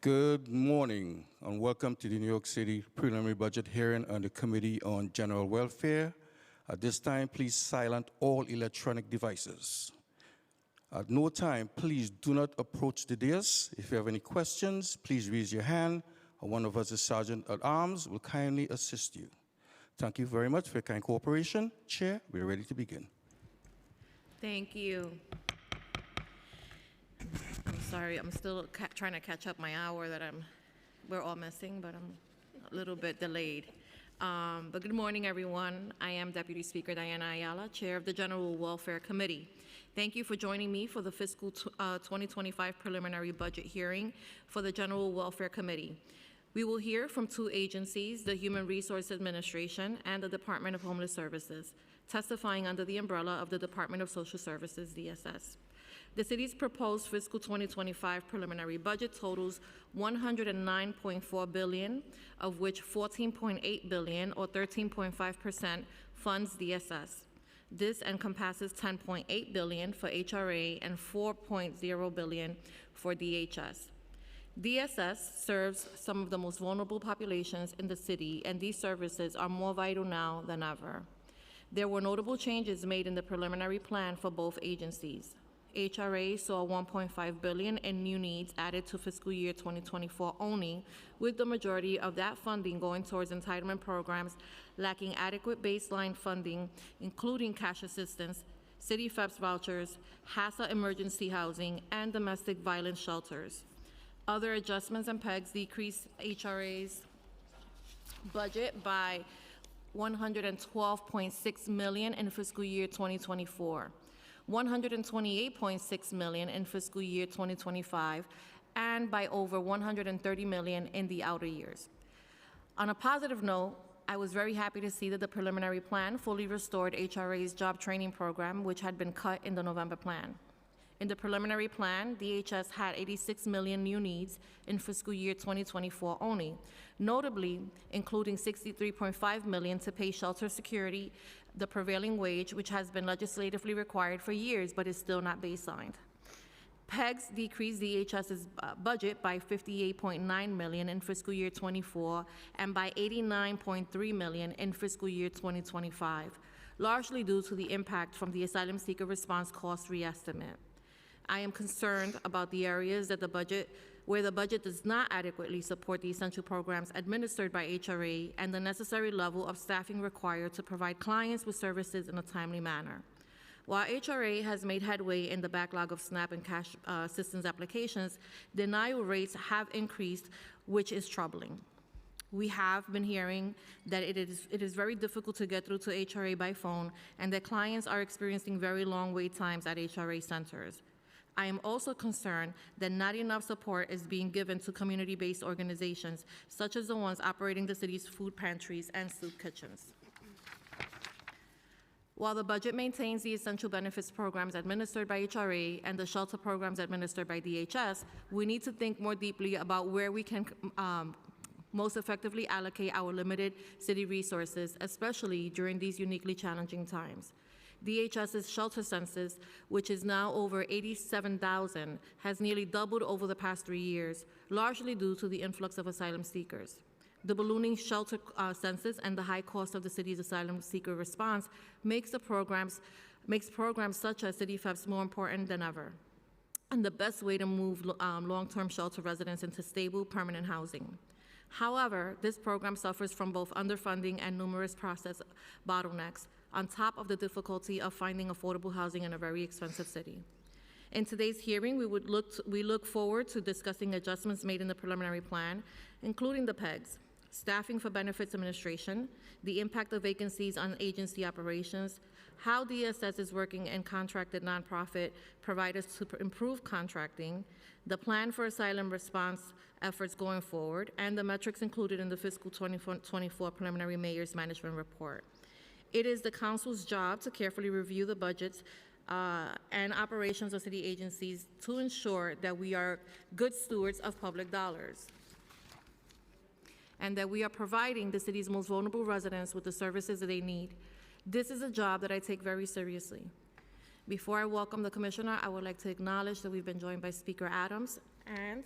Good morning and welcome to the New York City preliminary budget hearing on the Committee on General Welfare. At this time, please silence all electronic devices. At no time, please do not approach the dais. If you have any questions, please raise your hand, and one of us, the Sergeant at Arms, will kindly assist you. Thank you very much for your kind cooperation. Chair, we're ready to begin. Thank you. I'm sorry, I'm still trying to catch up my hour that we're all missing, but I'm a little bit delayed. But good morning, everyone. I am Deputy Speaker Diana Ayala, Chair of the General Welfare Committee. Thank you for joining me for the fiscal 2025 preliminary budget hearing for the General Welfare Committee. We will hear from two agencies, the Human Resource Administration and the Department of Homeless Services, testifying under the umbrella of the Department of Social Services, DSS. The city's proposed fiscal 2025 preliminary budget totals $109.4 billion, of which $14.8 billion, or 13.5%, funds DSS. This encompasses $10.8 billion for HRA and $4.0 billion for DHS. DSS serves some of the most vulnerable populations in the city, and these services are more vital now than ever. There were notable changes made in the preliminary plan for both agencies. HRA saw $1.5 billion in new needs added to fiscal year 2024 only, with the majority of that funding going towards entitlement programs lacking adequate baseline funding, including cash assistance, city FEPS vouchers, HACA emergency housing, and domestic violence shelters. Other adjustments and pegs decreased HRA's budget by $112.6 million in fiscal year 2024. $128.6 million in fiscal year 2025, and by over $130 million in the outer years. On a positive note, I was very happy to see that the preliminary plan fully restored HRA's job training program, which had been cut in the November plan. In the preliminary plan, DHS had 86 million new needs in fiscal year 2024 only, notably including 63.5 million to pay shelter security, the prevailing wage, which has been legislatively required for years but is still not baselined. PEGS decreased DHS's budget by 58.9 million in fiscal year 24 and by 89.3 million in fiscal year 2025, largely due to the impact from the asylum seeker response cost reestimate. I am concerned about the areas that where the budget does not adequately support the essential programs administered by HRA and the necessary level of staffing required to provide clients with services in a timely manner. While HRA has made headway in the backlog of SNAP and cash assistance applications, denial rates have increased, which is troubling. We have been hearing that it is very difficult to get through to HRA by phone and that clients are experiencing very long wait times at HRA centers. I am also concerned that not enough support is being given to community-based organizations, such as the ones operating the city's food pantries and soup kitchens. While the budget maintains the essential benefits programs administered by HRA and the shelter programs administered by DHS, we need to think more deeply about where we can most effectively allocate our limited city resources, especially during these uniquely challenging times. DHS's shelter census, which is now over 87,000, has nearly doubled over the past 3 years, largely due to the influx of asylum seekers. The ballooning shelter census and the high cost of the city's asylum seeker response makes programs such as City FEPS more important than ever, and the best way to move long-term shelter residents into stable, permanent housing. However, this program suffers from both underfunding and numerous process bottlenecks, on top of the difficulty of finding affordable housing in a very expensive city. In today's hearing, we look forward to discussing adjustments made in the preliminary plan, including the PEGs, staffing for benefits administration, the impact of vacancies on agency operations, how DSS is working in contracted nonprofit providers to improve contracting, the plan for asylum response efforts going forward, and the metrics included in the fiscal 2024 preliminary mayor's management report. It is the council's job to carefully review the budgets and operations of city agencies to ensure that we are good stewards of public dollars and that we are providing the city's most vulnerable residents with the services that they need. This is a job that I take very seriously. Before I welcome the commissioner, I would like to acknowledge that we've been joined by Speaker Adams and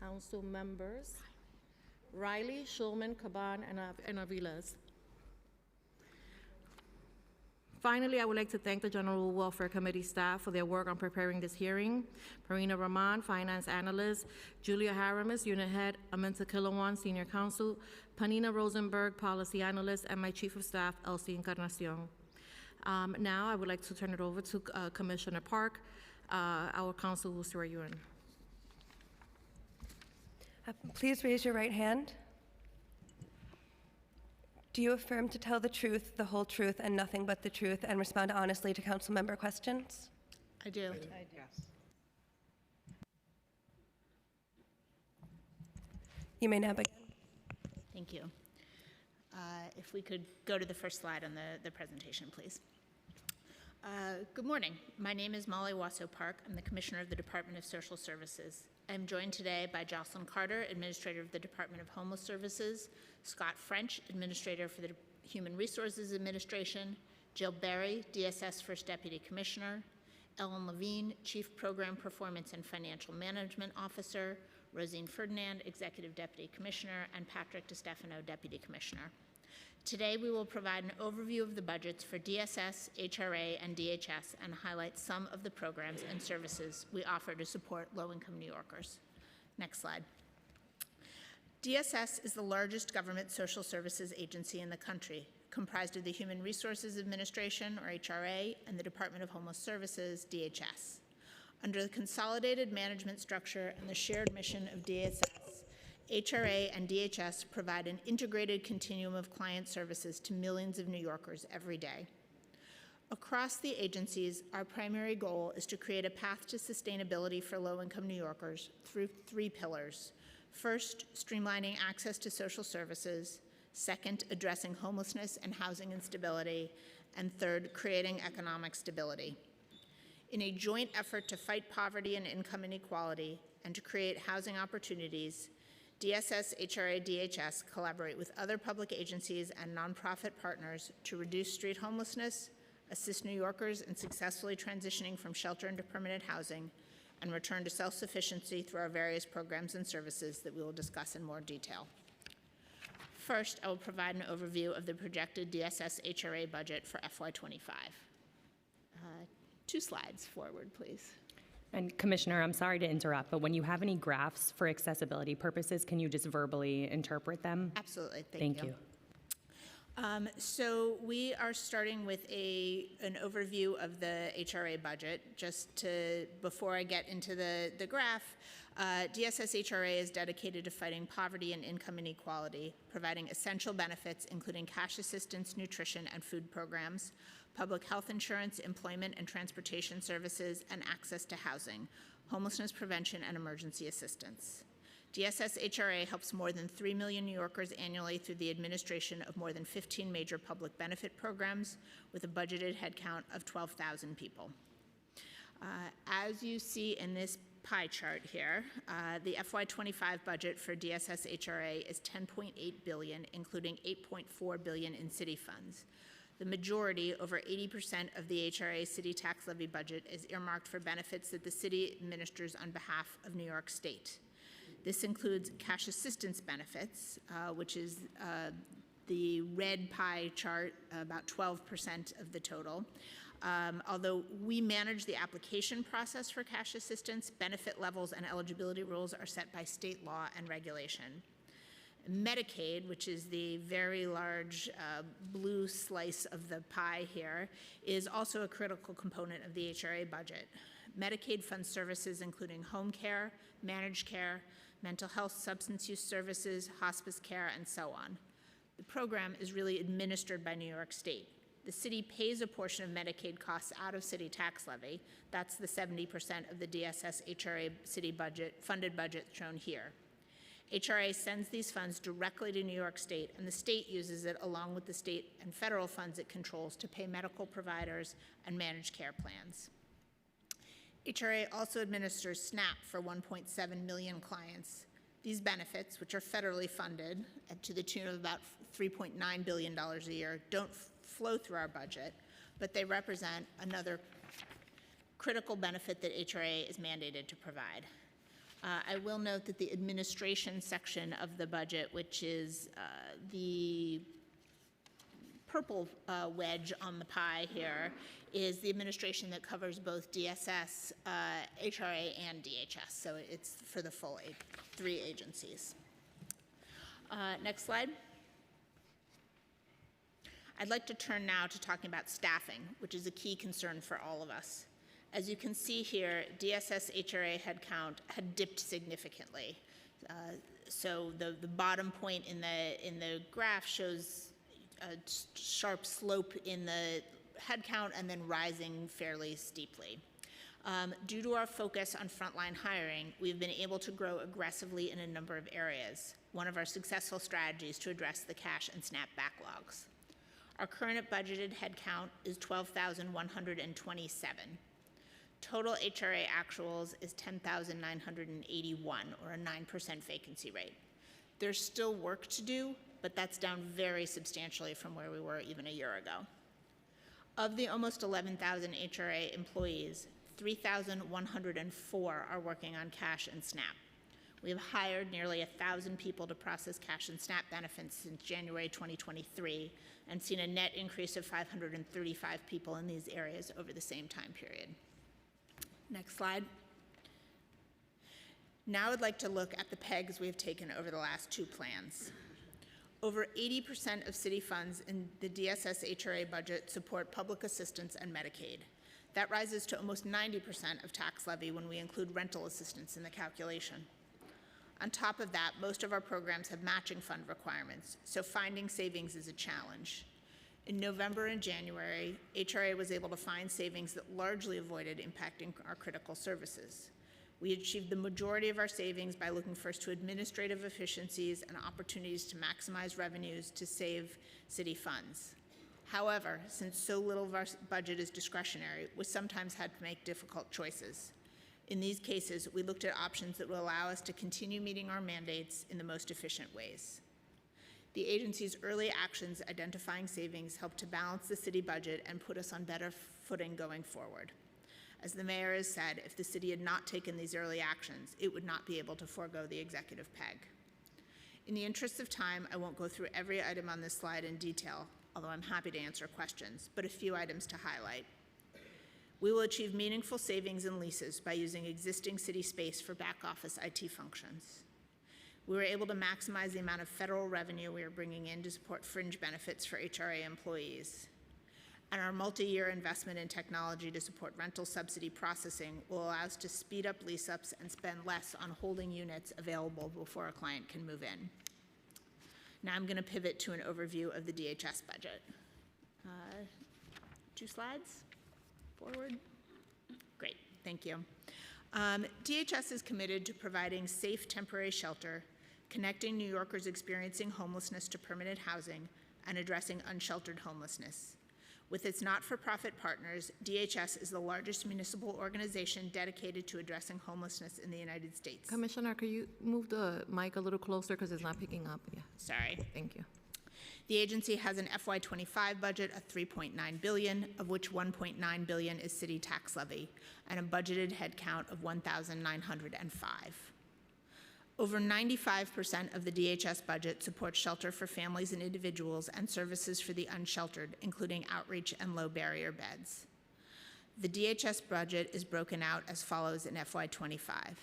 council members Riley, Shulman, Caban, and Aviles. Finally, I would like to thank the General Welfare Committee staff for their work on preparing this hearing. Marina Rahman, Finance Analyst, Julia Haramis, Unit Head, Aminta Kilawan, Senior Counsel, Panina Rosenberg, Policy Analyst, and my Chief of Staff, Elsie Encarnacion. Now, I would like to turn it over to Commissioner Park. Our counsel will swear you in. Please raise your right hand. Do you affirm to tell the truth, the whole truth, and nothing but the truth, and respond honestly to council member questions? I do. You may now begin. Thank you. If we could go to the first slide on the presentation, please. Good morning. My name is Molly Wasso Park. I'm the Commissioner of the Department of Social Services. I'm joined today by Jocelyn Carter, Administrator of the Department of Homeless Services, Scott French, Administrator for the Human Resources Administration, Jill Berry, DSS First Deputy Commissioner, Ellen Levine, Chief Program Performance and Financial Management Officer, Rosine Ferdinand, Executive Deputy Commissioner, and Patrick DeStefano, Deputy Commissioner. Today, we will provide an overview of the budgets for DSS, HRA, and DHS and highlight some of the programs and services we offer to support low-income New Yorkers. Next slide. DSS is the largest government social services agency in the country, comprised of the Human Resources Administration, or HRA, and the Department of Homeless Services, DHS. Under the consolidated management structure and the shared mission of DSS, HRA and DHS provide an integrated continuum of client services to millions of New Yorkers every day. Across the agencies, our primary goal is to create a path to sustainability for low-income New Yorkers through 3 pillars. First, streamlining access to social services. Second, addressing homelessness and housing instability. And third, creating economic stability. In a joint effort to fight poverty and income inequality and to create housing opportunities, DSS, HRA, DHS collaborate with other public agencies and nonprofit partners to reduce street homelessness, assist New Yorkers in successfully transitioning from shelter into permanent housing, and return to self-sufficiency through our various programs and services that we will discuss in more detail. First, I will provide an overview of the projected DSS HRA budget for FY25. 2 slides forward, please. And Commissioner, I'm sorry to interrupt, but when you have any graphs for accessibility purposes, can you just verbally interpret them? Absolutely, Thank you. So we are starting with an overview of the HRA budget. Before I get into the graph, DSS HRA is dedicated to fighting poverty and income inequality, providing essential benefits including cash assistance, nutrition, and food programs, public health insurance, employment and transportation services, and access to housing, homelessness prevention, and emergency assistance. DSS HRA helps more than 3 million New Yorkers annually through the administration of more than 15 major public benefit programs with a budgeted headcount of 12,000 people. As you see in this pie chart here, the FY25 budget for DSS HRA is $10.8 billion, including $8.4 billion in city funds. The majority, over 80% of the HRA city tax levy budget, is earmarked for benefits that the city administers on behalf of New York State. This includes cash assistance benefits, which is the red pie chart, about 12% of the total. Although we manage the application process for cash assistance, benefit levels and eligibility rules are set by state law and regulation. Medicaid, which is the very large blue slice of the pie here, is also a critical component of the HRA budget. Medicaid funds services including home care, managed care, mental health, substance use services, hospice care, and so on. The program is really administered by New York State. The city pays a portion of Medicaid costs out of city tax levy. That's the 70% of the DSS HRA city budget, funded budget shown here. HRA sends these funds directly to New York State, and the state uses it along with the state and federal funds it controls to pay medical providers and managed care plans. HRA also administers SNAP for 1.7 million clients. These benefits, which are federally funded to the tune of about $3.9 billion a year, don't flow through our budget, but they represent another critical benefit that HRA is mandated to provide. I will note that the administration section of the budget, which is the purple wedge on the pie here, is the administration that covers both DSS, HRA, and DHS. So it's for the full 3 agencies. Next slide. I'd like to turn now to talking about staffing, which is a key concern for all of us. As you can see here, DSS HRA headcount had dipped significantly. So the bottom point in the graph shows a sharp slope in the headcount and then rising fairly steeply. Due to our focus on frontline hiring, we've been able to grow aggressively in a number of areas, one of our successful strategies to address the cash and SNAP backlogs. Our current budgeted headcount is 12,127. Total HRA actuals is 10,981, or a 9% vacancy rate. There's still work to do, but that's down very substantially from where we were even a year ago. Of the almost 11,000 HRA employees, 3,104 are working on cash and SNAP. We have hired nearly 1,000 people to process cash and SNAP benefits since January 2023 and seen a net increase of 535 people in these areas over the same time period. Next slide. Now I'd like to look at the pegs we've taken over the last 2 plans. Over 80% of city funds in the DSS HRA budget support public assistance and Medicaid. That rises to almost 90% of tax levy when we include rental assistance in the calculation. On top of that, most of our programs have matching fund requirements, so finding savings is a challenge. In November and January, HRA was able to find savings that largely avoided impacting our critical services. We achieved the majority of our savings by looking first to administrative efficiencies and opportunities to maximize revenues to save city funds. However, since so little of our budget is discretionary, we sometimes had to make difficult choices. In these cases, we looked at options that will allow us to continue meeting our mandates in the most efficient ways. The agency's early actions identifying savings helped to balance the city budget and put us on better footing going forward. As the mayor has said, if the city had not taken these early actions, it would not be able to forego the executive peg. In the interest of time, I won't go through every item on this slide in detail, although I'm happy to answer questions, but a few items to highlight. We will achieve meaningful savings in leases by using existing city space for back office IT functions. We were able to maximize the amount of federal revenue we are bringing in to support fringe benefits for HRA employees. And our multi-year investment in technology to support rental subsidy processing will allow us to speed up lease-ups and spend less on holding units available before a client can move in. Now I'm going to pivot to an overview of the DHS budget. 2 slides. Forward. Great, thank you. DHS is committed to providing safe temporary shelter, connecting New Yorkers experiencing homelessness to permanent housing, and addressing unsheltered homelessness. With its not-for-profit partners, DHS is the largest municipal organization dedicated to addressing homelessness in the United States. Commissioner, could you move the mic a little closer because it's not picking up? Yeah, Sorry. thank you. The agency has an FY25 budget of $3.9 billion, of which $1.9 billion is city tax levy, and a budgeted headcount of 1,905. Over 95% of the DHS budget supports shelter for families and individuals and services for the unsheltered, including outreach and low-barrier beds. The DHS budget is broken out as follows in FY25.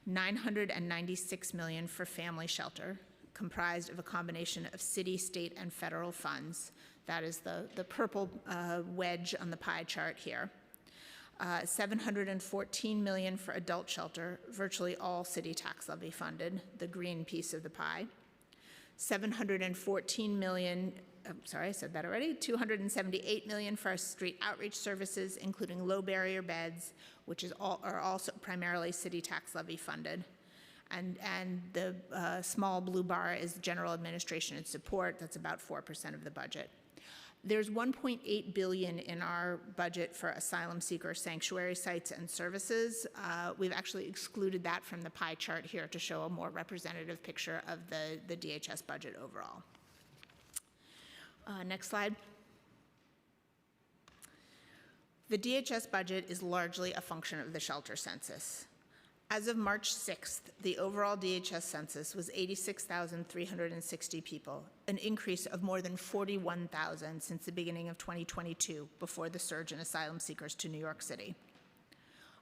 $996 million for family shelter, comprised of a combination of city, state, and federal funds. That is the purple wedge on the pie chart here. $714 million for adult shelter, virtually all city tax levy funded, the green piece of the pie. $714 million, sorry, I said that already, $278 million for our street outreach services, including low barrier beds, which are also primarily city tax levy funded. And the small blue bar is general administration and support. That's about 4% of the budget. There's $1.8 billion in our budget for asylum seeker sanctuary sites and services. We've actually excluded that from the pie chart here to show a more representative picture of the DHS budget overall. Next slide. The DHS budget is largely a function of the shelter census. As of March 6th, the overall DHS census was 86,360 people, an increase of more than 41,000 since the beginning of 2022, before the surge in asylum seekers to New York City.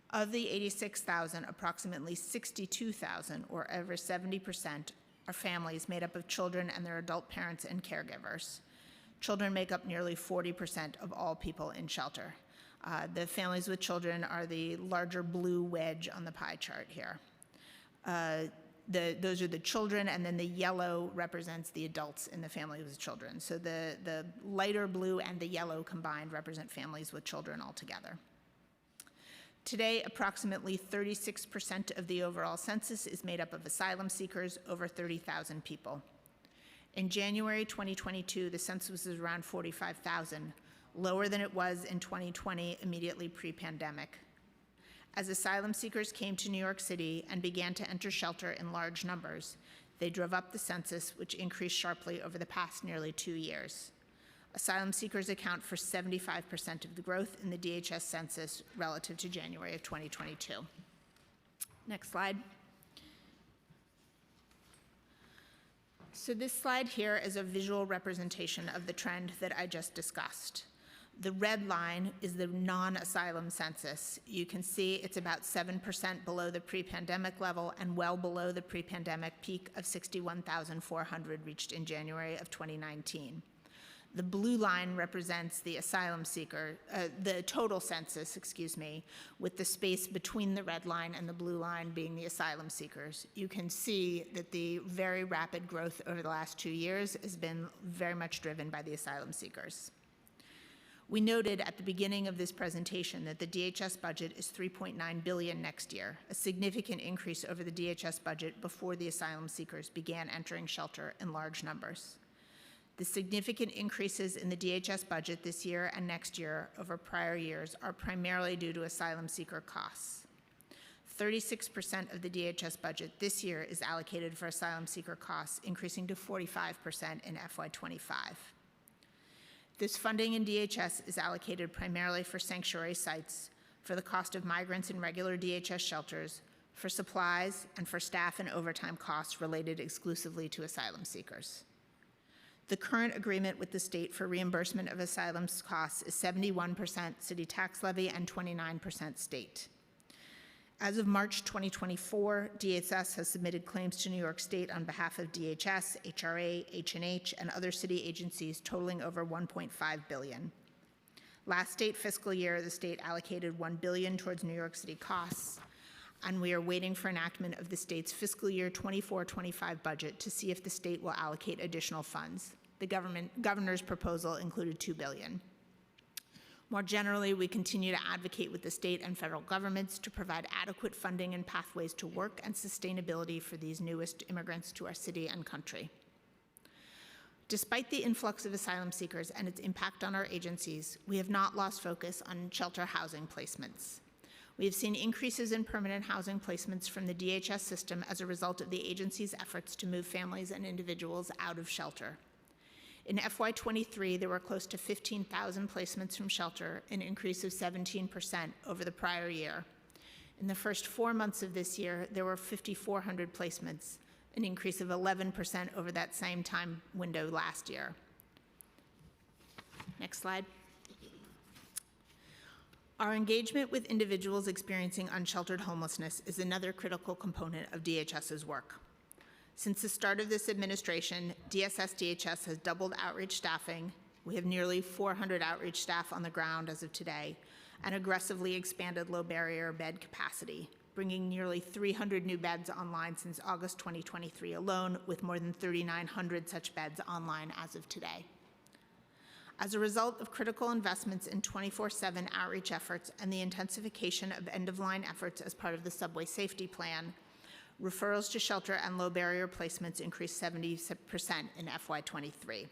Of the 86,000, approximately 62,000, or over 70%, are families made up of children and their adult parents and caregivers. Children make up nearly 40% of all people in shelter. The families with children are the larger blue wedge on the pie chart here. Those are the children, and then the yellow represents the adults in the family with children. So the lighter blue and the yellow combined represent families with children altogether. Today, approximately 36% of the overall census is made up of asylum seekers, over 30,000 people. In January 2022, the census was around 45,000, lower than it was in 2020, immediately pre-pandemic. As asylum seekers came to New York City and began to enter shelter in large numbers, they drove up the census, which increased sharply over the past nearly 2 years. Asylum seekers account for 75% of the growth in the DHS census relative to January of 2022. Next slide. So this slide here is a visual representation of the trend that I just discussed. The red line is the non-asylum census. You can see it's about 7% below the pre-pandemic level and well below the pre-pandemic peak of 61,400 reached in January of 2019. The blue line represents the asylum seeker, the total census, with the space between the red line and the blue line being the asylum seekers. You can see that the very rapid growth over the last 2 years has been very much driven by the asylum seekers. We noted at the beginning of this presentation that the DHS budget is $3.9 billion next year, a significant increase over the DHS budget before the asylum seekers began entering shelter in large numbers. The significant increases in the DHS budget this year and next year over prior years are primarily due to asylum seeker costs. 36% of the DHS budget this year is allocated for asylum seeker costs, increasing to 45% in FY25. This funding in DHS is allocated primarily for sanctuary sites, for the cost of migrants in regular DHS shelters, for supplies, and for staff and overtime costs related exclusively to asylum seekers. The current agreement with the state for reimbursement of asylum costs is 71% city tax levy and 29% state. As of March 2024, DHS has submitted claims to New York State on behalf of DHS, HRA, H&H, and other city agencies totaling over $1.5 billion. Last state fiscal year, the state allocated $1 billion towards New York City costs, and we are waiting for enactment of the state's fiscal year 24-25 budget to see if the state will allocate additional funds. The governor's proposal included $2 billion. More generally, we continue to advocate with the state and federal governments to provide adequate funding and pathways to work and sustainability for these newest immigrants to our city and country. Despite the influx of asylum seekers and its impact on our agencies, we have not lost focus on shelter housing placements. We have seen increases in permanent housing placements from the DHS system as a result of the agency's efforts to move families and individuals out of shelter. In FY23, there were close to 15,000 placements from shelter, an increase of 17% over the prior year. In the first 4 months of this year, there were 5,400 placements, an increase of 11% over that same time window last year. Next slide. Our engagement with individuals experiencing unsheltered homelessness is another critical component of DHS's work. Since the start of this administration, DHS has doubled outreach staffing. We have nearly 400 outreach staff on the ground as of today, and aggressively expanded low barrier bed capacity, bringing nearly 300 new beds online since August 2023 alone, with more than 3,900 such beds online as of today. As a result of critical investments in 24/7 outreach efforts and the intensification of end-of-line efforts as part of the Subway Safety Plan, referrals to shelter and low barrier placements increased 70% in FY23.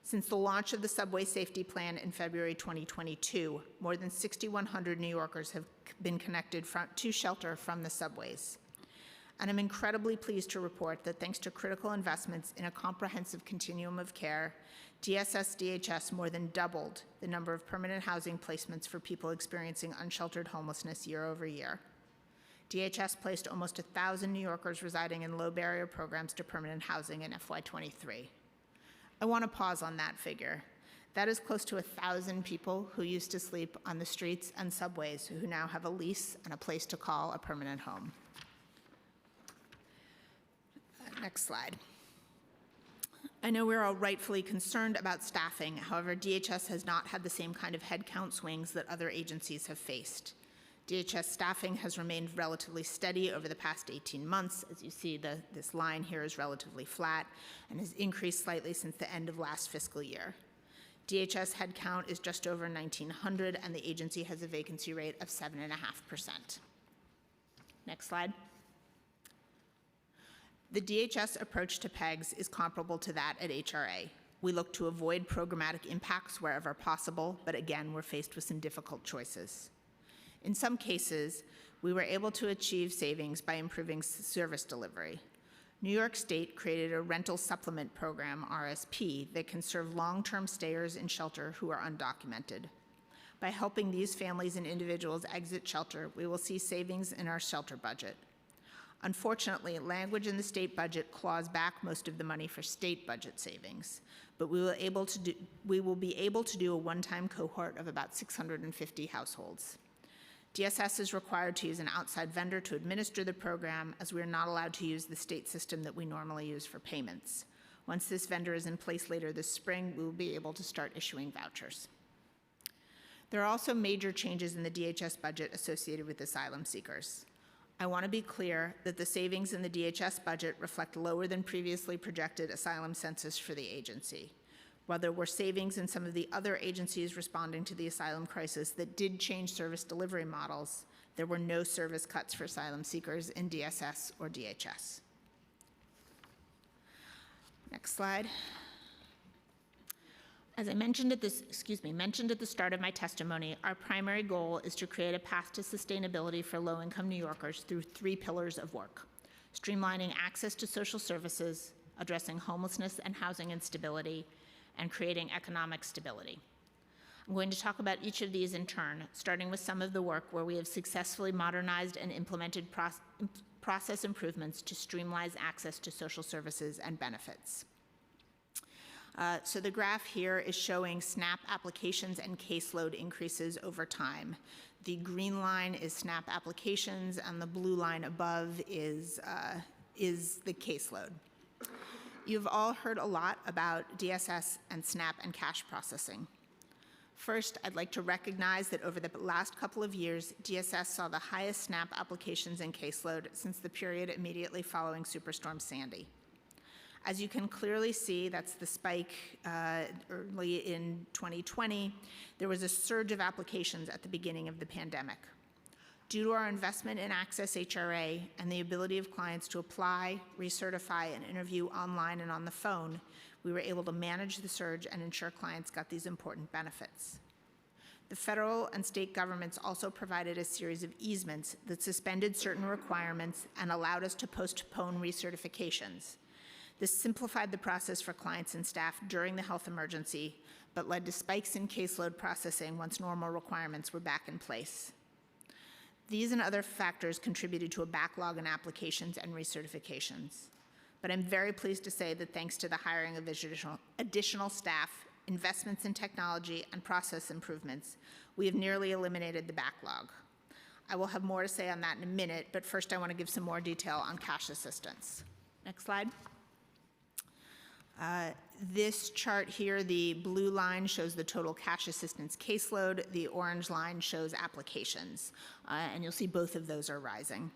Since the launch of the Subway Safety Plan in February 2022, more than 6,100 New Yorkers have been connected to shelter from the subways. And I'm incredibly pleased to report that thanks to critical investments in a comprehensive continuum of care, DHS more than doubled the number of permanent housing placements for people experiencing unsheltered homelessness year over year. DHS placed almost 1,000 New Yorkers residing in low-barrier programs to permanent housing in FY23. I want to pause on that figure. That is close to 1,000 people who used to sleep on the streets and subways who now have a lease and a place to call a permanent home. Next slide. I know we're all rightfully concerned about staffing. However, DHS has not had the same kind of headcount swings that other agencies have faced. DHS staffing has remained relatively steady over the past 18 months. As you see, this line here is relatively flat and has increased slightly since the end of last fiscal year. DHS headcount is just over 1,900, and the agency has a vacancy rate of 7.5%. Next slide. The DHS approach to PEGS is comparable to that at HRA. We look to avoid programmatic impacts wherever possible, but again, we're faced with some difficult choices. In some cases, we were able to achieve savings by improving service delivery. New York State created a rental supplement program, RSP, that can serve long-term stayers in shelter who are undocumented. By helping these families and individuals exit shelter, we will see savings in our shelter budget. Unfortunately, language in the state budget claws back most of the money for state budget savings, but we will be able to do a one-time cohort of about 650 households. DSS is required to use an outside vendor to administer the program, as we are not allowed to use the state system that we normally use for payments. Once this vendor is in place later this spring, we will be able to start issuing vouchers. There are also major changes in the DHS budget associated with asylum seekers. I want to be clear that the savings in the DHS budget reflect lower than previously projected asylum census for the agency. While there were savings in some of the other agencies responding to the asylum crisis that did change service delivery models, there were no service cuts for asylum seekers in DSS or DHS. Next slide. As I mentioned at the start of my testimony, our primary goal is to create a path to sustainability for low-income New Yorkers through 3 pillars of work: streamlining access to social services, addressing homelessness and housing instability, and creating economic stability. I'm going to talk about each of these in turn, starting with some of the work where we have successfully modernized and implemented process improvements to streamline access to social services and benefits. So the graph here is showing SNAP applications and caseload increases over time. The green line is SNAP applications, and the blue line above is the caseload. You've all heard a lot about DSS and SNAP and cash processing. First, I'd like to recognize that over the last couple of years, DSS saw the highest SNAP applications and caseload since the period immediately following Superstorm Sandy. As you can clearly see, that's the spike early in 2020. There was a surge of applications at the beginning of the pandemic. Due to our investment in Access HRA and the ability of clients to apply, recertify, and interview online and on the phone, we were able to manage the surge and ensure clients got these important benefits. The federal and state governments also provided a series of easements that suspended certain requirements and allowed us to postpone recertifications. This simplified the process for clients and staff during the health emergency, but led to spikes in caseload processing once normal requirements were back in place. These and other factors contributed to a backlog in applications and recertifications. But I'm very pleased to say that thanks to the hiring of additional staff, investments in technology, and process improvements, we have nearly eliminated the backlog. I will have more to say on that in a minute, but first I want to give some more detail on cash assistance. Next slide. This chart here, the blue line shows the total cash assistance caseload. The orange line shows applications, and you'll see both of those are rising.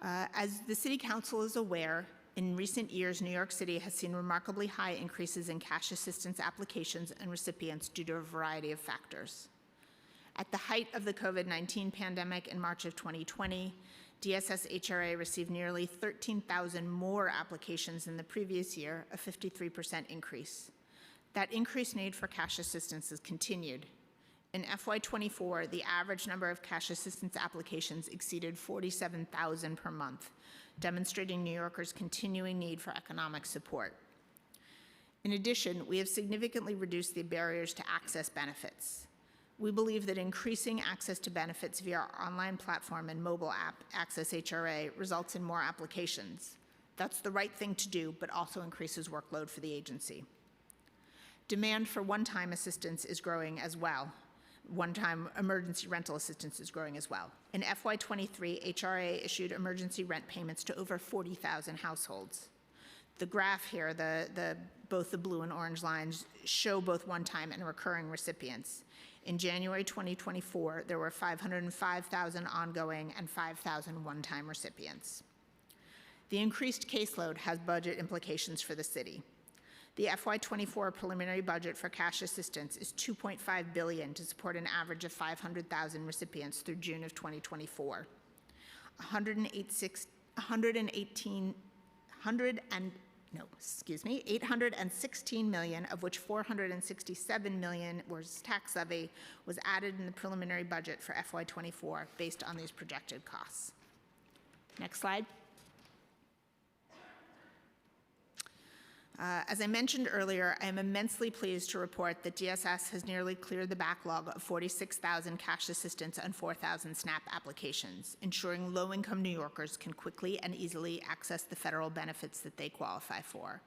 As the City Council is aware, in recent years, New York City has seen remarkably high increases in cash assistance applications and recipients due to a variety of factors. At the height of the COVID-19 pandemic in March of 2020, DSS HRA received nearly 13,000 more applications than the previous year, a 53% increase. That increased need for cash assistance has continued. In FY24, the average number of cash assistance applications exceeded 47,000 per month, demonstrating New Yorkers' continuing need for economic support. In addition, we have significantly reduced the barriers to access benefits. We believe that increasing access to benefits via our online platform and mobile app, Access HRA, results in more applications. That's the right thing to do, but also increases workload for the agency. Demand for one-time assistance is growing as well. One-time emergency rental assistance is growing as well. In FY23, HRA issued emergency rent payments to over 40,000 households. The graph here, both the blue and orange lines, show both one-time and recurring recipients. In January 2024, there were 505,000 ongoing and 5,000 one-time recipients. The increased caseload has budget implications for the city. The FY24 preliminary budget for cash assistance is $2.5 billion to support an average of 500,000 recipients through June of 2024. 816 million, of which 467 million was tax levy, was added in the preliminary budget for FY24 based on these projected costs. Next slide. As I mentioned earlier, I am immensely pleased to report that DSS has nearly cleared the backlog of 46,000 cash assistance and 4,000 SNAP applications, ensuring low-income New Yorkers can quickly and easily access the federal benefits that they qualify for.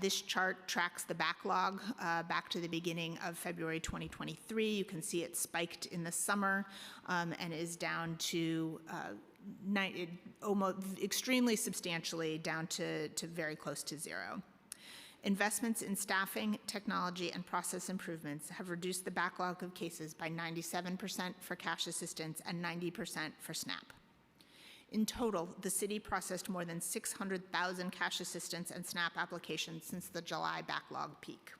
This chart tracks the backlog back to the beginning of February 2023. You can see it spiked in the summer and is down to almost extremely substantially down to very close to zero. Investments in staffing, technology, and process improvements have reduced the backlog of cases by 97% for cash assistance and 90% for SNAP. In total, the city processed more than 600,000 cash assistance and SNAP applications since the July backlog peak.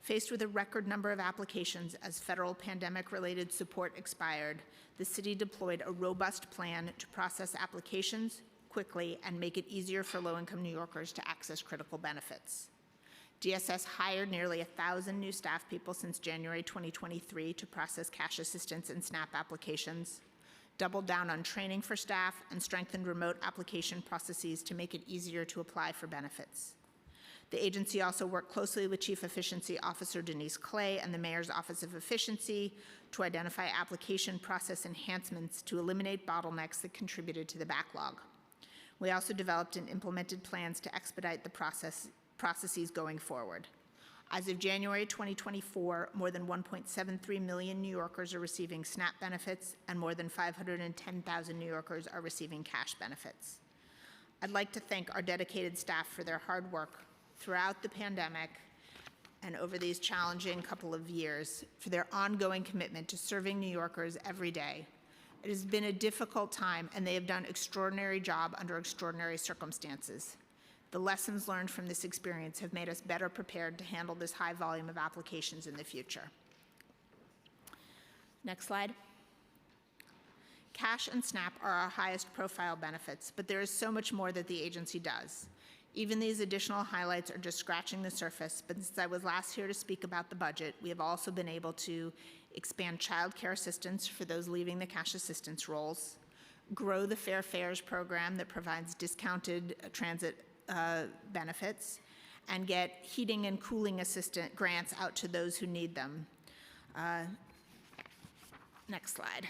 Faced with a record number of applications as federal pandemic-related support expired, the city deployed a robust plan to process applications quickly and make it easier for low-income New Yorkers to access critical benefits. DSS hired nearly 1,000 new staff people since January 2023 to process cash assistance and SNAP applications, doubled down on training for staff, and strengthened remote application processes to make it easier to apply for benefits. The agency also worked closely with Chief Efficiency Officer Denise Clay and the Mayor's Office of Efficiency to identify application process enhancements to eliminate bottlenecks that contributed to the backlog. We also developed and implemented plans to expedite the processes going forward. As of January 2024, more than 1.73 million New Yorkers are receiving SNAP benefits, and more than 510,000 New Yorkers are receiving cash benefits. I'd like to thank our dedicated staff for their hard work throughout the pandemic and over these challenging couple of years, for their ongoing commitment to serving New Yorkers every day. It has been a difficult time, and they have done an extraordinary job under extraordinary circumstances. The lessons learned from this experience have made us better prepared to handle this high volume of applications in the future. Next slide. Cash and SNAP are our highest profile benefits, but there is so much more that the agency does. Even these additional highlights are just scratching the surface, but since I was last here to speak about the budget, we have also been able to expand child care assistance for those leaving the cash assistance roles, grow the Fair Fares program that provides discounted transit benefits, and get heating and cooling assistance grants out to those who need them. Next slide.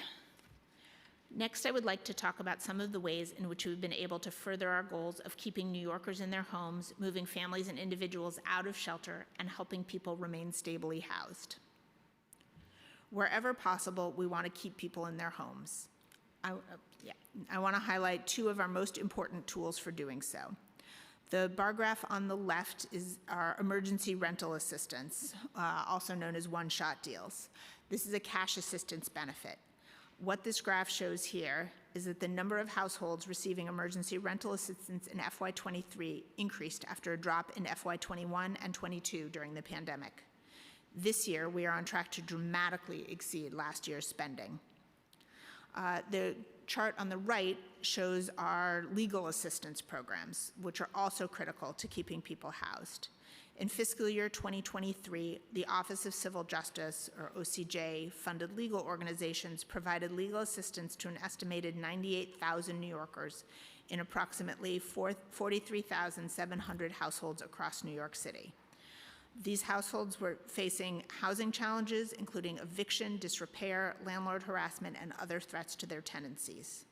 Next, I would like to talk about some of the ways in which we've been able to further our goals of keeping New Yorkers in their homes, moving families and individuals out of shelter, and helping people remain stably housed. Wherever possible, we want to keep people in their homes. I want to highlight two of our most important tools for doing so. The bar graph on the left is our emergency rental assistance, also known as one-shot deals. This is a cash assistance benefit. What this graph shows here is that the number of households receiving emergency rental assistance in FY23 increased after a drop in FY21 and 22 during the pandemic. This year, we are on track to dramatically exceed last year's spending. The chart on the right shows our legal assistance programs, which are also critical to keeping people housed. In fiscal year 2023, the Office of Civil Justice, or OCJ, funded legal organizations provided legal assistance to an estimated 98,000 New Yorkers in approximately 43,700 households across New York City. These households were facing housing challenges, including eviction, disrepair, landlord harassment, and other threats to their tenancies.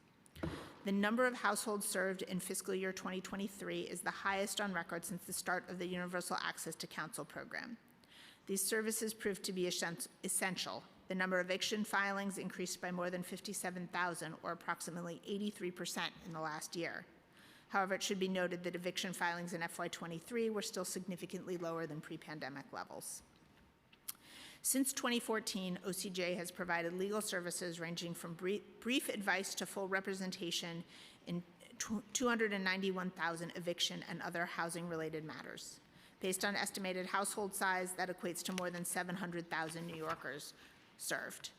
The number of households served in fiscal year 2023 is the highest on record since the start of the Universal Access to Counsel program. These services proved to be essential. The number of eviction filings increased by more than 57,000, or approximately 83% in the last year. However, it should be noted that eviction filings in FY23 were still significantly lower than pre-pandemic levels. Since 2014, OCJ has provided legal services ranging from brief advice to full representation in 291,000 eviction and other housing-related matters. Based on estimated household size, that equates to more than 700,000 New Yorkers served.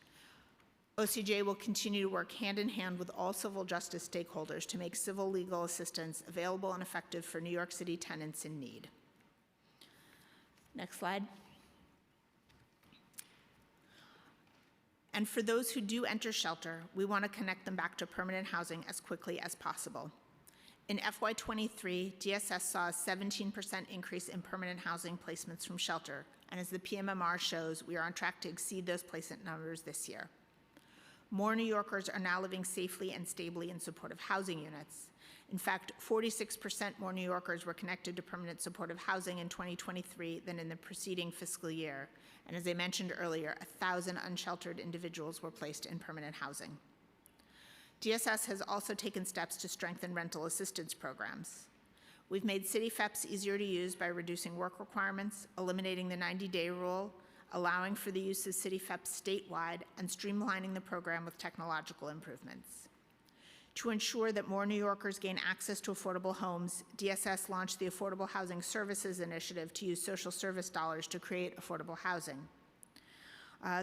OCJ will continue to work hand in hand with all civil justice stakeholders to make civil legal assistance available and effective for New York City tenants in need. Next slide. And for those who do enter shelter, we want to connect them back to permanent housing as quickly as possible. In FY23, DSS saw a 17% increase in permanent housing placements from shelter, and as the PMMR shows, we are on track to exceed those placement numbers this year. More New Yorkers are now living safely and stably in supportive housing units. In fact, 46% more New Yorkers were connected to permanent supportive housing in 2023 than in the preceding fiscal year. And as I mentioned earlier, 1,000 unsheltered individuals were placed in permanent housing. DSS has also taken steps to strengthen rental assistance programs. We've made city FEPs easier to use by reducing work requirements, eliminating the 90-day rule, allowing for the use of city FEPs statewide, and streamlining the program with technological improvements. To ensure that more New Yorkers gain access to affordable homes, DSS launched the Affordable Housing Services Initiative to use social service dollars to create affordable housing.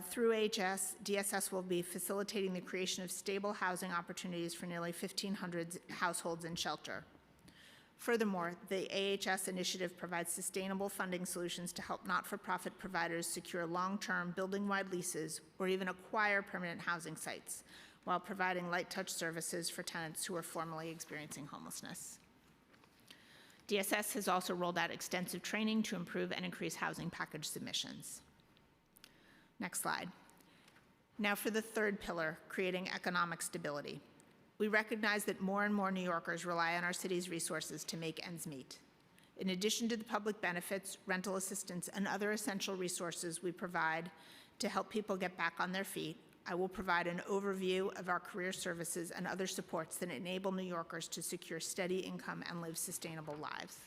Through AHS, DSS will be facilitating the creation of stable housing opportunities for nearly 1,500 households in shelter. Furthermore, the AHS initiative provides sustainable funding solutions to help not-for-profit providers secure long-term building-wide leases or even acquire permanent housing sites, while providing light-touch services for tenants who are formerly experiencing homelessness. DSS has also rolled out extensive training to improve and increase housing package submissions. Next slide. Now for the third pillar, creating economic stability. We recognize that more and more New Yorkers rely on our city's resources to make ends meet. In addition to the public benefits, rental assistance, and other essential resources we provide to help people get back on their feet, I will provide an overview of our career services and other supports that enable New Yorkers to secure steady income and live sustainable lives.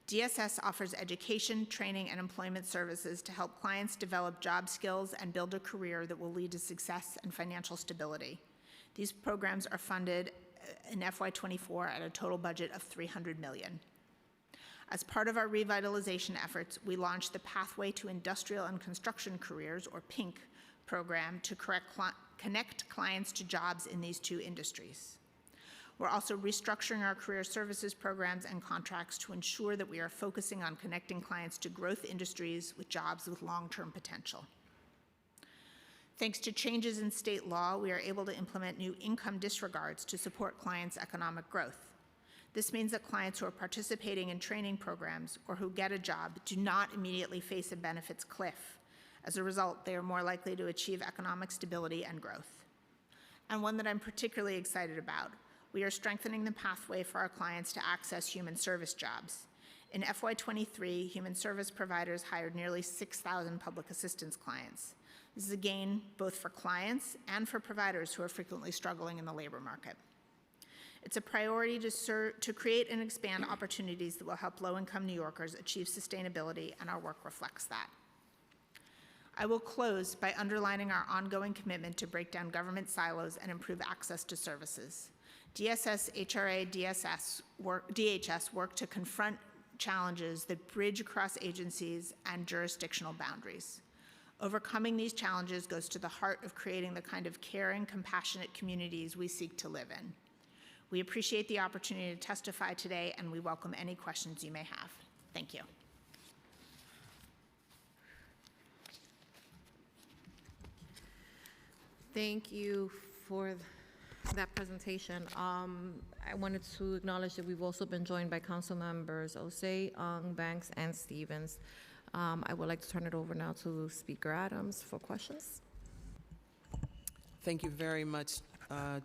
DSS offers education, training, and employment services to help clients develop job skills and build a career that will lead to success and financial stability. These programs are funded in FY24 at a total budget of $300 million. As part of our revitalization efforts, we launched the Pathway to Industrial and Construction Careers, or PINC, program to connect clients to jobs in these two industries. We're also restructuring our career services programs and contracts to ensure that we are focusing on connecting clients to growth industries with jobs with long-term potential. Thanks to changes in state law, we are able to implement new income disregards to support clients' economic growth. This means that clients who are participating in training programs or who get a job do not immediately face a benefits cliff. As a result, they are more likely to achieve economic stability and growth. And one that I'm particularly excited about, we are strengthening the pathway for our clients to access human service jobs. In FY23, human service providers hired nearly 6,000 public assistance clients. This is a gain both for clients and for providers who are frequently struggling in the labor market. It's a priority to create and expand opportunities that will help low-income New Yorkers achieve sustainability, and our work reflects that. I will close by underlining our ongoing commitment to break down government silos and improve access to services. DSS, HRA, DHS work to confront challenges that bridge across agencies and jurisdictional boundaries. Overcoming these challenges goes to the heart of creating the kind of caring, compassionate communities we seek to live in. We appreciate the opportunity to testify today, and we welcome any questions you may have. Thank you. Thank you for that presentation. I wanted to acknowledge that we've also been joined by council members Osei, Ung, Banks, and Stevens. I would like to turn it over now to Speaker Adams for questions. Thank you very much,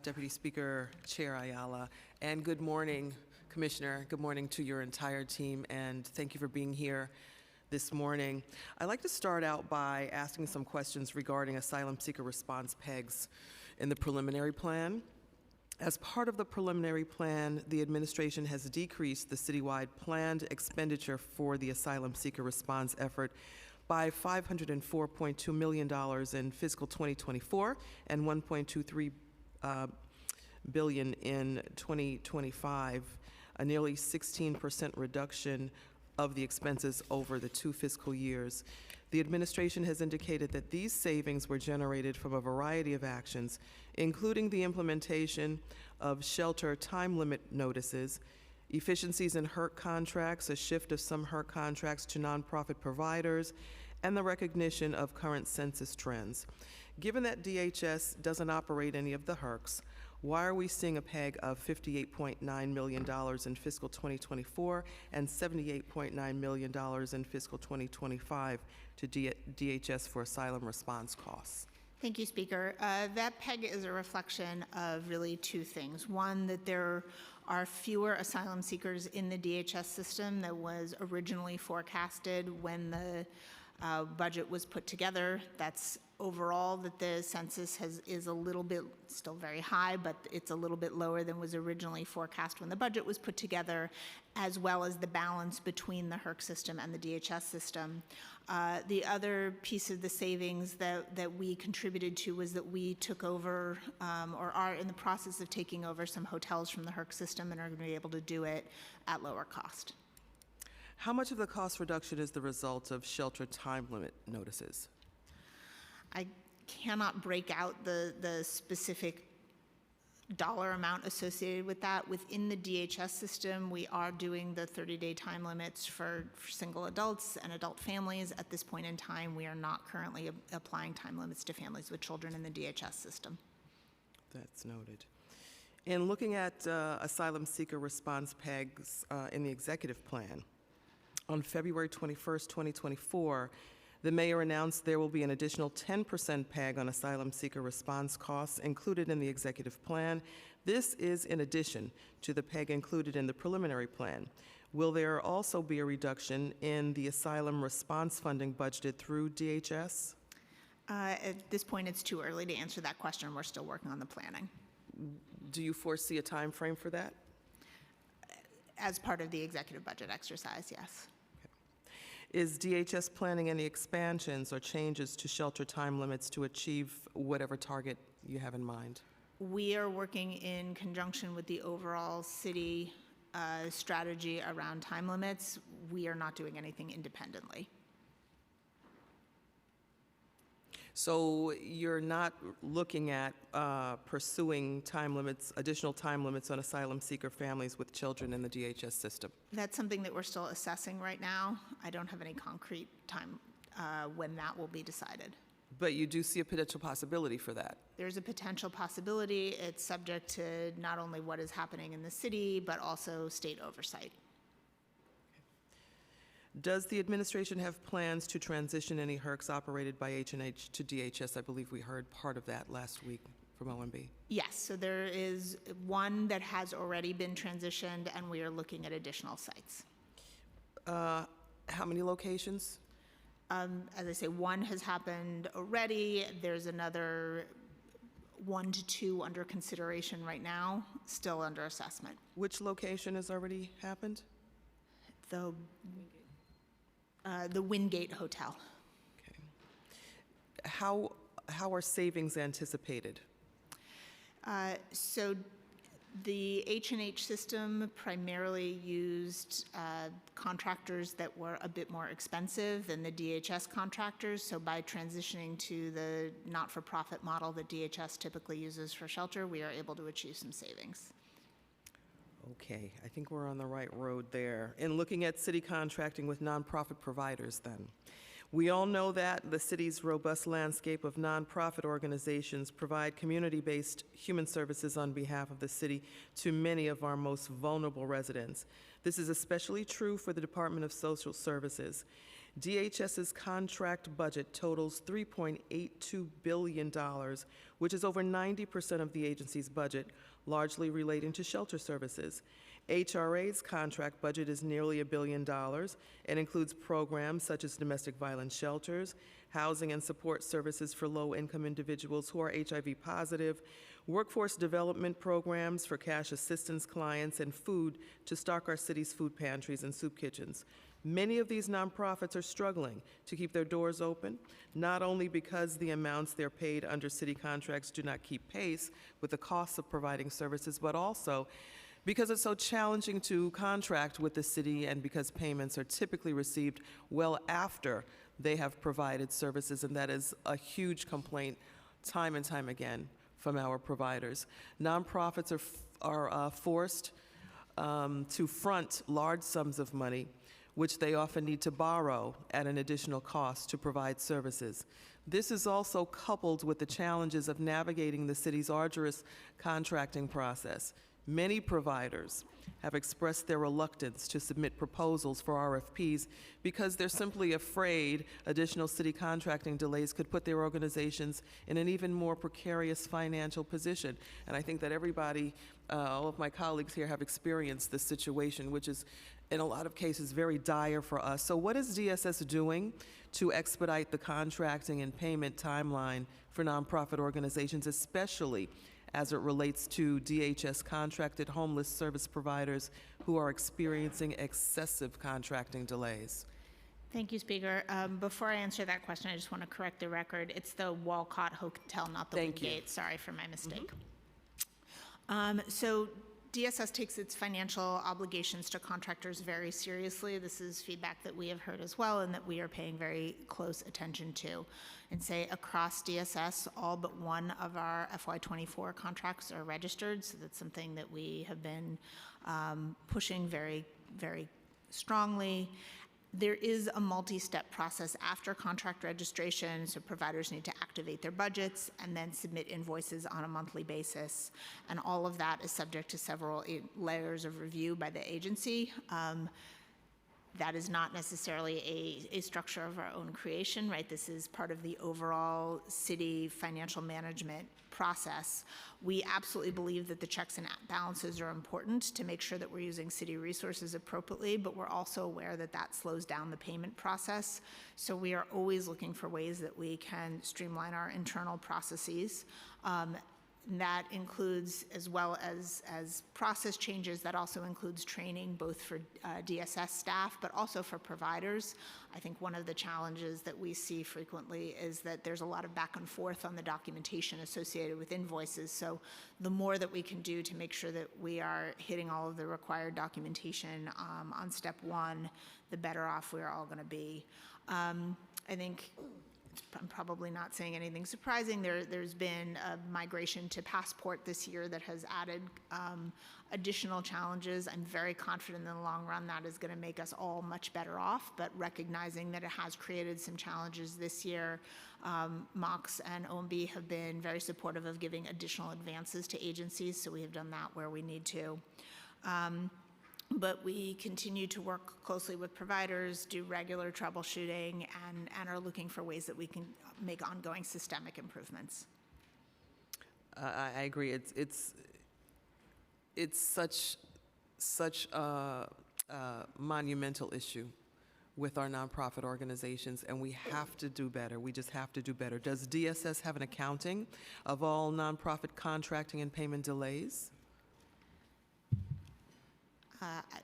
Deputy Speaker Chair Ayala, and good morning, Commissioner. Good morning to your entire team, and thank you for being here this morning. I'd like to start out by asking some questions regarding asylum seeker response pegs in the preliminary plan. As part of the preliminary plan, the administration has decreased the citywide planned expenditure for the asylum seeker response effort by $504.2 million in fiscal 2024 and $1.23 billion in 2025, a nearly 16% reduction of the expenses over the 2 fiscal years. The administration has indicated that these savings were generated from a variety of actions, including the implementation of shelter time limit notices, efficiencies in HERC contracts, a shift of some HERC contracts to nonprofit providers, and the recognition of current census trends. Given that DHS doesn't operate any of the HERCs, why are we seeing a PEG of $58.9 million in fiscal 2024 and $78.9 million in fiscal 2025 to DHS for asylum response costs? Thank you, Speaker. That PEG is a reflection of really 2 things. One, that there are fewer asylum seekers in the DHS system that was originally forecasted when the budget was put together. That's overall that the census is a little bit, still very high, but it's a little bit lower than was originally forecast when the budget was put together, as well as the balance between the HERC system and the DHS system. The other piece of the savings that we contributed to was that we took over or are in the process of taking over some hotels from the HERC system and are going to be able to do it at lower cost. How much of the cost reduction is the result of shelter time limit notices? I cannot break out the specific dollar amount associated with that. Within the DHS system, we are doing the 30-day time limits for single adults and adult families. At this point in time, we are not currently applying time limits to families with children in the DHS system. That's noted. In looking at asylum seeker response pegs in the executive plan, on February 21st, 2024, the mayor announced there will be an additional 10% PEG on asylum seeker response costs included in the executive plan. This is in addition to the PEG included in the preliminary plan. Will there also be a reduction in the asylum response funding budgeted through DHS? At this point, it's too early to answer that question. We're still working on the planning. Do you foresee a time frame for that? As part of the executive budget exercise, yes. Is DHS planning any expansions or changes to shelter time limits to achieve whatever target you have in mind? We are working in conjunction with the overall city strategy around time limits. We are not doing anything independently. So you're not looking at pursuing time limits, additional time limits on asylum seeker families with children in the DHS system? That's something that we're still assessing right now. I don't have any concrete time when that will be decided. But you do see a potential possibility for that? There's a potential possibility. It's subject to not only what is happening in the city, but also state oversight. Does the administration have plans to transition any HERCs operated by H&H to DHS? I believe we heard part of that last week from OMB. Yes, so there is one that has already been transitioned, and we are looking at additional sites. How many locations? As I say, one has happened already. There's another 1 to 2 under consideration right now, still under assessment. Which location has already happened? The Wingate Hotel. Okay. How are savings anticipated? So the H&H system primarily used contractors that were a bit more expensive than the DHS contractors. So by transitioning to the not-for-profit model that DHS typically uses for shelter, we are able to achieve some savings. Okay, I think we're on the right road there. In looking at city contracting with nonprofit providers then, We all know that the city's robust landscape of nonprofit organizations provide community-based human services on behalf of the city to many of our most vulnerable residents. This is especially true for the Department of Social Services. DHS's contract budget totals $3.82 billion, which is over 90% of the agency's budget, largely relating to shelter services. HRA's contract budget is nearly $1 billion and includes programs such as domestic violence shelters, housing and support services for low-income individuals who are HIV positive, workforce development programs for cash assistance clients, and food to stock our city's food pantries and soup kitchens. Many of these nonprofits are struggling to keep their doors open, not only because the amounts they're paid under city contracts do not keep pace with the costs of providing services, but also because it's so challenging to contract with the city and because payments are typically received well after they have provided services, and that is a huge complaint time and time again from our providers. Nonprofits are forced to front large sums of money, which they often need to borrow at an additional cost to provide services. This is also coupled with the challenges of navigating the city's arduous contracting process. Many providers have expressed their reluctance to submit proposals for RFPs because they're simply afraid additional city contracting delays could put their organizations in an even more precarious financial position. And I think that everybody, all of my colleagues here have experienced this situation, which is in a lot of cases very dire for us. So what is DSS doing to expedite the contracting and payment timeline for nonprofit organizations, especially as it relates to DHS contracted homeless service providers who are experiencing excessive contracting delays? Thank you, Speaker. Before I answer that question, I just want to correct the record. It's the Walcott Hotel, not the Thank you. Wingate. Sorry for my mistake. So DSS takes its financial obligations to contractors very seriously. This is feedback that we have heard as well and that we are paying very close attention to. And say across DSS, all but one of our FY24 contracts are registered, so that's something that we have been pushing very, very strongly. There is a multi-step process after contract registration, so providers need to activate their budgets and then submit invoices on a monthly basis. And all of that is subject to several layers of review by the agency. That is not necessarily a structure of our own creation, right? This is part of the overall city financial management process. We absolutely believe that the checks and balances are important to make sure that we're using city resources appropriately, but we're also aware that that slows down the payment process. So we are always looking for ways that we can streamline our internal processes. That includes, as well as process changes, that also includes training both for DSS staff, but also for providers. I think one of the challenges that we see frequently is that there's a lot of back and forth on the documentation associated with invoices. So the more that we can do to make sure that we are hitting all of the required documentation on step one, the better off we're all going to be. I think I'm probably not saying anything surprising. There's been a migration to Passport this year that has added additional challenges. I'm very confident in the long run that is going to make us all much better off, but recognizing that it has created some challenges this year, MOX and OMB have been very supportive of giving additional advances to agencies, so we have done that where we need to. But we continue to work closely with providers, do regular troubleshooting, and are looking for ways that we can make ongoing systemic improvements. I agree. It's such a monumental issue with our nonprofit organizations, and we have to do better. We just have to do better. Does DSS have an accounting of all nonprofit contracting and payment delays?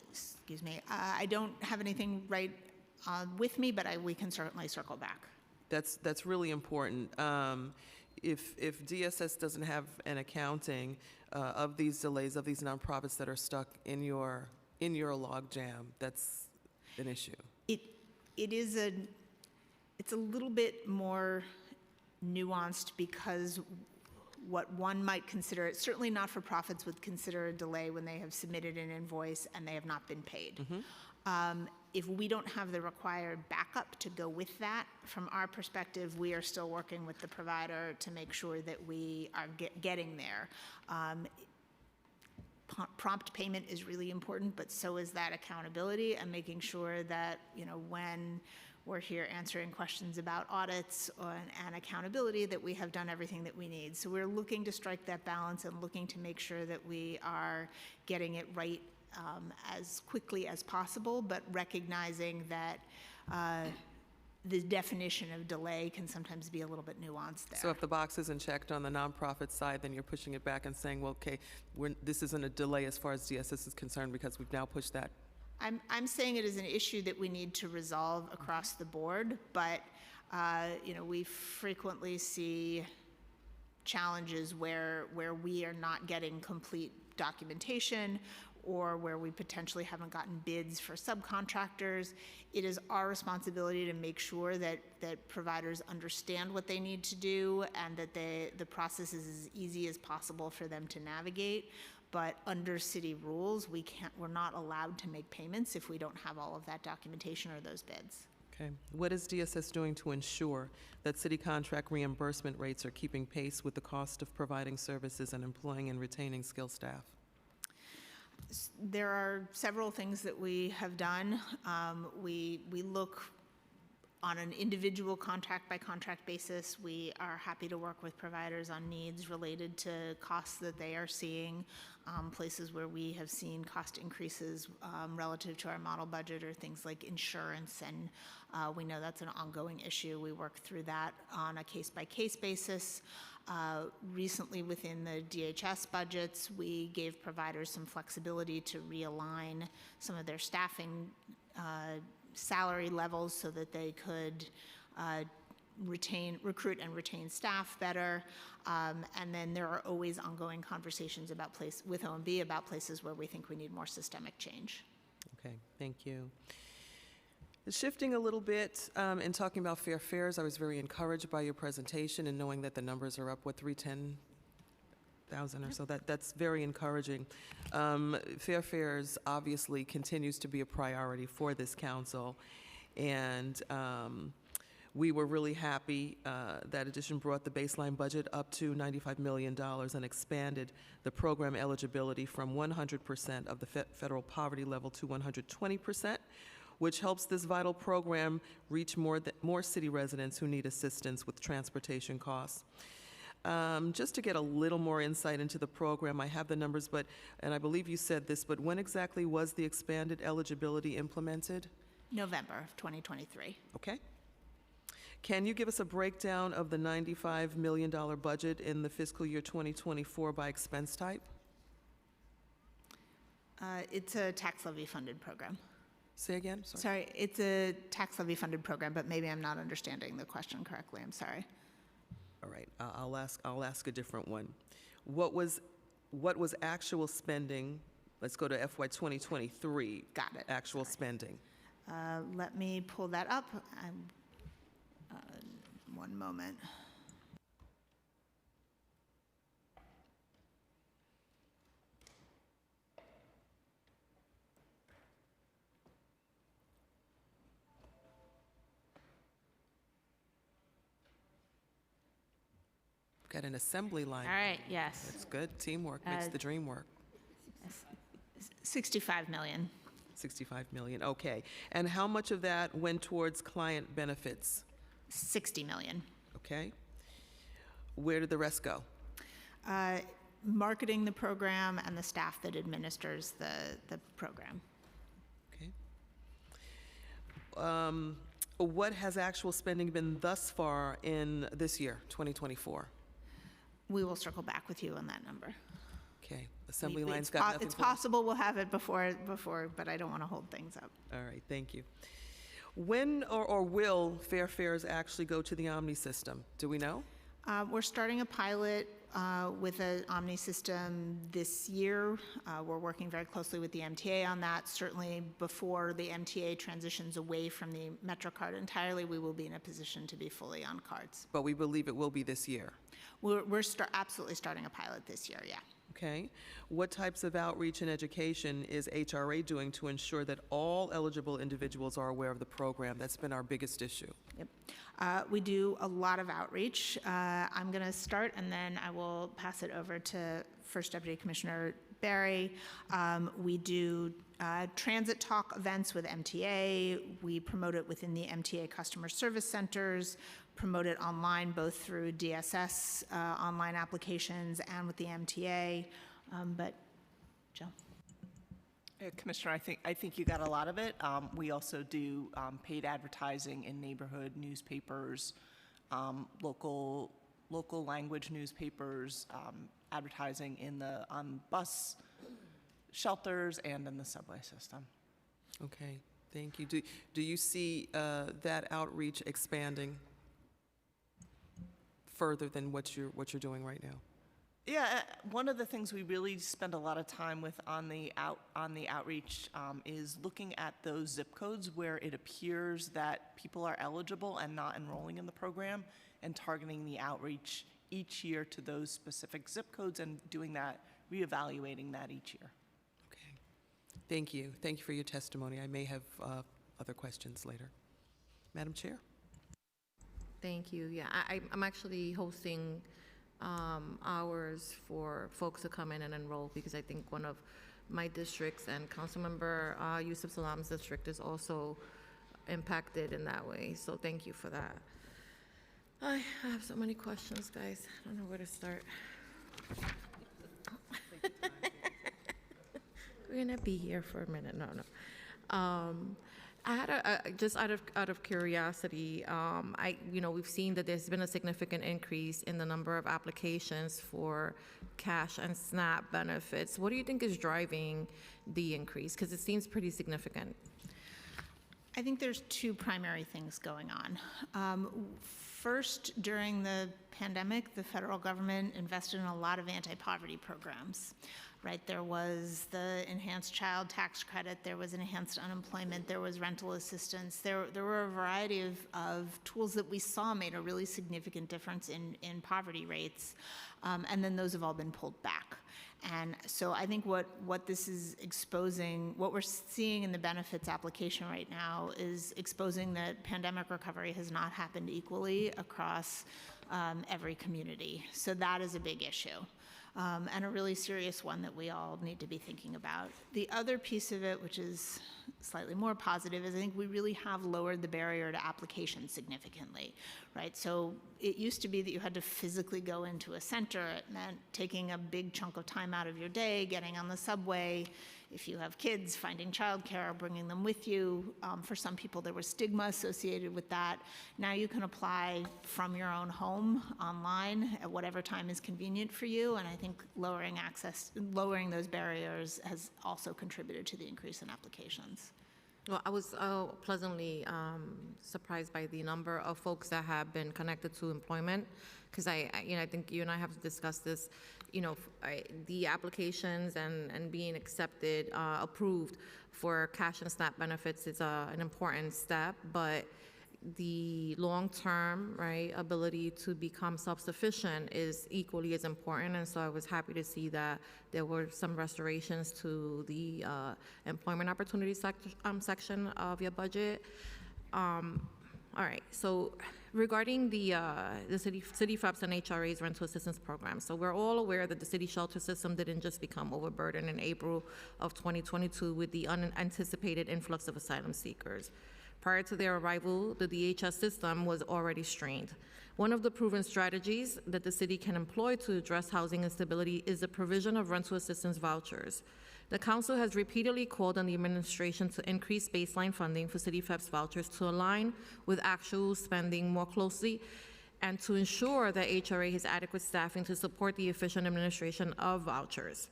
Excuse me. I don't have anything right with me, but we can certainly circle back. That's really important. If DSS doesn't have an accounting of these delays, of these nonprofits that are stuck in your log jam, that's an issue. It's a little bit more nuanced because what one might consider, certainly not-for-profits would consider a delay when they have submitted an invoice and they have not been paid. If we don't have the required backup to go with that, from our perspective, we are still working with the provider to make sure that we are getting there. Prompt payment is really important, but so is that accountability and making sure that, when we're here answering questions about audits and accountability, that we have done everything that we need. So we're looking to strike that balance and looking to make sure that we are getting it right as quickly as possible, but recognizing that the definition of delay can sometimes be a little bit nuanced there. So if the box isn't checked on the nonprofit side, then you're pushing it back and saying, well, okay, this isn't a delay as far as DSS is concerned because we've now pushed that. I'm saying it is an issue that we need to resolve across the board, but we frequently see challenges where we are not getting complete documentation or where we potentially haven't gotten bids for subcontractors. It is our responsibility to make sure that providers understand what they need to do and that the process is as easy as possible for them to navigate. But under city rules, we're not allowed to make payments if we don't have all of that documentation or those bids. Okay. What is DSS doing to ensure that city contract reimbursement rates are keeping pace with the cost of providing services and employing and retaining skilled staff? There are several things that we have done. We look on an individual contract-by-contract basis. We are happy to work with providers on needs related to costs that they are seeing. Places where we have seen cost increases relative to our model budget are things like insurance, and we know that's an ongoing issue. We work through that on a case-by-case basis. Recently, within the DHS budgets, we gave providers some flexibility to realign some of their staffing salary levels so that they could recruit and retain staff better. And then there are always ongoing conversations with OMB about places where we think we need more systemic change. Okay, thank you. Shifting a little bit and talking about fair fares, I was very encouraged by your presentation and knowing that the numbers are up, 310,000 or so. That's very encouraging. Fair fares obviously continues to be a priority for this council, and we were really happy that addition brought the baseline budget up to $95 million and expanded the program eligibility from 100% of the federal poverty level to 120%, which helps this vital program reach more city residents who need assistance with transportation costs. Just to get a little more insight into the program, I have the numbers, and I believe you said this, but when exactly was the expanded eligibility implemented? November of 2023. Okay. Can you give us a breakdown of the $95 million budget in the fiscal year 2024 by expense type? It's a tax levy funded program. Say again, sorry. Sorry, it's a tax levy funded program, but maybe I'm not understanding the question correctly. I'm sorry. All right, I'll ask a different one. What was actual spending? Let's go to FY 2023. Got it. Actual spending. Let me pull that up. One moment. Got an assembly line. All right, yes. That's good. Teamwork makes the dream work. 65 million. 65 million, okay. And how much of that went towards client benefits? 60 million. Okay. Where did the rest go? Marketing the program and the staff that administers the program. Okay. What has actual spending been thus far in this year, 2024? We will circle back with you on that number. Okay. Assembly We- lines it's got po- nothing It's for that? possible we'll have it before, but I don't want to hold things up. All right, thank you. When or will fair fares actually go to the Omni system? Do we know? We're starting a pilot with an Omni system this year. We're working very closely with the MTA on that. Certainly before the MTA transitions away from the MetroCard entirely, we will be in a position to be fully on cards. But we believe it will be this year. We're absolutely starting a pilot this year, yeah. Okay. What types of outreach and education is HRA doing to ensure that all eligible individuals are aware of the program? That's been our biggest issue. Yep. We do a lot of outreach. I'm going to start, and then I will pass it over to First Deputy Commissioner Barry. We do transit talk events with MTA. We promote it within the MTA customer service centers, promote it online, both through DSS online applications and with the MTA. But Joe? Commissioner, I think you got a lot of it. We also do paid advertising in neighborhood newspapers, local language newspapers, advertising on bus shelters and in the subway system. Okay, thank you. Do you see that outreach expanding further than what you're doing right now? Yeah, one of the things we really spend a lot of time with on the outreach is looking at those zip codes where it appears that people are eligible and not enrolling in the program, and targeting the outreach each year to those specific zip codes and doing that, reevaluating that each year. Okay, thank you. Thank you for your testimony. I may have other questions later. Madam Chair? Thank you. Yeah, I'm actually hosting hours for folks to come in and enroll, because I think one of my districts and Councilmember Yusuf Salam's district is also impacted in that way. So thank you for that. I have so many questions, guys. I don't know where to start. We're gonna be here for a minute. No. I had just out of curiosity, we've seen that there's been a significant increase in the number of applications for cash and SNAP benefits. What do you think is driving the increase? Because it seems pretty significant. I think there's two primary things going on. First, during the pandemic, the federal government invested in a lot of anti-poverty programs. Right, there was the enhanced child tax credit, there was enhanced unemployment, there was rental assistance. There were a variety of tools that we saw made a really significant difference in poverty rates, and then those have all been pulled back. And so I think what this is exposing, what we're seeing in the benefits application right now is exposing that pandemic recovery has not happened equally across every community. So that is a big issue. And a really serious one that we all need to be thinking about. The other piece of it, which is slightly more positive, is I think we really have lowered the barrier to application significantly, right? So it used to be that you had to physically go into a center. It meant taking a big chunk of time out of your day, getting on the subway. If you have kids, finding childcare, bringing them with you. For some people, there was stigma associated with that. Now you can apply from your own home, online, at whatever time is convenient for you. And I think lowering those barriers has also contributed to the increase in applications. Well, I was pleasantly surprised by the number of folks that have been connected to employment, because I think you and I have discussed this. The applications and being accepted, approved for cash and SNAP benefits is an important step, but the long-term, right, ability to become self-sufficient is equally as important. And so I was happy to see that there were some restorations to the employment opportunity section of your budget. All right, so regarding the city FEPS and HRA's rental assistance program, so we're all aware that the city shelter system didn't just become overburdened in April of 2022 with the unanticipated influx of asylum seekers. Prior to their arrival, the DHS system was already strained. One of the proven strategies that the city can employ to address housing instability is the provision of rental assistance vouchers. The council has repeatedly called on the administration to increase baseline funding for city FEPS vouchers to align with actual spending more closely, and to ensure that HRA has adequate staffing to support the efficient administration of vouchers.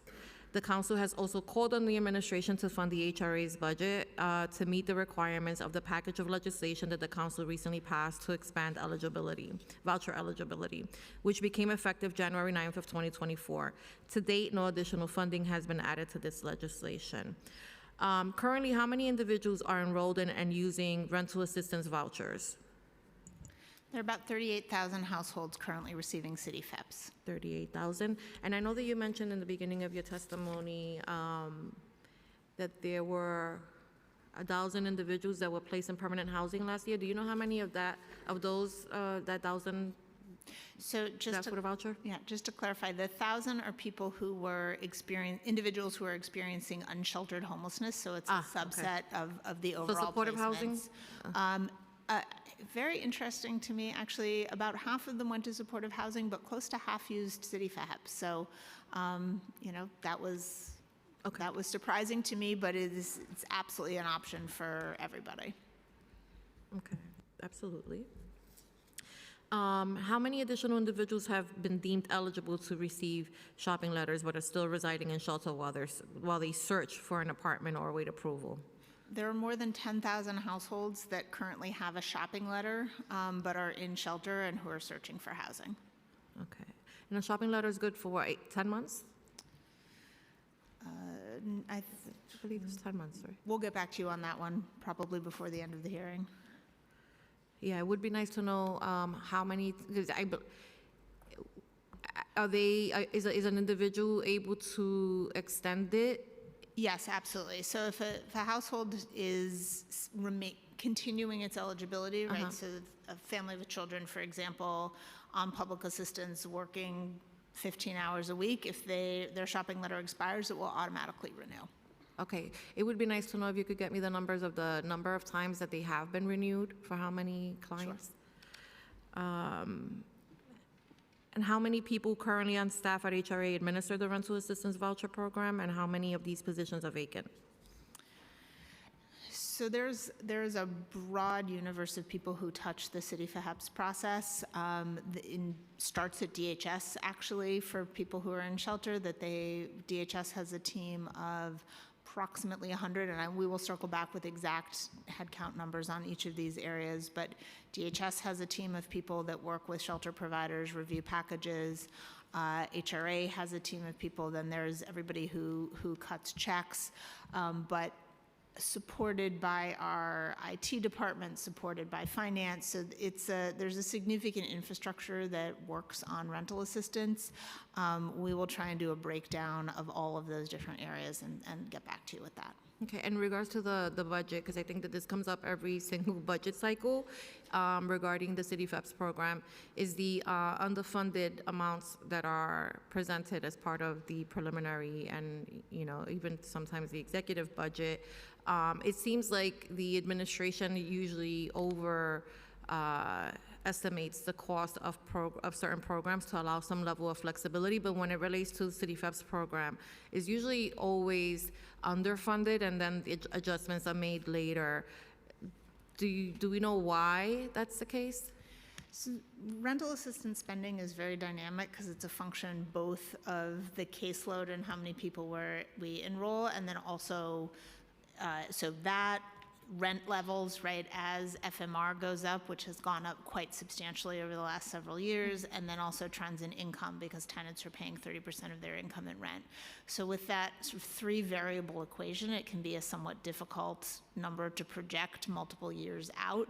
The council has also called on the administration to fund the HRA's budget to meet the requirements of the package of legislation that the council recently passed to expand voucher eligibility, which became effective January 9th of 2024. To date, no additional funding has been added to this legislation. Currently, how many individuals are enrolled in and using rental assistance vouchers? There are about 38,000 households currently receiving city FEPs. 38,000. And I know that you mentioned in the beginning of your testimony that there were 1,000 individuals that were placed in permanent housing last year. Do you know how many of that, of those, that 1,000, So just that's for the voucher? Yeah, just to clarify, the 1,000 are people who were individuals who are experiencing unsheltered homelessness, so it's a okay. subset of the overall supportive housing? placements. Very interesting to me, actually, about half of them went to supportive housing, but close to half used city FAPs. So, that was surprising to me, but it's absolutely an option for everybody. Okay, absolutely. How many additional individuals have been deemed eligible to receive shopping letters but are still residing in shelter while they search for an apartment or await approval? There are more than 10,000 households that currently have a shopping letter, but are in shelter and who are searching for housing. Okay. And a shopping letter is good for what, 10 months? I I believe it's 10 months, right? We'll get back to you on that one, probably before the end of the hearing. Yeah, it would be nice to know how many, because is an individual able to extend it? Yes, absolutely. So if a household is continuing its eligibility, right? So a family with children, for example, on public assistance, working 15 hours a week, if their shopping letter expires, it will automatically renew. Okay, it would be nice to know if you could get me the numbers of the number of times that they have been renewed for how many clients? And how many people currently on staff at HRA administer the rental assistance voucher program, and how many of these positions are vacant? So there's a broad universe of people who touch the City FAHEPS process. Starts at DHS, actually, for people who are in shelter, DHS has a team of approximately 100, and we will circle back with exact headcount numbers on each of these areas, but DHS has a team of people that work with shelter providers, review packages. HRA has a team of people, then there's everybody who cuts checks, but supported by our IT department, supported by finance. So there's a significant infrastructure that works on rental assistance. We will try and do a breakdown of all of those different areas and get back to you with that. Okay, in regards to the budget, because I think that this comes up every single budget cycle regarding the City FEPS program, is the underfunded amounts that are presented as part of the preliminary and, even sometimes the executive budget. It seems like the administration usually estimates the cost of certain programs to allow some level of flexibility, but when it relates to the City FEPS program, it's usually always underfunded, and then the adjustments are made later. Do we know why that's the case? So rental assistance spending is very dynamic because it's a function both of the caseload and how many people we enroll, and then also so that rent levels, right, as FMR goes up, which has gone up quite substantially over the last several years, and then also trends in income because tenants are paying 30% of their income in rent. So with that sort of three variable equation, it can be a somewhat difficult number to project multiple years out.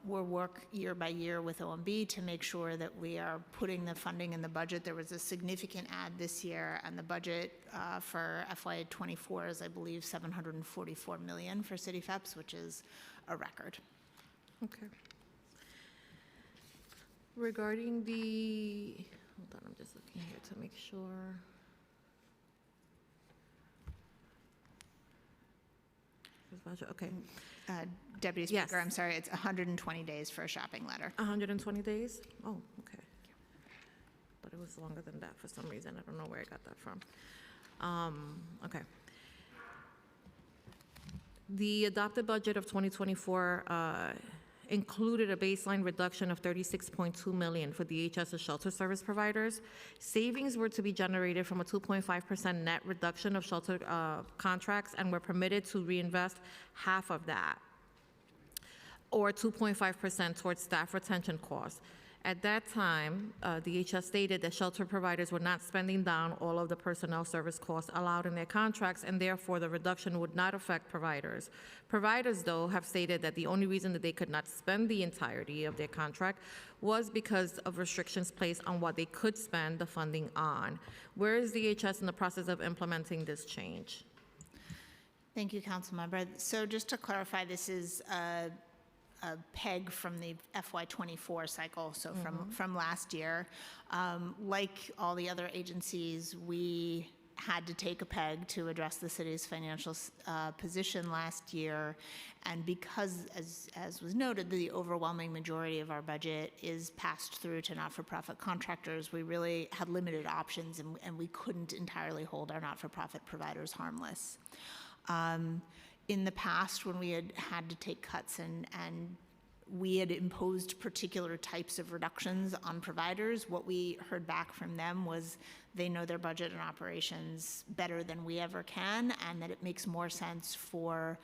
We'll work year by year with OMB to make sure that we are putting the funding in the budget. There was a significant add this year, and the budget for FY24 is, I believe, $744 million for City FEPS, which is a record. Okay. Regarding hold on, I'm just looking here to make sure. Okay. Deputy Yes. Speaker, I'm sorry, it's 120 days for a shopping letter. 120 days? Oh, okay. But it was longer than that for some reason. I don't know where I got that from. Okay. The adopted budget of 2024 included a baseline reduction of $36.2 million for DHS's shelter service providers. Savings were to be generated from a 2.5% net reduction of shelter contracts, and were permitted to reinvest half of that, or 2.5% towards staff retention costs. At that time, DHS stated that shelter providers were not spending down all of the personnel service costs allowed in their contracts, and therefore the reduction would not affect providers. Providers, though, have stated that the only reason that they could not spend the entirety of their contract was because of restrictions placed on what they could spend the funding on. Where is DHS in the process of implementing this change? Thank you, Councilmember. So just to clarify, this is a PEG from the FY24 cycle, so from last year. Like all the other agencies, we had to take a PEG to address the city's financial position last year. And because, as was noted, the overwhelming majority of our budget is passed through to not-for-profit contractors, we really had limited options, and we couldn't entirely hold our not-for-profit providers harmless. In the past, when we had to take cuts and we had imposed particular types of reductions on providers, what we heard back from them was they know their budget and operations better than we ever can, and that it makes more sense for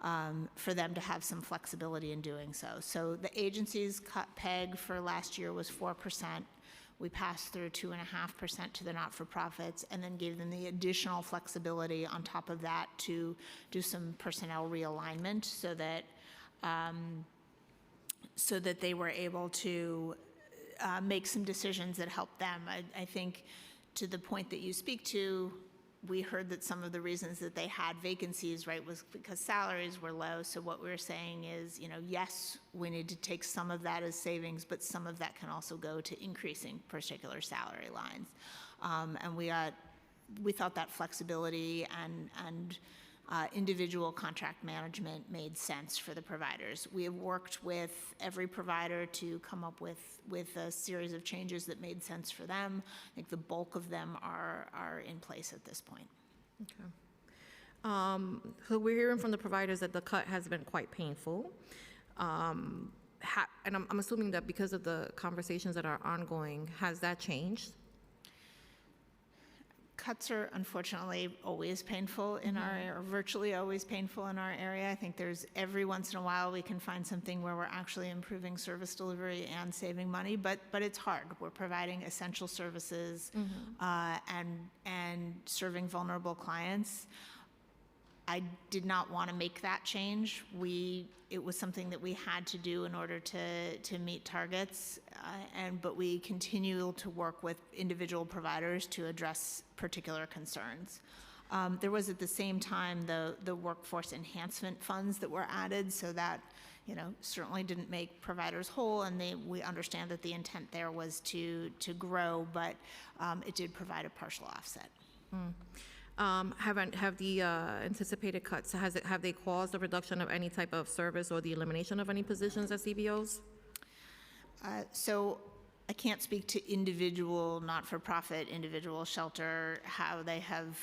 them to have some flexibility in doing so. So the agency's cut PEG for last year was 4%. We passed through 2.5% to the not-for-profits, and then gave them the additional flexibility on top of that to do some personnel realignment so that they were able to make some decisions that helped them. I think to the point that you speak to, we heard that some of the reasons that they had vacancies, right, was because salaries were low. So what we were saying is, yes, we need to take some of that as savings, but some of that can also go to increasing particular salary lines. And we thought that flexibility and individual contract management made sense for the providers. We have worked with every provider to come up with a series of changes that made sense for them. I think the bulk of them are in place at this point. Okay. So we're hearing from the providers that the cut has been quite painful. And I'm assuming that because of the conversations that are ongoing, has that changed? Cuts are unfortunately always painful in our area, or virtually always painful in our area. I think there's every once in a while we can find something where we're actually improving service delivery and saving money, but it's hard. We're providing essential services and serving vulnerable clients. I did not want to make that change. It was something that we had to do in order to meet targets, but we continue to work with individual providers to address particular concerns. There was at the same time the workforce enhancement funds that were added, so that certainly didn't make providers whole, and we understand that the intent there was to grow, but it did provide a partial offset. Have the anticipated cuts, have they caused a reduction of any type of service or the elimination of any positions at CBOs? So I can't speak to individual not-for-profit, individual shelter, how they have,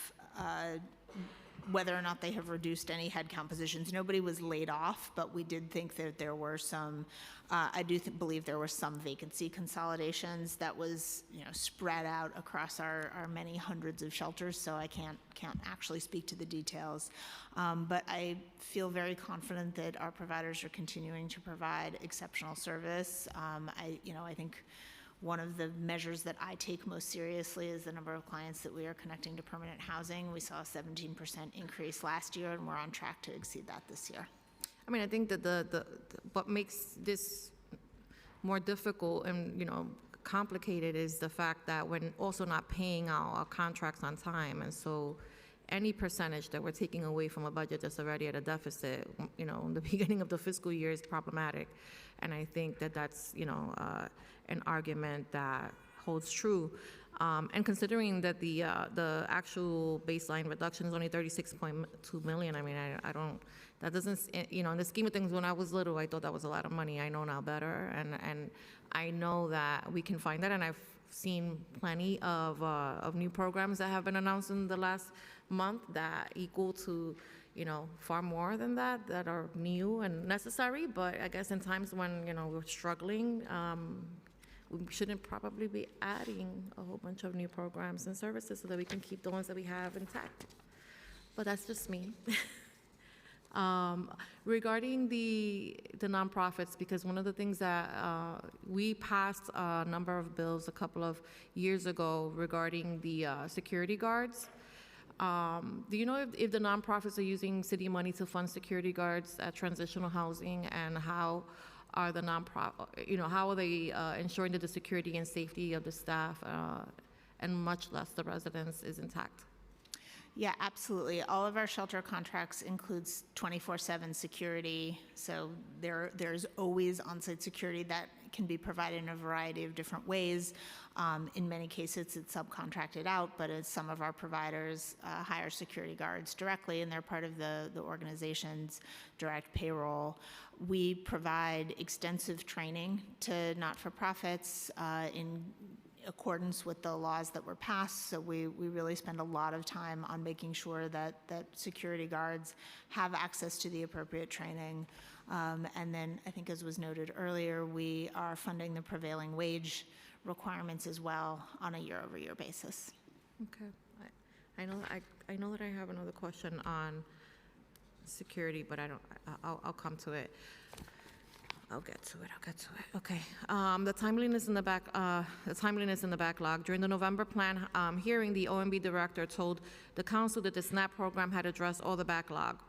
whether or not they have reduced any headcount positions. Nobody was laid off, but we did think that there were some, I do believe there were some vacancy consolidations that was, spread out across our many hundreds of shelters, so I can't actually speak to the details. But I feel very confident that our providers are continuing to provide exceptional service. I think one of the measures that I take most seriously is the number of clients that we are connecting to permanent housing. We saw a 17% increase last year, and we're on track to exceed that this year. I mean, I think that what makes this more difficult and, complicated is the fact that we're also not paying our contracts on time. And so any percentage that we're taking away from a budget that's already at a deficit, in the beginning of the fiscal year is problematic. And I think that that's, an argument that holds true. And considering that the actual baseline reduction is only 36.2 million, I mean, I don't, that doesn't, in the scheme of things, when I was little, I thought that was a lot of money. I know now better, and I know that we can find that, and I've seen plenty of new programs that have been announced in the last month that equal to, far more than that are new and necessary. But I guess in times when, we're struggling, we shouldn't probably be adding a whole bunch of new programs and services so that we can keep the ones that we have intact. But that's just me. Regarding the nonprofits, because one of the things that we passed a number of bills a couple of years ago regarding the security guards. Do you know if the nonprofits are using city money to fund security guards at transitional housing, and how are the how are they ensuring that the security and safety of the staff and much less the residents is intact? Yeah, absolutely. All of our shelter contracts includes 24/7 security, so there's always on-site security that can be provided in a variety of different ways. In many cases, it's subcontracted out, but as some of our providers hire security guards directly, and they're part of the organization's direct payroll. We provide extensive training to not-for-profits in accordance with the laws that were passed. So we really spend a lot of time on making sure that security guards have access to the appropriate training. And then I think, as was noted earlier, we are funding the prevailing wage requirements as well on a year-over-year basis. Okay. I know that I have another question on security, but I'll come to it. I'll get to it. Okay. The timeliness in the backlog. During the November plan hearing, the OMB director told the council that the SNAP program had addressed all the backlog,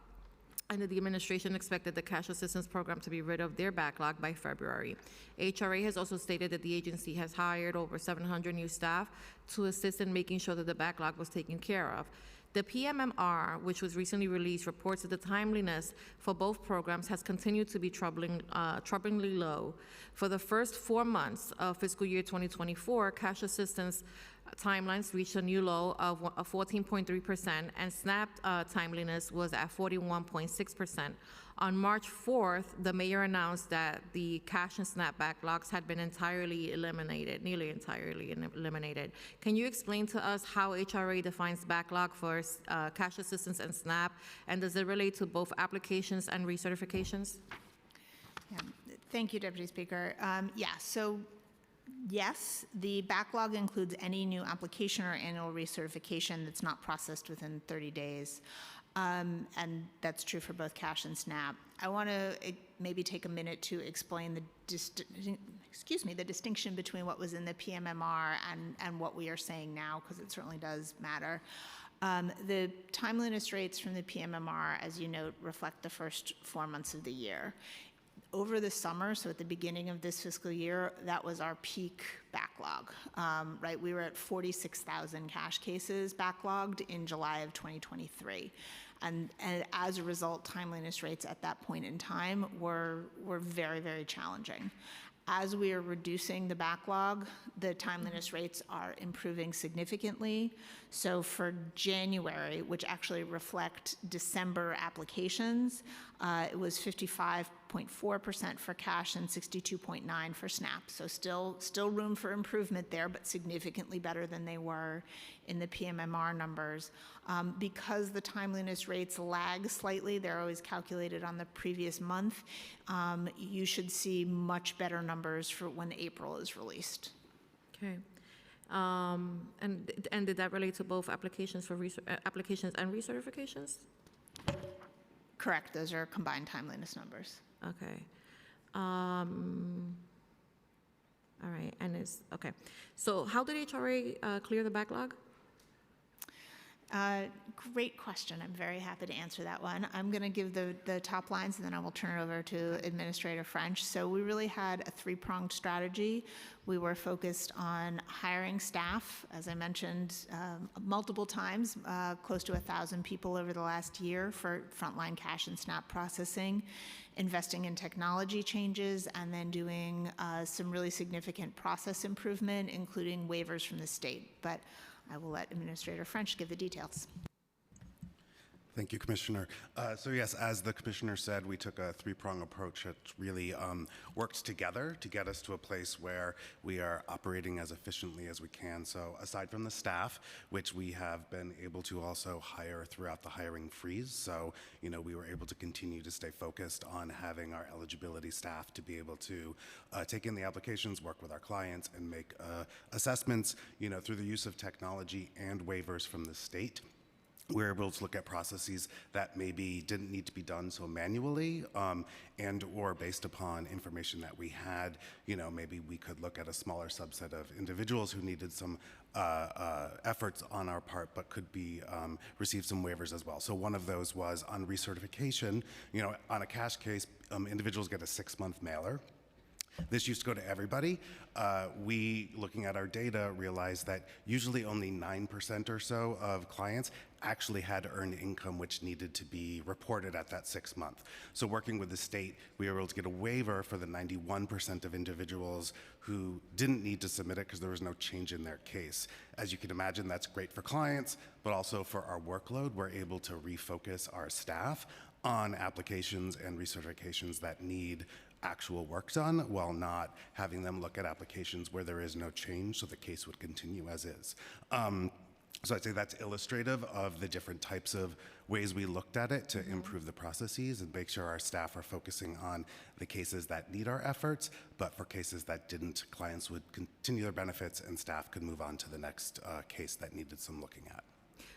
and that the administration expected the cash assistance program to be rid of their backlog by February. HRA has also stated that the agency has hired over 700 new staff to assist in making sure that the backlog was taken care of. The PMMR, which was recently released, reports that the timeliness for both programs has continued to be troublingly low. For the first 4 months of fiscal year 2024, cash assistance timelines reached a new low of 14.3%, and SNAP timeliness was at 41.6%. On March 4th, the mayor announced that the cash and SNAP backlogs had been nearly entirely eliminated. Can you explain to us how HRA defines backlog for cash assistance and SNAP, and does it relate to both applications and recertifications? Yeah. Thank you, Deputy Speaker. So yes, the backlog includes any new application or annual recertification that's not processed within 30 days. And that's true for both cash and SNAP. I want to maybe take a minute to explain the distinction between what was in the PMMR and what we are saying now, because it certainly does matter. The timeliness rates from the PMMR, as you note, reflect the first 4 months of the year. Over the summer, so at the beginning of this fiscal year, that was our peak backlog, right? We were at 46,000 cash cases backlogged in July of 2023. And as a result, timeliness rates at that point in time were very, very challenging. As we are reducing the backlog, the timeliness rates are improving significantly. So for January, which actually reflect December applications, it was 55.4% for cash and 62.9% for SNAP. So still room for improvement there, but significantly better than they were in the PMMR numbers. Because the timeliness rates lag slightly, they're always calculated on the previous month, you should see much better numbers for when April is released. Okay. And did that relate to both applications for applications and recertifications? Correct. Those are combined timeliness numbers. Okay. All right. And okay. So how did HRA clear the backlog? Great question. I'm very happy to answer that one. I'm going to give the top lines, and then I will turn it over to Administrator French. So we really had a three-pronged strategy. We were focused on hiring staff, as I mentioned multiple times, close to 1,000 people over the last year for frontline cash and SNAP processing, investing in technology changes, and then doing some really significant process improvement, including waivers from the state. But I will let Administrator French give the details. Thank you, Commissioner. So yes, as the Commissioner said, we took a three-prong approach that really worked together to get us to a place where we are operating as efficiently as we can. So aside from the staff, which we have been able to also hire throughout the hiring freeze, so we were able to continue to stay focused on having our eligibility staff to be able to take in the applications, work with our clients, and make assessments, through the use of technology and waivers from the state. we're able to look at processes that maybe didn't need to be done so manually, and or based upon information that we had, maybe we could look at a smaller subset of individuals who needed some efforts on our part, but could be receive some waivers as well. So one of those was on recertification. On a cash case, individuals get a 6-month mailer. This used to go to everybody. We, looking at our data, realized that usually only 9% or so of clients actually had earned income which needed to be reported at that 6 month. So working with the state, we were able to get a waiver for the 91% of individuals who didn't need to submit it because there was no change in their case. As you can imagine, that's great for clients, but also for our workload, we're able to refocus our staff on applications and recertifications that need actual work done while not having them look at applications where there is no change, so the case would continue as is. So I'd say that's illustrative of the different types of ways we looked at it to improve the processes and make sure our staff are focusing on the cases that need our efforts, but for cases that didn't, clients would continue their benefits and staff could move on to the next case that needed some looking at.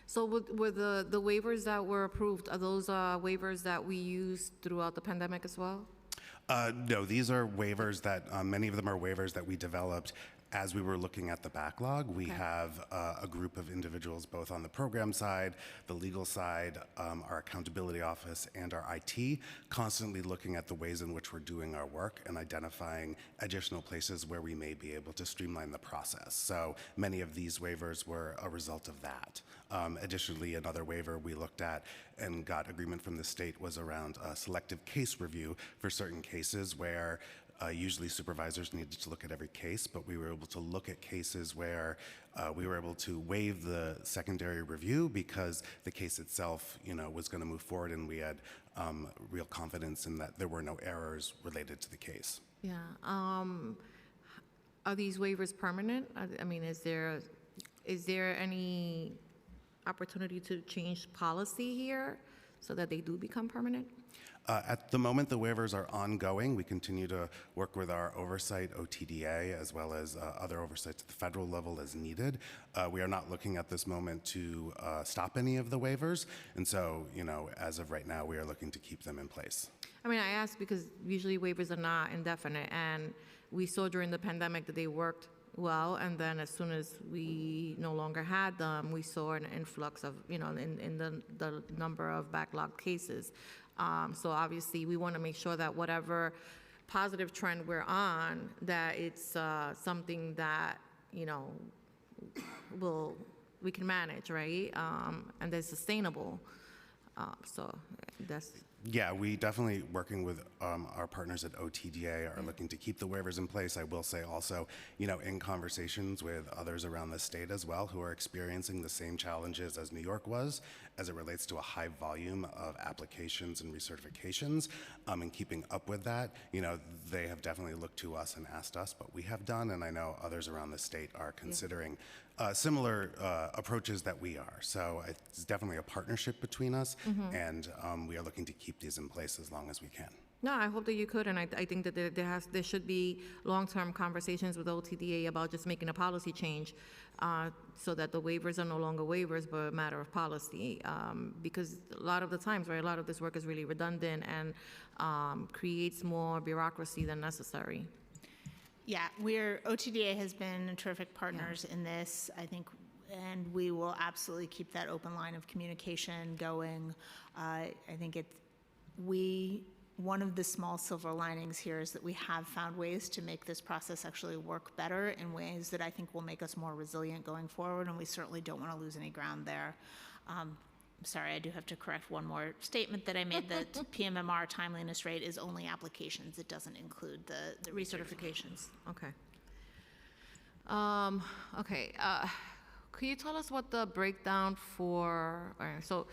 So were the waivers that were approved, are those waivers that we used throughout the pandemic as well? No, these are waivers that, many of them are waivers that we developed as we were looking at the backlog. We have a group of individuals both on the program side, the legal side, our accountability office, and our IT, constantly looking at the ways in which we're doing our work and identifying additional places where we may be able to streamline the process. So many of these waivers were a result of that. Additionally, another waiver we looked at and got agreement from the state was around selective case review for certain cases where usually supervisors needed to look at every case, but we were able to look at cases where we were able to waive the secondary review because the case itself, was going to move forward, and we had real confidence in that there were no errors related to the case. Yeah. Are these waivers permanent? I mean, is there any opportunity to change policy here so that they do become permanent? At the moment, the waivers are ongoing. We continue to work with our oversight, OTDA, as well as other oversights at the federal level as needed. We are not looking at this moment to stop any of the waivers. And so, as of right now, we are looking to keep them in place. I mean, I ask because usually waivers are not indefinite, and we saw during the pandemic that they worked well, and then as soon as we no longer had them, we saw an influx of, in the number of backlogged cases. So obviously, we want to make sure that whatever positive trend we're on, that it's something that, we can manage, right? And that's sustainable. So that's... Yeah, we definitely, working with our partners at OTDA, are looking to keep the waivers in place. I will say also, in conversations with others around the state as well who are experiencing the same challenges as New York was as it relates to a high volume of applications and recertifications, and keeping up with that, they have definitely looked to us and asked us what we have done, and I know others around the state are considering similar approaches that we are. So it's definitely a partnership between us, and we are looking to keep these in place as long as we can. No, I hope that you could, and I think that there should be long-term conversations with OTDA about just making a policy change so that the waivers are no longer waivers, but a matter of policy. Because a lot of the times, right, a lot of this work is really redundant and creates more bureaucracy than necessary. Yeah, OTDA has been terrific partners in this, I think, and we will absolutely keep that open line of communication going. I think one of the small silver linings here is that we have found ways to make this process actually work better in ways that I think will make us more resilient going forward, and we certainly don't want to lose any ground there. Sorry, I do have to correct one more statement that I made, that PMMR timeliness rate is only applications. It doesn't include the recertifications. Okay. Okay. Could you tell us what the breakdown for, so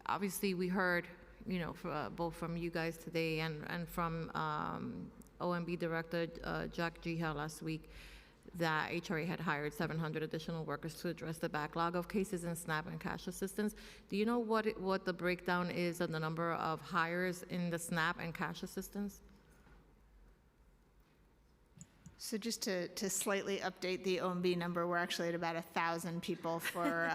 obviously we heard, both from you guys today and from OMB Director Jack Gihal last week, that HRA had hired 700 additional workers to address the backlog of cases in SNAP and cash assistance. Do you know what the breakdown is of the number of hires in the SNAP and cash assistance? So just to slightly update the OMB number, we're actually at about 1,000 people for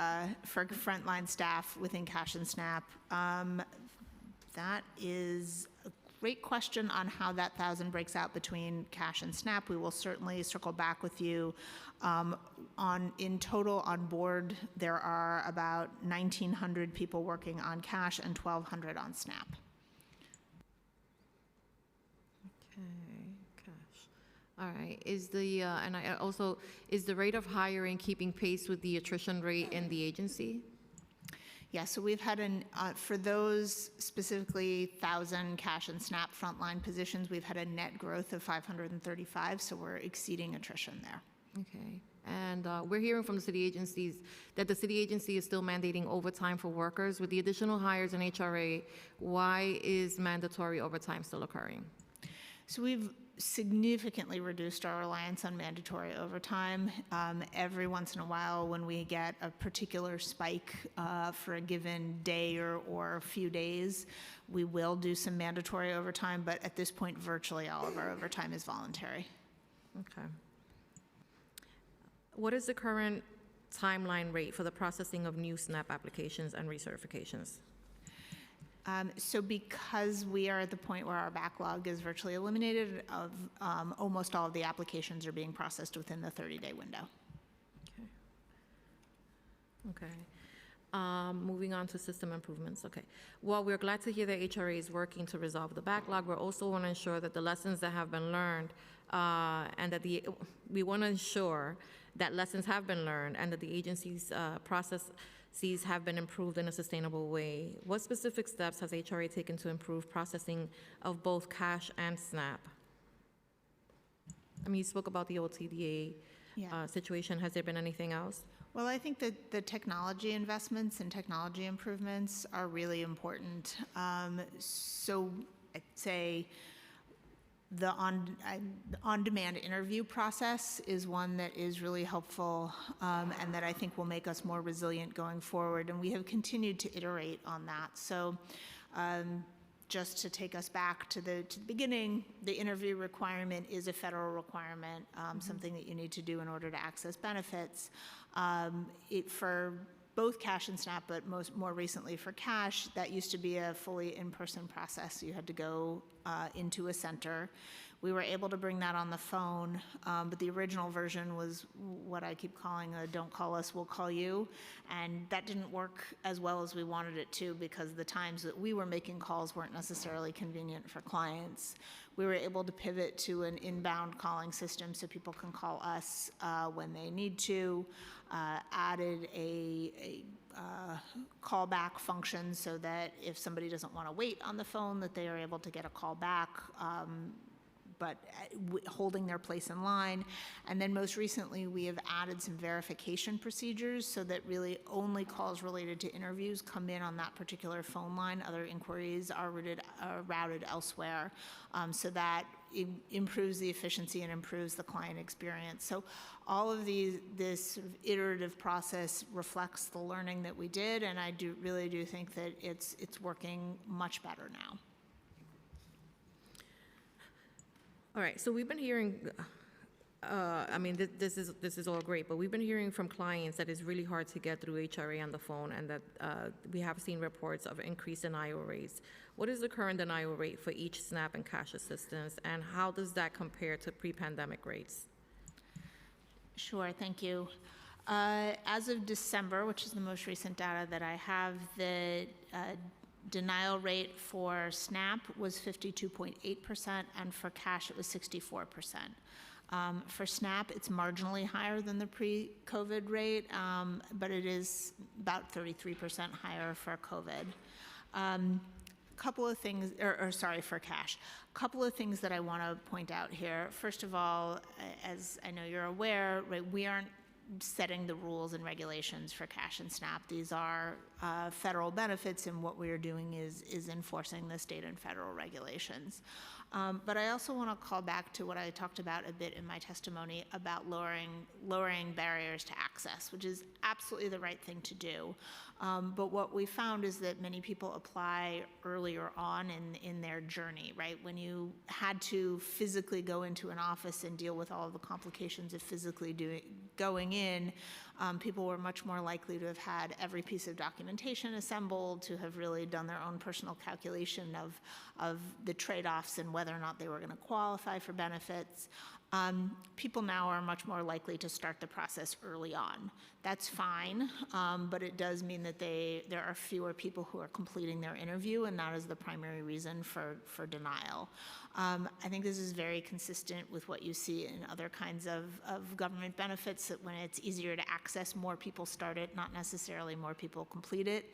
frontline staff within Cash and Snap. That is a great question on how that 1,000 breaks out between Cash and Snap. We will certainly circle back with you. In total on board, there are about 1,900 people working on Cash and 1,200 on Snap. All right, is the rate of hiring keeping pace with the attrition rate in the agency? Yeah, so we've had for those specifically 1,000 Cash and Snap frontline positions, we've had a net growth of 535, so we're exceeding attrition there. Okay, and we're hearing from the city agencies that the city agency is still mandating overtime for workers. With the additional hires in HRA, why is mandatory overtime still occurring? So we've significantly reduced our reliance on mandatory overtime. Every once in a while, when we get a particular spike for a given day or a few days, we will do some mandatory overtime, but at this point, virtually all of our overtime is voluntary. Okay. What is the current timeline rate for the processing of new SNAP applications and recertifications? So because we are at the point where our backlog is virtually eliminated, almost all of the applications are being processed within the 30-day window. Okay. Moving on to system improvements. Okay. While we're glad to hear that HRA is working to resolve the backlog, we also want to ensure that the lessons that have been learned and that we want to ensure that lessons have been learned and that the agency's processes have been improved in a sustainable way. What specific steps has HRA taken to improve processing of both Cash and SNAP? I mean, you spoke about the OTDA situation. Has there been anything else? Well, I think that the technology investments and technology improvements are really important. So I'd say the on-demand interview process is one that is really helpful and that I think will make us more resilient going forward. And we have continued to iterate on that. So just to take us back to the beginning, the interview requirement is a federal requirement, something that you need to do in order to access benefits. For both Cash and Snap, but more recently for Cash, that used to be a fully in-person process. You had to go into a center. We were able to bring that on the phone, but the original version was what I keep calling a "don't call us, we'll call you," and that didn't work as well as we wanted it to because the times that we were making calls weren't necessarily convenient for clients. We were able to pivot to an inbound calling system so people can call us when they need to, added a callback function so that if somebody doesn't want to wait on the phone, that they are able to get a call back, but holding their place in line. And then most recently, we have added some verification procedures so that really only calls related to interviews come in on that particular phone line. Other inquiries are routed elsewhere, so that improves the efficiency and improves the client experience. So all of this sort of iterative process reflects the learning that we did, and I really do think that it's working much better now. All right, so we've been hearing, this is all great, but we've been hearing from clients that it's really hard to get through HRA on the phone and that we have seen reports of increased denial rates. What is the current denial rate for each SNAP and Cash assistance, and how does that compare to pre-pandemic rates? Sure, thank you. As of December, which is the most recent data that I have, the denial rate for SNAP was 52.8%, and for Cash it was 64%. For SNAP, it's marginally higher than the pre-COVID rate, but it is about 33% higher for COVID. Couple of things, for Cash. Couple of things that I want to point out here. First of all, as I know you're aware, right, we aren't setting the rules and regulations for Cash and SNAP. These are federal benefits, and what we are doing is enforcing the state and federal regulations. But I also want to call back to what I talked about a bit in my testimony about lowering barriers to access, which is absolutely the right thing to do. But what we found is that many people apply earlier on in their journey, right? When you had to physically go into an office and deal with all of the complications of physically going in, people were much more likely to have had every piece of documentation assembled, to have really done their own personal calculation of the trade-offs and whether or not they were going to qualify for benefits. People now are much more likely to start the process early on. That's fine, but it does mean that there are fewer people who are completing their interview, and that is the primary reason for denial. I think this is very consistent with what you see in other kinds of government benefits, that when it's easier to access, more people start it, not necessarily more people complete it.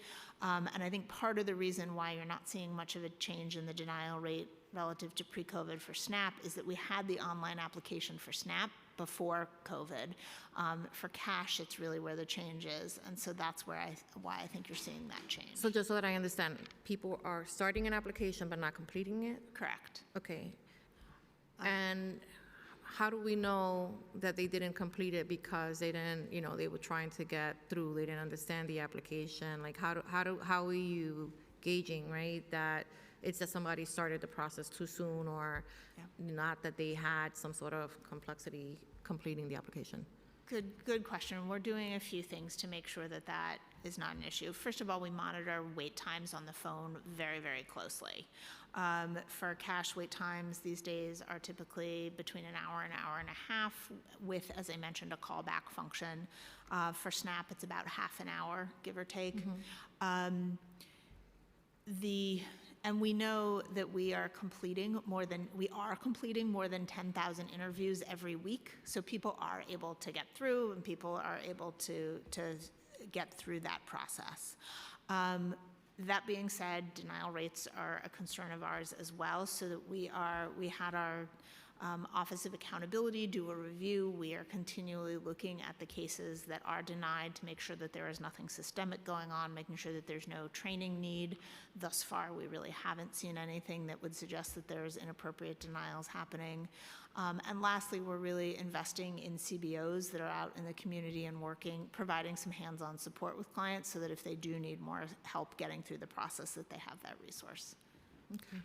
And I think part of the reason why you're not seeing much of a change in the denial rate relative to pre-COVID for SNAP is that we had the online application for SNAP before COVID. For cash, it's really where the change is, and so that's why I think you're seeing that change. So just so that I understand, people are starting an application but not completing it? Correct. Okay. And how do we know that they didn't complete it because they didn't, they were trying to get through, they didn't understand the application? Like, how are you gauging, right, that it's that somebody started the process too soon, or not that they had some sort of complexity completing the application? Good question. We're doing a few things to make sure that that is not an issue. First of all, we monitor wait times on the phone very, very closely. For cash, wait times these days are typically between an hour and a half with, as I mentioned, a callback function. For SNAP, it's about half an hour, give or take. And we know that we are completing more than 10,000 interviews every week. So people are able to get through, and people are able to get through that process. That being said, denial rates are a concern of ours as well, so that we had our Office of Accountability do a review. We are continually looking at the cases that are denied to make sure that there is nothing systemic going on, making sure that there's no training need. Thus far, we really haven't seen anything that would suggest that there's inappropriate denials happening. And lastly, we're really investing in CBOs that are out in the community and providing some hands-on support with clients, so that if they do need more help getting through the process, that they have that resource. Okay.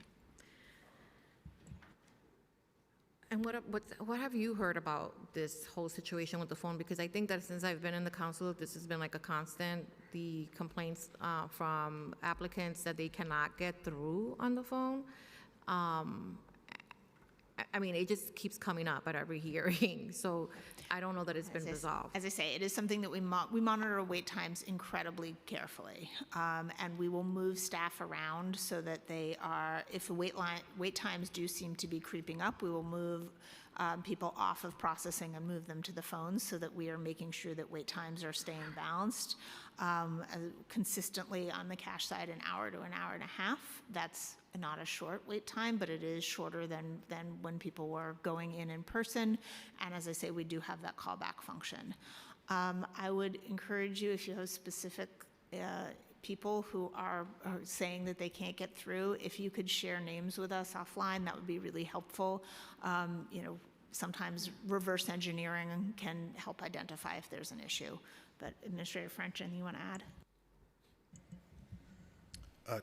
And what have you heard about this whole situation with the phone? Because I think that since I've been in the council, this has been like a constant, the complaints from applicants that they cannot get through on the phone. I mean, it just keeps coming up at every hearing, so I don't know that it's been resolved. As I say, it is something that we monitor wait times incredibly carefully, and we will move staff around so that they are, if the wait times do seem to be creeping up, we will move people off of processing and move them to the phones, so that we are making sure that wait times are staying balanced. Consistently on the cash side, an hour to an hour and a half. That's not a short wait time, but it is shorter than when people were going in person. And as I say, we do have that callback function. I would encourage you, if you have specific people who are saying that they can't get through, if you could share names with us offline, that would be really helpful. Sometimes reverse engineering can help identify if there's an issue. But Administrator French, anything you want to add?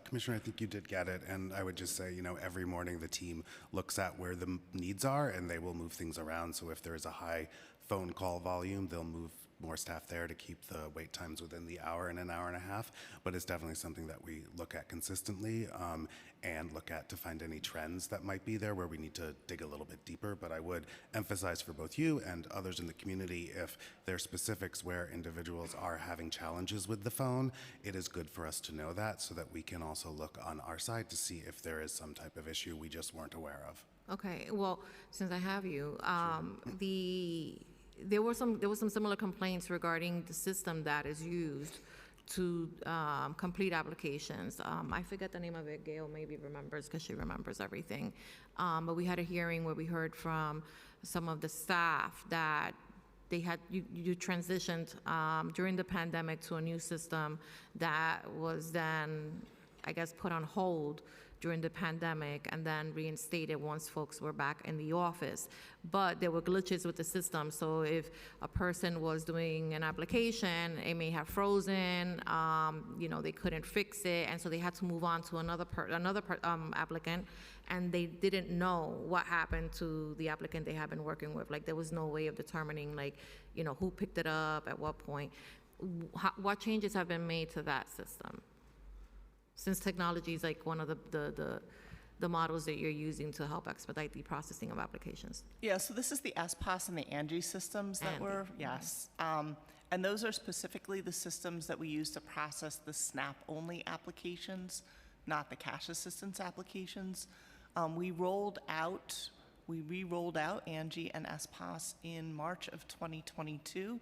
Commissioner, I think you did get it, and I would just say, every morning the team looks at where the needs are, and they will move things around. So if there is a high phone call volume, they'll move more staff there to keep the wait times within the hour and an hour and a half. But it's definitely something that we look at consistently and look at to find any trends that might be there where we need to dig a little bit deeper. But I would emphasize for both you and others in the community, if there are specifics where individuals are having challenges with the phone, it is good for us to know that, so that we can also look on our side to see if there is some type of issue we just weren't aware of. Okay, well, since I have you, there were some similar complaints regarding the system that is used to complete applications. I forget the name of it. Gail maybe remembers, because she remembers everything. But we had a hearing where we heard from some of the staff that they had you transitioned during the pandemic to a new system that was then, I guess, put on hold during the pandemic and then reinstated once folks were back in the office. But there were glitches with the system. So if a person was doing an application, it may have frozen, they couldn't fix it, and so they had to move on to another applicant, and they didn't know what happened to the applicant they had been working with. Like, there was no way of determining, who picked it up at what point. What changes have been made to that system? Since technology is like one of the models that you're using to help expedite the processing of applications. Yeah, so this is the SPOS and the ANGI systems that yes. And those are specifically the systems that we use to process the SNAP-only applications, not the cash assistance applications. We re-rolled out ANGI and SPOS in March of 2022,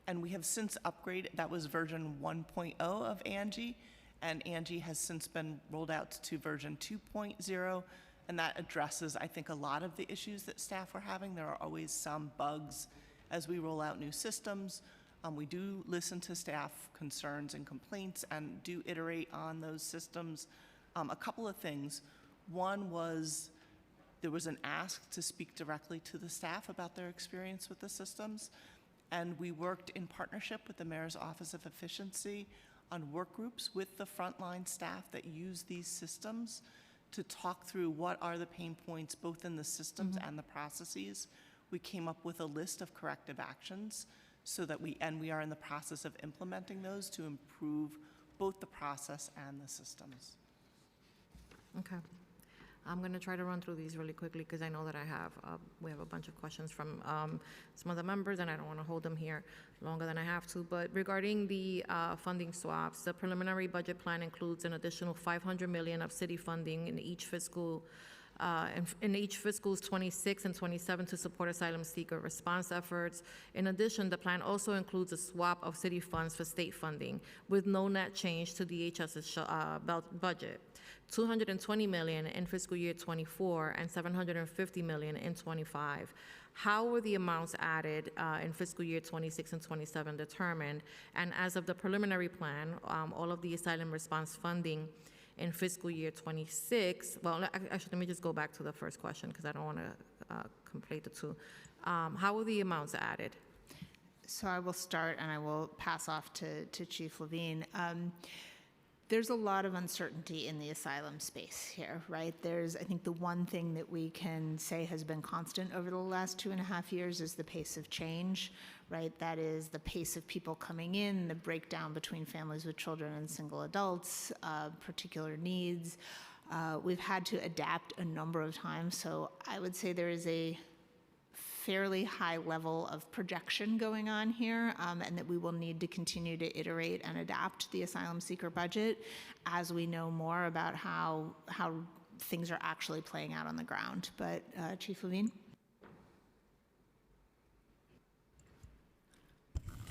and we have since upgraded. That was version 1.0 of ANGI, and ANGI has since been rolled out to version 2.0, and that addresses, I think, a lot of the issues that staff were having. There are always some bugs as we roll out new systems. We do listen to staff concerns and complaints and do iterate on those systems. A couple of things. One was there was an ask to speak directly to the staff about their experience with the systems, and we worked in partnership with the Mayor's Office of Efficiency on work groups with the frontline staff that use these systems to talk through what are the pain points both in the systems and the processes. We came up with a list of corrective actions so that we are in the process of implementing those to improve both the process and the systems. Okay. I'm going to try to run through these really quickly because I know that we have a bunch of questions from some other members, and I don't want to hold them here longer than I have to. But regarding the funding swaps, the preliminary budget plan includes an additional $500 million of city funding in each fiscal in each fiscals 26 and 27 to support asylum seeker response efforts. In addition, the plan also includes a swap of city funds for state funding with no net change to DHS's budget. $220 million in fiscal year 24 and $750 million in 25. How were the amounts added in fiscal year 26 and 27 determined? And as of the preliminary plan, all of the asylum response funding in fiscal year 26, well, actually, let me just go back to the first question because I don't want to conflate the two. How were the amounts added? So I will start and I will pass off to Chief Levine. There's a lot of uncertainty in the asylum space here, right? I think the one thing that we can say has been constant over the last 2.5 years is the pace of change, right? That is the pace of people coming in, the breakdown between families with children and single adults, particular needs. We've had to adapt a number of times, so I would say there is a fairly high level of projection going on here, and that we will need to continue to iterate and adapt the asylum seeker budget as we know more about how things are actually playing out on the ground. But Chief Levine?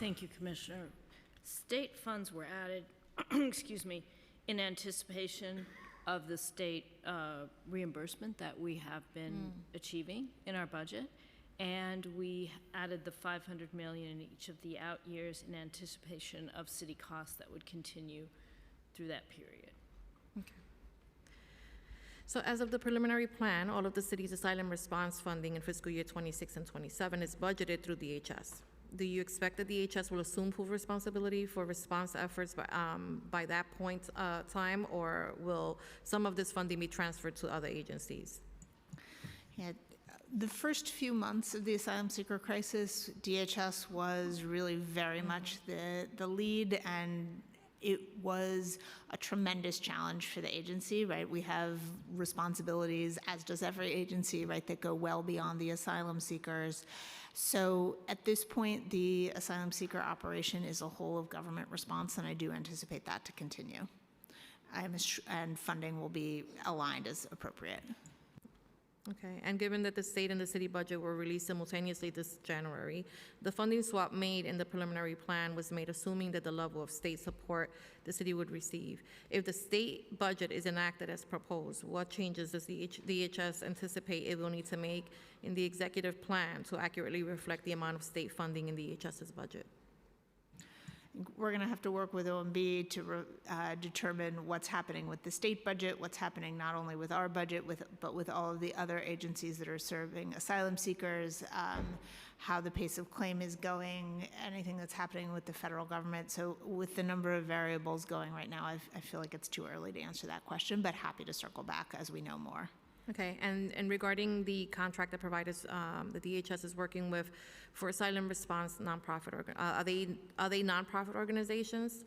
Thank you, Commissioner. State funds were added, excuse me, in anticipation of the state reimbursement that we have been achieving in our budget. And we added the $500 million in each of the out years in anticipation of city costs that would continue through that period. Okay. So as of the preliminary plan, all of the city's asylum response funding in fiscal year 26 and 27 is budgeted through DHS. Do you expect that DHS will assume full responsibility for response efforts by that point time, or will some of this funding be transferred to other agencies? Yeah. The first few months of the asylum seeker crisis, DHS was really very much the lead, and it was a tremendous challenge for the agency, right? We have responsibilities, as does every agency, right, that go well beyond the asylum seekers. So at this point, the asylum seeker operation is a whole of government response, and I do anticipate that to continue. And funding will be aligned as appropriate. Okay, and given that the state and the city budget were released simultaneously this January, the funding swap made in the preliminary plan was made assuming that the level of state support the city would receive. If the state budget is enacted as proposed, what changes does the DHS anticipate it will need to make in the executive plan to accurately reflect the amount of state funding in the DHS's budget? we're going to have to work with OMB to determine what's happening with the state budget, what's happening not only with our budget, but with all of the other agencies that are serving asylum seekers, how the pace of claim is going, anything that's happening with the federal government. So with the number of variables going right now, I feel like it's too early to answer that question, but happy to circle back as we know more. Okay, and regarding the contract that providers, the DHS is working with for asylum response nonprofit, are they nonprofit organizations?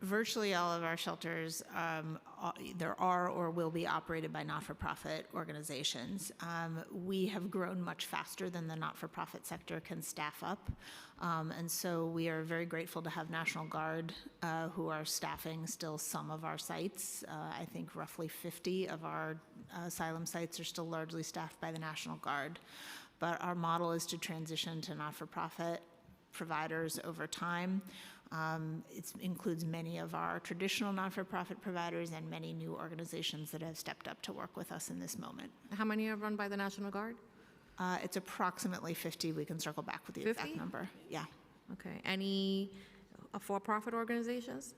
Virtually all of our shelters either are or will be operated by not-for-profit organizations. We have grown much faster than the not-for-profit sector can staff up. And so we are very grateful to have National Guard who are staffing still some of our sites. I think roughly 50 of our asylum sites are still largely staffed by the National Guard. But our model is to transition to not-for-profit providers over time. It includes many of our traditional not-for-profit providers and many new organizations that have stepped up to work with us in this moment. How many are run by the National Guard? It's approximately 50. We can circle back with the 50? exact number. Yeah. Okay, any for-profit organizations?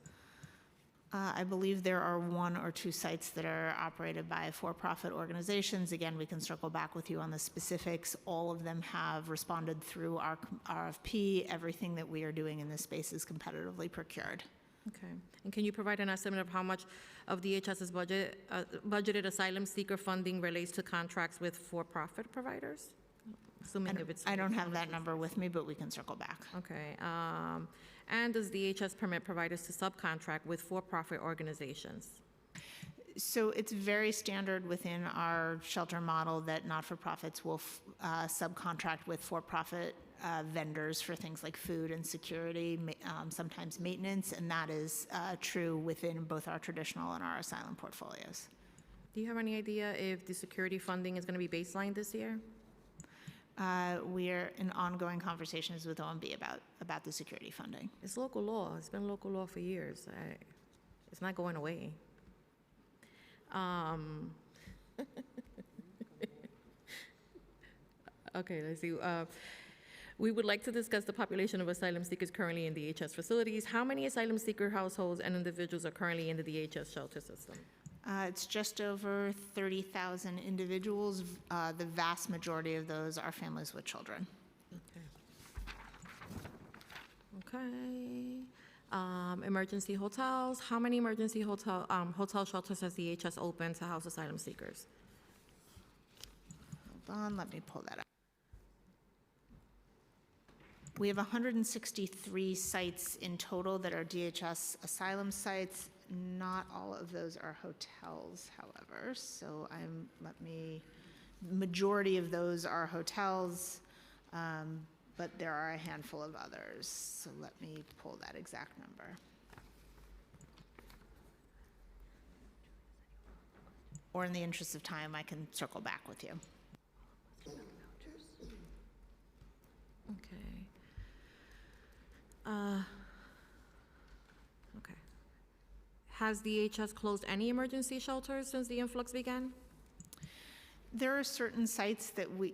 I believe there are 1 or 2 sites that are operated by for-profit organizations. Again, we can circle back with you on the specifics. All of them have responded through our RFP. Everything that we are doing in this space is competitively procured. Okay, and can you provide an estimate of how much of DHS's budgeted asylum seeker funding relates to contracts with for-profit providers? Assuming if it's. I don't have that number with me, but we can circle back. Okay, and does DHS permit providers to subcontract with for-profit organizations? So it's very standard within our shelter model that not-for-profits will subcontract with for-profit vendors for things like food and security, sometimes maintenance, and that is true within both our traditional and our asylum portfolios. Do you have any idea if the security funding is going to be baseline this year? We are in ongoing conversations with OMB about the security funding. It's local law. It's been local law for years. It's not going away. Okay, let's see. We would like to discuss the population of asylum seekers currently in DHS facilities. How many asylum seeker households and individuals are currently in the DHS shelter system? It's just over 30,000 individuals. The vast majority of those are families with children. Okay. Emergency hotels. How many emergency hotel shelters has DHS opened to house asylum seekers? Hold on, let me pull that up. We have 163 sites in total that are DHS asylum sites. Not all of those are hotels, however, so majority of those are hotels, but there are a handful of others, so let me pull that exact number. Or in the interest of time, I can circle back with you. Okay. Okay. Has DHS closed any emergency shelters since the influx began? There are certain sites that we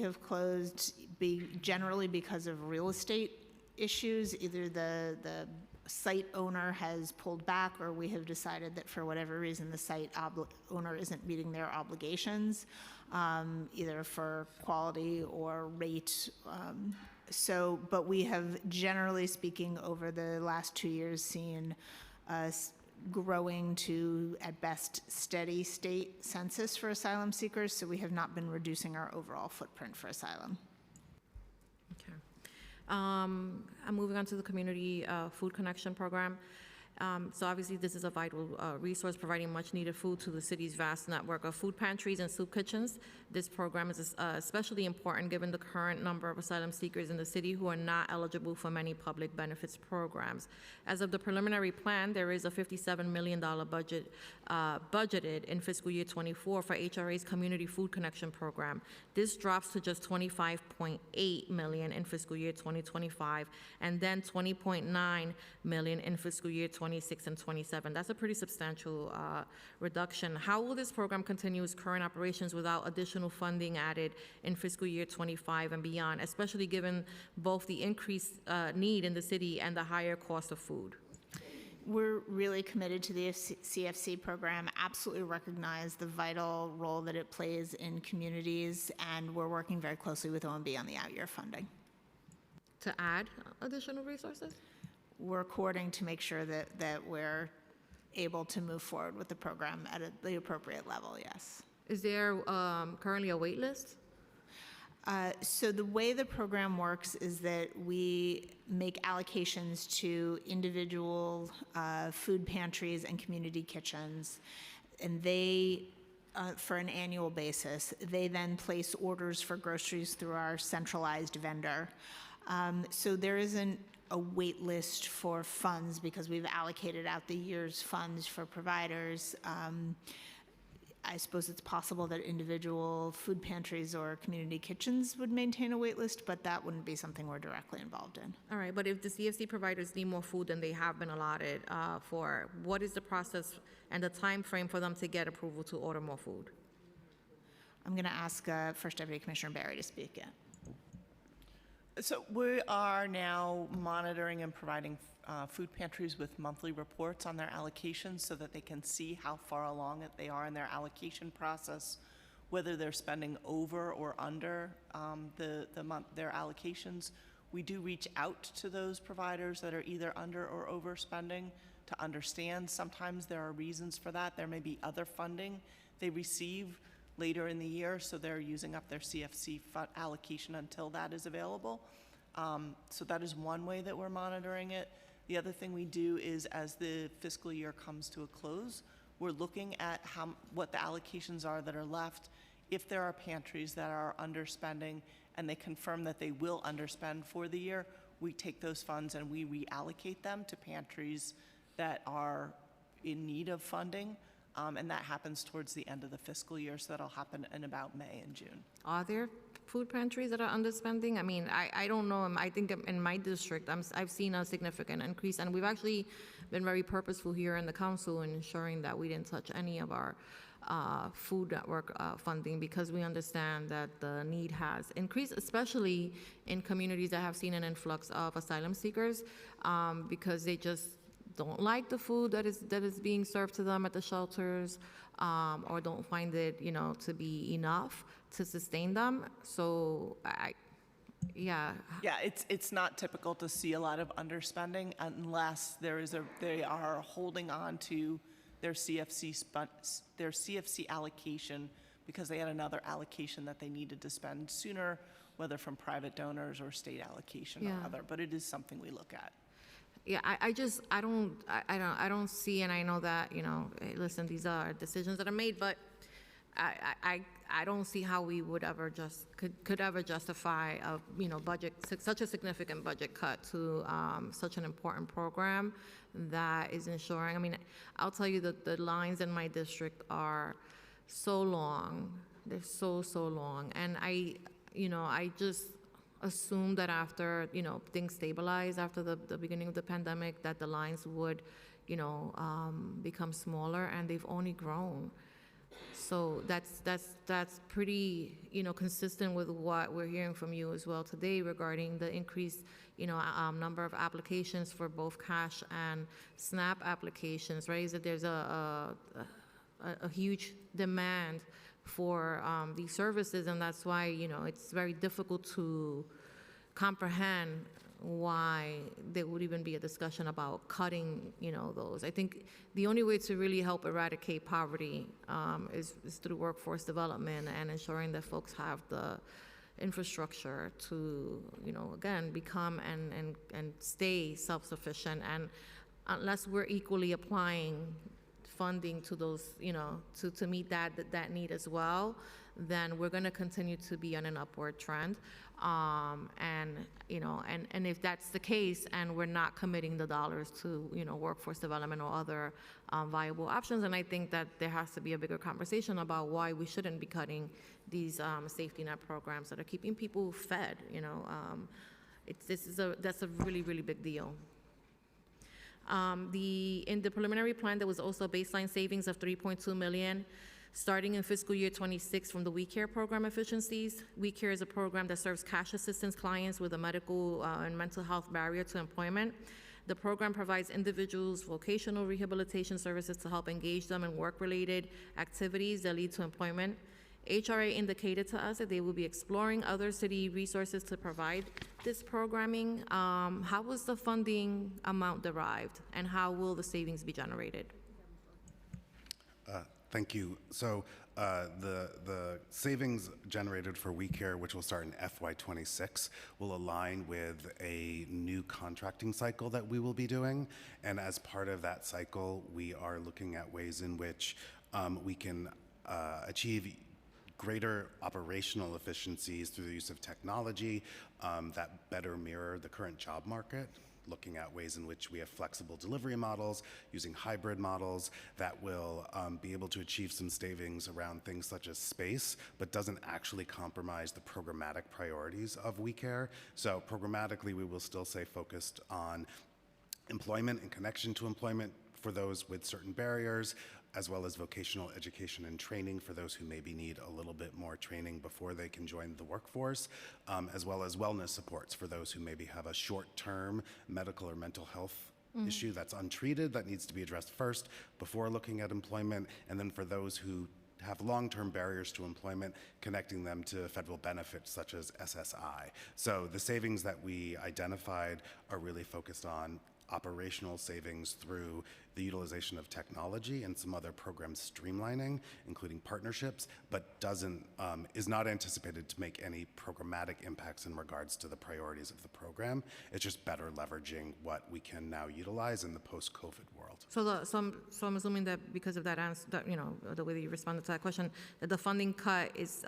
have closed generally because of real estate issues. Either the site owner has pulled back or we have decided that for whatever reason the site owner isn't meeting their obligations, either for quality or rate. But we have, generally speaking, over the last 2 years seen us growing to, at best, steady state census for asylum seekers, so we have not been reducing our overall footprint for asylum. Okay. I'm moving on to the Community Food Connection Program. So obviously, this is a vital resource providing much-needed food to the city's vast network of food pantries and soup kitchens. This program is especially important given the current number of asylum seekers in the city who are not eligible for many public benefits programs. As of the preliminary plan, there is a $57 million budget budgeted in fiscal year '24 for HRA's Community Food Connection Program. This drops to just $25.8 million in fiscal year 2025, and then $20.9 million in fiscal year 2026. 26 and 27. That's a pretty substantial reduction. How will this program continue its current operations without additional funding added in fiscal year 25 and beyond, especially given both the increased need in the city and the higher cost of food? We're really committed to the CFC program, absolutely recognize the vital role that it plays in communities, and we're working very closely with OMB on the out-year funding. To add additional resources? We're coordinating to make sure that we're able to move forward with the program at the appropriate level, yes. Is there currently a wait list? So the way the program works is that we make allocations to individual food pantries and community kitchens, and they, for an annual basis, they then place orders for groceries through our centralized vendor. So there isn't a wait list for funds because we've allocated out the year's funds for providers. I suppose it's possible that individual food pantries or community kitchens would maintain a wait list, but that wouldn't be something we're directly involved in. All right, but if the CFC providers need more food than they have been allotted for, what is the process and the time frame for them to get approval to order more food? I'm going to ask First Deputy Commissioner Barry to speak in. So we are now monitoring and providing food pantries with monthly reports on their allocations so that they can see how far along they are in their allocation process, whether they're spending over or under their allocations. We do reach out to those providers that are either under or overspending to understand. Sometimes there are reasons for that. There may be other funding they receive later in the year, so they're using up their CFC allocation until that is available. So that is one way that we're monitoring it. The other thing we do is, as the fiscal year comes to a close, we're looking at what the allocations are that are left. If there are pantries that are underspending and they confirm that they will underspend for the year, we take those funds and we reallocate them to pantries that are in need of funding. And that happens towards the end of the fiscal year, so that'll happen in about May and June. Are there food pantries that are underspending? I mean, I don't know. I think in my district, I've seen a significant increase, and we've actually been very purposeful here in the council in ensuring that we didn't touch any of our food network funding, because we understand that the need has increased, especially in communities that have seen an influx of asylum seekers, because they just don't like the food that is being served to them at the shelters, or don't find it, to be enough to sustain them. So yeah. Yeah, it's not typical to see a lot of underspending unless they are holding on to their CFC allocation because they had another allocation that they needed to spend sooner, whether from private donors or state allocation or other. But it is something we look at. Yeah, I don't see, and I know that, hey, listen, these are decisions that are made, but I don't see how we would ever could ever justify a budget, such a significant budget cut to such an important program that is ensuring. I mean, I'll tell you that the lines in my district are so long. They're so long, and I just assume that after things stabilize after the beginning of the pandemic, that the lines would become smaller, and they've only grown. So that's pretty consistent with what we're hearing from you as well today regarding the increased number of applications for both cash and SNAP applications, right? Is that there's a huge demand for these services, and that's why it's very difficult to comprehend why there would even be a discussion about cutting those. I think the only way to really help eradicate poverty is through workforce development and ensuring that folks have the infrastructure to again become and stay self-sufficient. And unless we're equally applying funding to those, to meet that need as well, then we're going to continue to be on an upward trend. And if that's the case, and we're not committing the dollars to, workforce development or other viable options, and I think that there has to be a bigger conversation about why we shouldn't be cutting these safety net programs that are keeping people fed. That's a really, really big deal. In the preliminary plan, there was also a baseline savings of $3.2 million, starting in fiscal year '26 from the We Care program efficiencies. We Care is a program that serves cash assistance clients with a medical and mental health barrier to employment. The program provides individuals vocational rehabilitation services to help engage them in work-related activities that lead to employment. HRA indicated to us that they will be exploring other city resources to provide this programming. How was the funding amount derived, and how will the savings be generated? Thank you. So the savings generated for We Care, which will start in FY26, will align with a new contracting cycle that we will be doing. And as part of that cycle, we are looking at ways in which we can achieve greater operational efficiencies through the use of technology that better mirror the current job market, looking at ways in which we have flexible delivery models, using hybrid models that will be able to achieve some savings around things such as space, but doesn't actually compromise the programmatic priorities of We Care. So programmatically, we will still stay focused on employment and connection to employment for those with certain barriers, as well as vocational education and training for those who maybe need a little bit more training before they can join the workforce, as well as wellness supports for those who maybe have a short-term medical or mental health issue that's untreated that needs to be addressed first before looking at employment, and then for those who have long-term barriers to employment, connecting them to federal benefits such as SSI. So the savings that we identified are really focused on operational savings through the utilization of technology and some other program streamlining, including partnerships, but is not anticipated to make any programmatic impacts in regards to the priorities of the program. It's just better leveraging what we can now utilize in the post-COVID world. So I'm assuming that because of that answer, that, the way that you responded to that question, that the funding cut is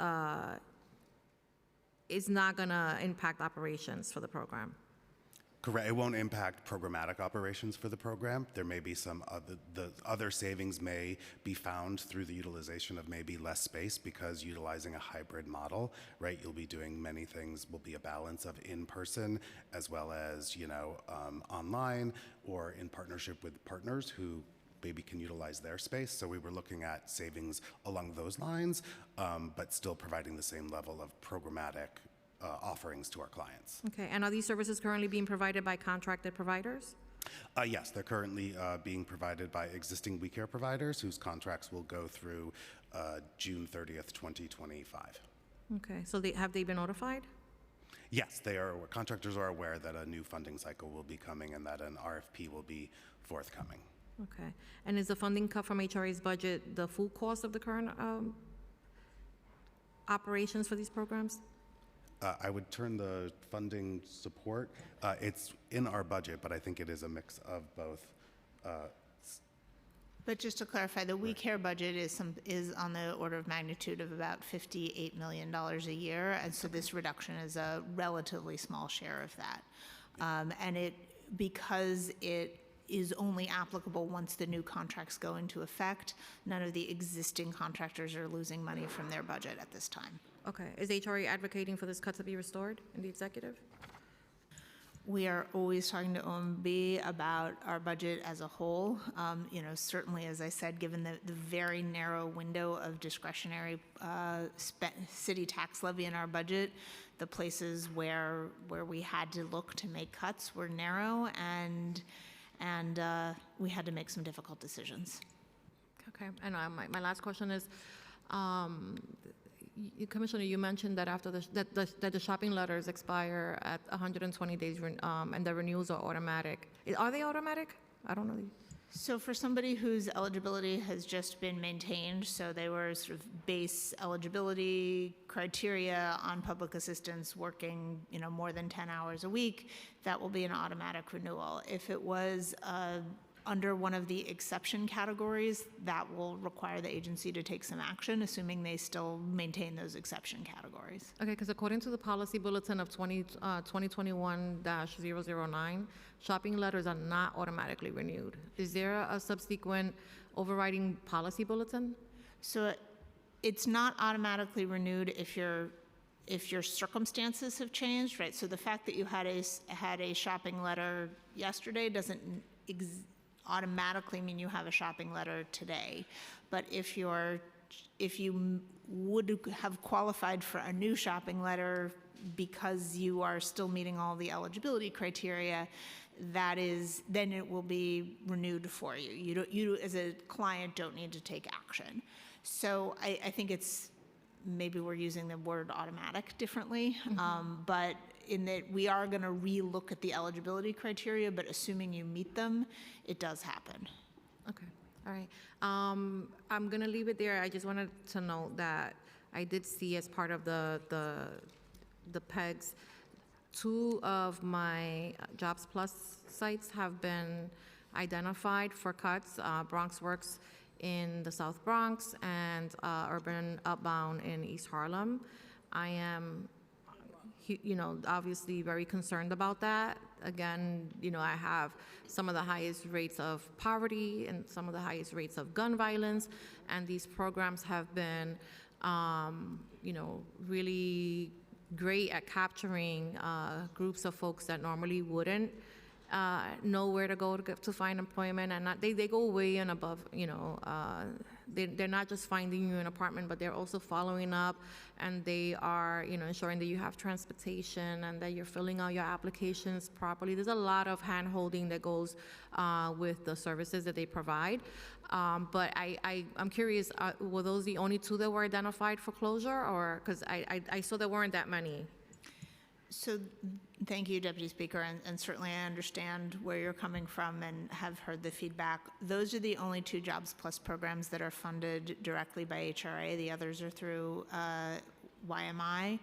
not going to impact operations for the program. Correct. It won't impact programmatic operations for the program. There may be some other savings may be found through the utilization of maybe less space, because utilizing a hybrid model, right? You'll be doing many things. Will be a balance of in-person as well as online, or in partnership with partners who maybe can utilize their space. So we were looking at savings along those lines, but still providing the same level of programmatic offerings to our clients. Okay, and are these services currently being provided by contracted providers? Yes, they're currently being provided by existing We Care providers whose contracts will go through June 30th, 2025. Okay, so have they been notified? Yes, contractors are aware that a new funding cycle will be coming and that an RFP will be forthcoming. Okay, and is the funding cut from HRA's budget the full cost of the current operations for these programs? I would turn the funding support. It's in our budget, but I think it is a mix of both. But just to clarify, the We Care budget is on the order of magnitude of about $58 million a year, and so this reduction is a relatively small share of that. And because it is only applicable once the new contracts go into effect, none of the existing contractors are losing money from their budget at this time. Okay, is HRA advocating for this cut to be restored in the executive? We are always talking to OMB about our budget as a whole. Certainly, as I said, given the very narrow window of discretionary city tax levy in our budget, the places where we had to look to make cuts were narrow, and we had to make some difficult decisions. Okay, and my last question is, Commissioner, you mentioned that after that the shopping letters expire at 120 days, and the renewals are automatic. Are they automatic? I don't know. So for somebody whose eligibility has just been maintained, so they were sort of base eligibility criteria on public assistance, working more than 10 hours a week, that will be an automatic renewal. If it was under one of the exception categories, that will require the agency to take some action, assuming they still maintain those exception categories. Okay, because according to the policy bulletin of 2021-009, shopping letters are not automatically renewed. Is there a subsequent overriding policy bulletin? So it's not automatically renewed if your circumstances have changed, right? So the fact that you had a shopping letter yesterday doesn't automatically mean you have a shopping letter today. But if you would have qualified for a new shopping letter because you are still meeting all the eligibility criteria, then it will be renewed for you. You as a client don't need to take action. So I think maybe we're using the word automatic differently, but in that we are going to re-look at the eligibility criteria, but assuming you meet them, it does happen. Okay, all right. I'm gonna leave it there. I just wanted to note that I did see as part of the PEGs, 2 of my Jobs Plus sites have been identified for cuts, Bronx Works in the South Bronx and Urban Upbound in East Harlem. I am, obviously very concerned about that. Again, I have some of the highest rates of poverty and some of the highest rates of gun violence, and these programs have been, really great at capturing groups of folks that normally wouldn't know where to go to find employment, and they go way and above. They're not just finding you an apartment, but they're also following up, and they are ensuring that you have transportation and that you're filling out your applications properly. There's a lot of hand-holding that goes with the services that they provide. But I'm curious, were those the only 2 that were identified for closure, or because I saw there weren't that many? So thank you, Deputy Speaker, and certainly I understand where you're coming from and have heard the feedback. Those are the only 2 Jobs Plus programs that are funded directly by HRA. The others are through YMI.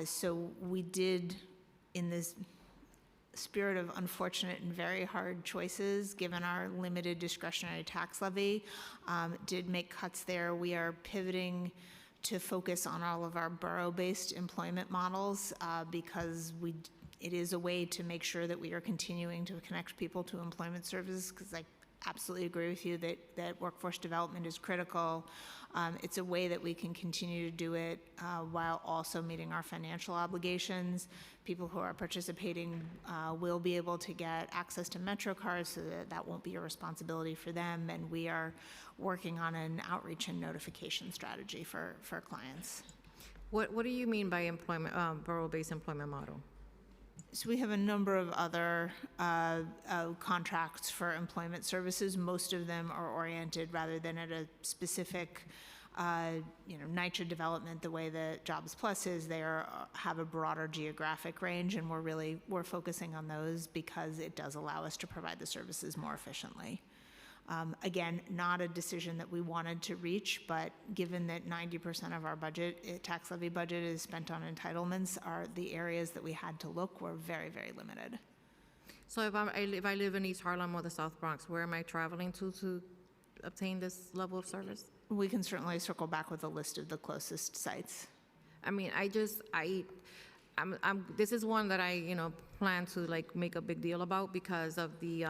So we did, in this spirit of unfortunate and very hard choices, given our limited discretionary tax levy, did make cuts there. We are pivoting to focus on all of our borough-based employment models because it is a way to make sure that we are continuing to connect people to employment services, because I absolutely agree with you that workforce development is critical. It's a way that we can continue to do it while also meeting our financial obligations. People who are participating will be able to get access to Metro cards, so that won't be a responsibility for them, and we are working on an outreach and notification strategy for clients. What do you mean by employment, borough-based employment model? So we have a number of other contracts for employment services. Most of them are oriented rather than at a specific, NYCHA development. The way that Jobs Plus is, they have a broader geographic range, and we're focusing on those because it does allow us to provide the services more efficiently. Again, not a decision that we wanted to reach, but given that 90% of our budget, tax levy budget, is spent on entitlements, the areas that we had to look were very, very limited. So if I live in East Harlem or the South Bronx, where am I traveling to obtain this level of service? We can certainly circle back with a list of the closest sites. I mean, this is one that I, plan to make a big deal about because of the,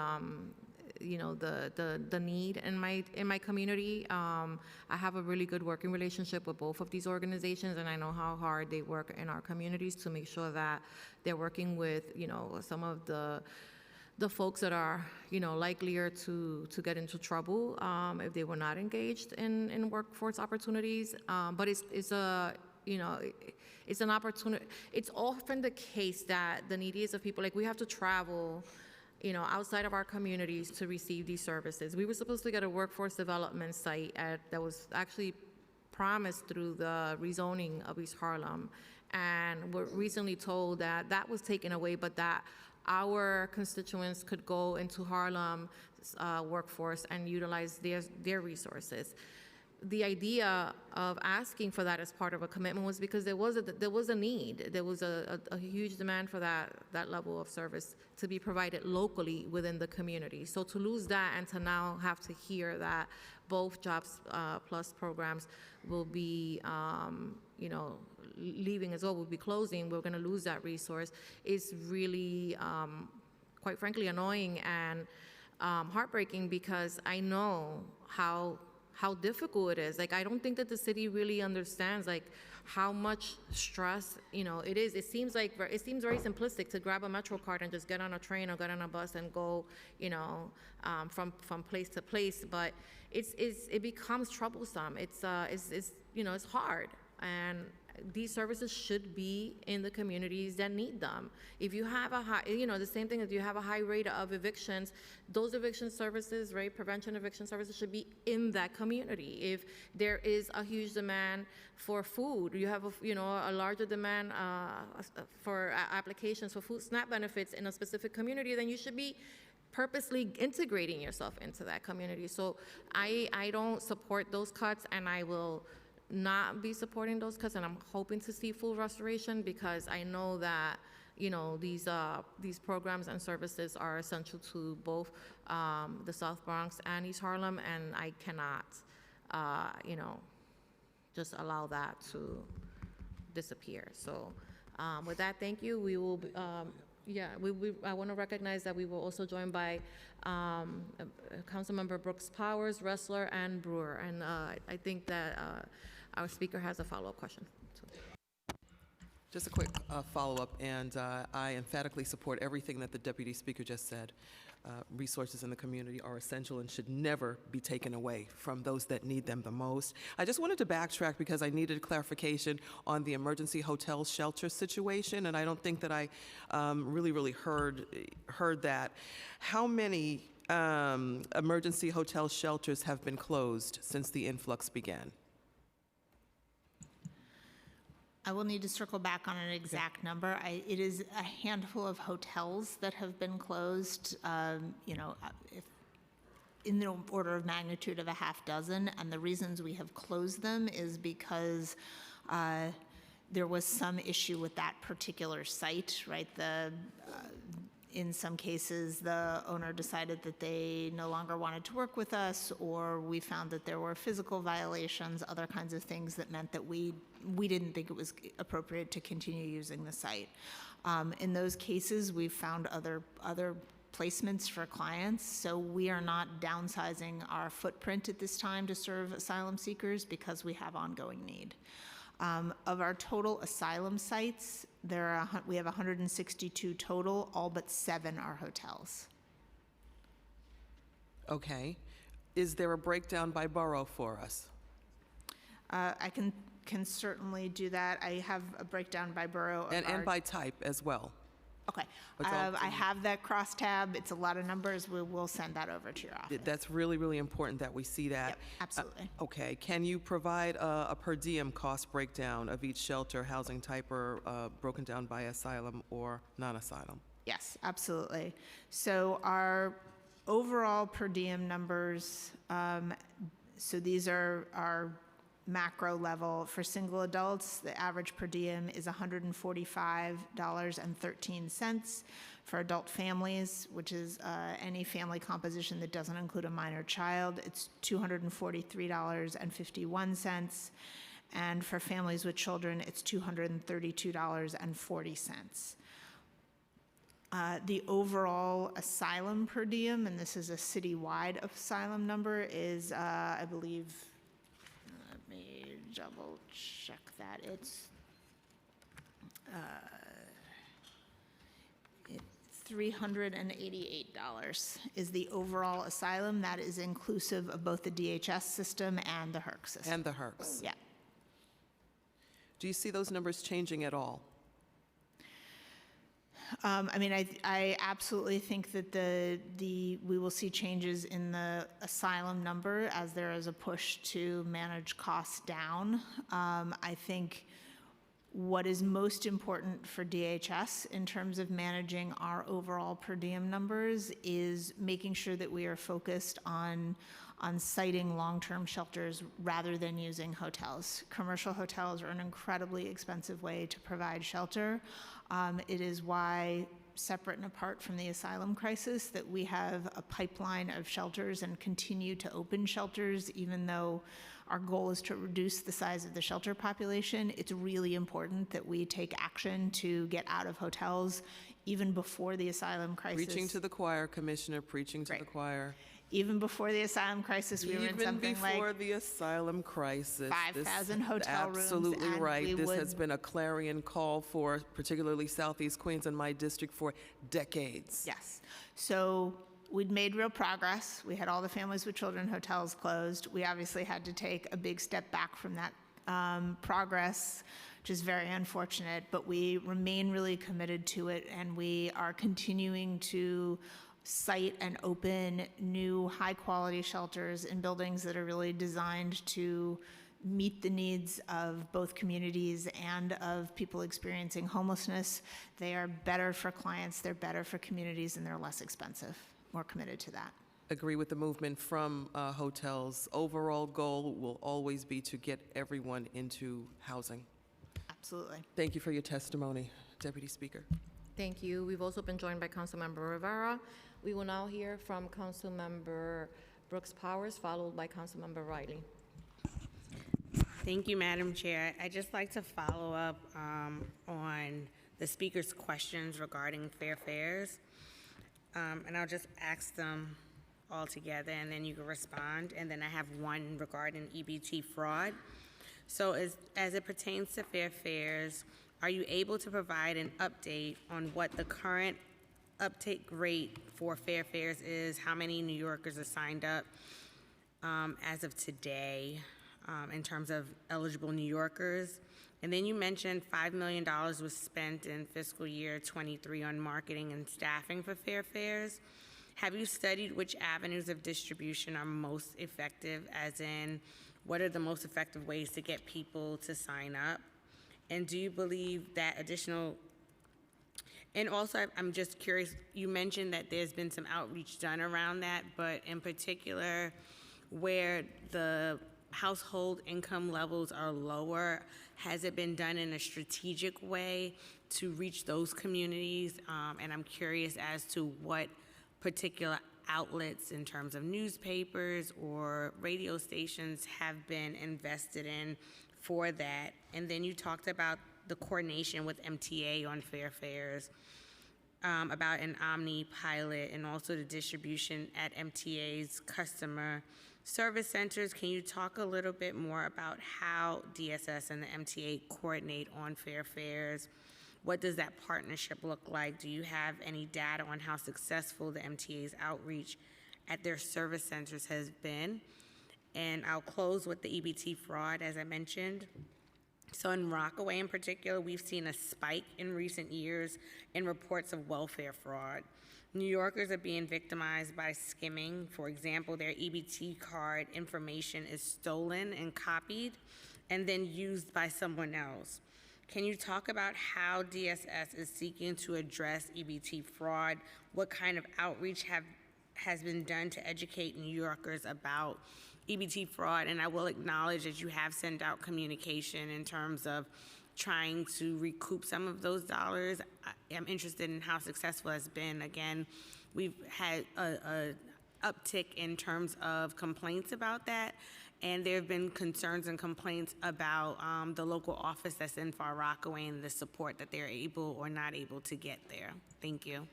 the need in my community. I have a really good working relationship with both of these organizations, and I know how hard they work in our communities to make sure that they're working with, some of the folks that are, likelier to get into trouble if they were not engaged in workforce opportunities. But it's an opportunity. It's often the case that the neediest of people, we have to travel, outside of our communities to receive these services. We were supposed to get a workforce development site that was actually promised through the rezoning of East Harlem, and we're recently told that that was taken away, but that our constituents could go into Harlem workforce and utilize their resources. The idea of asking for that as part of a commitment was because there was a need. There was a huge demand for that level of service to be provided locally within the community. So to lose that and to now have to hear that both Jobs Plus programs will be, leaving as well, will be closing, we're going to lose that resource, is really, quite frankly, annoying and heartbreaking, because I know how difficult it is. I don't think that the city really understands, how much stress, it is. It seems very simplistic to grab a Metro card and just get on a train or get on a bus and go, from place to place. But it becomes troublesome. It's hard. And these services should be in the communities that need them. If you have a high, the same thing, if you have a high rate of evictions, those eviction services, right, prevention eviction services should be in that community. If there is a huge demand for food, you have a larger demand for applications for food SNAP benefits in a specific community, then you should be purposely integrating yourself into that community. So I don't support those cuts, and I will not be supporting those cuts, and I'm hoping to see full restoration, because I know that these programs and services are essential to both the South Bronx and East Harlem, and I cannot just allow that to disappear. So with that, thank you. We will I want to recognize that we were also joined by Councilmember Brooks Powers, Ressler, and Brewer, and I think that our speaker has a follow-up question. Just a quick follow-up, and I emphatically support everything that the Deputy Speaker just said. Resources in the community are essential and should never be taken away from those that need them the most. I just wanted to backtrack because I needed clarification on the emergency hotel shelter situation, and I don't think that I really heard that. How many emergency hotel shelters have been closed since the influx began? I will need to circle back on an exact number. It is a handful of hotels that have been closed, if in the order of magnitude of a half dozen. And the reasons we have closed them is because there was some issue with that particular site, right? In some cases, the owner decided that they no longer wanted to work with us, or we found that there were physical violations, other kinds of things that meant that we didn't think it was appropriate to continue using the site. In those cases, we've found other placements for clients, so we are not downsizing our footprint at this time to serve asylum seekers because we have ongoing need. Of our total asylum sites, we have 162 total, all but 7 are hotels. Okay. Is there a breakdown by borough for us? I can certainly do that. I have a breakdown by borough. Of And by type as well. Okay. It's all- I have that crosstab. It's a lot of numbers. We will send that over to your office. That's really important that we see that. Yep, absolutely. Okay. Can you provide a per diem cost breakdown of each shelter, housing type, or broken down by asylum or non-asylum? Yes, absolutely. So our overall per diem numbers, so these are our macro level. For single adults, the average per diem is $145.13. For adult families, which is any family composition that doesn't include a minor child, it's $243.51. And for families with children, it's $232.40. The overall asylum per diem, and this is a citywide asylum number, is, I believe, let me double check that. It's $388 is the overall asylum. That is inclusive of both the DHS system and the HERC system. And the HERCs. Yeah. Do you see those numbers changing at all? I mean, I absolutely think that we will see changes in the asylum number as there is a push to manage costs down. I think what is most important for DHS in terms of managing our overall per diem numbers is making sure that we are focused on siting long-term shelters rather than using hotels. Commercial hotels are an incredibly expensive way to provide shelter. It is why, separate and apart from the asylum crisis, that we have a pipeline of shelters and continue to open shelters, even though our goal is to reduce the size of the shelter population. It's really important that we take action to get out of hotels even before the asylum crisis. Preaching to the choir, Commissioner, preaching to the Right. choir. Even before the asylum crisis, we were in Even something before like the asylum crisis. 5,000 hotel rooms, Absolutely and right. we This would- has been a clarion call for particularly Southeast Queens and my district for decades. Yes. So we'd made real progress. We had all the families with children hotels closed. We obviously had to take a big step back from that progress, which is very unfortunate, but we remain really committed to it, and we are continuing to site and open new high-quality shelters in buildings that are really designed to meet the needs of both communities and of people experiencing homelessness. They are better for clients, they're better for communities, and they're less expensive. We're committed to that. Agree with the movement from hotels. Overall goal will always be to get everyone into housing. Absolutely. Thank you for your testimony, Deputy Speaker. Thank you. We've also been joined by Councilmember Rivera. We will now hear from Councilmember Brooks Powers, followed by Councilmember Riley. Thank you, Madam Chair. I'd just like to follow up on the speaker's questions regarding fair fares. And I'll just ask them all together, and then you can respond. And then I have one regarding EBT fraud. So as it pertains to fair fares, are you able to provide an update on what the current uptake rate for fair fares is? How many New Yorkers are signed up as of today in terms of eligible New Yorkers? And then you mentioned $5 million was spent in fiscal year 23 on marketing and staffing for fair fares. Have you studied which avenues of distribution are most effective, as in what are the most effective ways to get people to sign up? And do you believe that additional, and also I'm just curious, you mentioned that there's been some outreach done around that, but in particular where the household income levels are lower, has it been done in a strategic way to reach those communities? And I'm curious as to what particular outlets in terms of newspapers or radio stations have been invested in for that. And then you talked about the coordination with MTA on fair fares, about an Omni pilot, and also the distribution at MTA's customer service centers. Can you talk a little bit more about how DSS and the MTA coordinate on fair fares? What does that partnership look like? Do you have any data on how successful the MTA's outreach at their service centers has been? And I'll close with the EBT fraud, as I mentioned. So in Rockaway in particular, we've seen a spike in recent years in reports of welfare fraud. New Yorkers are being victimized by skimming. For example, their EBT card information is stolen and copied and then used by someone else. Can you talk about how DSS is seeking to address EBT fraud? What kind of outreach has been done to educate New Yorkers about EBT fraud? And I will acknowledge that you have sent out communication in terms of trying to recoup some of those dollars. I'm interested in how successful it's been. Again, we've had a uptick in terms of complaints about that, and there have been concerns and complaints about the local office that's in Far Rockaway and the support that they're able or not able to get there. Thank you.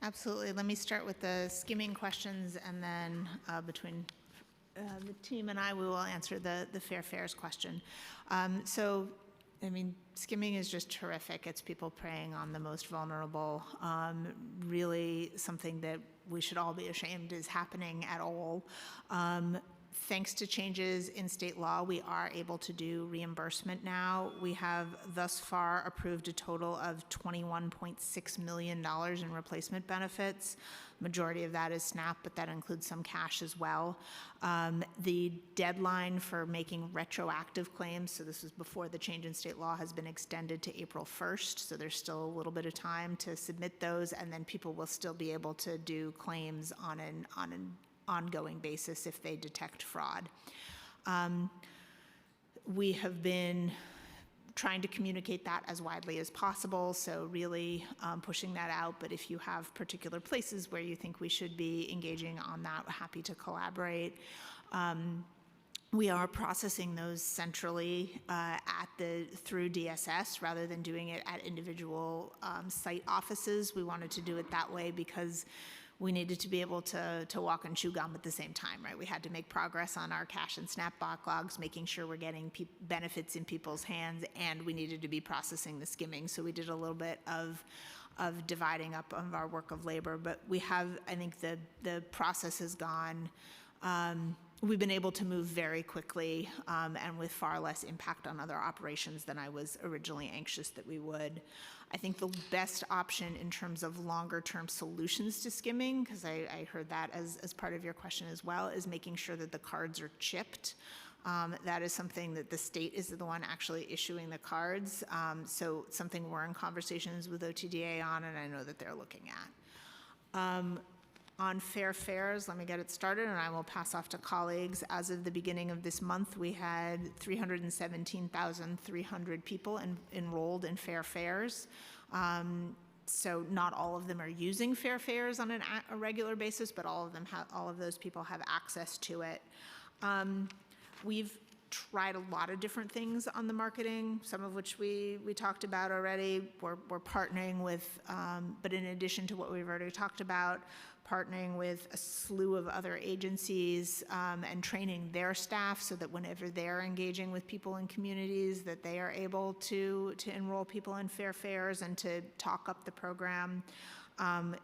Absolutely. Let me start with the skimming questions, and then between the team and I, we will answer the fair fares question. So, I mean, skimming is just terrific. It's people preying on the most vulnerable. Really something that we should all be ashamed is happening at all. Thanks to changes in state law, we are able to do reimbursement now. We have thus far approved a total of $21.6 million in replacement benefits. Majority of that is SNAP, but that includes some cash as well. The deadline for making retroactive claims, so this was before the change in state law, has been extended to April 1st, so there's still a little bit of time to submit those, and then people will still be able to do claims on an ongoing basis if they detect fraud. We have been trying to communicate that as widely as possible, so really pushing that out. But if you have particular places where you think we should be engaging on that, we're happy to collaborate. We are processing those centrally through DSS rather than doing it at individual site offices. We wanted to do it that way because we needed to be able to walk and chew gum at the same time, right? We had to make progress on our cash and SNAP backlogs, making sure we're getting benefits in people's hands, and we needed to be processing the skimming. So we did a little bit of dividing up of our work of labor, but we have, I think the process has gone, we've been able to move very quickly and with far less impact on other operations than I was originally anxious that we would. I think the best option in terms of longer-term solutions to skimming, because I heard that as part of your question as well, is making sure that the cards are chipped. That is something that the state is the one actually issuing the cards. So something we're in conversations with OTDA on, and I know that they're looking at. On fair fares, let me get it started, and I will pass off to colleagues. As of the beginning of this month, we had 317,300 people enrolled in fair fares. So not all of them are using fair fares on a regular basis, but all of those people have access to it. We've tried a lot of different things on the marketing, some of which we talked about already. We're partnering with, but in addition to what we've already talked about, partnering with a slew of other agencies and training their staff so that whenever they're engaging with people in communities, that they are able to enroll people in fair fares and to talk up the program.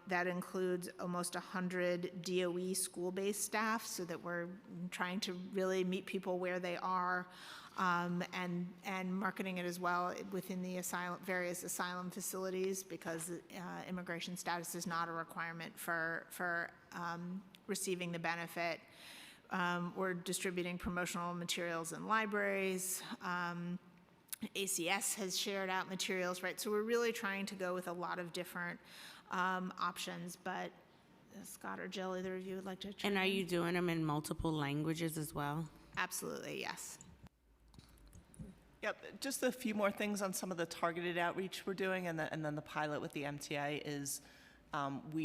That includes almost 100 DOE school-based staff so that we're trying to really meet people where they are and marketing it as well within the various asylum facilities because immigration status is not a requirement for receiving the benefit. We're distributing promotional materials in libraries. ACS has shared out materials, right? So we're really trying to go with a lot of different options, but Scott or Jill, either of you would like to chime in? And are you doing them in multiple languages as well? Absolutely, yes. Yep, just a few more things on some of the targeted outreach we're doing, and then the pilot with the MTA is we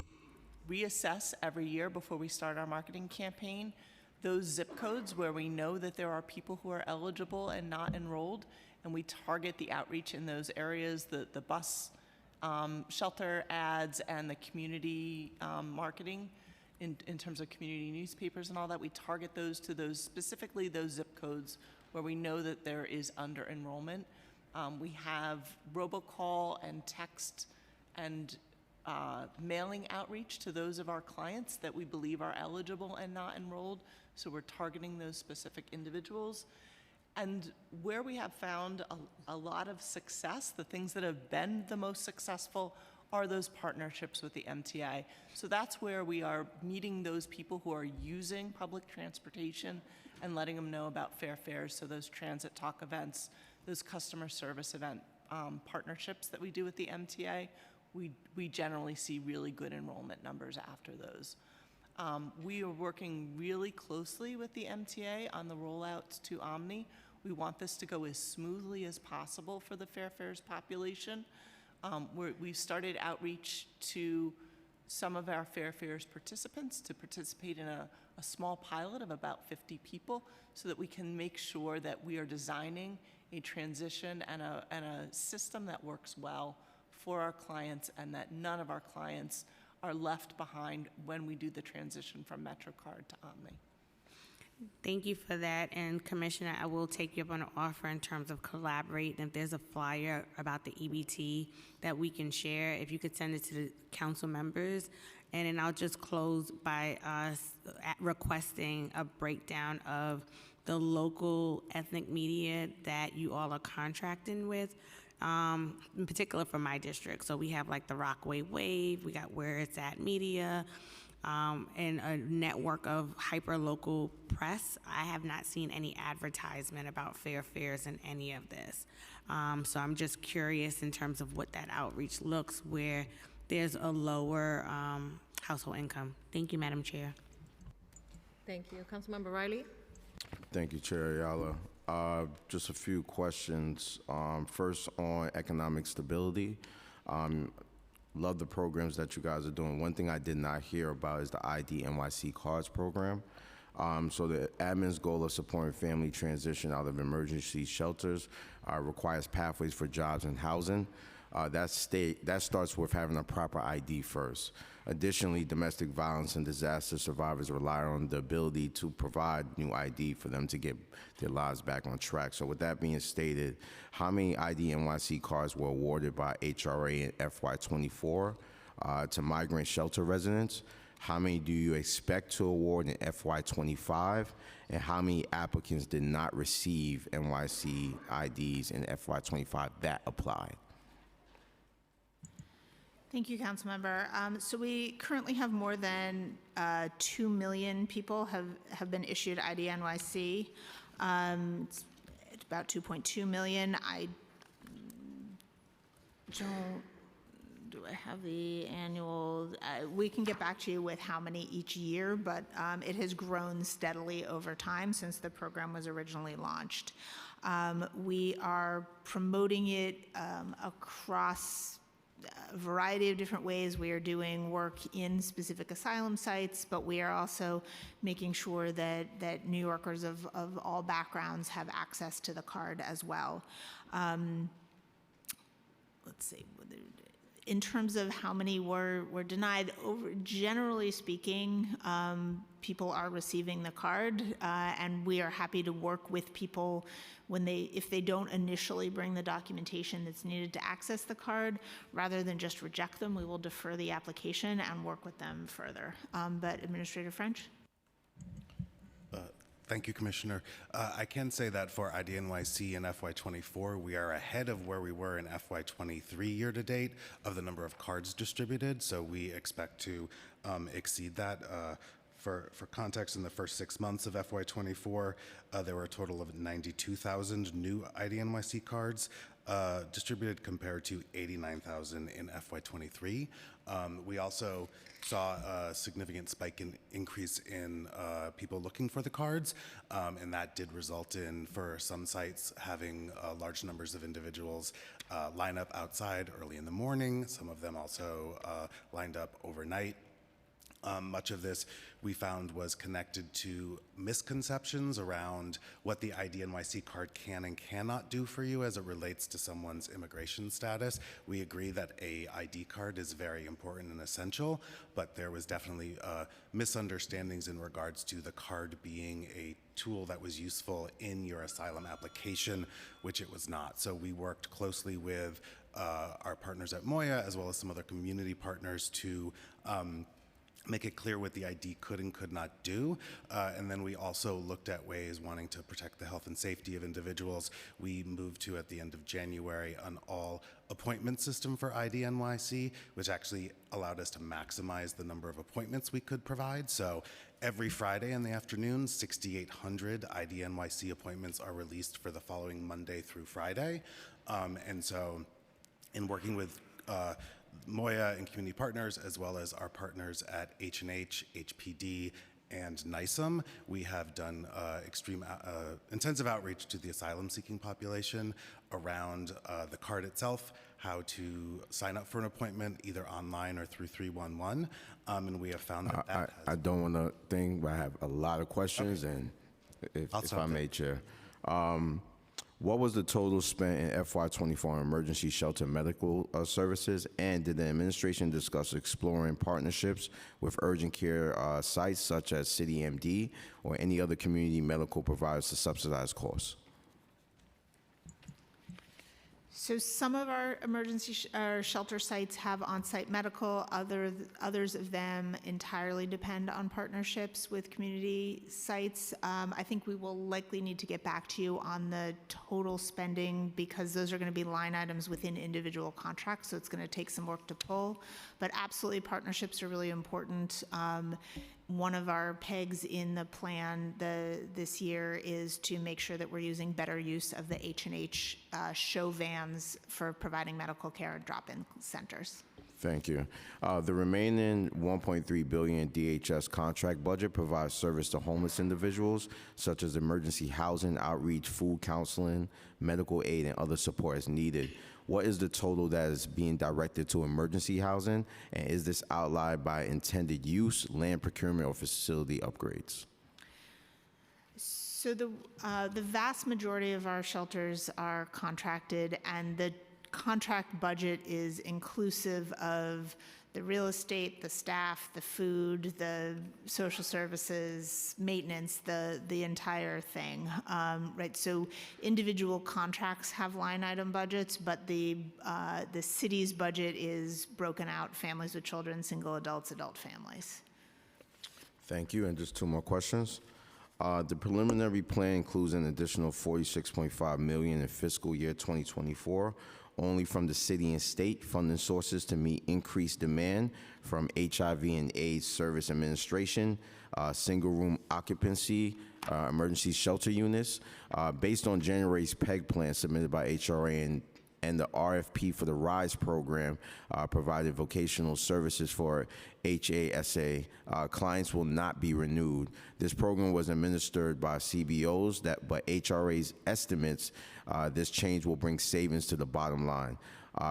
reassess every year before we start our marketing campaign those zip codes where we know that there are people who are eligible and not enrolled, and we target the outreach in those areas, the bus shelter ads and the community marketing in terms of community newspapers and all that. We target those to specifically those zip codes where we know that there is under enrollment. We have robocall and text and mailing outreach to those of our clients that we believe are eligible and not enrolled. So we're targeting those specific individuals. And where we have found a lot of success, the things that have been the most successful are those partnerships with the MTA. So that's where we are meeting those people who are using public transportation and letting them know about fair fares. So those transit talk events, those customer service event partnerships that we do with the MTA, we generally see really good enrollment numbers after those. We are working really closely with the MTA on the rollouts to Omni. We want this to go as smoothly as possible for the fair fares population. We've started outreach to some of our fair fares participants to participate in a small pilot of about 50 people so that we can make sure that we are designing a transition and a system that works well for our clients and that none of our clients are left behind when we do the transition from MetroCard to Omni. Thank you for that. And Commissioner, I will take you up on an offer in terms of collaborating. If there's a flyer about the EBT that we can share, if you could send it to the council members. And then I'll just close by us requesting a breakdown of the local ethnic media that you all are contracting with, in particular for my district. So we have like the Rockaway Wave, we got Where It's At Media, and a network of hyper-local press. I have not seen any advertisement about fair fares in any of this. So I'm just curious in terms of what that outreach looks where there's a lower household income. Thank you, Madam Chair. Thank you. Councilmember Riley? Thank you, Chair Ayala. Just a few questions. First, on economic stability. Love the programs that you guys are doing. One thing I did not hear about is the ID NYC cards program. So the admin's goal of supporting family transition out of emergency shelters requires pathways for jobs and housing. That starts with having a proper ID first. Additionally, domestic violence and disaster survivors rely on the ability to provide new ID for them to get their lives back on track. So with that being stated, how many ID NYC cards were awarded by HRA in FY24 to migrant shelter residents? How many do you expect to award in FY25? And how many applicants did not receive NYC IDs in FY25 that applied? Thank you, Councilmember. So we currently have more than 2 million people have been issued ID NYC. It's about 2.2 million. Do I have the annual? We can get back to you with how many each year, but it has grown steadily over time since the program was originally launched. We are promoting it across a variety of different ways. We are doing work in specific asylum sites, but we are also making sure that New Yorkers of all backgrounds have access to the card as well. Let's see. In terms of how many were denied, generally speaking, people are receiving the card, and we are happy to work with people if they don't initially bring the documentation that's needed to access the card. Rather than just reject them, we will defer the application and work with them further. But Administrator French? Thank you, Commissioner. I can say that for ID NYC in FY24, we are ahead of where we were in FY23 year to date of the number of cards distributed, so we expect to exceed that. For context, in the first 6 months of FY24, there were a total of 92,000 new ID NYC cards distributed compared to 89,000 in FY23. We also saw a significant spike in increase in people looking for the cards, and that did result in, for some sites, having large numbers of individuals line up outside early in the morning. Some of them also lined up overnight. Much of this we found was connected to misconceptions around what the ID NYC card can and cannot do for you as it relates to someone's immigration status. We agree that a ID card is very important and essential, but there was definitely misunderstandings in regards to the card being a tool that was useful in your asylum application, which it was not. So we worked closely with our partners at Moya, as well as some other community partners, to make it clear what the ID could and could not do. And then we also looked at ways wanting to protect the health and safety of individuals. We moved to, at the end of January, an all appointment system for ID NYC, which actually allowed us to maximize the number of appointments we could provide. So every Friday in the afternoon, 6,800 ID NYC appointments are released for the following Monday through Friday. And so in working with Moya and community partners, as well as our partners at H&H, HPD, and NISM, we have done intensive outreach to the asylum-seeking population around the card itself, how to sign up for an appointment, either online or through 311, and we have found that I don't want to think, but I have a lot of questions, okay. And if I may, Chair. What was the total spent in FY24 on emergency shelter medical services? And did the administration discuss exploring partnerships with urgent care sites such as CityMD or any other community medical providers to subsidize costs? So some of our emergency shelter sites have on-site medical. Others of them entirely depend on partnerships with community sites. I think we will likely need to get back to you on the total spending, because those are going to be line items within individual contracts, so it's going to take some work to pull. But absolutely, partnerships are really important. One of our pegs in the plan this year is to make sure that we're using better use of the H&H show vans for providing medical care and drop-in centers. Thank you. The remaining $1.3 billion DHS contract budget provides service to homeless individuals, such as emergency housing, outreach, food counseling, medical aid, and other support as needed. What is the total that is being directed to emergency housing, and is this outlined by intended use, land procurement, or facility upgrades? So the vast majority of our shelters are contracted, and the contract budget is inclusive of the real estate, the staff, the food, the social services, maintenance, the entire thing, right? So individual contracts have line item budgets, but the city's budget is broken out: families with children, single adults, adult families. Thank you, and just two more questions. The preliminary plan includes an additional $46.5 million in fiscal year 2024, only from the city and state funding sources to meet increased demand from HIV and AIDS Service Administration, single-room occupancy, emergency shelter units. Based on January's PEG plan submitted by HRA and the RFP for the RISE program provided vocational services for HASA, clients will not be renewed. This program was administered by CBOs, but HRA's estimates this change will bring savings to the bottom line.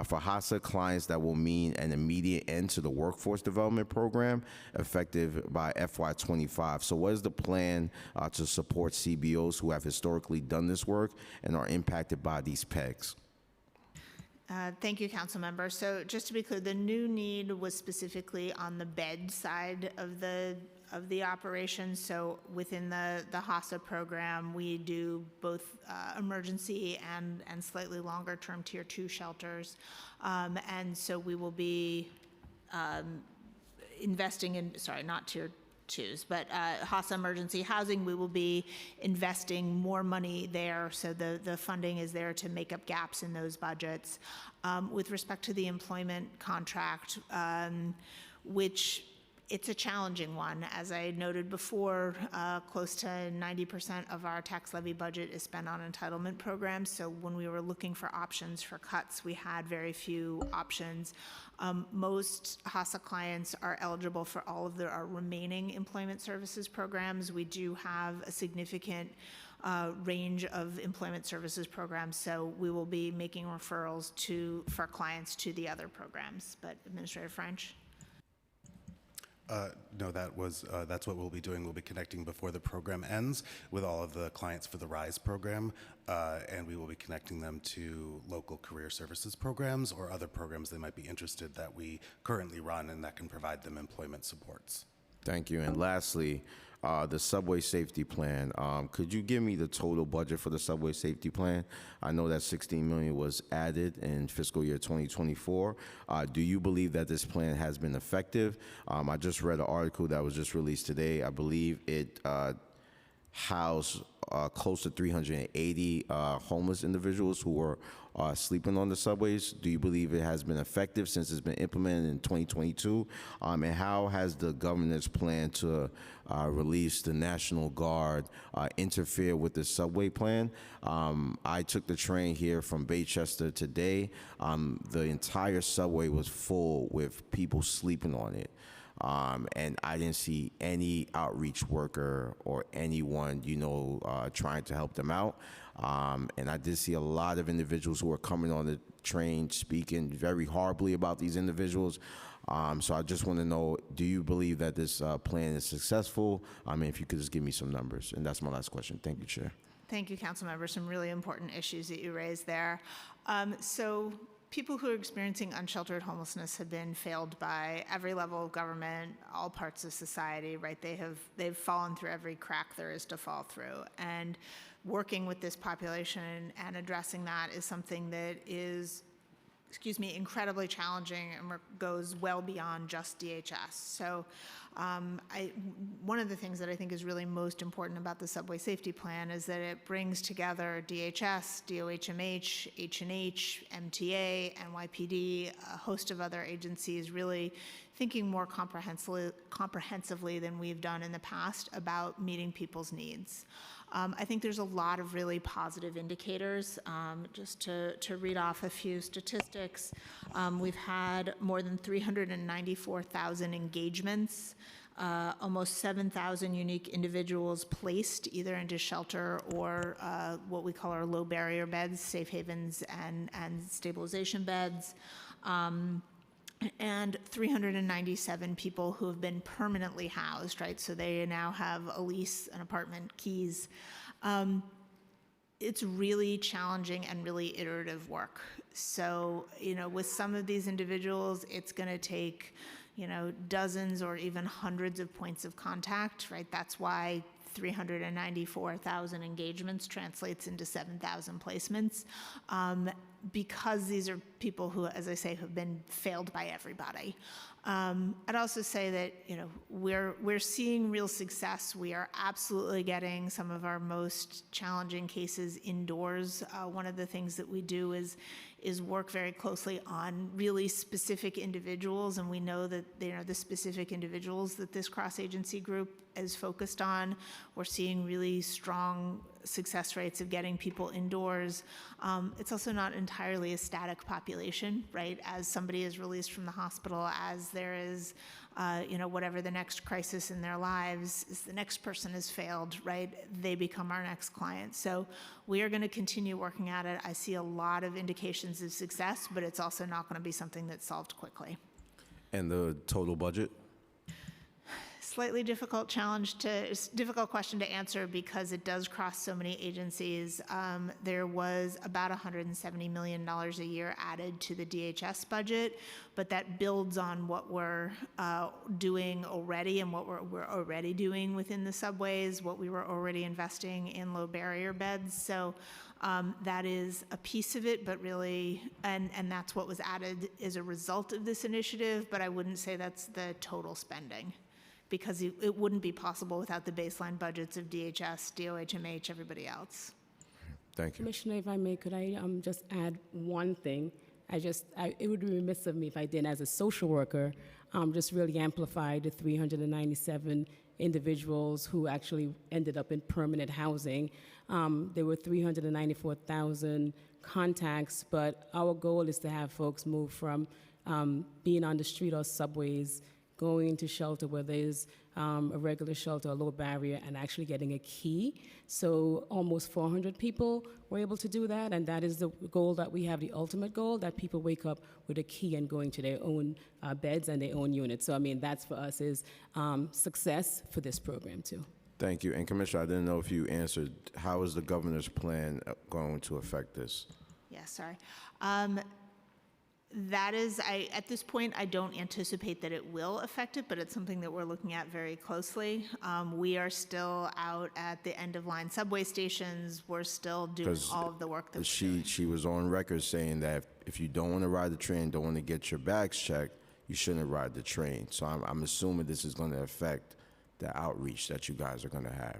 For HASA clients, that will mean an immediate end to the workforce development program effective by FY25. So what is the plan to support CBOs who have historically done this work and are impacted by these PEGs? Thank you, council member. So just to be clear, the new need was specifically on the bed side of the operation. So within the HASA program, we do both emergency and slightly longer term tier 2 shelters. And so we will be investing in, sorry, not tier 2s, but HASA emergency housing, we will be investing more money there, so the funding is there to make up gaps in those budgets. With respect to the employment contract, which it's a challenging one. As I noted before, close to 90% of our tax levy budget is spent on entitlement programs. So when we were looking for options for cuts, we had very few options. Most HASA clients are eligible for all of our remaining employment services programs. We do have a significant range of employment services programs, so we will be making referrals for clients to the other programs. But Administrator French? No, that's what we'll be doing. We'll be connecting before the program ends with all of the clients for the RISE program, and we will be connecting them to local career services programs or other programs they might be interested that we currently run and that can provide them employment supports. Thank you. And lastly, the subway safety plan. Could you give me the total budget for the subway safety plan? I know that $16 million was added in fiscal year 2024. Do you believe that this plan has been effective? I just read an article that was just released today. I believe it housed close to 380 homeless individuals who were sleeping on the subways. Do you believe it has been effective since it's been implemented in 2022? And how has the governor's plan to release the National Guard interfere with the subway plan? I took the train here from Baychester today. The entire subway was full with people sleeping on it. And I didn't see any outreach worker or anyone, trying to help them out. And I did see a lot of individuals who were coming on the train speaking very horribly about these individuals. So I just want to know, do you believe that this plan is successful? If you could just give me some numbers. And that's my last question. Thank you, Chair. Thank you, Councilmember. Some really important issues that you raised there. So people who are experiencing unsheltered homelessness have been failed by every level of government, all parts of society, right? They've fallen through every crack there is to fall through. And working with this population and addressing that is something that is, incredibly challenging and goes well beyond just DHS. So one of the things that I think is really most important about the subway safety plan is that it brings together DHS, DOHMH, H&H, MTA, NYPD, a host of other agencies, really thinking more comprehensively than we've done in the past about meeting people's needs. I think there's a lot of really positive indicators. Just to read off a few statistics, we've had more than 394,000 engagements, almost 7,000 unique individuals placed either into shelter or what we call our low barrier beds, safe havens and stabilization beds. And 397 people who have been permanently housed, right? So they now have a lease, an apartment, keys. It's really challenging and really iterative work. So, with some of these individuals, it's going to take, dozens or even hundreds of points of contact, right? That's why 394,000 engagements translates into 7,000 placements, because these are people who, as I say, have been failed by everybody. I'd also say that we're seeing real success. We are absolutely getting some of our most challenging cases indoors. One of the things that we do is work very closely on really specific individuals, and we know that the specific individuals that this cross-agency group is focused on. We're seeing really strong success rates of getting people indoors. It's also not entirely a static population, right? As somebody is released from the hospital, as there is, whatever the next crisis in their lives is, the next person has failed, right? They become our next client. So we are going to continue working at it. I see a lot of indications of success, but it's also not going to be something that's solved quickly. And the total budget? Slightly difficult question to answer because it does cross so many agencies. There was about $170 million a year added to the DHS budget, but that builds on what we're doing already and what we're already doing within the subways, what we were already investing in low barrier beds. So that is a piece of it, but really, and that's what was added as a result of this initiative, but I wouldn't say that's the total spending, because it wouldn't be possible without the baseline budgets of DHS, DOHMH, everybody else. Thank you. Commissioner, if I may, could I just add one thing? It would be remiss of me if I didn't, as a social worker, just really amplify the 397 individuals who actually ended up in permanent housing. There were 394,000 contacts, but our goal is to have folks move from being on the street or subways, going into shelter where there's a regular shelter, a low barrier, and actually getting a key. So almost 400 people were able to do that, and that is the goal that we have, the ultimate goal, that people wake up with a key and going to their own beds and their own units. So, that's for us is success for this program, too. Thank you. And Commissioner, I didn't know if you answered, how is the governor's plan going to affect this? Yeah, sorry. That is, at this point, I don't anticipate that it will affect it, but it's something that we're looking at very closely. We are still out at the end-of-line subway stations. We're still doing all of the work that she was on record saying that if you don't want to ride the train, don't want to get your bags checked, you shouldn't ride the train. So I'm assuming this is going to affect the outreach that you guys are going to have.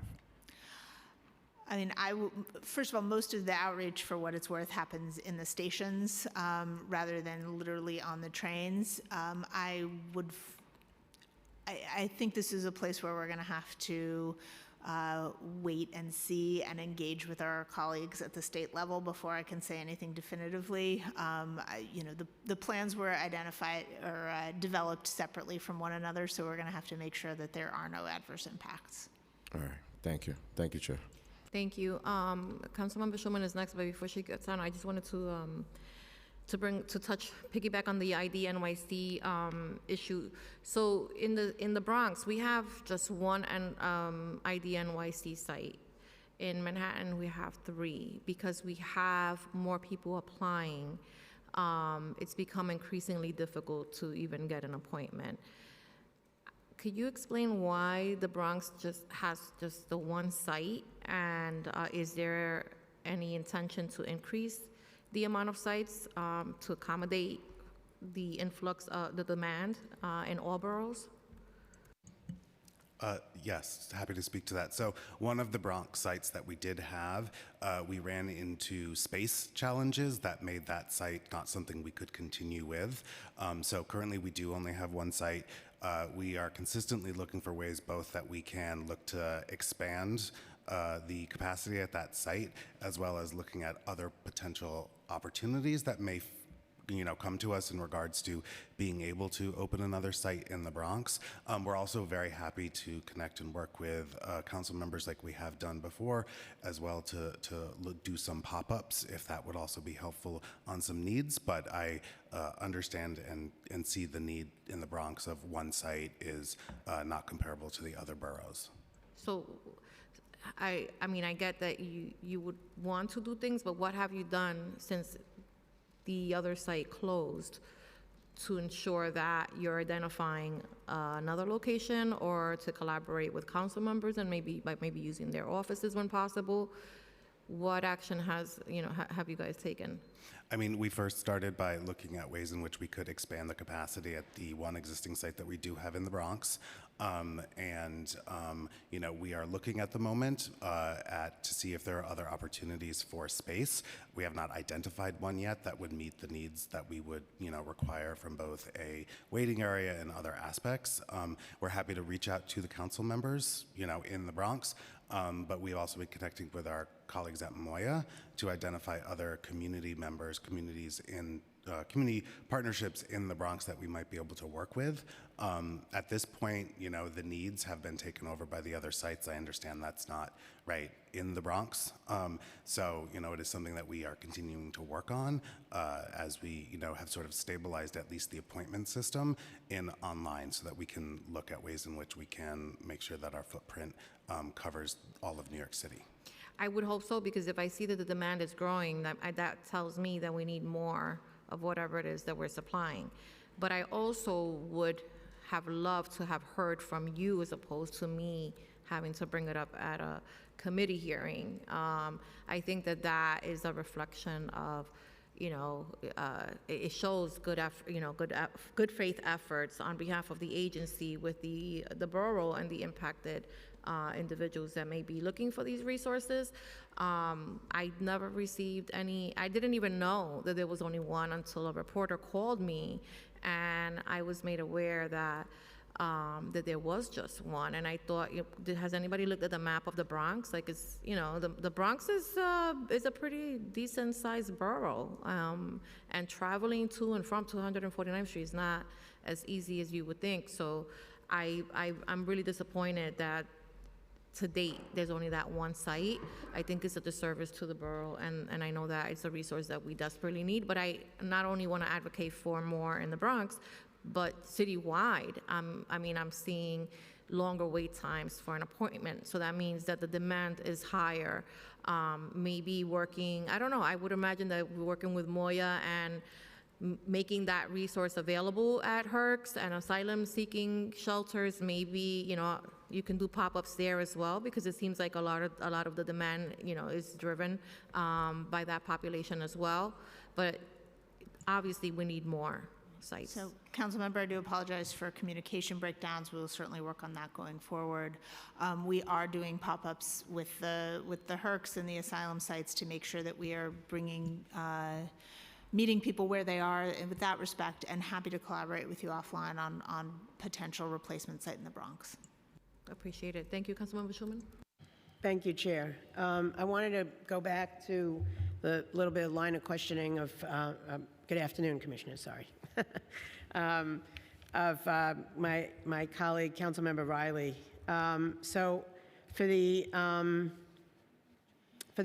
First of all, most of the outreach, for what it's worth, happens in the stations rather than literally on the trains. I think this is a place where we're going to have to wait and see and engage with our colleagues at the state level before I can say anything definitively. The plans were identified or developed separately from one another, so we're going to have to make sure that there are no adverse impacts. All right. Thank you. Thank you, Chair. Thank you. Councilmember Schulman is next, but before she gets on, I just wanted to piggyback on the ID NYC issue. So in the Bronx, we have just one ID NYC site. In Manhattan, we have 3 because we have more people applying. It's become increasingly difficult to even get an appointment. Could you explain why the Bronx has just the one site, and is there any intention to increase the amount of sites to accommodate the influx, the demand in all boroughs? Yes, happy to speak to that. So one of the Bronx sites that we did have, we ran into space challenges that made that site not something we could continue with. So currently we do only have one site. We are consistently looking for ways both that we can look to expand the capacity at that site, as well as looking at other potential opportunities that may come to us in regards to being able to open another site in the Bronx. We're also very happy to connect and work with council members like we have done before, as well to do some pop-ups if that would also be helpful on some needs. But I understand and see the need in the Bronx of one site is not comparable to the other boroughs. So I mean, I get that you would want to do things, but what have you done since the other site closed to ensure that you're identifying another location, or to collaborate with council members and maybe using their offices when possible? What action have you guys taken? I mean, we first started by looking at ways in which we could expand the capacity at the one existing site that we do have in the Bronx. We are looking at the moment to see if there are other opportunities for space. We have not identified one yet that would meet the needs that we would, require from both a waiting area and other aspects. We're happy to reach out to the council members, in the Bronx. But we've also been connecting with our colleagues at Moya to identify other community partnerships in the Bronx that we might be able to work with. At this point, the needs have been taken over by the other sites. I understand that's not right in the Bronx. It is something that we are continuing to work on as we, have sort of stabilized at least the appointment system in online, so that we can look at ways in which we can make sure that our footprint covers all of New York City. I would hope so, because if I see that the demand is growing, that tells me that we need more of whatever it is that we're supplying. But I also would have loved to have heard from you, as opposed to me having to bring it up at a committee hearing. I think that is a reflection of, it shows good faith efforts on behalf of the agency with the borough and the impacted individuals that may be looking for these resources. I never received any. I didn't even know that there was only one until a reporter called me, and I was made aware that there was just one. And I thought, has anybody looked at the map of the Bronx? Like, the Bronx is a pretty decent sized borough, and traveling to and from 249th Street is not as easy as you would think. So I'm really disappointed that to date there's only that one site. I think it's a disservice to the borough, and I know that it's a resource that we desperately need. But I not only want to advocate for more in the Bronx, but citywide. I'm seeing longer wait times for an appointment, so that means that the demand is higher. Maybe working, I don't know, I would imagine that we're working with Moya and making that resource available at HERCS and asylum-seeking shelters. Maybe you can do pop-ups there as well, because it seems like a lot of the demand is driven by that population as well. But obviously, we need more sites. So, Councilmember, I do apologize for communication breakdowns. We will certainly work on that going forward. We are doing pop-ups with the HERCS and the asylum sites to make sure that we are meeting people where they are, and with that respect, and happy to collaborate with you offline on potential replacement site in the Bronx. Appreciate it. Thank you, Councilmember Schulman. Thank you, Chair. I wanted to go back to the little bit of line of questioning of, good afternoon, Commissioner, sorry, of my colleague, Councilmember Riley. So for the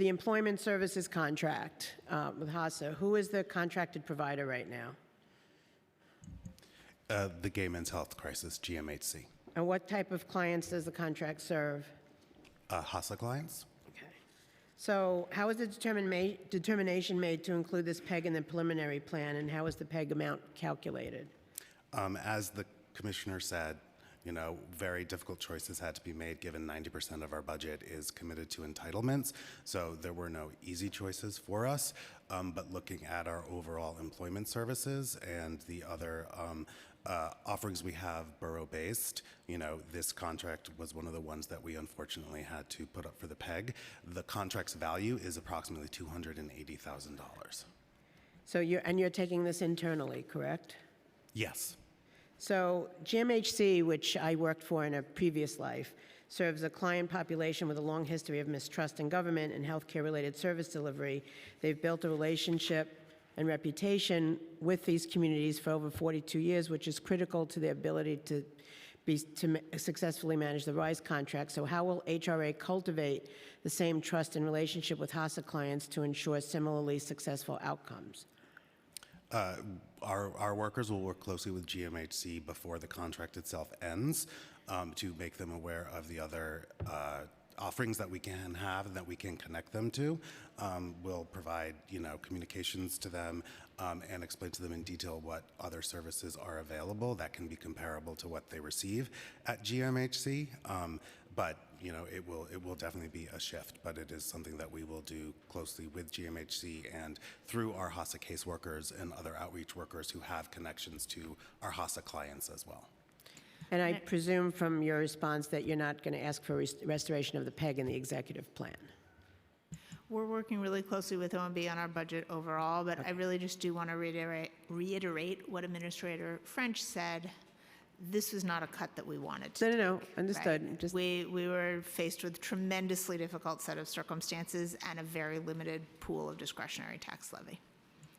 employment services contract with HASA, who is the contracted provider right now? The Gay Men's Health Crisis, GMHC. And what type of clients does the contract serve? HASA clients. Okay. So how is the determination made to include this PEG in the preliminary plan, and how is the PEG amount calculated? As the Commissioner said, very difficult choices had to be made, given 90% of our budget is committed to entitlements. So there were no easy choices for us. But looking at our overall employment services and the other offerings we have borough-based, this contract was one of the ones that we unfortunately had to put up for the PEG. The contract's value is approximately $280,000. So you're taking this internally, correct? Yes. So GMHC, which I worked for in a previous life, serves a client population with a long history of mistrust in government and healthcare-related service delivery. They've built a relationship and reputation with these communities for over 42 years, which is critical to their ability to successfully manage the RISE contract. So how will HRA cultivate the same trust and relationship with HASA clients to ensure similarly successful outcomes? Our workers will work closely with GMHC before the contract itself ends to make them aware of the other offerings that we can have and that we can connect them to. We'll provide, communications to them and explain to them in detail what other services are available that can be comparable to what they receive at GMHC. But it will definitely be a shift, but it is something that we will do closely with GMHC and through our HASA caseworkers and other outreach workers who have connections to our HASA clients as well. And I presume from your response that you're not going to ask for restoration of the PEG in the executive plan. We're working really closely with OMB on our budget overall, but I really just do want to reiterate what Administrator French said. This was not a cut that we wanted to No, take, understood. right? Just We were faced with a tremendously difficult set of circumstances and a very limited pool of discretionary tax levy.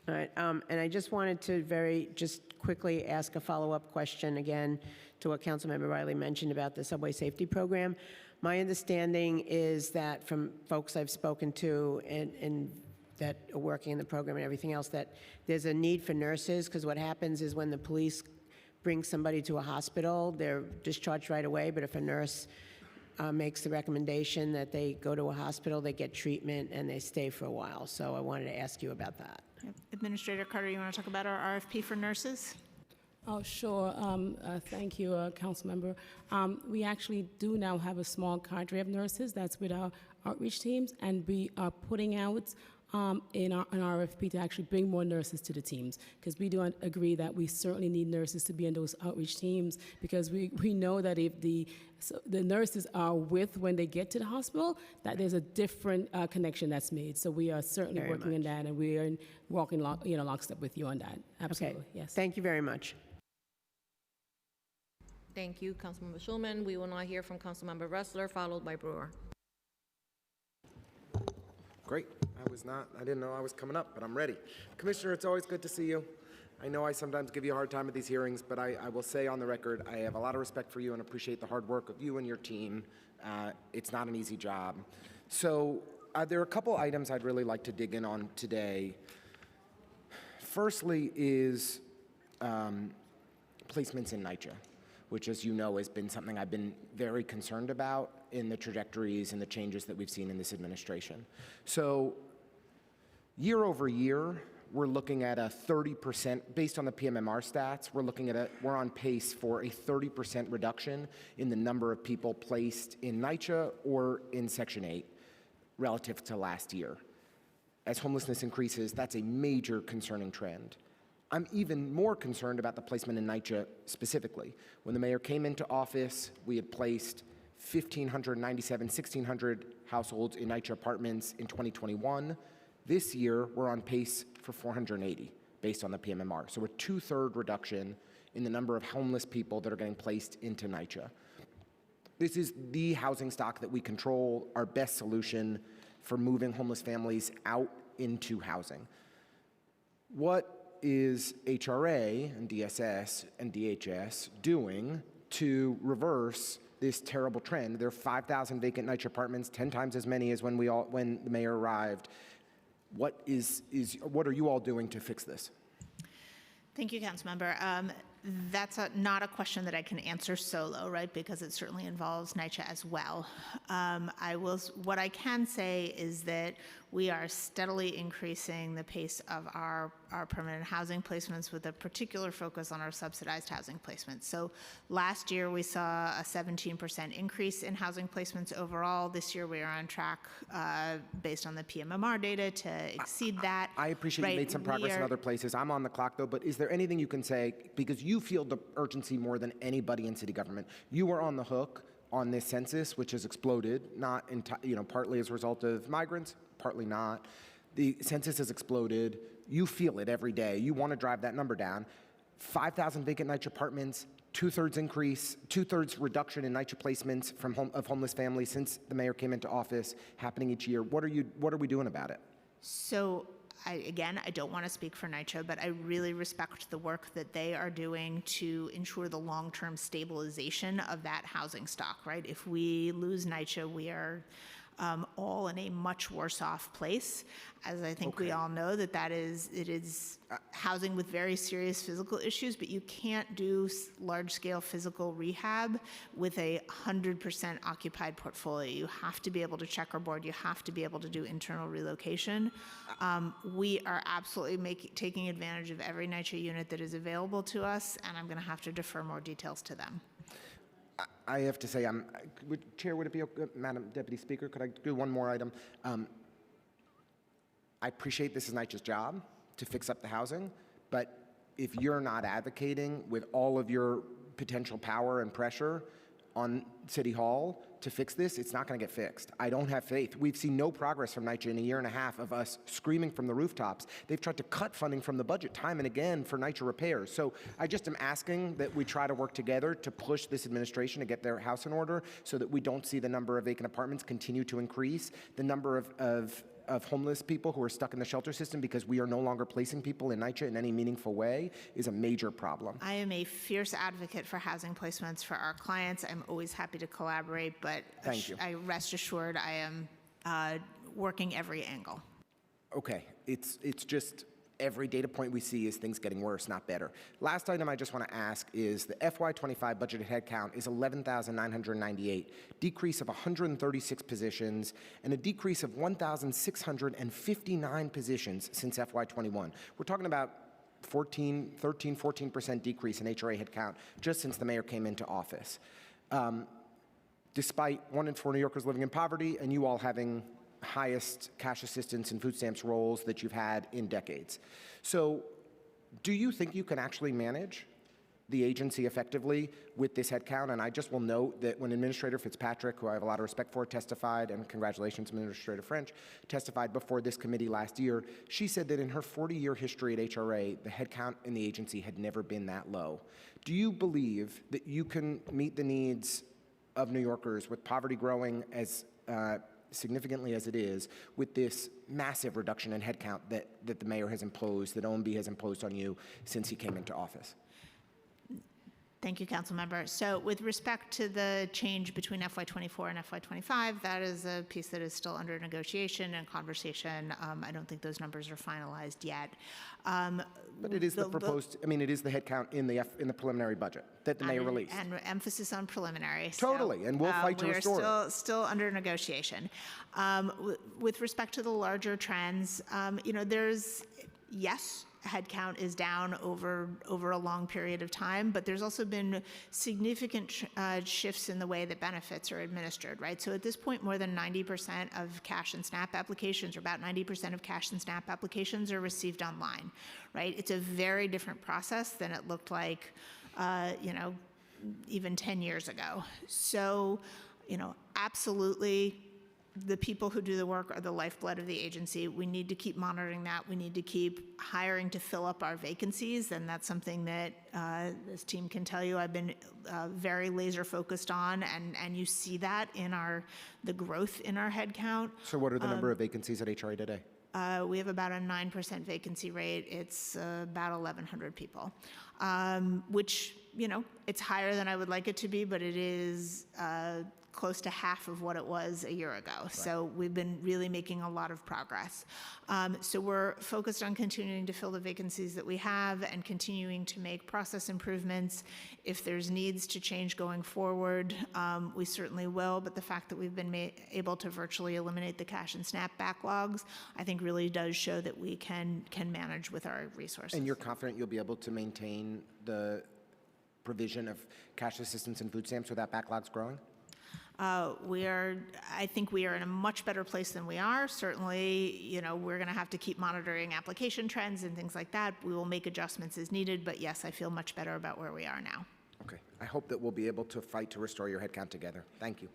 All right, and I just wanted to just quickly ask a follow-up question again to what Councilmember Riley mentioned about the subway safety program. My understanding is that from folks I've spoken to and that are working in the program and everything else, that there's a need for nurses, because what happens is when the police bring somebody to a hospital, they're discharged right away, but if a nurse makes the recommendation that they go to a hospital, they get treatment and they stay for a while. So I wanted to ask you about that. Administrator Carter, you want to talk about our RFP for nurses? Oh, sure. Thank you, Councilmember. We actually do now have a small cadre of nurses that's with our outreach teams, and we are putting out in an RFP to actually bring more nurses to the teams, because we do agree that we certainly need nurses to be in those outreach teams, because we know that if the nurses are with when they get to the hospital, that there's a different connection that's made. So we are certainly Very working on that, and we are walking lockstep with you on that. Absolutely, Okay. yes. Thank you very much. Thank you, Councilmember Schulman. We will now hear from Councilmember Ressler, followed by Brewer. Great. I didn't know I was coming up, but I'm ready. Commissioner, it's always good to see you. I know I sometimes give you a hard time at these hearings, but I will say on the record, I have a lot of respect for you and appreciate the hard work of you and your team. It's not an easy job. So there are a couple items I'd really like to dig in on today. Firstly is placements in NYCHA, which, as you know, has been something I've been very concerned about in the trajectories and the changes that we've seen in this administration. So year over year, we're looking at a 30%, based on the PMMR stats, we're on pace for a 30% reduction in the number of people placed in NYCHA or in Section 8 relative to last year. As homelessness increases, that's a major concerning trend. I'm even more concerned about the placement in NYCHA specifically. When the mayor came into office, we had placed 1,600 households in NYCHA apartments in 2021. This year, we're on pace for 480 based on the PMMR. So a 2/3 reduction in the number of homeless people that are getting placed into NYCHA. This is the housing stock that we control, our best solution for moving homeless families out into housing. What is HRA and DSS and DHS doing to reverse this terrible trend? There are 5,000 vacant NYCHA apartments, 10 times as many as when the mayor arrived. What are you all doing to fix this? Thank you, Councilmember. That's not a question that I can answer solo, right? Because it certainly involves NYCHA as well. What I can say is that we are steadily increasing the pace of our permanent housing placements with a particular focus on our subsidized housing placements. So last year we saw a 17% increase in housing placements overall. This year we are on track based on the PMMR data to exceed that. I appreciate you made some progress in other places. I'm on the clock though, but is there anything you can say, because you feel the urgency more than anybody in city government. You were on the hook on this census, which has exploded, not partly as a result of migrants, partly not. The census has exploded. You feel it every day. You want to drive that number down. 5,000 vacant NYCHA apartments, 2/3 reduction in NYCHA placements of homeless families since the mayor came into office, happening each year. What are we doing about it? So I don't want to speak for NYCHA, but I really respect the work that they are doing to ensure the long-term stabilization of that housing stock, right? If we lose NYCHA, we are all in a much worse off place. As I think we all know, it is housing with very serious physical issues, but you can't do large-scale physical rehab with a 100% occupied portfolio. You have to be able to checkerboard. You have to be able to do internal relocation. We are absolutely taking advantage of every NYCHA unit that is available to us, and I'm going to have to defer more details to them. I have to say, Chair, would it be okay, Madam Deputy Speaker, could I do one more item? I appreciate this is NYCHA's job to fix up the housing, but if you're not advocating with all of your potential power and pressure on City Hall to fix this, it's not going to get fixed. I don't have faith. We've seen no progress from NYCHA in a year and a half of us screaming from the rooftops. They've tried to cut funding from the budget time and again for NYCHA repairs. So I just am asking that we try to work together to push this administration to get their house in order so that we don't see the number of vacant apartments continue to increase, the number of homeless people who are stuck in the shelter system because we are no longer placing people in NYCHA in any meaningful way is a major problem. I am a fierce advocate for housing placements for our clients. I'm always happy to collaborate, but Thank you. I rest assured I am working every angle. Okay, it's just every data point we see is things getting worse, not better. Last item I just want to ask is the FY25 budgeted headcount is 11,998, decrease of 136 positions, and a decrease of 1,659 positions since FY21. We're talking about 14% decrease in HRA headcount just since the mayor came into office. Despite 1 in 4 New Yorkers living in poverty and you all having highest cash assistance and food stamps rolls that you've had in decades. So do you think you can actually manage the agency effectively with this headcount? And I just will note that when Administrator Fitzpatrick, who I have a lot of respect for, testified, and congratulations Administrator French, testified before this committee last year, she said that in her 40-year history at HRA, the headcount in the agency had never been that low. Do you believe that you can meet the needs of New Yorkers with poverty growing as significantly as it is with this massive reduction in headcount that the mayor has imposed, that OMB has imposed on you since he came into office? Thank you, Council Member. So with respect to the change between FY24 and FY25, that is a piece that is still under negotiation and conversation. I don't think those numbers are finalized yet. But it is the proposed, I mean, it is the headcount in the preliminary budget that the mayor released. And emphasis on preliminary. Totally, so, and we'll fight to restore it. We are still under negotiation. With respect to the larger trends, yes, headcount is down over a long period of time, but there's also been significant shifts in the way that benefits are administered, right? So at this point, more than 90% of cash and SNAP applications, or about 90% of cash and SNAP applications, are received online, right? It's a very different process than it looked like, even 10 years ago. So, absolutely, the people who do the work are the lifeblood of the agency. We need to keep monitoring that. We need to keep hiring to fill up our vacancies, and that's something that this team can tell you I've been very laser focused on, and you see that in the growth in our headcount. So what are the number of vacancies at HRA today? We have about a 9% vacancy rate. It's about 1,100 people, which, it's higher than I would like it to be, but it is close to half of what it was a year ago. Right. So we've been really making a lot of progress. So we're focused on continuing to fill the vacancies that we have and continuing to make process improvements. If there's needs to change going forward, we certainly will, but the fact that we've been able to virtually eliminate the cash and SNAP backlogs, I think really does show that we can manage with our resources. And you're confident you'll be able to maintain the provision of cash assistance and food stamps without backlogs growing? I think we are in a much better place than we are. Certainly, we're going to have to keep monitoring application trends and things like that. We will make adjustments as needed, but yes, I feel much better about where we are now. Okay. I hope that we'll be able to fight to restore your headcount together. Thank you.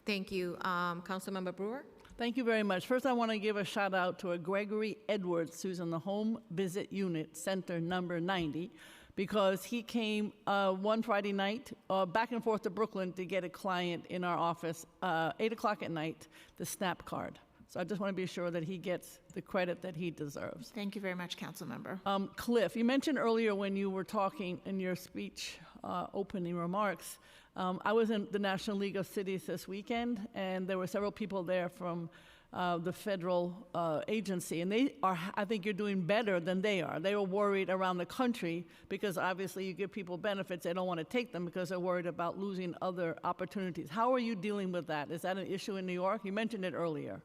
Thank you. Councilmember Brewer? Thank you very much. First, I want to give a shout out to Gregory Edwards, who's in the Home Visit Unit, Center number 90, because he came one Friday night back and forth to Brooklyn to get a client in our office, 8 o'clock at night, the SNAP card. So I just want to be sure that he gets the credit that he deserves. Thank you very much, Council Member. Cliff, you mentioned earlier when you were talking in your speech opening remarks. I was in the National League of Cities this weekend, and there were several people there from the federal agency, and they are, I think you're doing better than they are. They were worried around the country because obviously you give people benefits, they don't want to take them because they're worried about losing other opportunities. How are you dealing with that? Is that an issue in New York? You mentioned it earlier.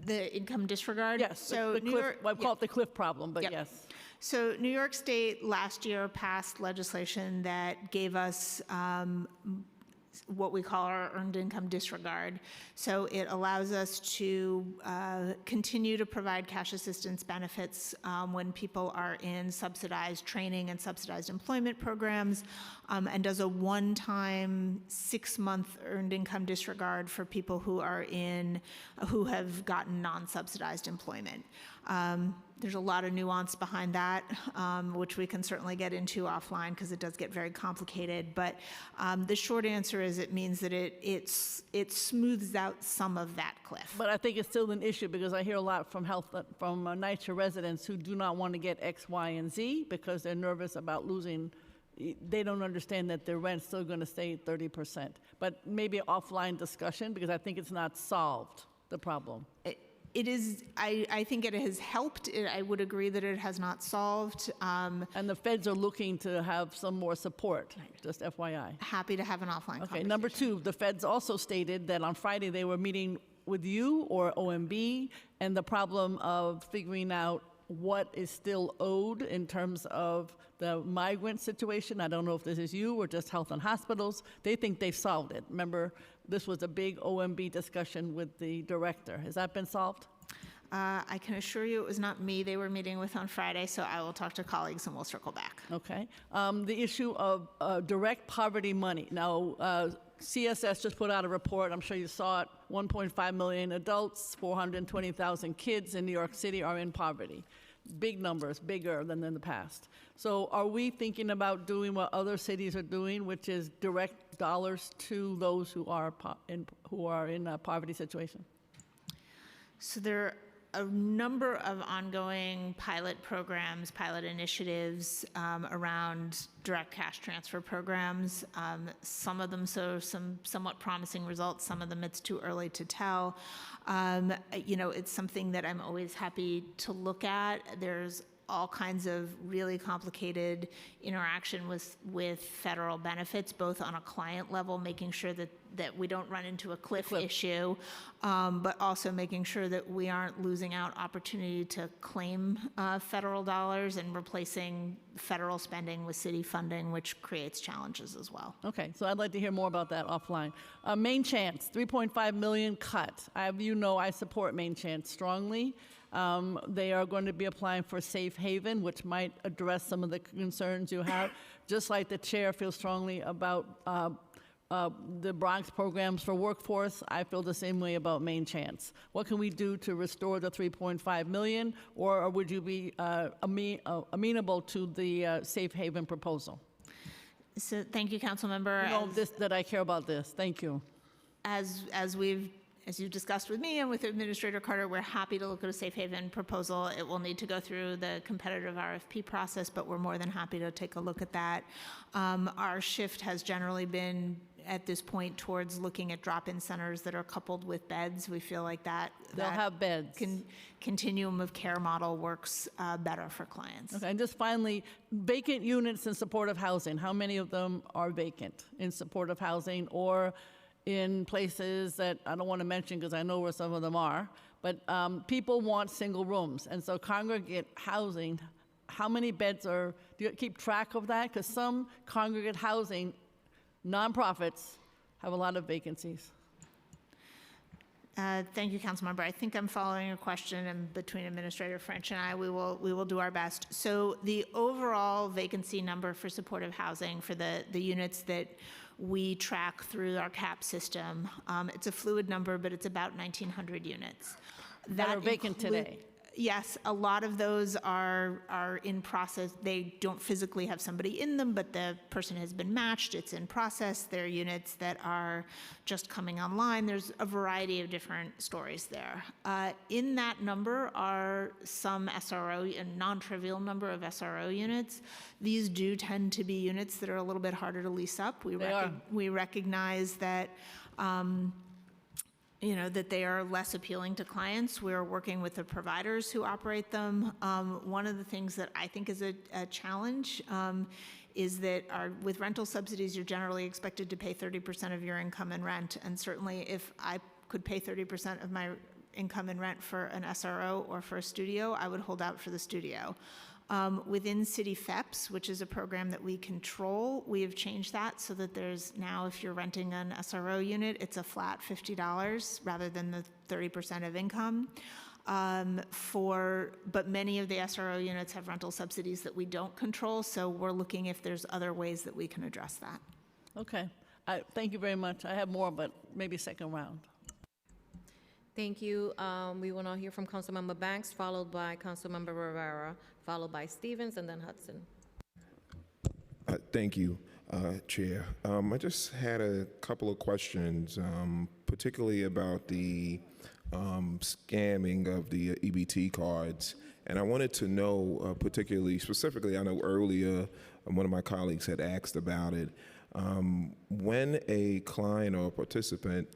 The income disregard? Yes, So the New cliff, York, I call it the cliff problem, but Yep. yes. So New York State last year passed legislation that gave us what we call our earned income disregard. So it allows us to continue to provide cash assistance benefits when people are in subsidized training and subsidized employment programs, and does a one-time 6-month earned income disregard for people who have gotten non-subsidized employment. There's a lot of nuance behind that, which we can certainly get into offline because it does get very complicated. But the short answer is it means that it smooths out some of that cliff. But I think it's still an issue because I hear a lot from NYCHA residents who do not want to get X, Y, and Z because they're nervous about losing. They don't understand that their rent's still going to stay 30%. But maybe an offline discussion because I think it's not solved, the problem. It is, I think it has helped. I would agree that it has not solved. And the feds are looking to have some more support, just FYI. Happy to have an offline Okay, conversation. number two, the feds also stated that on Friday they were meeting with you or OMB and the problem of figuring out what is still owed in terms of the migrant situation. I don't know if this is you or just Health and Hospitals. They think they've solved it. Remember, this was a big OMB discussion with the director. Has that been solved? I can assure you it was not me they were meeting with on Friday, so I will talk to colleagues and we'll circle back. Okay. The issue of direct poverty money. Now, CSS just put out a report. I'm sure you saw it. 1.5 million adults, 420,000 kids in New York City are in poverty. Big numbers, bigger than in the past. So are we thinking about doing what other cities are doing, which is direct dollars to those who are in a poverty situation? So there are a number of ongoing pilot programs, pilot initiatives around direct cash transfer programs. Some of them show some somewhat promising results. Some of them it's too early to tell. It's something that I'm always happy to look at. There's all kinds of really complicated interaction with federal benefits, both on a client level, making sure that we don't run into a cliff issue, but also making sure that we aren't losing out opportunity to claim federal dollars and replacing federal spending with city funding, which creates challenges as well. Okay, so I'd like to hear more about that offline. Main Chance, 3.5 million cut. I support Main Chance strongly. They are going to be applying for Safe Haven, which might address some of the concerns you have. Just like the chair feels strongly about the Bronx programs for workforce, I feel the same way about Main Chance. What can we do to restore the 3.5 million, or would you be amenable to the Safe Haven proposal? So thank you, Councilmember. You know that I care about this. Thank you. As you've discussed with me and with Administrator Carter, we're happy to look at a Safe Haven proposal. It will need to go through the competitive RFP process, but we're more than happy to take a look at that. Our shift has generally been, at this point, towards looking at drop-in centers that are coupled with beds. We feel like They'll have beds. Continuum of care model works better for clients. Okay, and just finally, vacant units in supportive housing. How many of them are vacant in supportive housing or in places that I don't want to mention because I know where some of them are, but people want single rooms. And so congregate housing, how many beds do you keep track of that? Because some congregate housing nonprofits have a lot of vacancies. Thank you, Councilmember. I think I'm following your question, and between Administrator French and I, we will do our best. So the overall vacancy number for supportive housing for the units that we track through our CAP system, it's a fluid number, but it's about 1,900 units. That are vacant today. yes, a lot of those are in process. They don't physically have somebody in them, but the person has been matched. It's in process. There are units that are just coming online. There's a variety of different stories there. In that number are some SRO, a non-trivial number of SRO units. These do tend to be units that are a little bit harder to lease up. We recognize that that they are less appealing to clients. We're working with the providers who operate them. One of the things that I think is a challenge is that with rental subsidies, you're generally expected to pay 30% of your income in rent. And certainly if I could pay 30% of my income in rent for an SRO or for a studio, I would hold out for the studio. Within City FEPS, which is a program that we control, we have changed that so that there's now, if you're renting an SRO unit, it's a flat $50 rather than the 30% of income. But many of the SRO units have rental subsidies that we don't control, so we're looking if there's other ways that we can address that. Okay. Thank you very much. I have more, but maybe second round. Thank you. We will now hear from Councilmember Banks, followed by Councilmember Rivera, followed by Stevens, and then Hudson. Thank you, Chair. I just had a couple of questions, particularly about the scamming of the EBT cards. And I wanted to know, particularly, specifically, I know earlier one of my colleagues had asked about it. When a client or a participant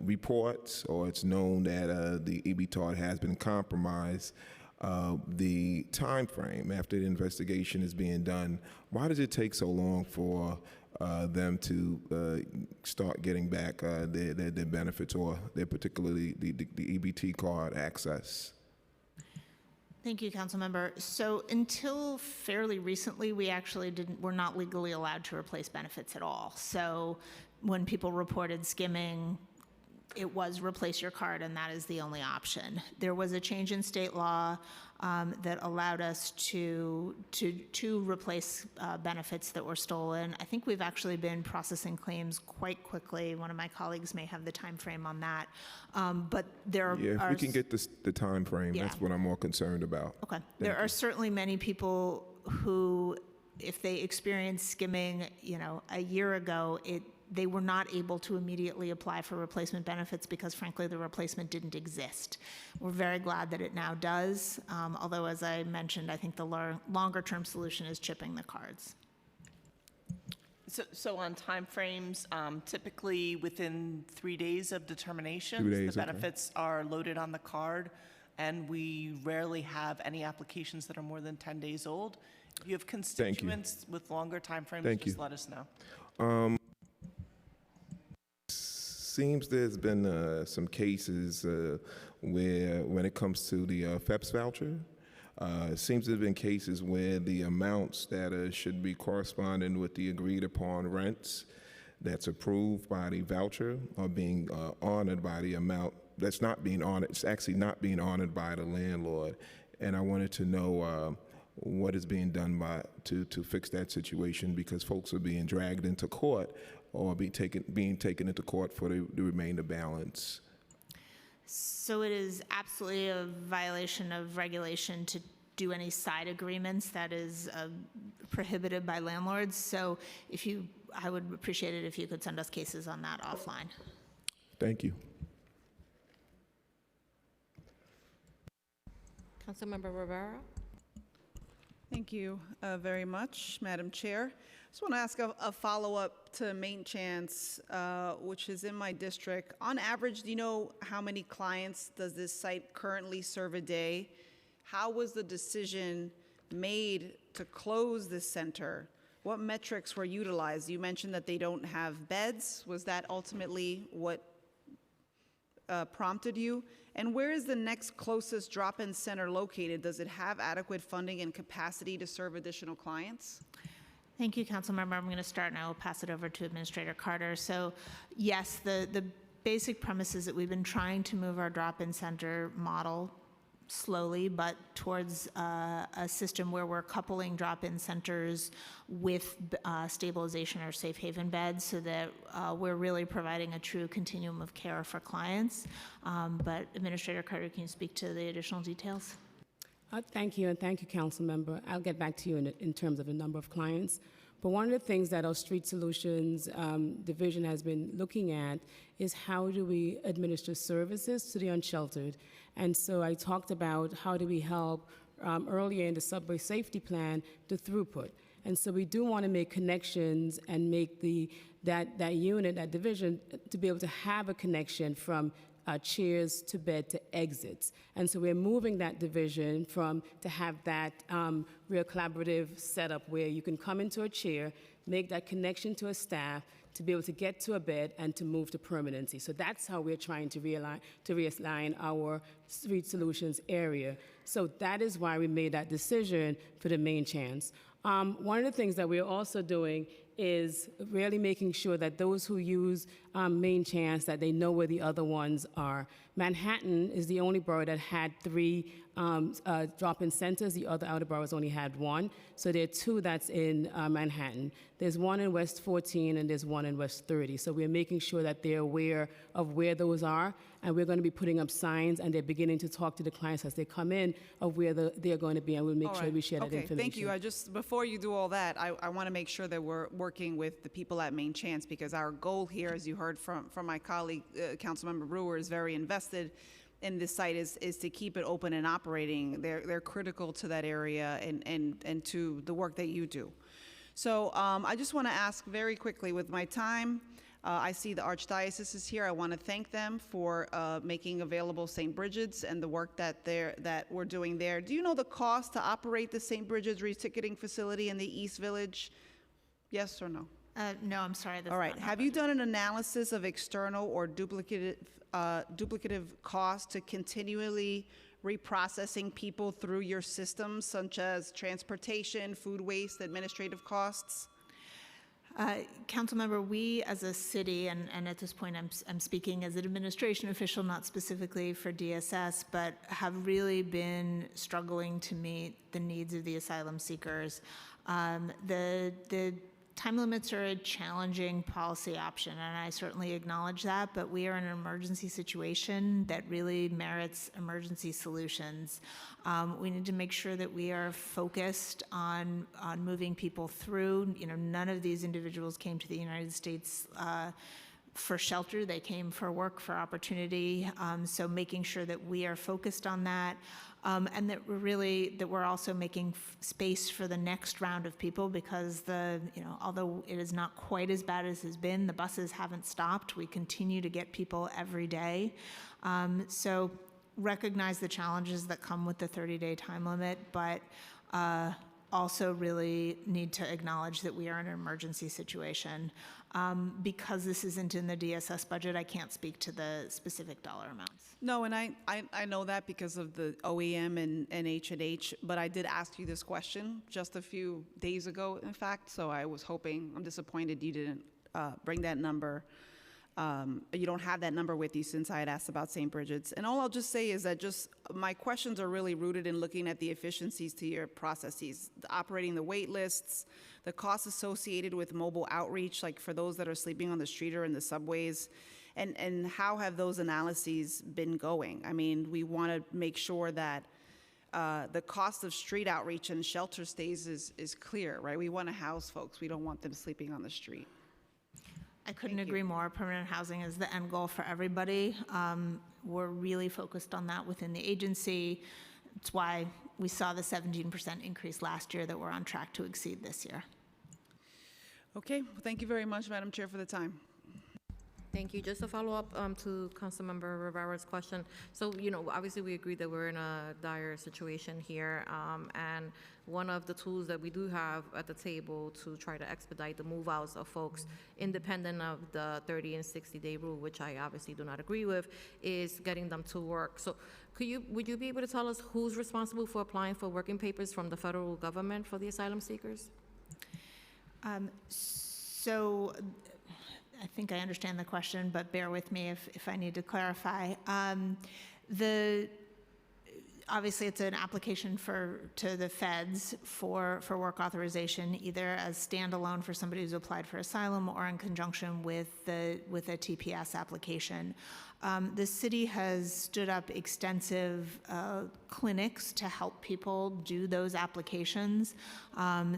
reports or it's known that the EBT card has been compromised, the time frame after the investigation is being done, why does it take so long for them to start getting back their benefits or their particularly the EBT card access? Thank you, Councilmember. So until fairly recently, we actually were not legally allowed to replace benefits at all. So when people reported skimming, it was replace your card, and that is the only option. There was a change in state law that allowed us to replace benefits that were stolen. I think we've actually been processing claims quite quickly. One of my colleagues may have the time frame on that. But there if we can get the time frame, that's what I'm more concerned about. Okay. There are certainly many people who, if they experienced skimming, a year ago, they were not able to immediately apply for replacement benefits because, frankly, the replacement didn't exist. We're very glad that it now does, although, as I mentioned, I think the longer-term solution is chipping the cards. So on timeframes, typically within 3 days of determination, 3 days, the benefits are loaded on the card, and we rarely have any applications that are more than 10 days old. If you have constituents with longer timeframes, just let us know. Seems there's been some cases where, when it comes to the FEPS voucher, it seems there's been cases where the amounts that should be corresponding with the agreed upon rents that's approved by the voucher are being honored by the amount that's not being honored. It's actually not being honored by the landlord. And I wanted to know what is being done to fix that situation, because folks are being dragged into court or being taken into court for the remainder balance. So it is absolutely a violation of regulation to do any side agreements. That is prohibited by landlords. So I would appreciate it if you could send us cases on that offline. Thank you. Councilmember Rivera. Thank you very much, Madam Chair. I just want to ask a follow-up to Main Chance, which is in my district. On average, do you know how many clients does this site currently serve a day? How was the decision made to close this center? What metrics were utilized? You mentioned that they don't have beds. Was that ultimately what prompted you? And where is the next closest drop-in center located? Does it have adequate funding and capacity to serve additional clients? Thank you, Councilmember. I'm going to start, and I will pass it over to Administrator Carter. So, yes, the basic premise is that we've been trying to move our drop-in center model slowly, but towards a system where we're coupling drop-in centers with stabilization or safe haven beds so that we're really providing a true continuum of care for clients. But Administrator Carter, can you speak to the additional details? Thank you, and thank you, Council Member. I'll get back to you in terms of the number of clients. But one of the things that our Street Solutions division has been looking at is how do we administer services to the unsheltered. And so I talked about how do we help earlier in the subway safety plan, the throughput. And so we do want to make connections and make that unit, that division, to be able to have a connection from chairs to bed to exits. And so we're moving that division to have that real collaborative setup where you can come into a chair, make that connection to a staff, to be able to get to a bed and to move to permanency. So that's how we're trying to realign our Street Solutions area. So that is why we made that decision for the main chance. One of the things that we're also doing is really making sure that those who use main chance, that they know where the other ones are. Manhattan is the only borough that had 3 drop-in centers. The other outer boroughs only had 1. So there are 2 that's in Manhattan. There's 1 in West 14 and there's 1 in West 30. So we're making sure that they're aware of where those are, and we're going to be putting up signs, and they're beginning to talk to the clients as they come in of where they're going to be, and we'll make sure we share that information. Thank you. Before you do all that, I want to make sure that we're working with the people at Main Chance, because our goal here, as you heard from my colleague, Councilmember Brewer, is very invested in this site is to keep it open and operating. They're critical to that area and to the work that you do. So I just want to ask very quickly with my time. I see the Archdiocese is here. I want to thank them for making available St. Bridget's and the work that we're doing there. Do you know the cost to operate the St. Bridget's reticketing facility in the East Village? Yes or no? No, I'm sorry. All right. Have you done an analysis of external or duplicative costs to continually reprocessing people through your systems, such as transportation, food waste, administrative costs? Councilmember, we as a city, and at this point I'm speaking as an administration official, not specifically for DSS, but have really been struggling to meet the needs of the asylum seekers. The time limits are a challenging policy option, and I certainly acknowledge that, but we are in an emergency situation that really merits emergency solutions. We need to make sure that we are focused on moving people through. You know, none of these individuals came to the United States for shelter. They came for work, for opportunity. So making sure that we are focused on that. And that we're also making space for the next round of people, because although it is not quite as bad as it has been, the buses haven't stopped. We continue to get people every day. So recognize the challenges that come with the 30-day time limit, but also really need to acknowledge that we are in an emergency situation. Because this isn't in the DSS budget, I can't speak to the specific dollar amounts. No, and I know that because of the OEM and H&H, but I did ask you this question just a few days ago, in fact, so I'm disappointed you didn't bring that number. You don't have that number with you, since I had asked about St. Bridget's. And all I'll just say is that my questions are really rooted in looking at the efficiencies to your processes, operating the wait lists, the costs associated with mobile outreach, like for those that are sleeping on the street or in the subways, and how have those analyses been going? I mean, we want to make sure that the cost of street outreach and shelter stays is clear, right? We want to house folks. We don't want them sleeping on the street. I couldn't agree more. Permanent housing is the end goal for everybody. We're really focused on that within the agency. It's why we saw the 17% increase last year that we're on track to exceed this year. Okay, well, thank you very much, Madam Chair, for the time. Thank you. Just to follow up to Councilmember Rivera's question. So, obviously we agree that we're in a dire situation here. And one of the tools that we do have at the table to try to expedite the move outs of folks, independent of the 30 and 60-day rule, which I obviously do not agree with, is getting them to work. So would you be able to tell us who's responsible for applying for working papers from the federal government for the asylum seekers? So I think I understand the question, but bear with me if I need to clarify. obviously, it's an application to the feds for work authorization, either as standalone for somebody who's applied for asylum or in conjunction with a TPS application. The city has stood up extensive clinics to help people do those applications.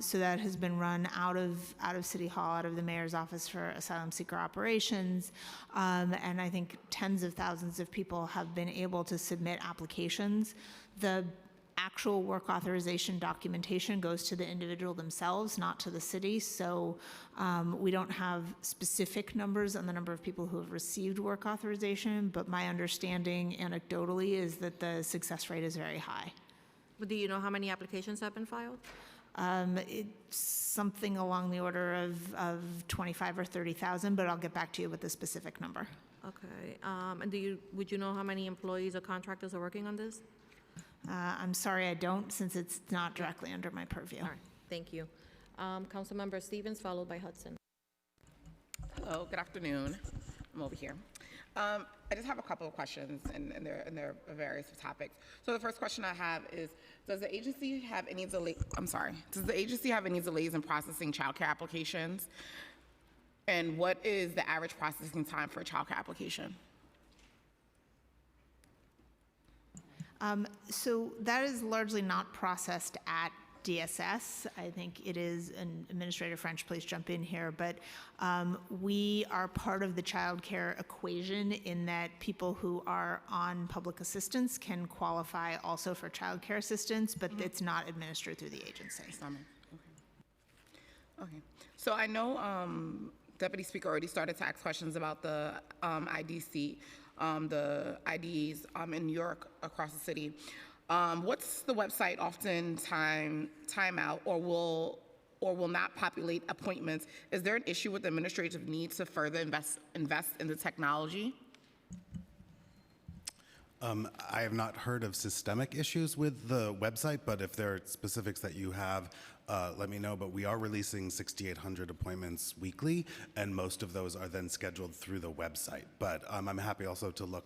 So that has been run out of City Hall, out of the mayor's office for asylum seeker operations. And I think tens of thousands of people have been able to submit applications. The actual work authorization documentation goes to the individual themselves, not to the city. So we don't have specific numbers on the number of people who have received work authorization, but my understanding anecdotally is that the success rate is very high. But do you know how many applications have been filed? It's something along the order of 25 or 30,000, but I'll get back to you with the specific number. Okay. And would you know how many employees or contractors are working on this? I'm sorry, I don't, since it's not directly under my purview. All right. Thank you. Councilmember Stevens, followed by Hudson. Hello, good afternoon. I'm over here. I just have a couple of questions, and they're various topics. So the first question I have is, does the agency have any Does the agency have any delays in processing child care applications? And what is the average processing time for a child care application? So that is largely not processed at DSS. I think it is, and Administrator French, please jump in here, but we are part of the child care equation in that people who are on public assistance can qualify also for child care assistance, but it's not administered through the agency. Okay. So I know Deputy Speaker already started to ask questions about the IDC, the IDs in New York across the city. What's the website often timeout or will not populate appointments? Is there an issue with the administrative need to further invest in the technology? I have not heard of systemic issues with the website, but if there are specifics that you have, let me know. But we are releasing 6,800 appointments weekly, and most of those are then scheduled through the website. But I'm happy also to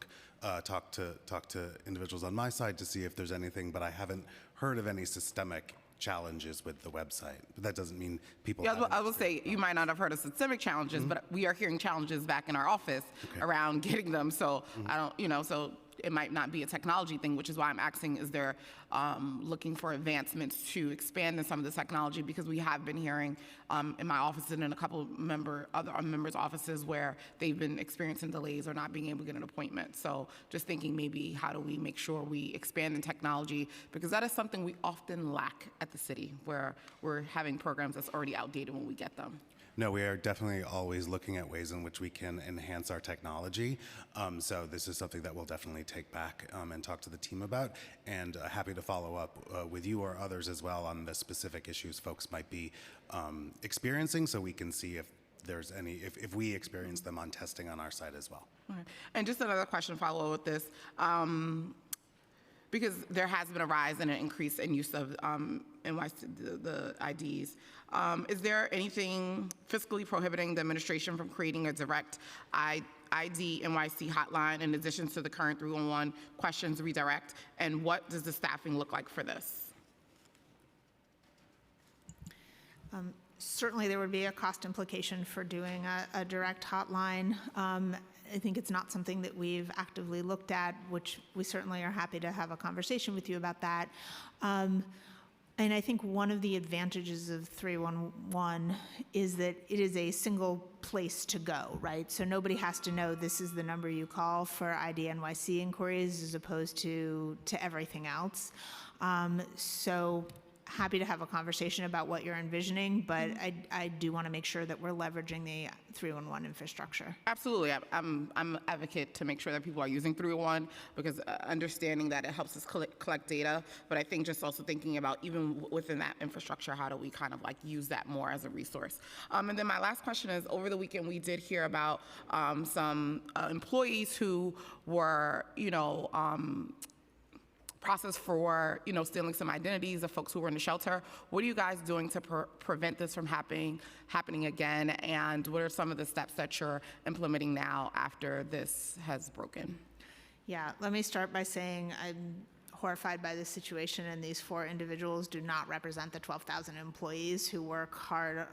talk to individuals on my side to see if there's anything, but I haven't heard of any systemic challenges with the website. But that doesn't mean people. Yeah, I will say you might not have heard of systemic challenges, but we are hearing challenges back in our office around getting them. So I don't, so it might not be a technology thing, which is why I'm asking, is there looking for advancements to expand in some of the technology? Because we have been hearing in my office and in a couple of other members' offices where they've been experiencing delays or not being able to get an appointment. So just thinking maybe how do we make sure we expand in technology? Because that is something we often lack at the city, where we're having programs that's already outdated when we get them. No, we are definitely always looking at ways in which we can enhance our technology. So this is something that we'll definitely take back and talk to the team about, and happy to follow up with you or others as well on the specific issues folks might be experiencing, so we can see if there's any, if we experience them on testing on our side as well. Right. And just another question follow with this. Because there has been a rise and an increase in use of the IDs. Is there anything fiscally prohibiting the administration from creating a direct ID NYC hotline in addition to the current 311 questions redirect? And what does the staffing look like for this? Certainly there would be a cost implication for doing a direct hotline. I think it's not something that we've actively looked at, which we certainly are happy to have a conversation with you about that. And I think one of the advantages of 311 is that it is a single place to go, right? So nobody has to know this is the number you call for ID NYC inquiries as opposed to everything else. So happy to have a conversation about what you're envisioning, but I do want to make sure that we're leveraging the 311 infrastructure. Absolutely. I'm an advocate to make sure that people are using 311 because understanding that it helps us collect data, but I think just also thinking about even within that infrastructure, how do we kind of like use that more as a resource? And then my last question is, over the weekend we did hear about some employees who were, process for, stealing some identities of folks who were in the shelter. What are you guys doing to prevent this from happening again? And what are some of the steps that you're implementing now after this has broken? Yeah, let me start by saying I'm horrified by the situation, and these 4 individuals do not represent the 12,000 employees who work hard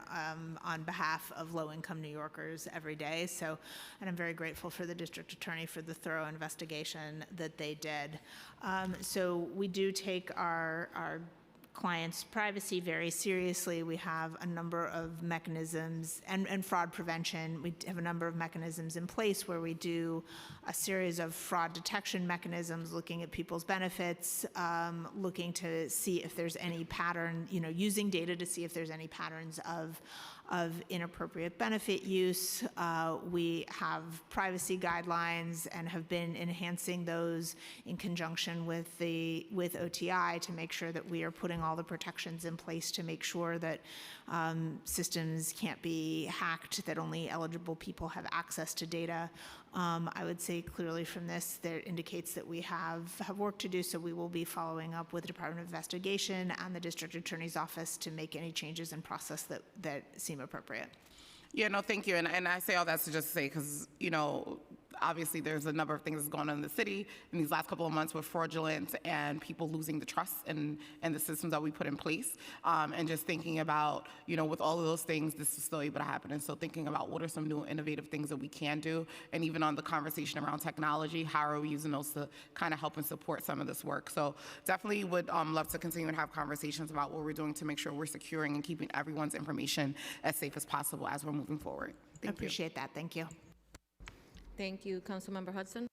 on behalf of low-income New Yorkers every day. So, and I'm very grateful for the district attorney for the thorough investigation that they did. So we do take our clients' privacy very seriously. We have a number of mechanisms, and fraud prevention. We have a number of mechanisms in place where we do a series of fraud detection mechanisms, looking at people's benefits, looking to see if there's any pattern, using data to see if there's any patterns of inappropriate benefit use. We have privacy guidelines and have been enhancing those in conjunction with OTI to make sure that we are putting all the protections in place to make sure that systems can't be hacked, that only eligible people have access to data. I would say clearly from this, that indicates that we have work to do, so we will be following up with the Department of Investigation and the District Attorney's Office to make any changes in process that seem appropriate. Yeah, no, thank you. And I say all that to just say, because, obviously there's a number of things that's going on in the city in these last couple of months with fraudulent and people losing the trust in the systems that we put in place. And just thinking about, with all of those things, this is still able to happen. And so thinking about what are some new innovative things that we can do, and even on the conversation around technology, how are we using those to kind of help and support some of this work. So definitely would love to continue and have conversations about what we're doing to make sure we're securing and keeping everyone's information as safe as possible as we're moving forward. I appreciate that. Thank you. Thank you, Councilmember Hudson.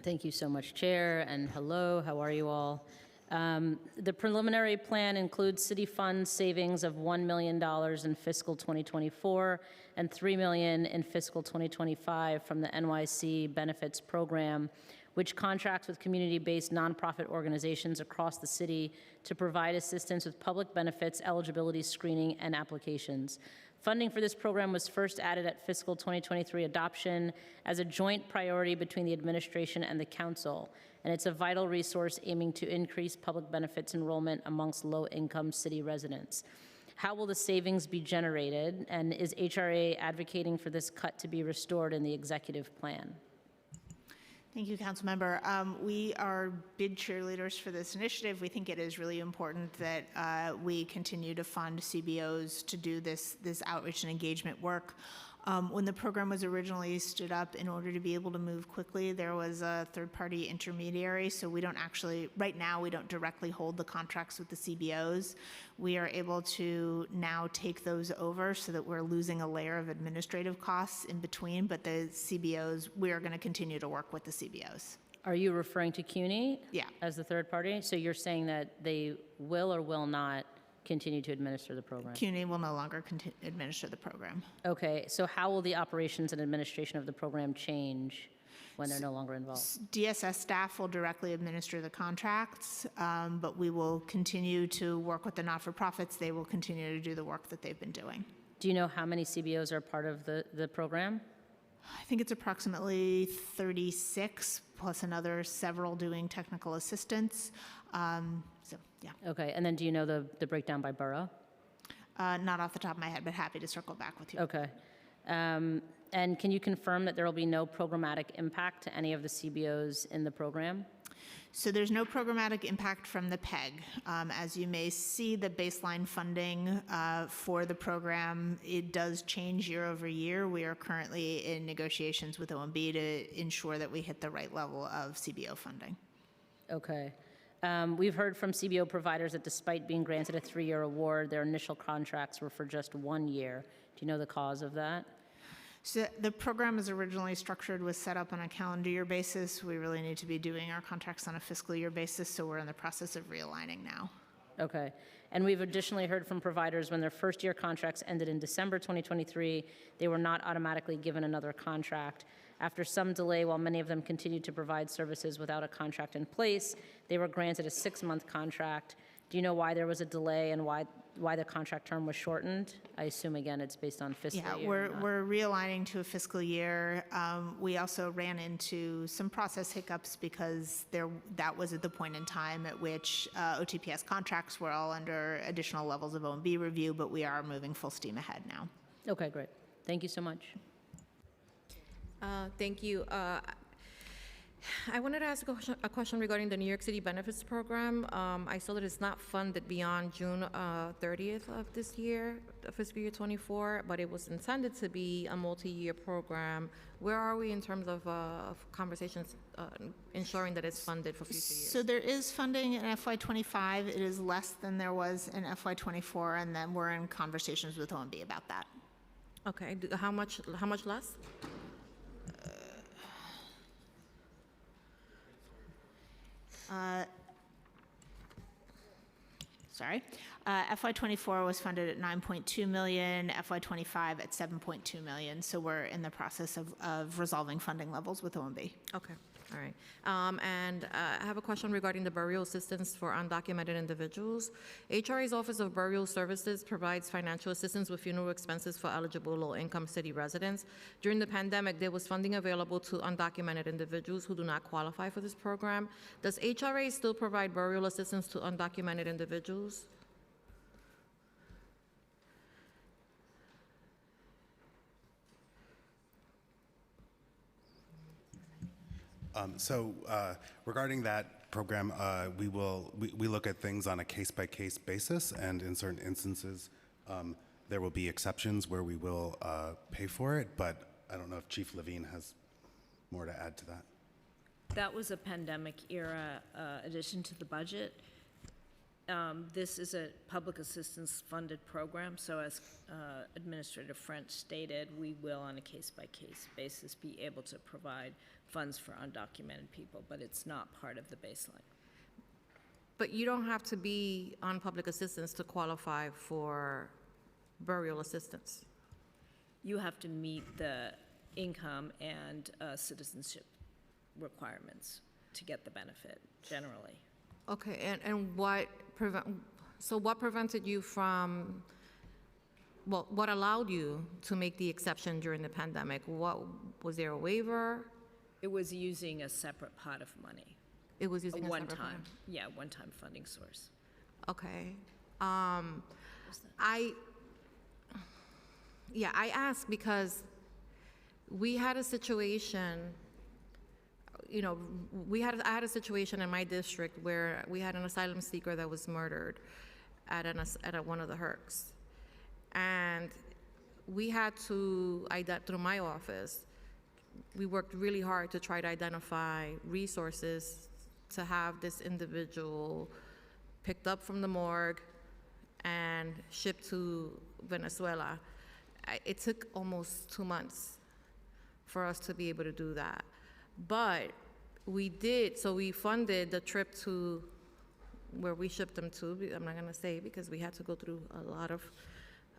Thank you so much, Chair, and hello, how are you all? The preliminary plan includes city fund savings of $1 million in fiscal 2024 and $3 million in fiscal 2025 from the NYC Benefits Program, which contracts with community-based nonprofit organizations across the city to provide assistance with public benefits, eligibility screening, and applications. Funding for this program was first added at fiscal 2023 adoption as a joint priority between the administration and the council, and it's a vital resource aiming to increase public benefits enrollment amongst low-income city residents. How will the savings be generated, and is HRA advocating for this cut to be restored in the executive plan? Thank you, Councilmember. We are big cheerleaders for this initiative. We think it is really important that we continue to fund CBOs to do this outreach and engagement work. When the program was originally stood up, in order to be able to move quickly, there was a third-party intermediary, so we don't actually, right now, we don't directly hold the contracts with the CBOs. We are able to now take those over so that we're losing a layer of administrative costs in between, but the CBOs, we are going to continue to work with the CBOs. Are you referring to CUNY? Yeah. As the third party? So you're saying that they will or will not continue to administer the program? CUNY will no longer administer the program. Okay, so how will the operations and administration of the program change when they're no longer involved? DSS staff will directly administer the contracts, but we will continue to work with the not-for-profits. They will continue to do the work that they've been doing. Do you know how many CBOs are part of the program? I think it's approximately 36, plus another several doing technical assistance. So, yeah. Okay, and then do you know the breakdown by borough? Not off the top of my head, but happy to circle back with you. Okay. And can you confirm that there will be no programmatic impact to any of the CBOs in the program? So there's no programmatic impact from the PEG. As you may see, the baseline funding for the program, it does change year over year. We are currently in negotiations with OMB to ensure that we hit the right level of CBO funding. Okay. We've heard from CBO providers that despite being granted a 3-year award, their initial contracts were for just 1 year. Do you know the cause of that? So the program is originally structured, was set up on a calendar year basis. We really need to be doing our contracts on a fiscal year basis, so we're in the process of realigning now. Okay. And we've additionally heard from providers when their first-year contracts ended in December 2023, they were not automatically given another contract. After some delay, while many of them continued to provide services without a contract in place, they were granted a 6-month contract. Do you know why there was a delay and why the contract term was shortened? I assume, again, it's based on fiscal year. Yeah, we're realigning to a fiscal year. We also ran into some process hiccups because that was at the point in time at which OTPS contracts were all under additional levels of OMB review, but we are moving full steam ahead now. Okay, great. Thank you so much. Thank you. I wanted to ask a question regarding the New York City Benefits Program. I saw that it's not funded beyond June 30th of this year, fiscal year 24, but it was intended to be a multi-year program. Where are we in terms of conversations ensuring that it's funded for future years? So there is funding in FY25. It is less than there was in FY24, and then we're in conversations with OMB about that. Okay, how much less? FY24 was funded at 9.2 million, FY25 at 7.2 million. So we're in the process of resolving funding levels with OMB. Okay, all right. And I have a question regarding the burial assistance for undocumented individuals. HRA's Office of Burial Services provides financial assistance with funeral expenses for eligible low-income city residents. During the pandemic, there was funding available to undocumented individuals who do not qualify for this program. Does HRA still provide burial assistance to undocumented individuals? Regarding that program, we look at things on a case-by-case basis, and in certain instances, there will be exceptions where we will pay for it, but I don't know if Chief Levine has more to add to that. That was a pandemic era addition to the budget. This is a public assistance funded program, so as Administrator French stated, we will on a case-by-case basis be able to provide funds for undocumented people, but it's not part of the baseline. But you don't have to be on public assistance to qualify for burial assistance. You have to meet the income and citizenship requirements to get the benefit, generally. Okay, and what prevented you from, well, what allowed you to make the exception during the pandemic? Was there a waiver? It was using a separate pot of money. It was using a separate one-time, pot? yeah, one-time funding source. Okay. I asked because we had a situation, I had a situation in my district where we had an asylum seeker that was murdered at one of the HERCs. And we had to, through my office, we worked really hard to try to identify resources to have this individual picked up from the morgue and shipped to Venezuela. It took almost 2 months for us to be able to do that. But we did, so we funded the trip to where we shipped him to. I'm not gonna say because we had to go through a lot of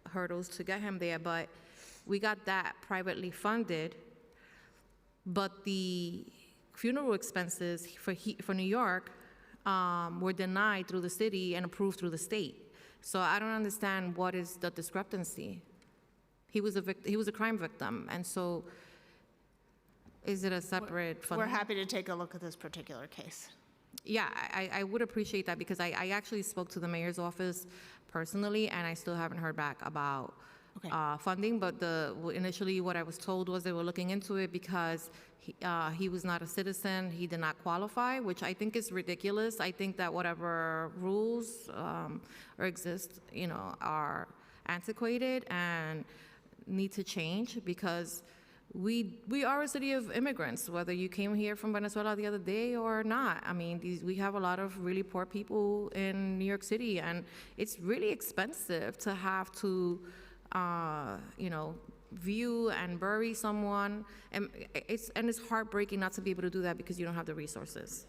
hurdles to get him there, but we got that privately funded. But the funeral expenses for New York were denied through the city and approved through the state. So I don't understand what is the discrepancy. He was a crime victim, and so is it a separate funding? We're happy to take a look at this particular case. Yeah, I would appreciate that because I actually spoke to the mayor's office personally, and I still haven't heard back about funding. But initially what I was told was they were looking into it because he was not a citizen, he did not qualify, which I think is ridiculous. I think that whatever rules or exist, are antiquated and need to change because we are a city of immigrants, whether you came here from Venezuela the other day or not. I mean, we have a lot of really poor people in New York City, and it's really expensive to have to, view and bury someone. And it's heartbreaking not to be able to do that because you don't have the resources.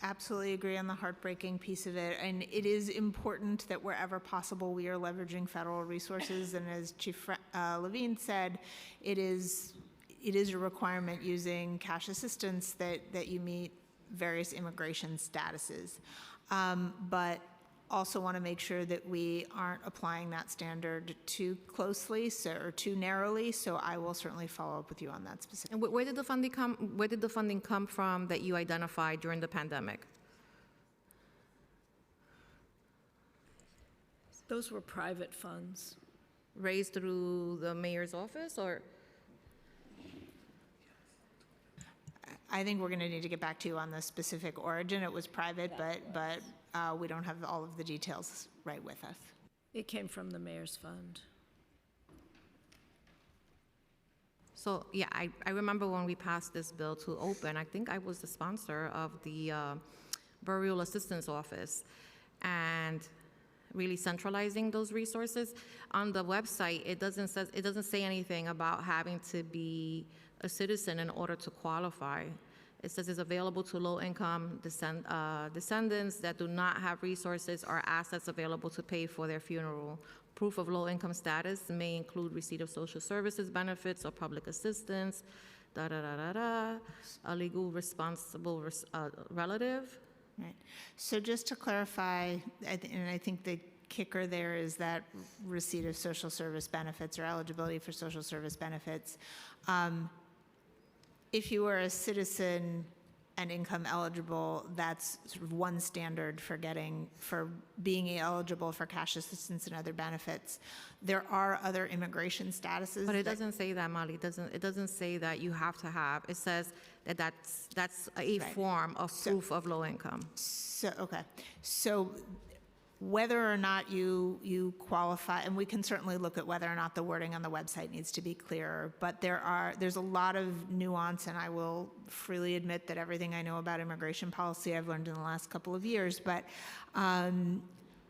Absolutely agree on the heartbreaking piece of it. And it is important that wherever possible, we are leveraging federal resources. And as Chief Levine said, it is a requirement using cash assistance that you meet various immigration statuses. But also want to make sure that we aren't applying that standard too closely or too narrowly. So I will certainly follow up with you on that specific. And where did the funding come? Where did the funding come from that you identified during the pandemic? Those were private funds. Raised through the mayor's office, or? I think we're going to need to get back to you on the specific origin. It was private, but we don't have all of the details right with us. It came from the mayor's fund. So, yeah, I remember when we passed this bill to open, I think I was the sponsor of the Burial Assistance Office, and really centralizing those resources. On the website, it doesn't say anything about having to be a citizen in order to qualify. It says it's available to low-income descendants that do not have resources or assets available to pay for their funeral. Proof of low-income status may include receipt of social services benefits or public assistance, a legal responsible relative. Right. So just to clarify, and I think the kicker there is that receipt of social service benefits or eligibility for social service benefits. If you are a citizen and income eligible, that's sort of one standard for being eligible for cash assistance and other benefits. There are other immigration statuses. But it doesn't say that, Molly. It doesn't say that you have to have. It says that that's a form of proof of low income. So, okay. So whether or not you qualify, and we can certainly look at whether or not the wording on the website needs to be clearer, but there's a lot of nuance, and I will freely admit that everything I know about immigration policy I've learned in the last couple of years, but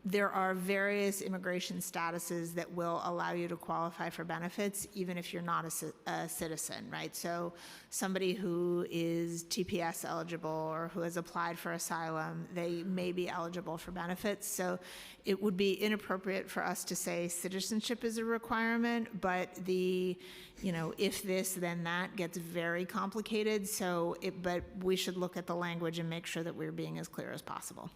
there are various immigration statuses that will allow you to qualify for benefits even if you're not a citizen, right? So somebody who is TPS eligible or who has applied for asylum, they may be eligible for benefits. So it would be inappropriate for us to say citizenship is a requirement, but if this, then that gets very complicated. But we should look at the language and make sure that we're being as clear as possible.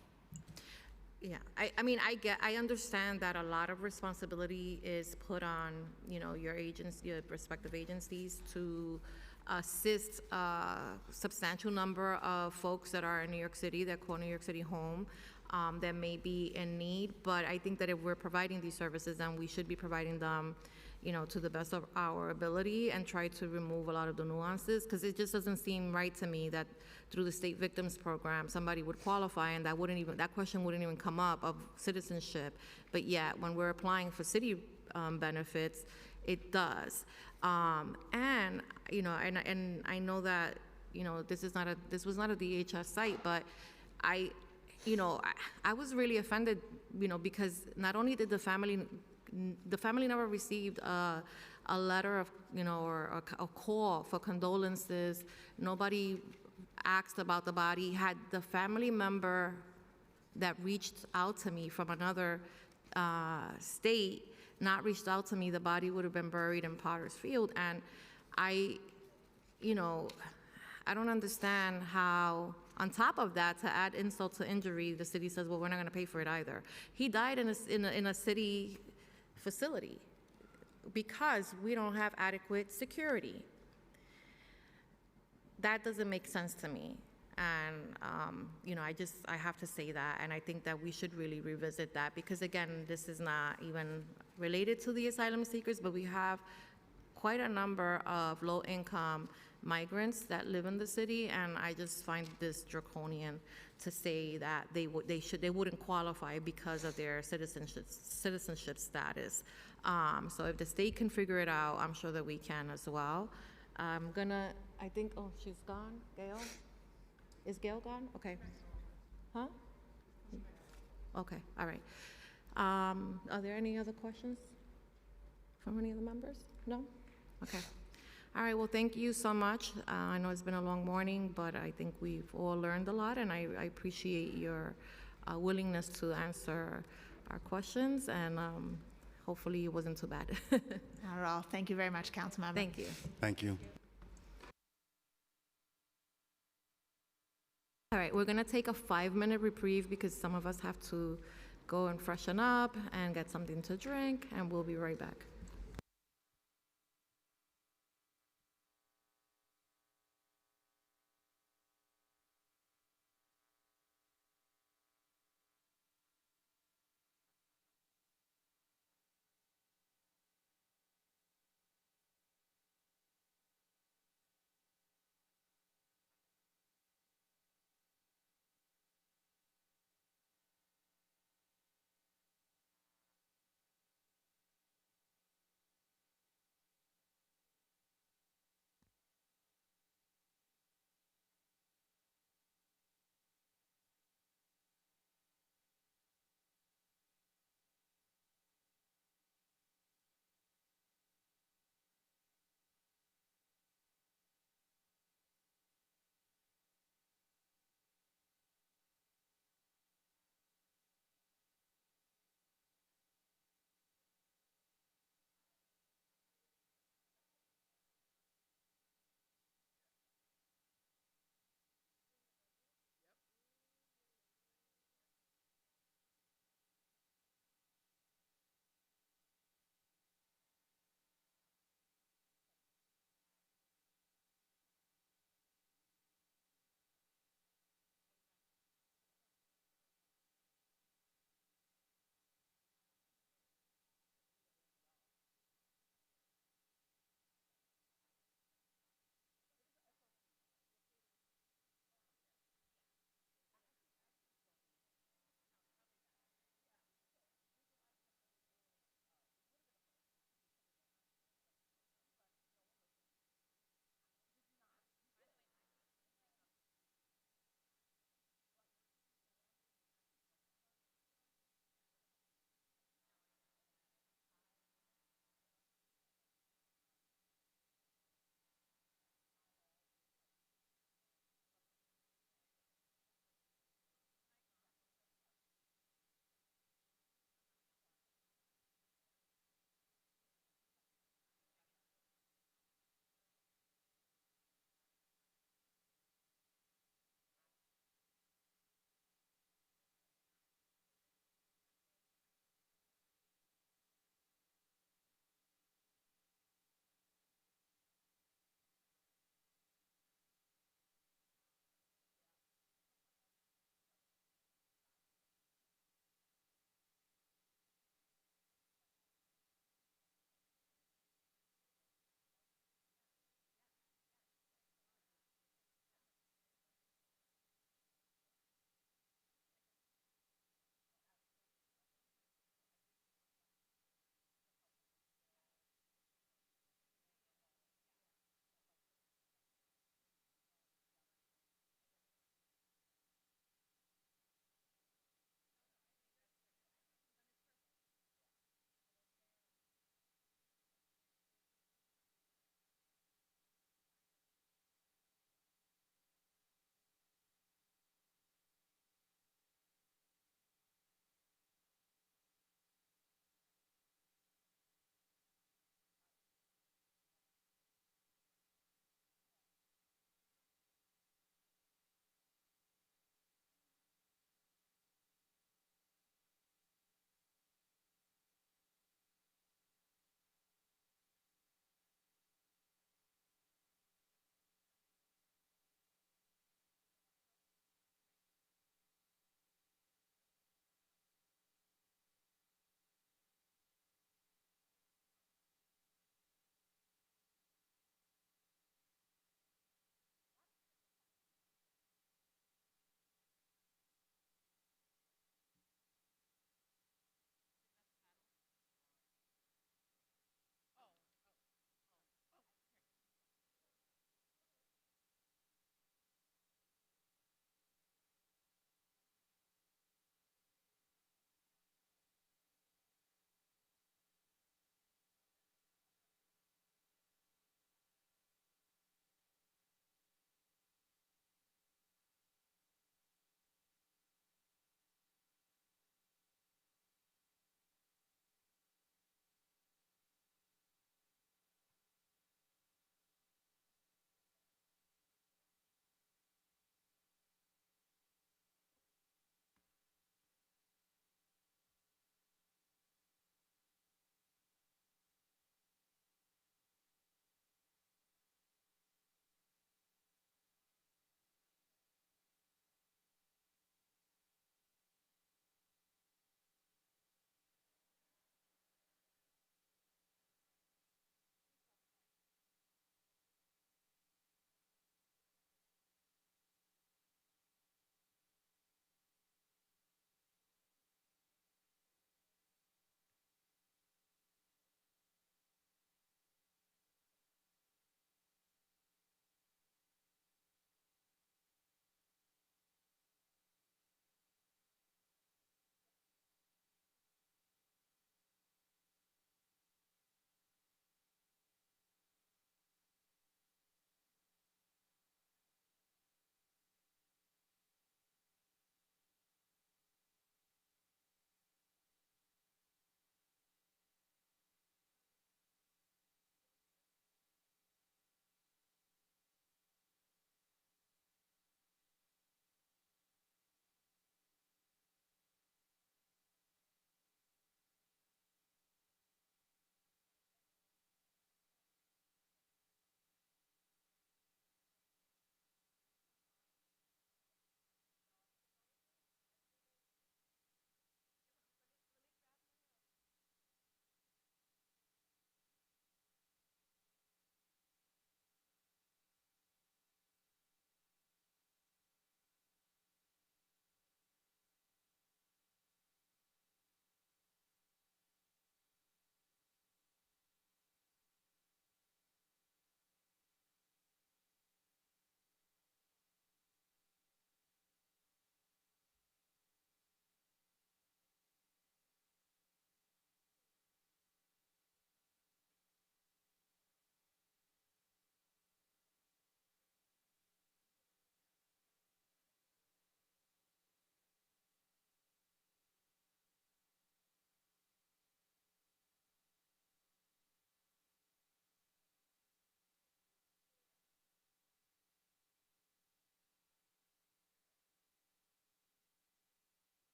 Yeah, I understand that a lot of responsibility is put on, your respective agencies to assist a substantial number of folks that are in New York City, that call New York City home, that may be in need. But I think that if we're providing these services, then we should be providing them, to the best of our ability and try to remove a lot of the nuances, because it just doesn't seem right to me that through the State Victims Program, somebody would qualify and that question wouldn't even come up of citizenship. But yet, when we're applying for city benefits, it does. And I know that, this was not a DHS site, but I was really offended, because not only did the family never received a letter of, or a call for condolences. Nobody asked about the body. Had the family member that reached out to me from another state not reached out to me, the body would have been buried in Potter's Field. And I don't understand how, on top of that, to add insult to injury, the city says, well, we're not going to pay for it either. He died in a city facility because we don't have adequate security. That doesn't make sense to me. And, I have to say that. And I think that we should really revisit that, because again, this is not even related to the asylum seekers, but we have quite a number of low-income migrants that live in the city, and I just find this draconian to say that they wouldn't qualify because of their citizenship status. So if the state can figure it out, I'm sure that we can as well. She's gone, Gail? Is Gail gone? Okay. Huh? Okay, all right. Are there any other questions from any of the members? No? Okay. All right, well, thank you so much. I know it's been a long morning, but I think we've all learned a lot, and I appreciate your willingness to answer our questions, and hopefully it wasn't too bad. Not at all. Thank you very much, Councilmember. Thank you. Thank you. All right, we're gonna take a 5-minute reprieve because some of us have to go and freshen up and get something to drink, and we'll be right back.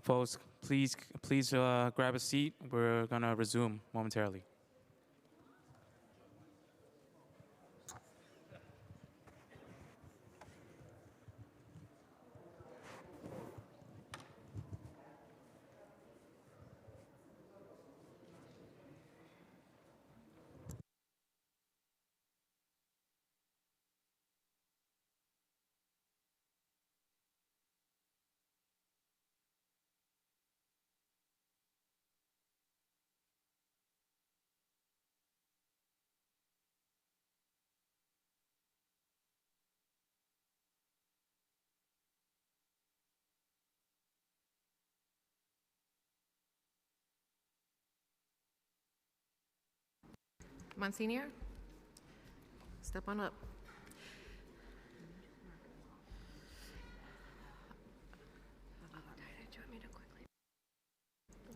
Folks, please grab a seat. We're going to resume momentarily. Monsignor, step on up.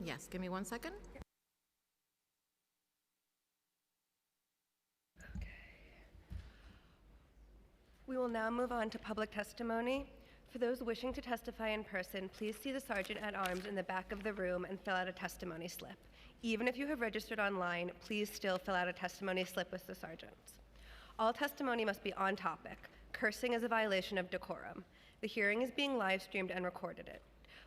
Yes, give me 1 second. We will now move on to public testimony. For those wishing to testify in person, please see the Sergeant at Arms in the back of the room and fill out a testimony slip. Even if you have registered online, please still fill out a testimony slip with the sergeants. All testimony must be on topic. Cursing is a violation of decorum. The hearing is being live streamed and recorded.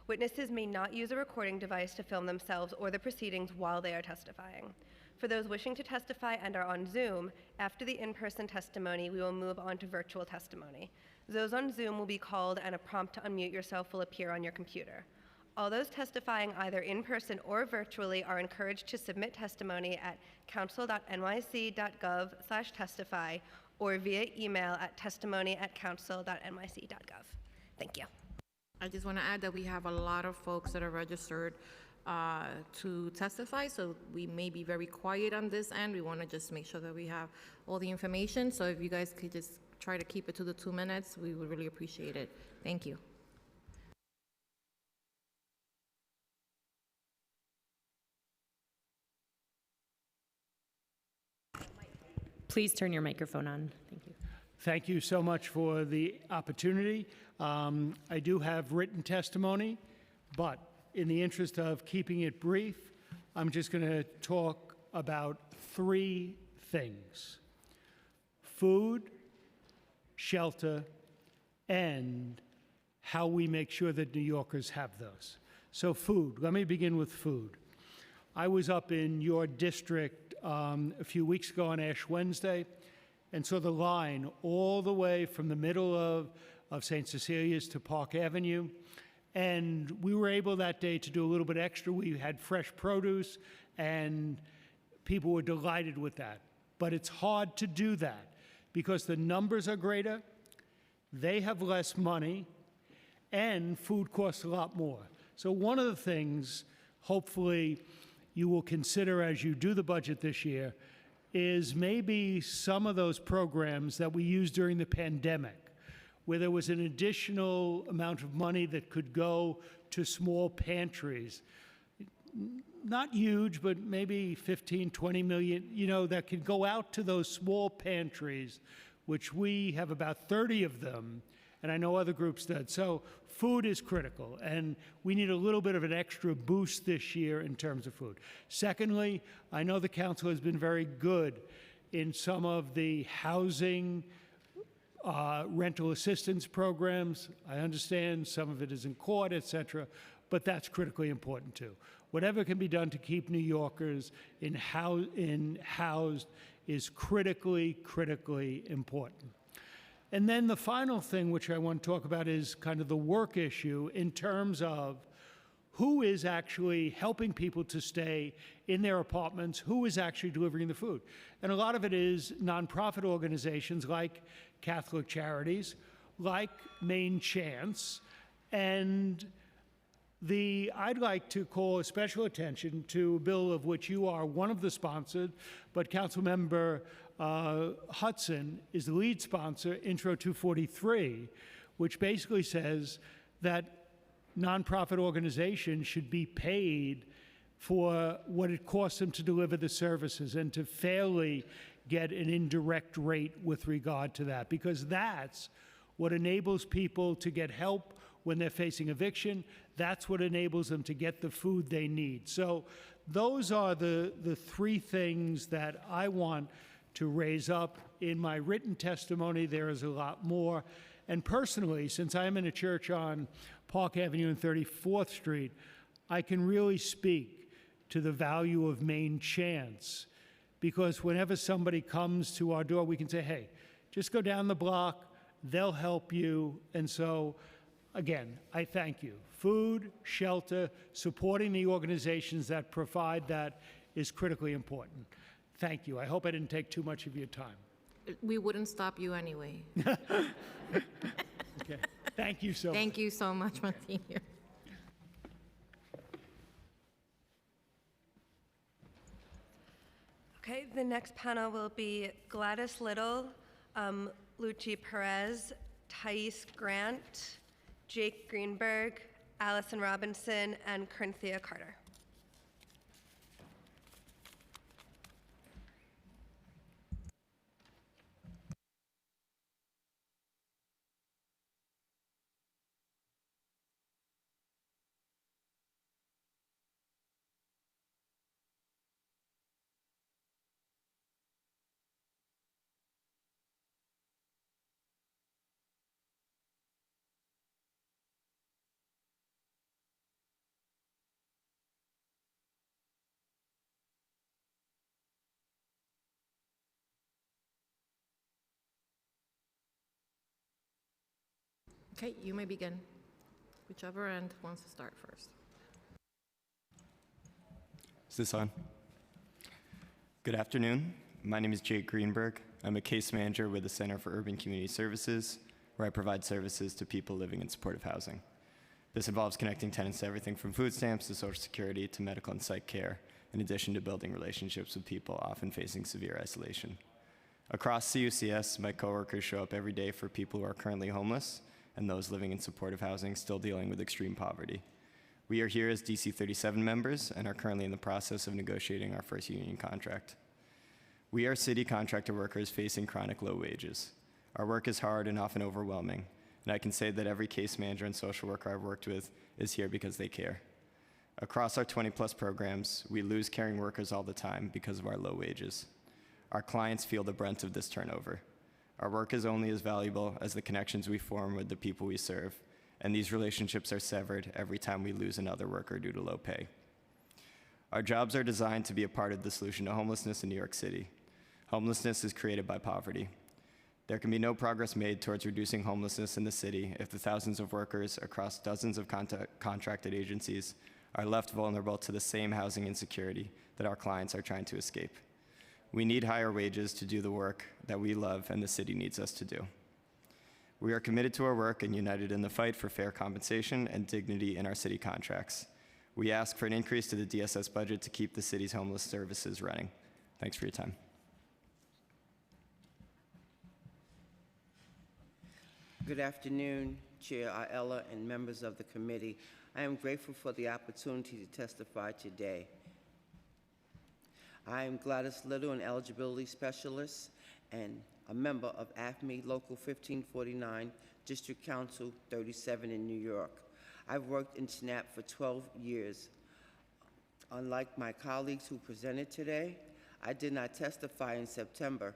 Witnesses may not use a recording device to film themselves or the proceedings while they are testifying. For those wishing to testify and are on Zoom, after the in-person testimony, we will move on to virtual testimony. Those on Zoom will be called and a prompt to unmute yourself will appear on your computer. All those testifying either in person or virtually are encouraged to submit testimony at council.nyc.gov/testify or via email at testimony@council.nyc.gov. Thank you. I just want to add that we have a lot of folks that are registered to testify, so we may be very quiet on this end. We want to just make sure that we have all the information, so if you guys could just try to keep it to the 2 minutes, we would really appreciate it. Thank you. Please turn your microphone on. Thank you. Thank you so much for the opportunity. I do have written testimony, but in the interest of keeping it brief, I'm just going to talk about 3 things: food, shelter, and how we make sure that New Yorkers have those. So food, let me begin with food. I was up in your district a few weeks ago on Ash Wednesday and saw the line all the way from the middle of St. Cecilia's to Park Avenue. And we were able that day to do a little bit extra. We had fresh produce, and people were delighted with that. But it's hard to do that because the numbers are greater, they have less money, and food costs a lot more. So one of the things, hopefully, you will consider as you do the budget this year is maybe some of those programs that we used during the pandemic, where there was an additional amount of money that could go to small pantries. Not huge, but maybe 15, 20 million, that could go out to those small pantries, which we have about 30 of them, and I know other groups did. So food is critical, and we need a little bit of an extra boost this year in terms of food. Secondly, I know the council has been very good in some of the housing rental assistance programs. I understand some of it is in court, et cetera, but that's critically important too. Whatever can be done to keep New Yorkers housed is critically important. And then the final thing which I want to talk about is kind of the work issue in terms of who is actually helping people to stay in their apartments, who is actually delivering the food. And a lot of it is nonprofit organizations like Catholic Charities, like Main Chance, and I'd like to call special attention to a bill of which you are one of the sponsors, but Councilmember Hudson is the lead sponsor, Intro 243, which basically says that nonprofit organizations should be paid for what it costs them to deliver the services and to fairly get an indirect rate with regard to that, because that's what enables people to get help when they're facing eviction. That's what enables them to get the food they need. So those are the three things that I want to raise up. In my written testimony, there is a lot more. And personally, since I'm in a church on Park Avenue and 34th Street, I can really speak to the value of Main Chance, because whenever somebody comes to our door, we can say, hey, just go down the block, they'll help you. And so, again, I thank you. Food, shelter, supporting the organizations that provide that is critically important. Thank you. I hope I didn't take too much of your time. We wouldn't stop you anyway. Okay. Thank you so much. Thank you so much, Monsignor. Okay, the next panel will be Gladys Little, Luci Perez, Thais Grant, Jake Greenberg, Allison Robinson, and Corinthia Carter. Okay, you may begin. Whichever end wants to start first. Is this on? Good afternoon. My name is Jake Greenberg. I'm a case manager with the Center for Urban Community Services, where I provide services to people living in supportive housing. This involves connecting tenants to everything from food stamps to Social Security to medical and psych care, in addition to building relationships with people often facing severe isolation. Across CUCS, my coworkers show up every day for people who are currently homeless and those living in supportive housing still dealing with extreme poverty. We are here as DC 37 members and are currently in the process of negotiating our first union contract. We are city contractor workers facing chronic low wages. Our work is hard and often overwhelming, and I can say that every case manager and social worker I've worked with is here because they care. Across our 20-plus programs, we lose caring workers all the time because of our low wages. Our clients feel the brunt of this turnover. Our work is only as valuable as the connections we form with the people we serve, and these relationships are severed every time we lose another worker due to low pay. Our jobs are designed to be a part of the solution to homelessness in New York City. Homelessness is created by poverty. There can be no progress made towards reducing homelessness in the city if the thousands of workers across dozens of contracted agencies are left vulnerable to the same housing insecurity that our clients are trying to escape. We need higher wages to do the work that we love and the city needs us to do. We are committed to our work and united in the fight for fair compensation and dignity in our city contracts. We ask for an increase to the DSS budget to keep the city's homeless services running. Thanks for your time. Good afternoon, Chair Aiella and members of the committee. I am grateful for the opportunity to testify today. I am Gladys Little, an eligibility specialist and a member of AFME Local 1549, District Council 37 in New York. I've worked in SNAP for 12 years. Unlike my colleagues who presented today, I did not testify in September.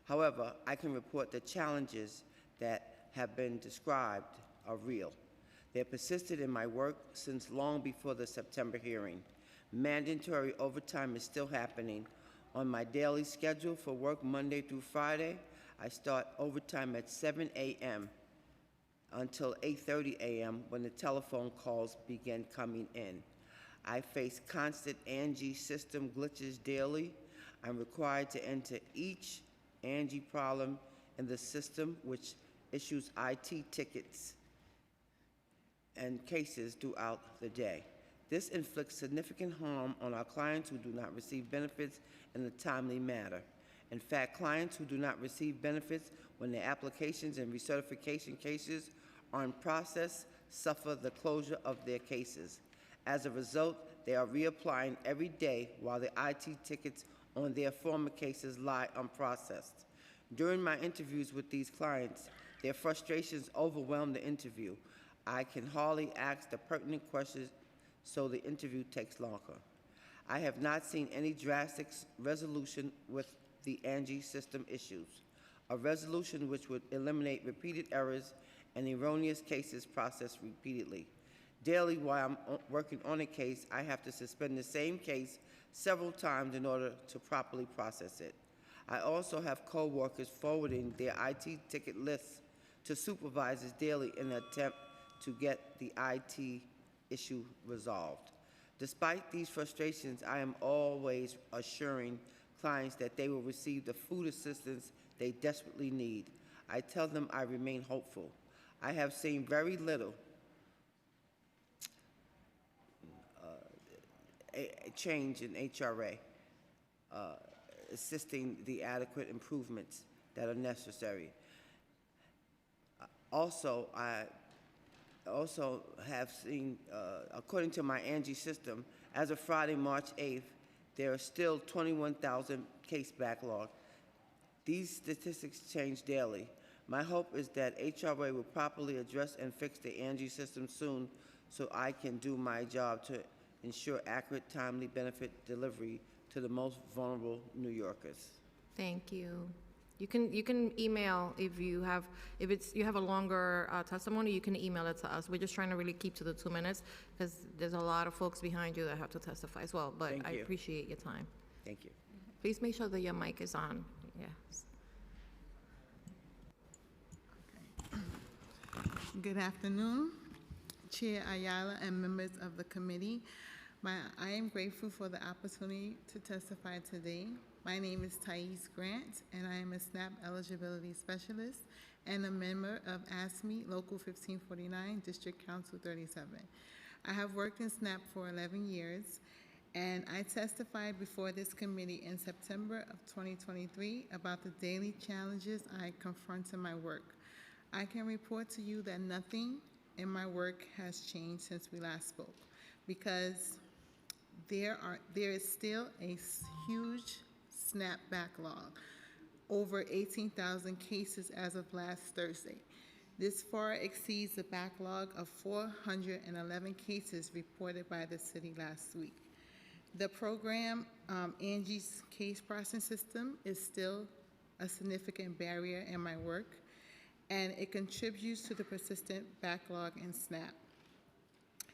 However, I can report the challenges that have been described are real. They have persisted in my work since long before the September hearing. Mandatory overtime is still happening. On my daily schedule for work Monday through Friday, I start overtime at 7 a.m. until 8:30 a.m. when the telephone calls begin coming in. I face constant Angie system glitches daily. I'm required to enter each Angie problem in the system, which issues IT tickets and cases throughout the day. This inflicts significant harm on our clients who do not receive benefits in a timely manner. In fact, clients who do not receive benefits when their applications and recertification cases are in process suffer the closure of their cases. As a result, they are reapplying every day while the IT tickets on their former cases lie unprocessed. During my interviews with these clients, their frustrations overwhelm the interview. I can hardly ask the pertinent questions, so the interview takes longer. I have not seen any drastic resolution with the Angie system issues, a resolution which would eliminate repeated errors and erroneous cases processed repeatedly. Daily, while I'm working on a case, I have to suspend the same case several times in order to properly process it. I also have co-workers forwarding their IT ticket lists to supervisors daily in an attempt to get the IT issue resolved. Despite these frustrations, I am always assuring clients that they will receive the food assistance they desperately need. I tell them I remain hopeful. I have seen very little a change in HRA, assisting the adequate improvements that are necessary. I also have seen, according to my Angie system, as of Friday, March 8th, there are still 21,000 case backlog. These statistics change daily. My hope is that HRA will properly address and fix the Angie system soon so I can do my job to ensure accurate, timely benefit delivery to the most vulnerable New Yorkers. Thank you. You can email if you have a longer testimony, you can email it to us. We're just trying to really keep to the 2 minutes because there's a lot of folks behind you that have to testify as well, but I appreciate your time. Thank you. Please make sure that your mic is on. Yes. Good afternoon, Chair Ayala and members of the committee. I am grateful for the opportunity to testify today. My name is Thais Grant, and I am a SNAP eligibility specialist and a member of ASME Local 1549, District Council 37. I have worked in SNAP for 11 years, and I testified before this committee in September of 2023 about the daily challenges I confront in my work. I can report to you that nothing in my work has changed since we last spoke, because there is still a huge SNAP backlog, over 18,000 cases as of last Thursday. This far exceeds the backlog of 411 cases reported by the city last week. The program, Angie's case processing system, is still a significant barrier in my work, and it contributes to the persistent backlog in SNAP.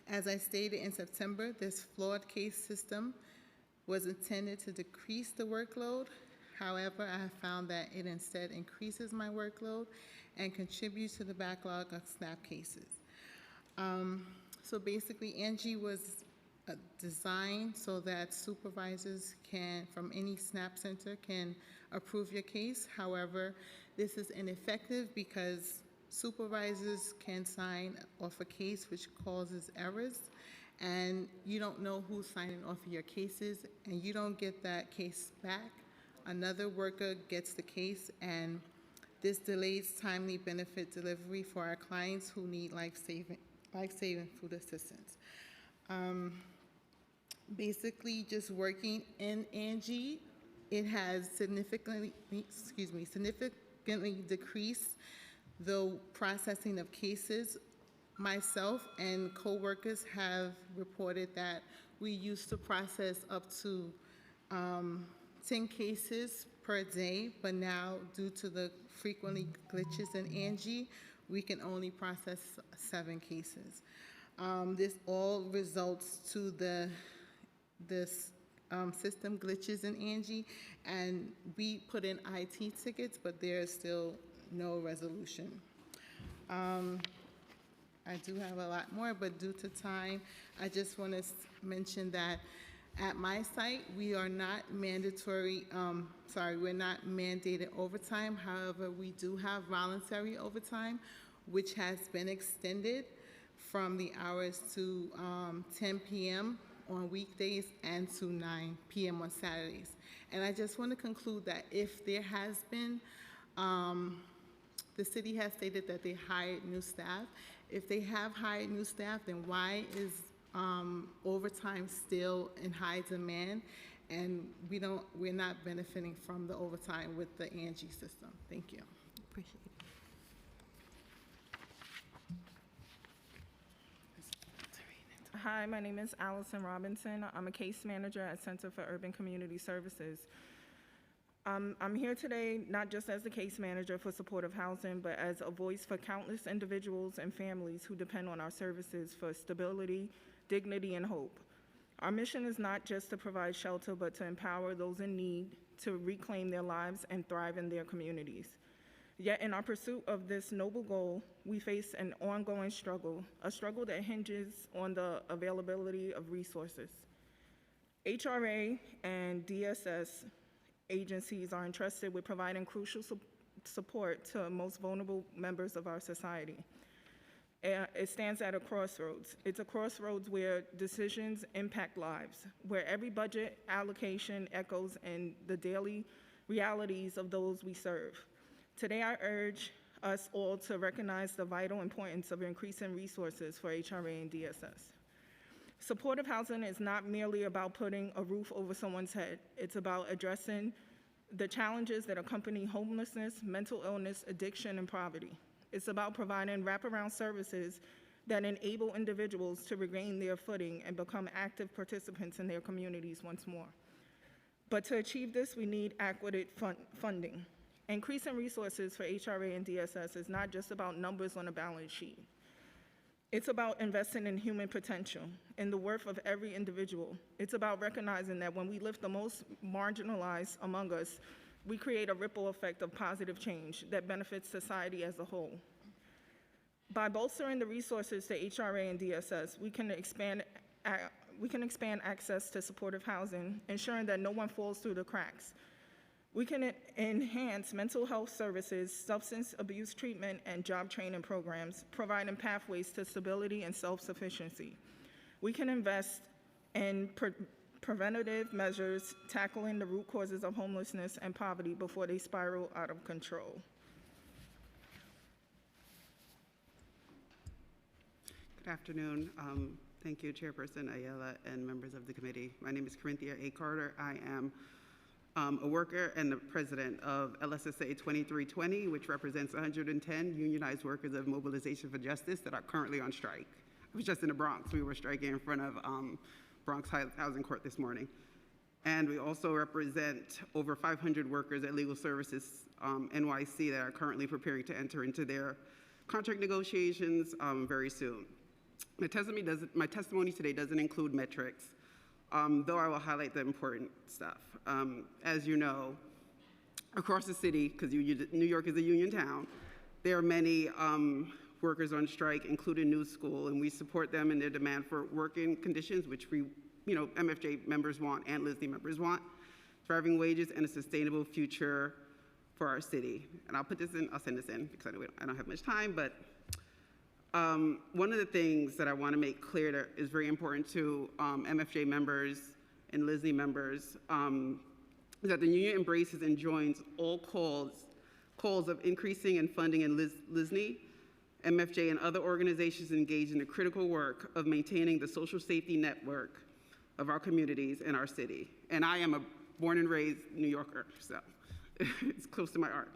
As I stated in September, this flawed case system was intended to decrease the workload. However, I have found that it instead increases my workload and contributes to the backlog of SNAP cases. So basically, Angie was designed so that supervisors from any SNAP center can approve your case. However, this is ineffective because supervisors can sign off a case which causes errors, and you don't know who's signing off your cases, and you don't get that case back. Another worker gets the case, and this delays timely benefit delivery for our clients who need life-saving food assistance. Basically, just working in Angie, it has significantly decreased the processing of cases. Myself and coworkers have reported that we used to process up to 10 cases per day, but now due to the frequently glitches in Angie, we can only process 7 cases. This all results to this system glitches in Angie, and we put in IT tickets, but there's still no resolution. I do have a lot more, but due to time, I just want to mention that at my site, we are not we're not mandated overtime. However, we do have voluntary overtime, which has been extended from the hours to 10 p.m. on weekdays and to 9 p.m. on Saturdays. And I just want to conclude that if there has been, the city has stated that they hired new staff. If they have hired new staff, then why is overtime still in high demand? And we're not benefiting from the overtime with the Angie system. Thank you. Appreciate it. Hi, my name is Allison Robinson. I'm a case manager at Center for Urban Community Services. I'm here today not just as the case manager for supportive housing, but as a voice for countless individuals and families who depend on our services for stability, dignity, and hope. Our mission is not just to provide shelter, but to empower those in need to reclaim their lives and thrive in their communities. Yet in our pursuit of this noble goal, we face an ongoing struggle, a struggle that hinges on the availability of resources. HRA and DSS agencies are entrusted with providing crucial support to most vulnerable members of our society. It stands at a crossroads. It's a crossroads where decisions impact lives, where every budget allocation echoes in the daily realities of those we serve. Today, I urge us all to recognize the vital importance of increasing resources for HRA and DSS. Supportive housing is not merely about putting a roof over someone's head. It's about addressing the challenges that accompany homelessness, mental illness, addiction, and poverty. It's about providing wraparound services that enable individuals to regain their footing and become active participants in their communities once more. But to achieve this, we need adequate funding. Increasing resources for HRA and DSS is not just about numbers on a balance sheet. It's about investing in human potential, in the worth of every individual. It's about recognizing that when we lift the most marginalized among us, we create a ripple effect of positive change that benefits society as a whole. By bolstering the resources to HRA and DSS, we can expand access to supportive housing, ensuring that no one falls through the cracks. We can enhance mental health services, substance abuse treatment, and job training programs, providing pathways to stability and self-sufficiency. We can invest in preventative measures, tackling the root causes of homelessness and poverty before they spiral out of control. Good afternoon. Thank you, Chairperson Ayala and members of the committee. My name is Corinthia A. Carter. I am a worker and the president of LSSA 2320, which represents 110 unionized workers of Mobilization for Justice that are currently on strike. I was just in the Bronx. We were striking in front of Bronx Housing Court this morning. And we also represent over 500 workers at Legal Services NYC that are currently preparing to enter into their contract negotiations very soon. My testimony today doesn't include metrics, though I will highlight the important stuff. As you know, across the city, because New York is a union town, there are many workers on strike, including New School, and we support them in their demand for working conditions, which we, MFJ members want and LISD members want, thriving wages, and a sustainable future for our city. And I'll send this in because I don't have much time, but one of the things that I want to make clear that is very important to MFJ members and LISD members is that the union embraces and joins all calls of increasing and funding in LISD, MFJ, and other organizations engaged in the critical work of maintaining the social safety network of our communities and our city. And I am a born and raised New Yorker, so it's close to my heart.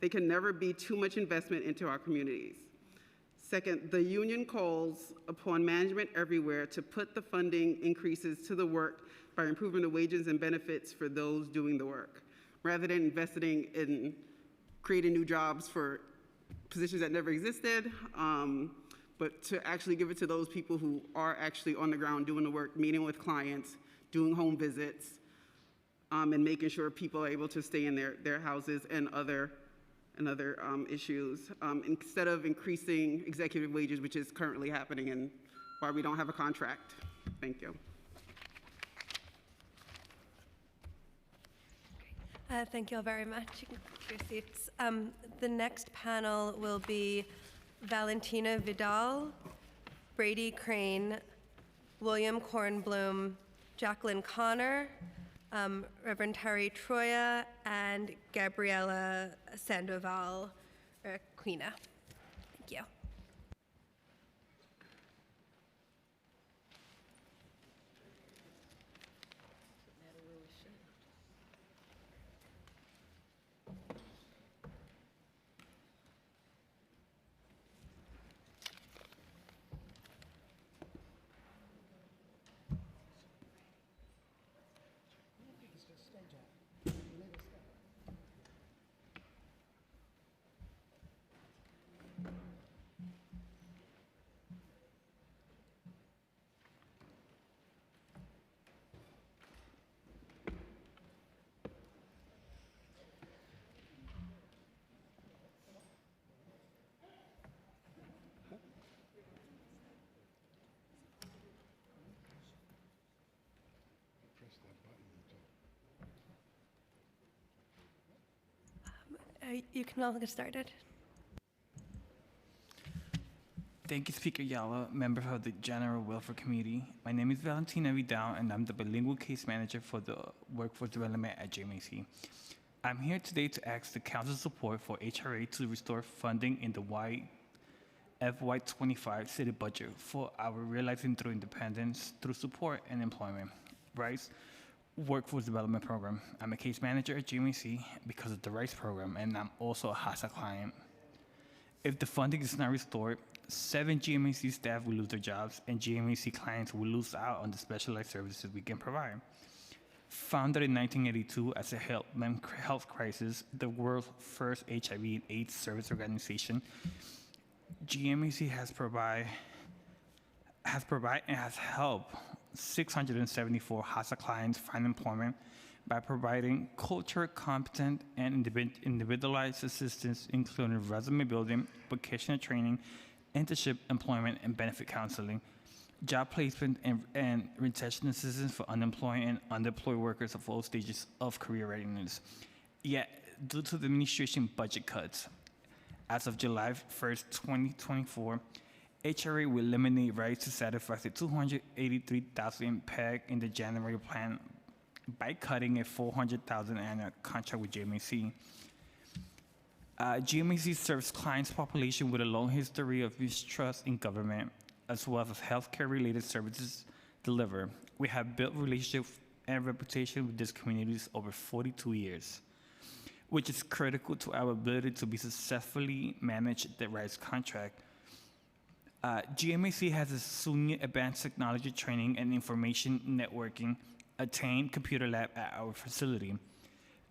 There can never be too much investment into our communities. Second, the union calls upon management everywhere to put the funding increases to the work by improving the wages and benefits for those doing the work, rather than investing in creating new jobs for positions that never existed, but to actually give it to those people who are actually on the ground doing the work, meeting with clients, doing home visits, and making sure people are able to stay in their houses and other issues, instead of increasing executive wages, which is currently happening and why we don't have a contract. Thank you. Thank you all very much. You can take your seats. The next panel will be Valentina Vidal, Brady Crane, William Kornblum, Jacqueline Connor, Reverend Terry Troya, and Gabriela Sandoval Quina. Thank you. You can all get started. Thank you, Speaker Yala, member of the General Welfare Committee. My name is Valentina Vidal, and I'm the bilingual case manager for the workforce development at JMAC. I'm here today to ask the Council's support for HRA to restore funding in the FY25 city budget for our Realizing Through Independence through Support and Employment Rights Workforce Development Program. I'm a case manager at JMAC because of the RICE program, and I'm also a HASA client. If the funding is not restored, 7 GMAC staff will lose their jobs, and GMAC clients will lose out on the specialized services we can provide. Founded in 1982 as a health crisis, the world's first HIV and AIDS service organization, GMAC has helped 674 HASA clients find employment by providing culture, competent, and individualized assistance, including resume building, vocational training, internship, employment, and benefit counseling, job placement, and retention assistance for unemployed and underemployed workers of all stages of career readiness. Yet, due to the administration budget cuts, as of July 1st, 2024, HRA will eliminate rights to satisfy the $283,000 peg in the January plan by cutting a $400,000 annual contract with JMAC. GMAC serves clients' population with a long history of mistrust in government, as well as healthcare-related services delivered. We have built relationships and reputation with these communities over 42 years, which is critical to our ability to be successfully manage the rights contract. GMAC has a SUNY Advanced Technology Training and Information Networking Attain computer lab at our facility.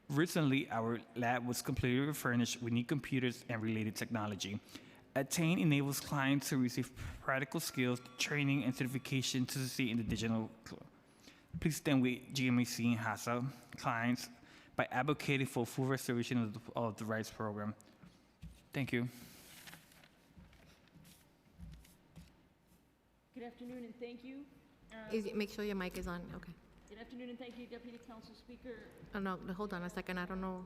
Recently, our lab was completely furnished with new computers and related technology. Attain enables clients to receive practical skills, training, and certification to succeed in the digital. Please stand with GMAC and HASA clients by advocating for full restoration of the rights program. Thank you. Good afternoon and thank you. Make sure your mic is on. Okay. Good afternoon and thank you, Deputy Council Speaker. Oh, no, hold on a second. I don't know.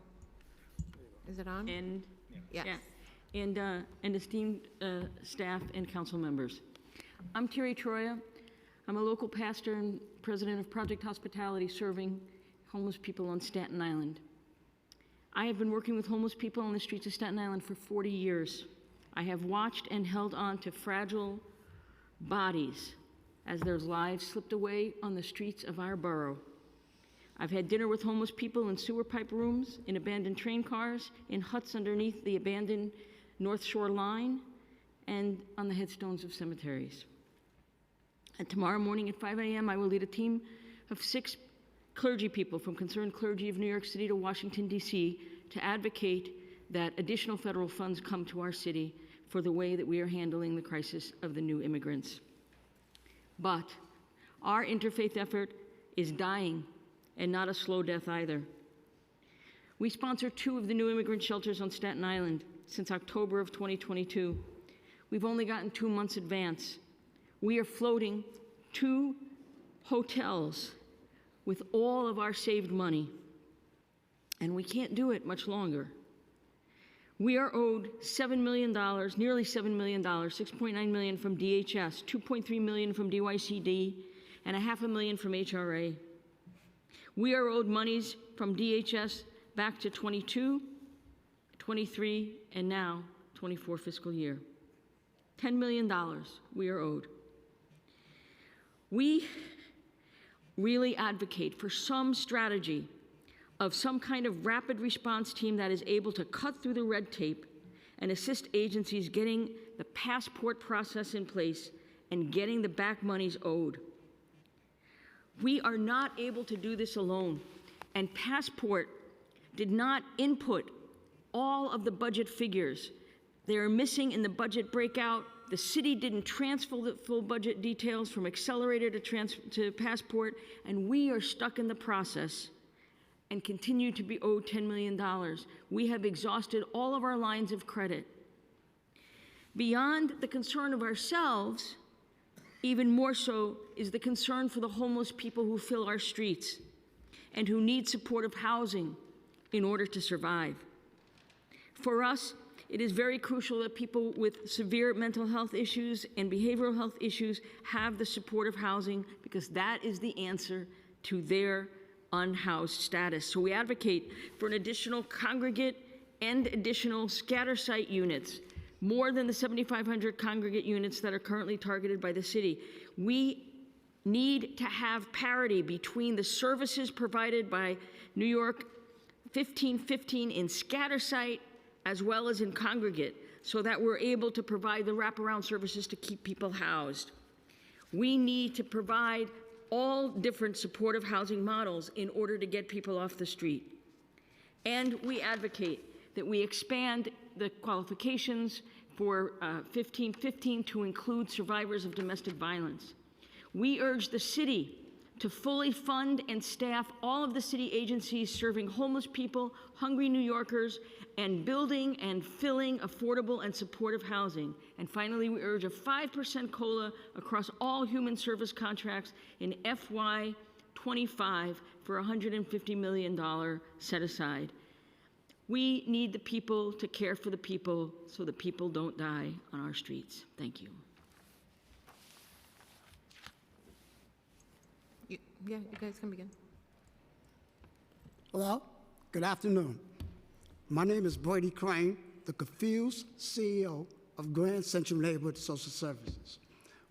Is it on? And Yes. yeah, and esteemed staff and council members. I'm Terry Troya. I'm a local pastor and president of Project Hospitality, serving homeless people on Staten Island. I have been working with homeless people on the streets of Staten Island for 40 years. I have watched and held on to fragile bodies as their lives slipped away on the streets of our borough. I've had dinner with homeless people in sewer pipe rooms, in abandoned train cars, in huts underneath the abandoned North Shore line, and on the headstones of cemeteries. And tomorrow morning at 5 a.m., I will lead a team of 6 clergy people from Concerned Clergy of New York City to Washington, D.C., to advocate that additional federal funds come to our city for the way that we are handling the crisis of the new immigrants. But our interfaith effort is dying, and not a slow death either. We sponsor 2 of the new immigrant shelters on Staten Island since October of 2022. We've only gotten 2 months advance. We are floating 2 hotels with all of our saved money, and we can't do it much longer. We are owed $7 million, nearly $7 million, $6.9 million from DHS, $2.3 million from DYCD, and $500,000 from HRA. We are owed monies from DHS back to 22, 23, and now 24 fiscal year. $10 million we are owed. We really advocate for some strategy of some kind of rapid response team that is able to cut through the red tape and assist agencies getting the passport process in place and getting the back monies owed. We are not able to do this alone, and Passport did not input all of the budget figures. They are missing in the budget breakout. The city didn't transfer the full budget details from Accelerator to Passport, and we are stuck in the process and continue to be owed $10 million. We have exhausted all of our lines of credit. Beyond the concern of ourselves, even more so is the concern for the homeless people who fill our streets and who need supportive housing in order to survive. For us, it is very crucial that people with severe mental health issues and behavioral health issues have the supportive housing, because that is the answer to their unhoused status. So we advocate for an additional congregate and additional scatter site units, more than the 7,500 congregate units that are currently targeted by the city. We need to have parity between the services provided by New York 1515 in scatter site as well as in congregate, so that we're able to provide the wraparound services to keep people housed. We need to provide all different supportive housing models in order to get people off the street. And we advocate that we expand the qualifications for 1515 to include survivors of domestic violence. We urge the city to fully fund and staff all of the city agencies serving homeless people, hungry New Yorkers, and building and filling affordable and supportive housing. And finally, we urge a 5% COLA across all human service contracts in FY25 for $150 million set aside. We need the people to care for the people so the people don't die on our streets. Thank you. Yeah, you guys can begin. Hello, good afternoon. My name is Brady Crane, the confused CEO of Grand Central Neighborhood Social Services,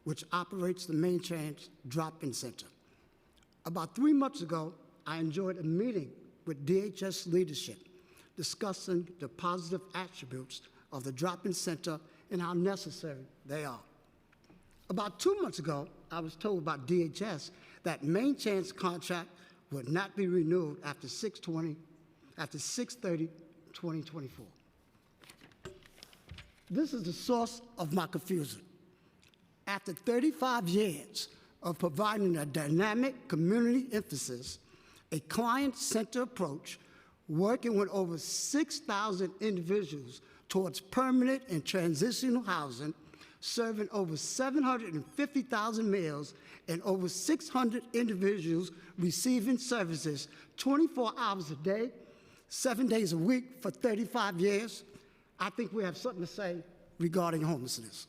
which operates the Main Chance Drop-In Center. About 3 months ago, I enjoyed a meeting with DHS leadership discussing the positive attributes of the drop-in center and how necessary they are. About 2 months ago, I was told by DHS that Main Chance contract would not be renewed after 6/30/2024. This is the source of my confusion. After 35 years of providing a dynamic community emphasis, a client-centered approach, working with over 6,000 individuals towards permanent and transitional housing, serving over 750,000 meals and over 600 individuals receiving services 24 hours a day, 7 days a week for 35 years, I think we have something to say regarding homelessness.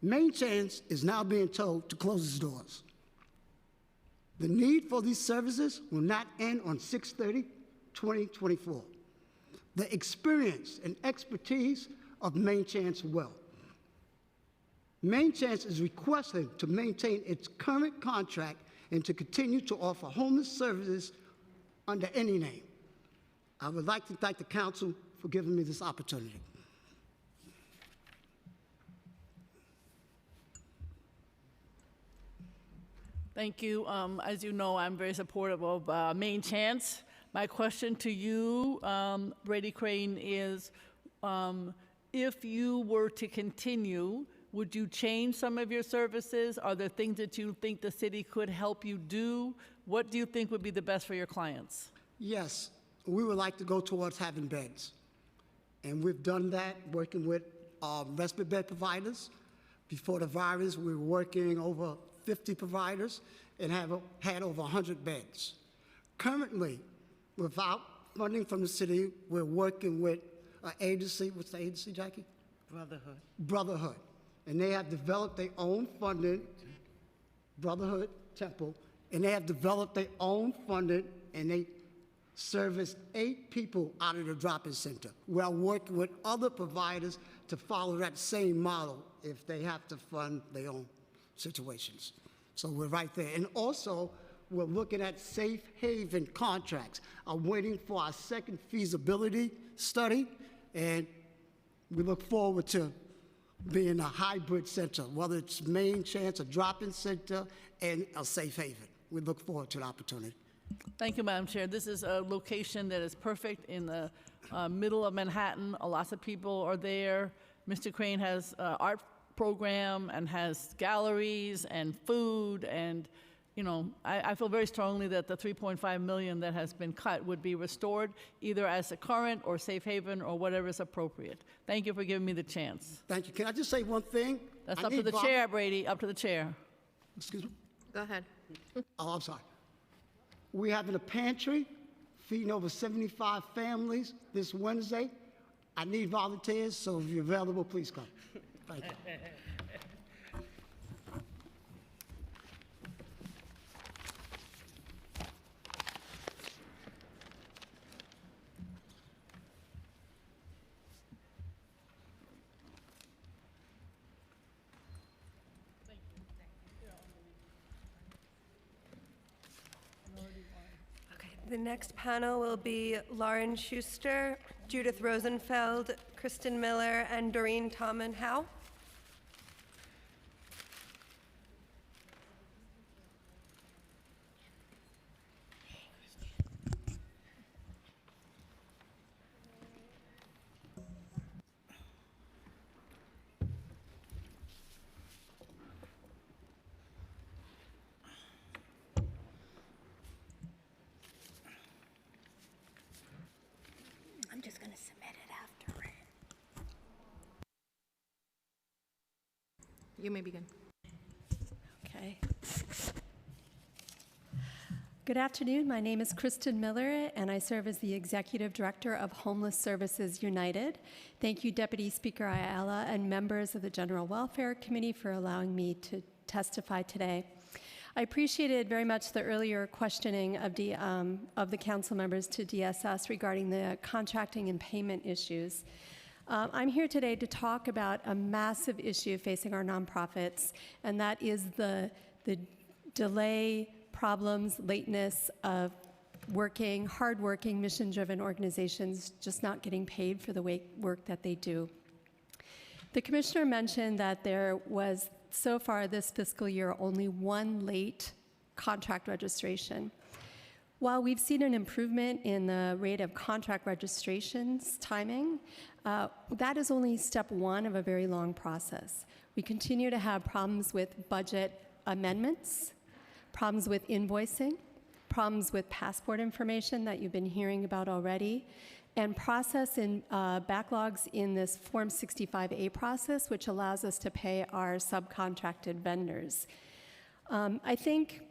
Main Chance is now being told to close its doors. The need for these services will not end on 6/30/2024. The experience and expertise of Main Chance will. Main Chance is requesting to maintain its current contract and to continue to offer homeless services under any name. I would like to thank the council for giving me this opportunity. Thank you. As you know, I'm very supportive of Main Chance. My question to you, Brady Crane, is if you were to continue, would you change some of your services? Are there things that you think the city could help you do? What do you think would be the best for your clients? Yes, we would like to go towards having beds. And we've done that working with respite bed providers. Before the virus, we were working over 50 providers and had over 100 beds. Currently, without funding from the city, we're working with an agency. What's the agency, Jackie? Brotherhood. Brotherhood. And they have developed their own funding, Brotherhood Temple, and they have developed their own funding, and they service 8 people out of the drop-in center. We are working with other providers to follow that same model if they have to fund their own situations. So we're right there. And also, we're looking at safe haven contracts. I'm waiting for our second feasibility study, and we look forward to being a hybrid center, whether it's Main Chance, a drop-in center, and a safe haven. We look forward to the opportunity. Thank you, Madam Chair. This is a location that is perfect in the middle of Manhattan. Lots of people are there. Mr. Crane has an art program and has galleries and food, and you know, I feel very strongly that the $3.5 million that has been cut would be restored either as a current or safe haven or whatever is appropriate. Thank you for giving me the chance. Thank you. Can I just say one thing? That's up to the chair, Brady, up to the chair. Excuse me? Go ahead. Oh, I'm sorry. We're having a pantry feeding over 75 families this Wednesday. I need volunteers, so if you're available, please come. Thank you. The next panel will be Lauren Schuster, Judith Rosenfeld, Kristen Miller, and Doreen Tommen Howe. I'm just going to submit it after. You may begin. Okay. Good afternoon. My name is Kristen Miller, and I serve as the Executive Director of Homeless Services United. Thank you, Deputy Speaker Ayala and members of the General Welfare Committee for allowing me to testify today. I appreciated very much the earlier questioning of the council members to DSS regarding the contracting and payment issues. I'm here today to talk about a massive issue facing our nonprofits, and that is the delay, problems, lateness of hardworking, mission-driven organizations just not getting paid for the work that they do. The commissioner mentioned that there was, so far this fiscal year, only one late contract registration. While we've seen an improvement in the rate of contract registrations timing, that is only step one of a very long process. We continue to have problems with budget amendments, problems with invoicing, problems with passport information that you've been hearing about already, and process in backlogs in this Form 65A process, which allows us to pay our subcontracted vendors. I think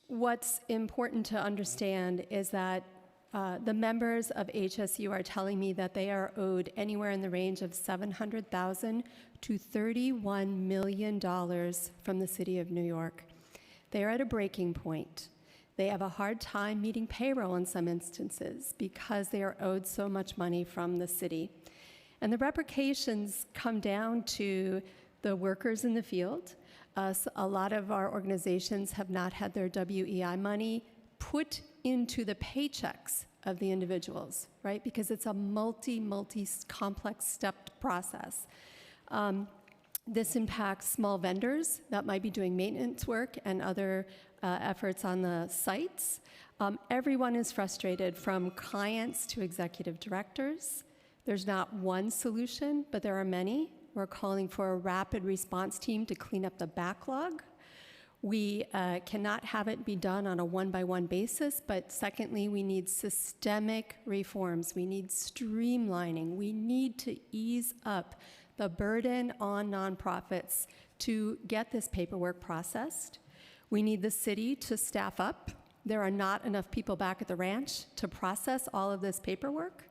what's important to understand is that the members of HSU are telling me that they are owed anywhere in the range of $700,000 to $31 million from the City of New York. They are at a breaking point. They have a hard time meeting payroll in some instances because they are owed so much money from the city. And the repercussions come down to the workers in the field. A lot of our organizations have not had their WEI money put into the paychecks of the individuals, right? Because it's a multi-complex stepped process. This impacts small vendors that might be doing maintenance work and other efforts on the sites. Everyone is frustrated, from clients to executive directors. There's not one solution, but there are many. We're calling for a rapid response team to clean up the backlog. We cannot have it be done on a one-by-one basis, but secondly, we need systemic reforms. We need streamlining. We need to ease up the burden on nonprofits to get this paperwork processed. We need the city to staff up. There are not enough people back at the ranch to process all of this paperwork.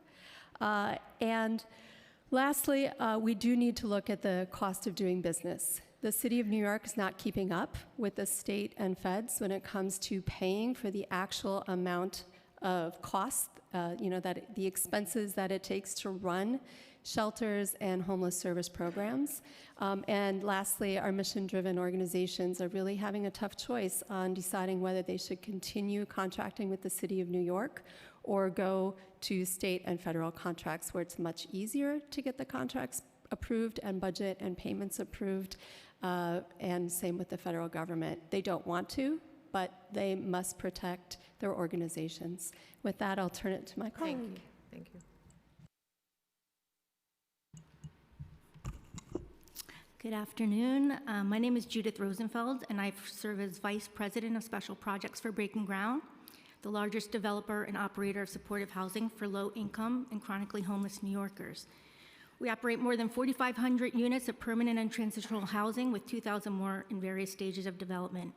And lastly, we do need to look at the cost of doing business. The City of New York is not keeping up with the state and feds when it comes to paying for the actual amount of cost, that the expenses that it takes to run shelters and homeless service programs. And lastly, our mission-driven organizations are really having a tough choice on deciding whether they should continue contracting with the City of New York or go to state and federal contracts, where it's much easier to get the contracts approved and budget and payments approved, and same with the federal government. They don't want to, but they must protect their organizations. With that, I'll turn it to my colleague. Thank you. Good afternoon. My name is Judith Rosenfeld, and I serve as Vice President of Special Projects for Breaking Ground, the largest developer and operator of supportive housing for low-income and chronically homeless New Yorkers. We operate more than 4,500 units of permanent and transitional housing, with 2,000 more in various stages of development.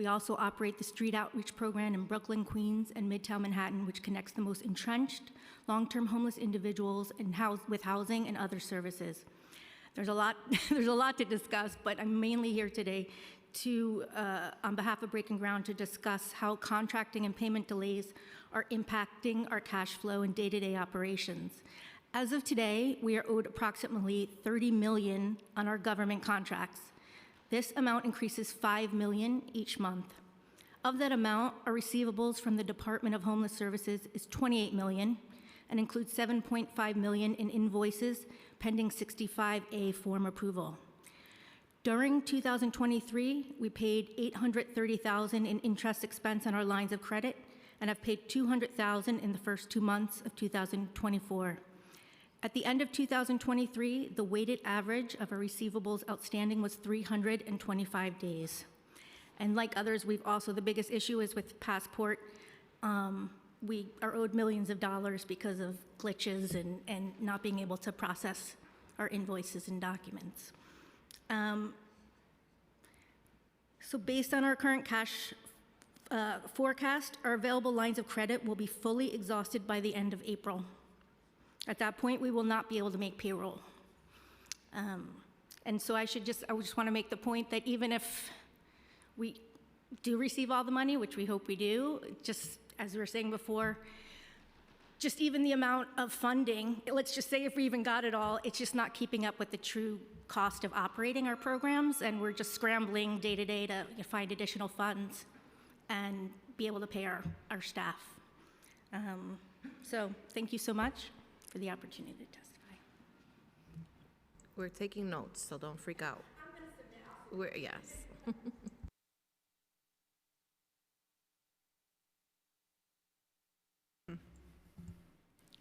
We also operate the Street Outreach Program in Brooklyn, Queens, and Midtown Manhattan, which connects the most entrenched, long-term homeless individuals with housing and other services. There's a lot to discuss, but I'm mainly here today on behalf of Breaking Ground to discuss how contracting and payment delays are impacting our cash flow and day-to-day operations. As of today, we are owed approximately $30 million on our government contracts. This amount increases $5 million each month. Of that amount, our receivables from the Department of Homeless Services is $28 million and includes $7.5 million in invoices pending 65A form approval. During 2023, we paid $830,000 in interest expense on our lines of credit and have paid $200,000 in the first 2 months of 2024. At the end of 2023, the weighted average of our receivables outstanding was 325 days. And like others, the biggest issue is with Passport. We are owed millions of dollars because of glitches and not being able to process our invoices and documents. So based on our current cash forecast, our available lines of credit will be fully exhausted by the end of April. At that point, we will not be able to make payroll. And so I just want to make the point that even if we do receive all the money, which we hope we do, just as we were saying before, just even the amount of funding, let's just say if we even got it all, it's just not keeping up with the true cost of operating our programs, and we're just scrambling day to day to find additional funds and be able to pay our staff. So thank you so much for the opportunity to testify. We're taking notes, so don't freak out. Yes.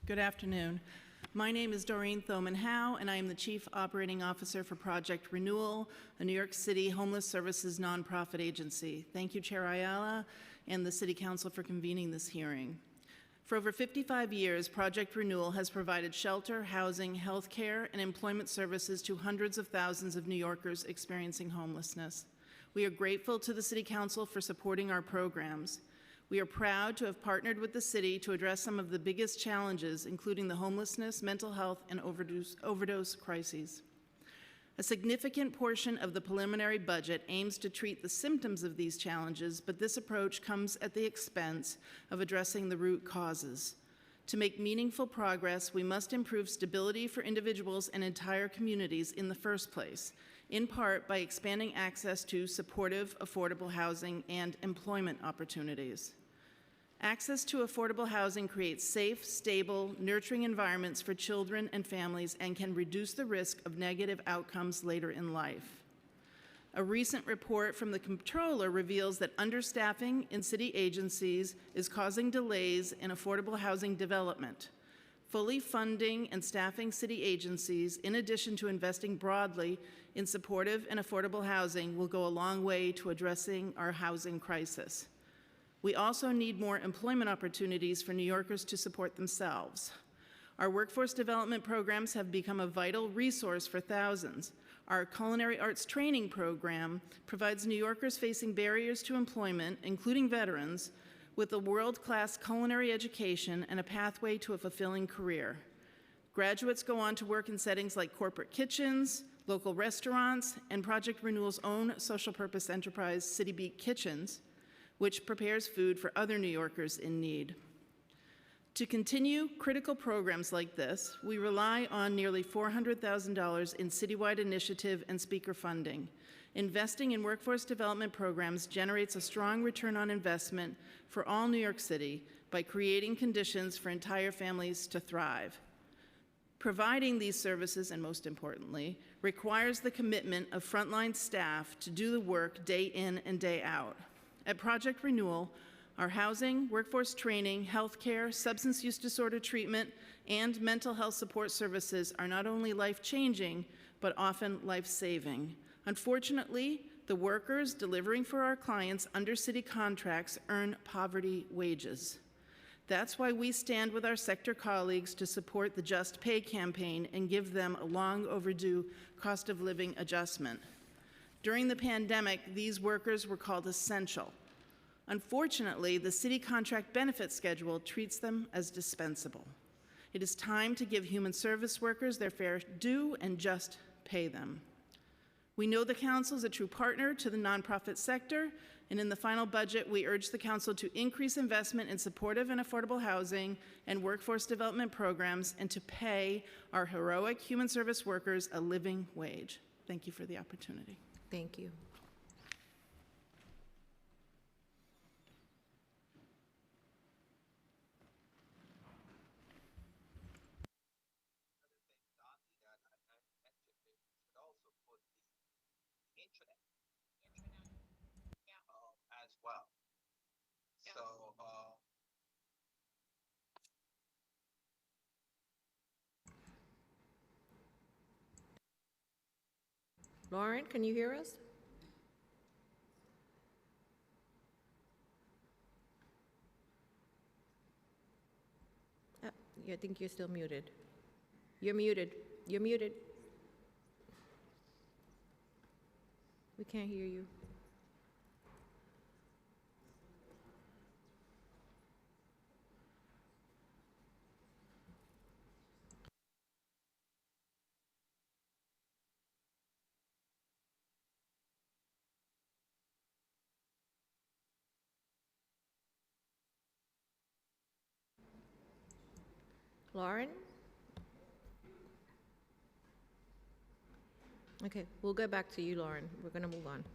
Good afternoon. My name is Doreen Thoman-Howe, and I am the Chief Operating Officer for Project Renewal, a New York City homeless services nonprofit agency. Thank you, Chair Ayala and the City Council for convening this hearing. For over 55 years, Project Renewal has provided shelter, housing, health care, and employment services to hundreds of thousands of New Yorkers experiencing homelessness. We are grateful to the City Council for supporting our programs. We are proud to have partnered with the city to address some of the biggest challenges, including the homelessness, mental health, and overdose crises. A significant portion of the preliminary budget aims to treat the symptoms of these challenges, but this approach comes at the expense of addressing the root causes. To make meaningful progress, we must improve stability for individuals and entire communities in the first place, in part by expanding access to supportive, affordable housing and employment opportunities. Access to affordable housing creates safe, stable, nurturing environments for children and families and can reduce the risk of negative outcomes later in life. A recent report from the Comptroller reveals that understaffing in city agencies is causing delays in affordable housing development. Fully funding and staffing city agencies, in addition to investing broadly in supportive and affordable housing, will go a long way to addressing our housing crisis. We also need more employment opportunities for New Yorkers to support themselves. Our workforce development programs have become a vital resource for thousands. Our culinary arts training program provides New Yorkers facing barriers to employment, including veterans, with a world-class culinary education and a pathway to a fulfilling career. Graduates go on to work in settings like corporate kitchens, local restaurants, and Project Renewal's own social purpose enterprise, City Beat Kitchens, which prepares food for other New Yorkers in need. To continue critical programs like this, we rely on nearly $400,000 in citywide initiative and speaker funding. Investing in workforce development programs generates a strong return on investment for all New York City by creating conditions for entire families to thrive. Providing these services, and most importantly, requires the commitment of frontline staff to do the work day in and day out. At Project Renewal, our housing, workforce training, healthcare, substance use disorder treatment, and mental health support services are not only life-changing, but often life-saving. Unfortunately, the workers delivering for our clients under city contracts earn poverty wages. That's why we stand with our sector colleagues to support the Just Pay campaign and give them a long overdue cost of living adjustment. During the pandemic, these workers were called essential. Unfortunately, the city contract benefit schedule treats them as dispensable. It is time to give human service workers their fair due and just pay them. We know the council is a true partner to the nonprofit sector, and in the final budget, we urge the council to increase investment in supportive and affordable housing and workforce development programs and to pay our heroic human service workers a living wage. Thank you for the opportunity. Thank you. As well. So, Lauren, can you hear us? I think you're still muted. You're muted. You're muted. We can't hear you. Lauren? Okay, we'll get back to you, Lauren. We're going to move on.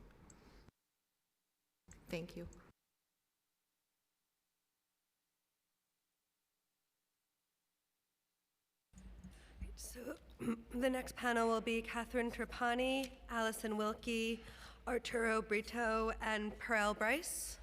Thank you. So the next panel will be Catherine Trapani, Allison Wilkie, Arturo Brito, and Perel Bryce.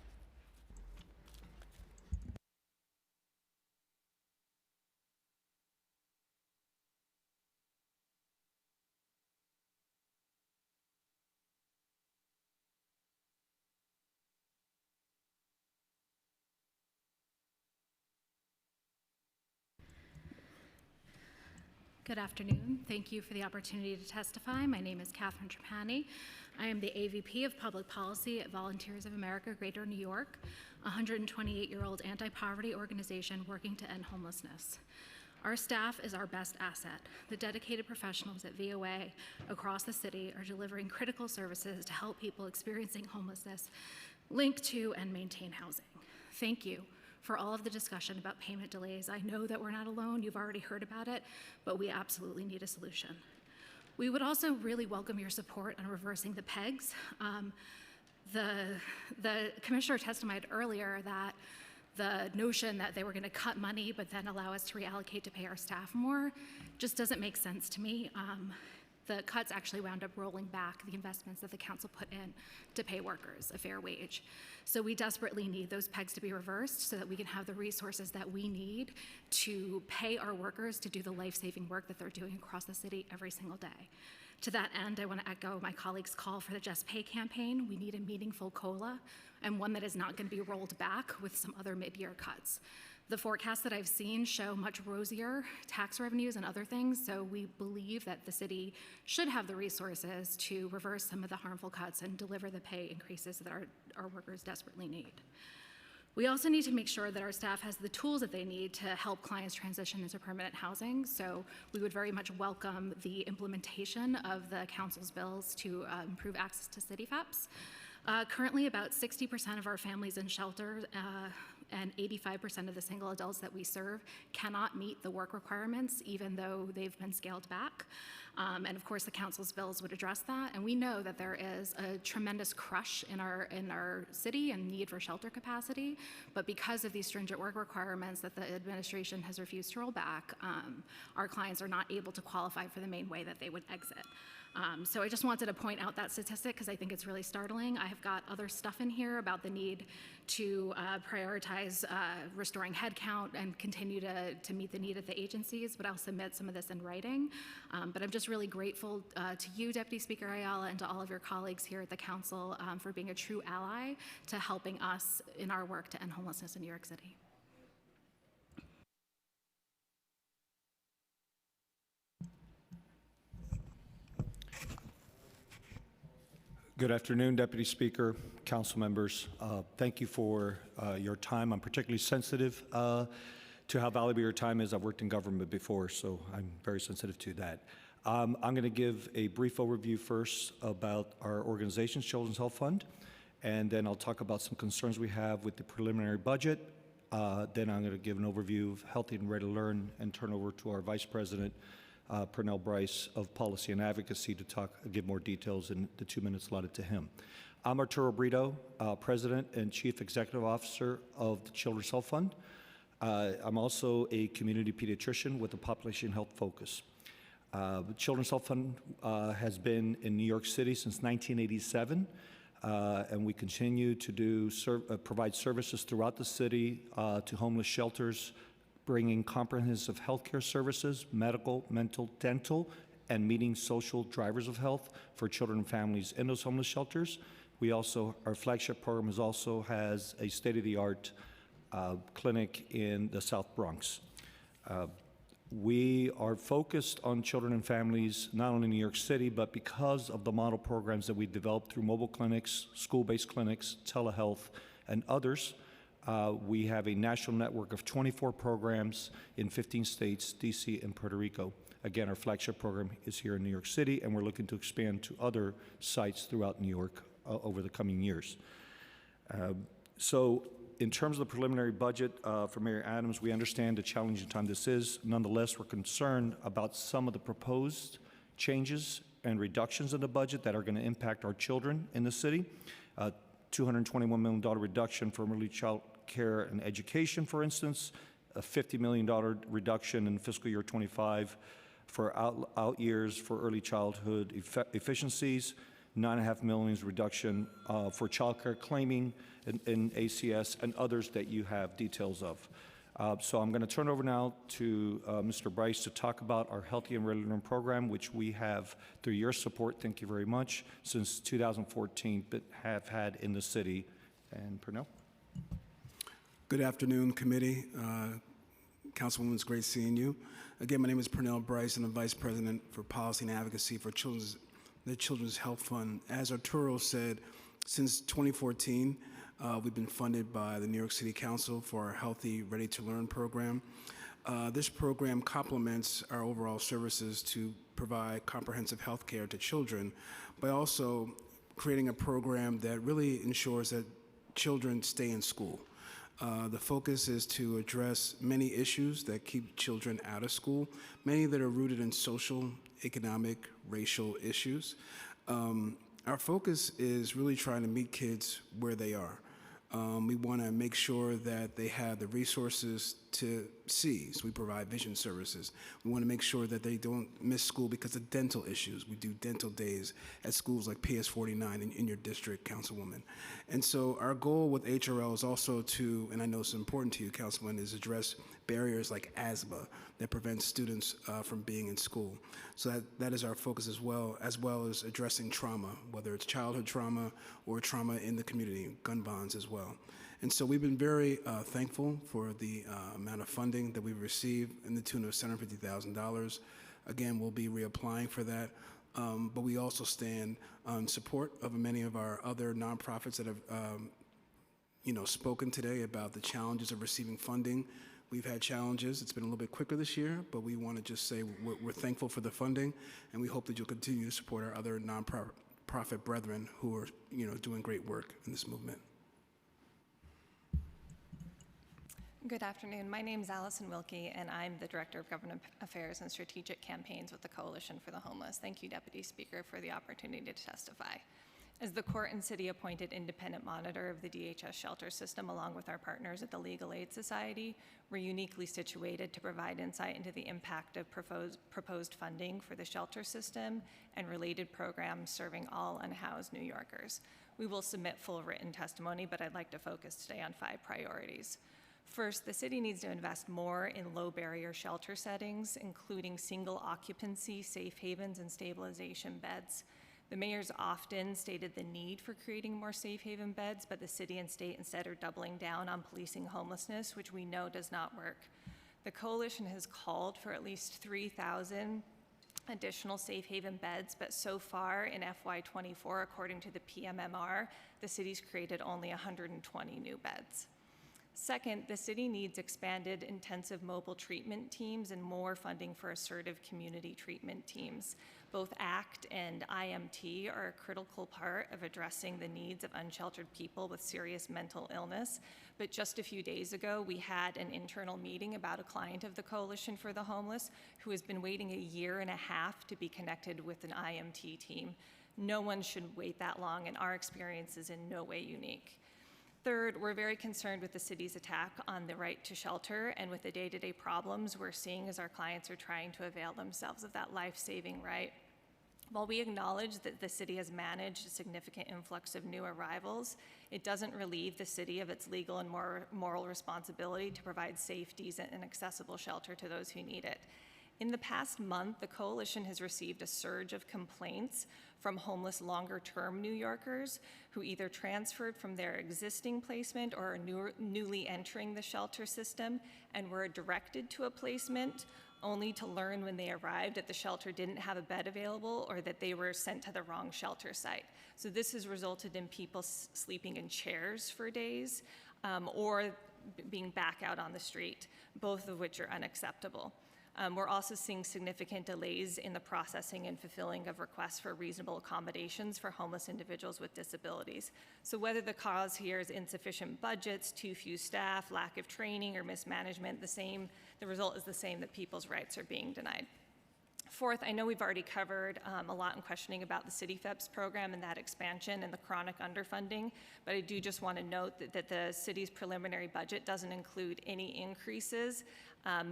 Good afternoon. Thank you for the opportunity to testify. My name is Catherine Trapani. I am the AVP of Public Policy at Volunteers of America Greater New York, a 128-year-old anti-poverty organization working to end homelessness. Our staff is our best asset. The dedicated professionals at VOA across the city are delivering critical services to help people experiencing homelessness link to and maintain housing. Thank you for all of the discussion about payment delays. I know that we're not alone, you've already heard about it, but we absolutely need a solution. We would also really welcome your support on reversing the pegs. The commissioner testified earlier that the notion that they were going to cut money but then allow us to reallocate to pay our staff more just doesn't make sense to me. The cuts actually wound up rolling back the investments that the council put in to pay workers a fair wage. So we desperately need those pegs to be reversed so that we can have the resources that we need to pay our workers to do the life-saving work that they're doing across the city every single day. To that end, I want to echo my colleague's call for the Just Pay campaign. We need a meaningful COLA and one that is not going to be rolled back with some other mid-year cuts. The forecasts that I've seen show much rosier tax revenues and other things, so we believe that the city should have the resources to reverse some of the harmful cuts and deliver the pay increases that our workers desperately need. We also need to make sure that our staff has the tools that they need to help clients transition into permanent housing, so we would very much welcome the implementation of the council's bills to improve access to city FAPs. Currently, about 60% of our families in shelter and 85% of the single adults that we serve cannot meet the work requirements, even though they've been scaled back. And of course, the council's bills would address that. And we know that there is a tremendous crush in our city and need for shelter capacity. But because of these stringent work requirements that the administration has refused to roll back, our clients are not able to qualify for the main way that they would exit. So I just wanted to point out that statistic because I think it's really startling. I have got other stuff in here about the need to prioritize restoring headcount and continue to meet the need of the agencies, but I'll submit some of this in writing. But I'm just really grateful to you, Deputy Speaker Ayala, and to all of your colleagues here at the Council for being a true ally to helping us in our work to end homelessness in New York City. Good afternoon, Deputy Speaker, council members. Thank you for your time. I'm particularly sensitive to how valuable your time is. I've worked in government before, so I'm very sensitive to that. I'm going to give a brief overview first about our organization's Children's Health Fund, and then I'll talk about some concerns we have with the preliminary budget. Then I'm going to give an overview of Healthy and Ready to Learn and turn over to our Vice President, Pernell Bryce of Policy and Advocacy to give more details in the 2 minutes allotted to him. I'm Arturo Brito, President and Chief Executive Officer of the Children's Health Fund. I'm also a community pediatrician with a population health focus. The Children's Health Fund has been in New York City since 1987, and we continue to provide services throughout the city to homeless shelters, bringing comprehensive health care services, medical, mental, dental, and meeting social drivers of health for children and families in those homeless shelters. Our flagship program also has a state-of-the-art clinic in the South Bronx. We are focused on children and families, not only in New York City, but because of the model programs that we developed through mobile clinics, school-based clinics, telehealth, and others. We have a national network of 24 programs in 15 states, DC and Puerto Rico. Again, our flagship program is here in New York City, and we're looking to expand to other sites throughout New York over the coming years. So in terms of the preliminary budget for Mayor Adams, we understand the challenging time this is. Nonetheless, we're concerned about some of the proposed changes and reductions in the budget that are going to impact our children in the city. $221 million reduction for early child care and education, for instance, a $50 million reduction in fiscal year 25 for out years for early childhood efficiencies, $9.5 million reduction for child care claiming in ACS, and others that you have details of. So I'm going to turn over now to Mr. Bryce to talk about our Healthy and Ready to Learn program, which we have, through your support, thank you very much, since 2014, but have had in the city. And Pernell? Good afternoon, committee. Councilwoman, it's great seeing you. Again, my name is Pernell Bryce, and I'm Vice President for Policy and Advocacy for the Children's Health Fund. As Arturo said, since 2014, we've been funded by the New York City Council for our Healthy, Ready to Learn program. This program complements our overall services to provide comprehensive health care to children by also creating a program that really ensures that children stay in school. The focus is to address many issues that keep children out of school, many that are rooted in social, economic, racial issues. Our focus is really trying to meet kids where they are. We want to make sure that they have the resources to see, so we provide vision services. We want to make sure that they don't miss school because of dental issues. We do dental days at schools like PS 49 in your district, Councilwoman. And so our goal with HRL is also to, and I know it's important to you, Councilwoman, is address barriers like asthma that prevents students from being in school. So that is our focus as well as addressing trauma, whether it's childhood trauma or trauma in the community, gun bonds as well. And so we've been very thankful for the amount of funding that we've received in the tune of $750,000. Again, we'll be reapplying for that. But we also stand in support of many of our other nonprofits that have spoken today about the challenges of receiving funding. We've had challenges. It's been a little bit quicker this year, but we want to just say we're thankful for the funding, and we hope that you'll continue to support our other nonprofit brethren who are doing great work in this movement. Good afternoon. My name is Allison Wilkie, and I'm the Director of Government Affairs and Strategic Campaigns with the Coalition for the Homeless. Thank you, Deputy Speaker, for the opportunity to testify. As the court and city-appointed independent monitor of the DHS shelter system, along with our partners at the Legal Aid Society, we're uniquely situated to provide insight into the impact of proposed funding for the shelter system and related programs serving all unhoused New Yorkers. We will submit full written testimony, but I'd like to focus today on 5 priorities. First, the city needs to invest more in low-barrier shelter settings, including single occupancy, safe havens, and stabilization beds. The mayor's often stated the need for creating more safe haven beds, but the city and state instead are doubling down on policing homelessness, which we know does not work. The coalition has called for at least 3,000 additional safe haven beds, but so far in FY24, according to the PMMR, the city's created only 120 new beds. Second, the city needs expanded intensive mobile treatment teams and more funding for assertive community treatment teams. Both ACT and IMT are a critical part of addressing the needs of unsheltered people with serious mental illness. But just a few days ago, we had an internal meeting about a client of the Coalition for the Homeless who has been waiting 1.5 years to be connected with an IMT team. No one should wait that long, and our experience is in no way unique. Third, we're very concerned with the city's attack on the right to shelter and with the day-to-day problems we're seeing as our clients are trying to avail themselves of that life-saving right. While we acknowledge that the city has managed a significant influx of new arrivals, it doesn't relieve the city of its legal and moral responsibility to provide safe, decent, and accessible shelter to those who need it. In the past month, the Coalition has received a surge of complaints from homeless longer-term New Yorkers who either transferred from their existing placement or are newly entering the shelter system and were directed to a placement only to learn when they arrived that the shelter didn't have a bed available or that they were sent to the wrong shelter site. So this has resulted in people sleeping in chairs for days or being back out on the street, both of which are unacceptable. We're also seeing significant delays in the processing and fulfilling of requests for reasonable accommodations for homeless individuals with disabilities. So whether the cause here is insufficient budgets, too few staff, lack of training, or mismanagement, the result is the same, that people's rights are being denied. Fourth, I know we've already covered a lot in questioning about the CityFEPS program and that expansion and the chronic underfunding, but I do just want to note that the city's preliminary budget doesn't include any increases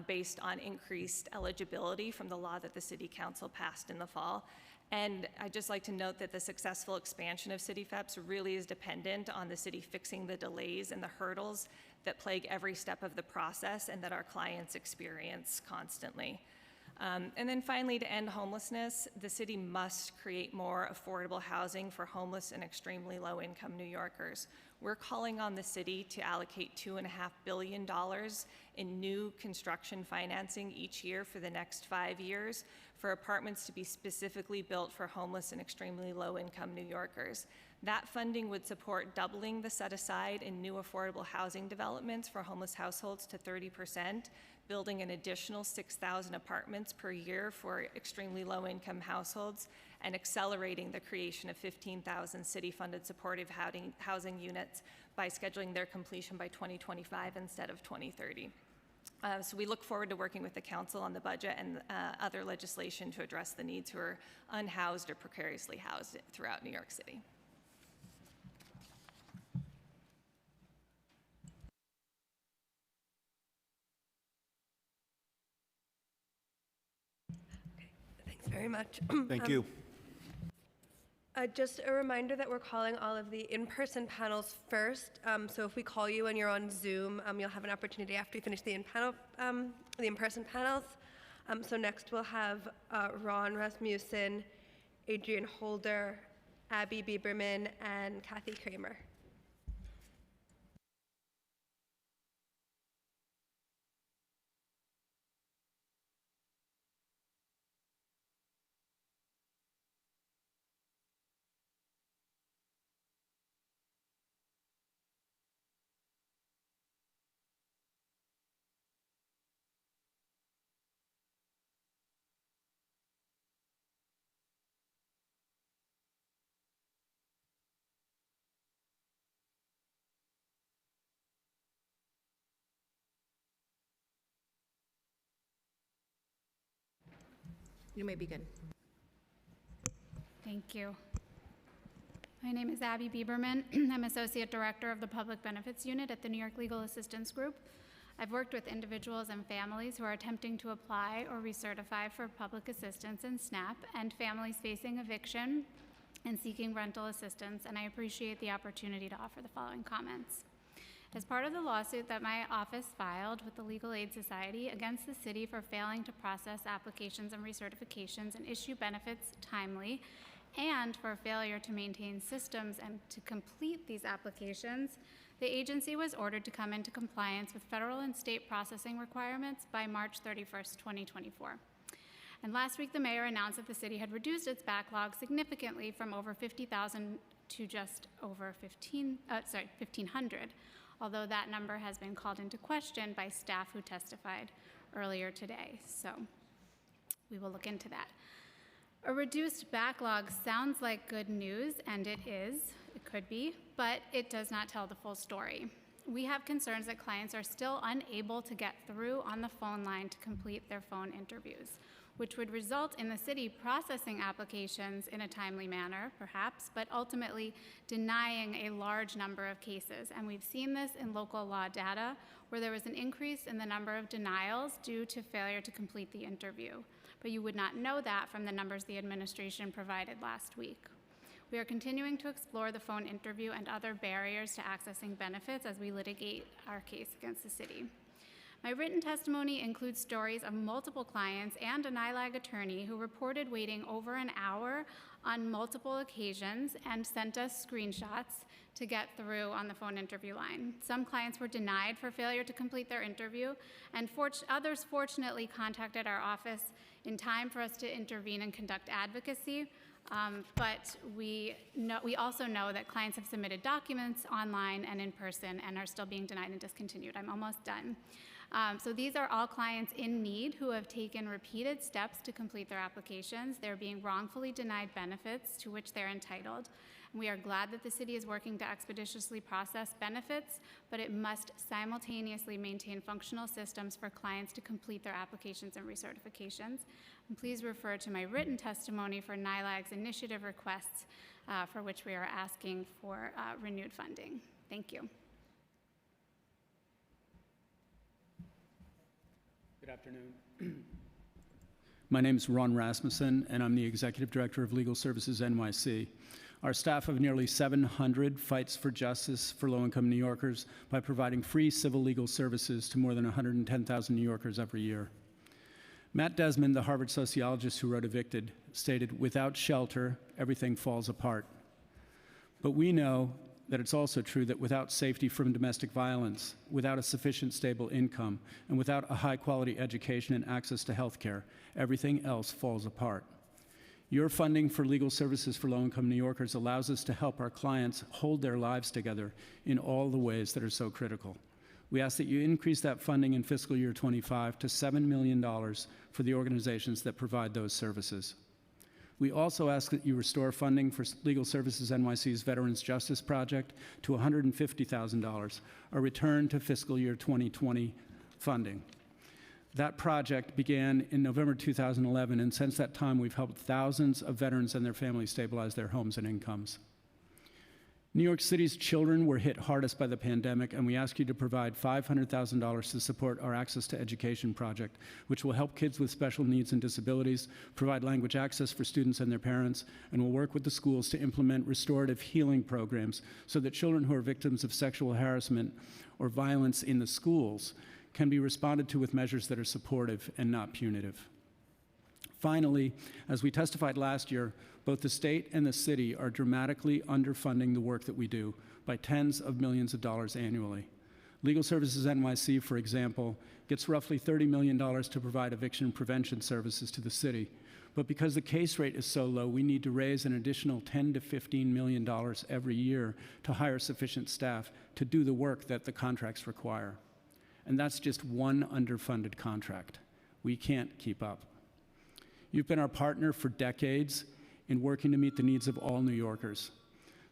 based on increased eligibility from the law that the City Council passed in the fall. And I'd just like to note that the successful expansion of CityFEPS really is dependent on the city fixing the delays and the hurdles that plague every step of the process and that our clients experience constantly. And then finally, to end homelessness, the city must create more affordable housing for homeless and extremely low-income New Yorkers. We're calling on the city to allocate $2.5 billion in new construction financing each year for the next 5 years for apartments to be specifically built for homeless and extremely low-income New Yorkers. That funding would support doubling the set-aside in new affordable housing developments for homeless households to 30%, building an additional 6,000 apartments per year for extremely low-income households, and accelerating the creation of 15,000 city-funded supportive housing units by scheduling their completion by 2025 instead of 2030. So we look forward to working with the council on the budget and other legislation to address the needs who are unhoused or precariously housed throughout New York City. Thanks very much. Thank you. Just a reminder that we're calling all of the in-person panels first. So if we call you and you're on Zoom, you'll have an opportunity after we finish the in-person panels. So next we'll have Ron Rasmussen, Adrian Holder, Abby Bieberman, and Kathy Kramer. You may begin. Thank you. My name is Abby Bieberman. I'm Associate Director of the Public Benefits Unit at the New York Legal Assistance Group. I've worked with individuals and families who are attempting to apply or recertify for public assistance in SNAP and families facing eviction and seeking rental assistance, and I appreciate the opportunity to offer the following comments. As part of the lawsuit that my office filed with the Legal Aid Society against the city for failing to process applications and recertifications and issue benefits timely, and for failure to maintain systems and to complete these applications, the agency was ordered to come into compliance with federal and state processing requirements by March 31st, 2024. And last week, the mayor announced that the city had reduced its backlog significantly from over 50,000 to just over 1,500, although that number has been called into question by staff who testified earlier today. So we will look into that. A reduced backlog sounds like good news, and it is. It could be, but it does not tell the full story. We have concerns that clients are still unable to get through on the phone line to complete their phone interviews, which would result in the city processing applications in a timely manner, perhaps, but ultimately denying a large number of cases. And we've seen this in local law data, where there was an increase in the number of denials due to failure to complete the interview. But you would not know that from the numbers the administration provided last week. We are continuing to explore the phone interview and other barriers to accessing benefits as we litigate our case against the city. My written testimony includes stories of multiple clients and a NILAG attorney who reported waiting over an hour on multiple occasions and sent us screenshots to get through on the phone interview line. Some clients were denied for failure to complete their interview, and others fortunately contacted our office in time for us to intervene and conduct advocacy. But we also know that clients have submitted documents online and in person and are still being denied and discontinued. I'm almost done. So these are all clients in need who have taken repeated steps to complete their applications. They're being wrongfully denied benefits to which they're entitled. And we are glad that the city is working to expeditiously process benefits, but it must simultaneously maintain functional systems for clients to complete their applications and recertifications. And please refer to my written testimony for NILAG's initiative requests for which we are asking for renewed funding. Thank you. Good afternoon. My name is Ron Rasmussen, and I'm the Executive Director of Legal Services NYC. Our staff of nearly 700 fights for justice for low-income New Yorkers by providing free civil legal services to more than 110,000 New Yorkers every year. Matt Desmond, the Harvard sociologist who wrote Evicted, stated, "Without shelter, everything falls apart." But we know that it's also true that without safety from domestic violence, without a sufficient stable income, and without a high-quality education and access to health care, everything else falls apart. Your funding for legal services for low-income New Yorkers allows us to help our clients hold their lives together in all the ways that are so critical. We ask that you increase that funding in fiscal year 25 to $7 million for the organizations that provide those services. We also ask that you restore funding for Legal Services NYC's Veterans Justice Project to $150,000, a return to fiscal year 2020 funding. That project began in November 2011, and since that time, we've helped thousands of veterans and their families stabilize their homes and incomes. New York City's children were hit hardest by the pandemic, and we ask you to provide $500,000 to support our Access to Education project, which will help kids with special needs and disabilities, provide language access for students and their parents, and will work with the schools to implement restorative healing programs so that children who are victims of sexual harassment or violence in the schools can be responded to with measures that are supportive and not punitive. Finally, as we testified last year, both the state and the city are dramatically underfunding the work that we do by tens of millions of dollars annually. Legal Services NYC, for example, gets roughly $30 million to provide eviction prevention services to the city. But because the case rate is so low, we need to raise an additional $10 to $15 million every year to hire sufficient staff to do the work that the contracts require. And that's just one underfunded contract. We can't keep up. You've been our partner for decades in working to meet the needs of all New Yorkers.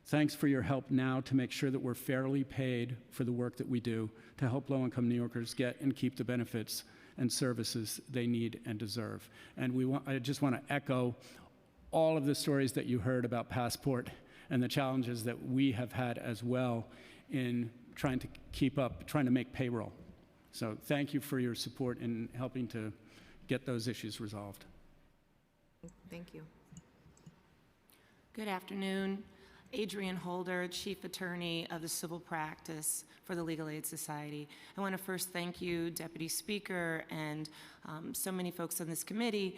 Thanks for your help now to make sure that we're fairly paid for the work that we do to help low-income New Yorkers get and keep the benefits and services they need and deserve. And I just want to echo all of the stories that you heard about Passport and the challenges that we have had as well in trying to keep up, trying to make payroll. So thank you for your support in helping to get those issues resolved. Thank you. Good afternoon. Adrienne Holder, Chief Attorney of the Civil Practice for the Legal Aid Society. I want to first thank you, Deputy Speaker, and so many folks on this committee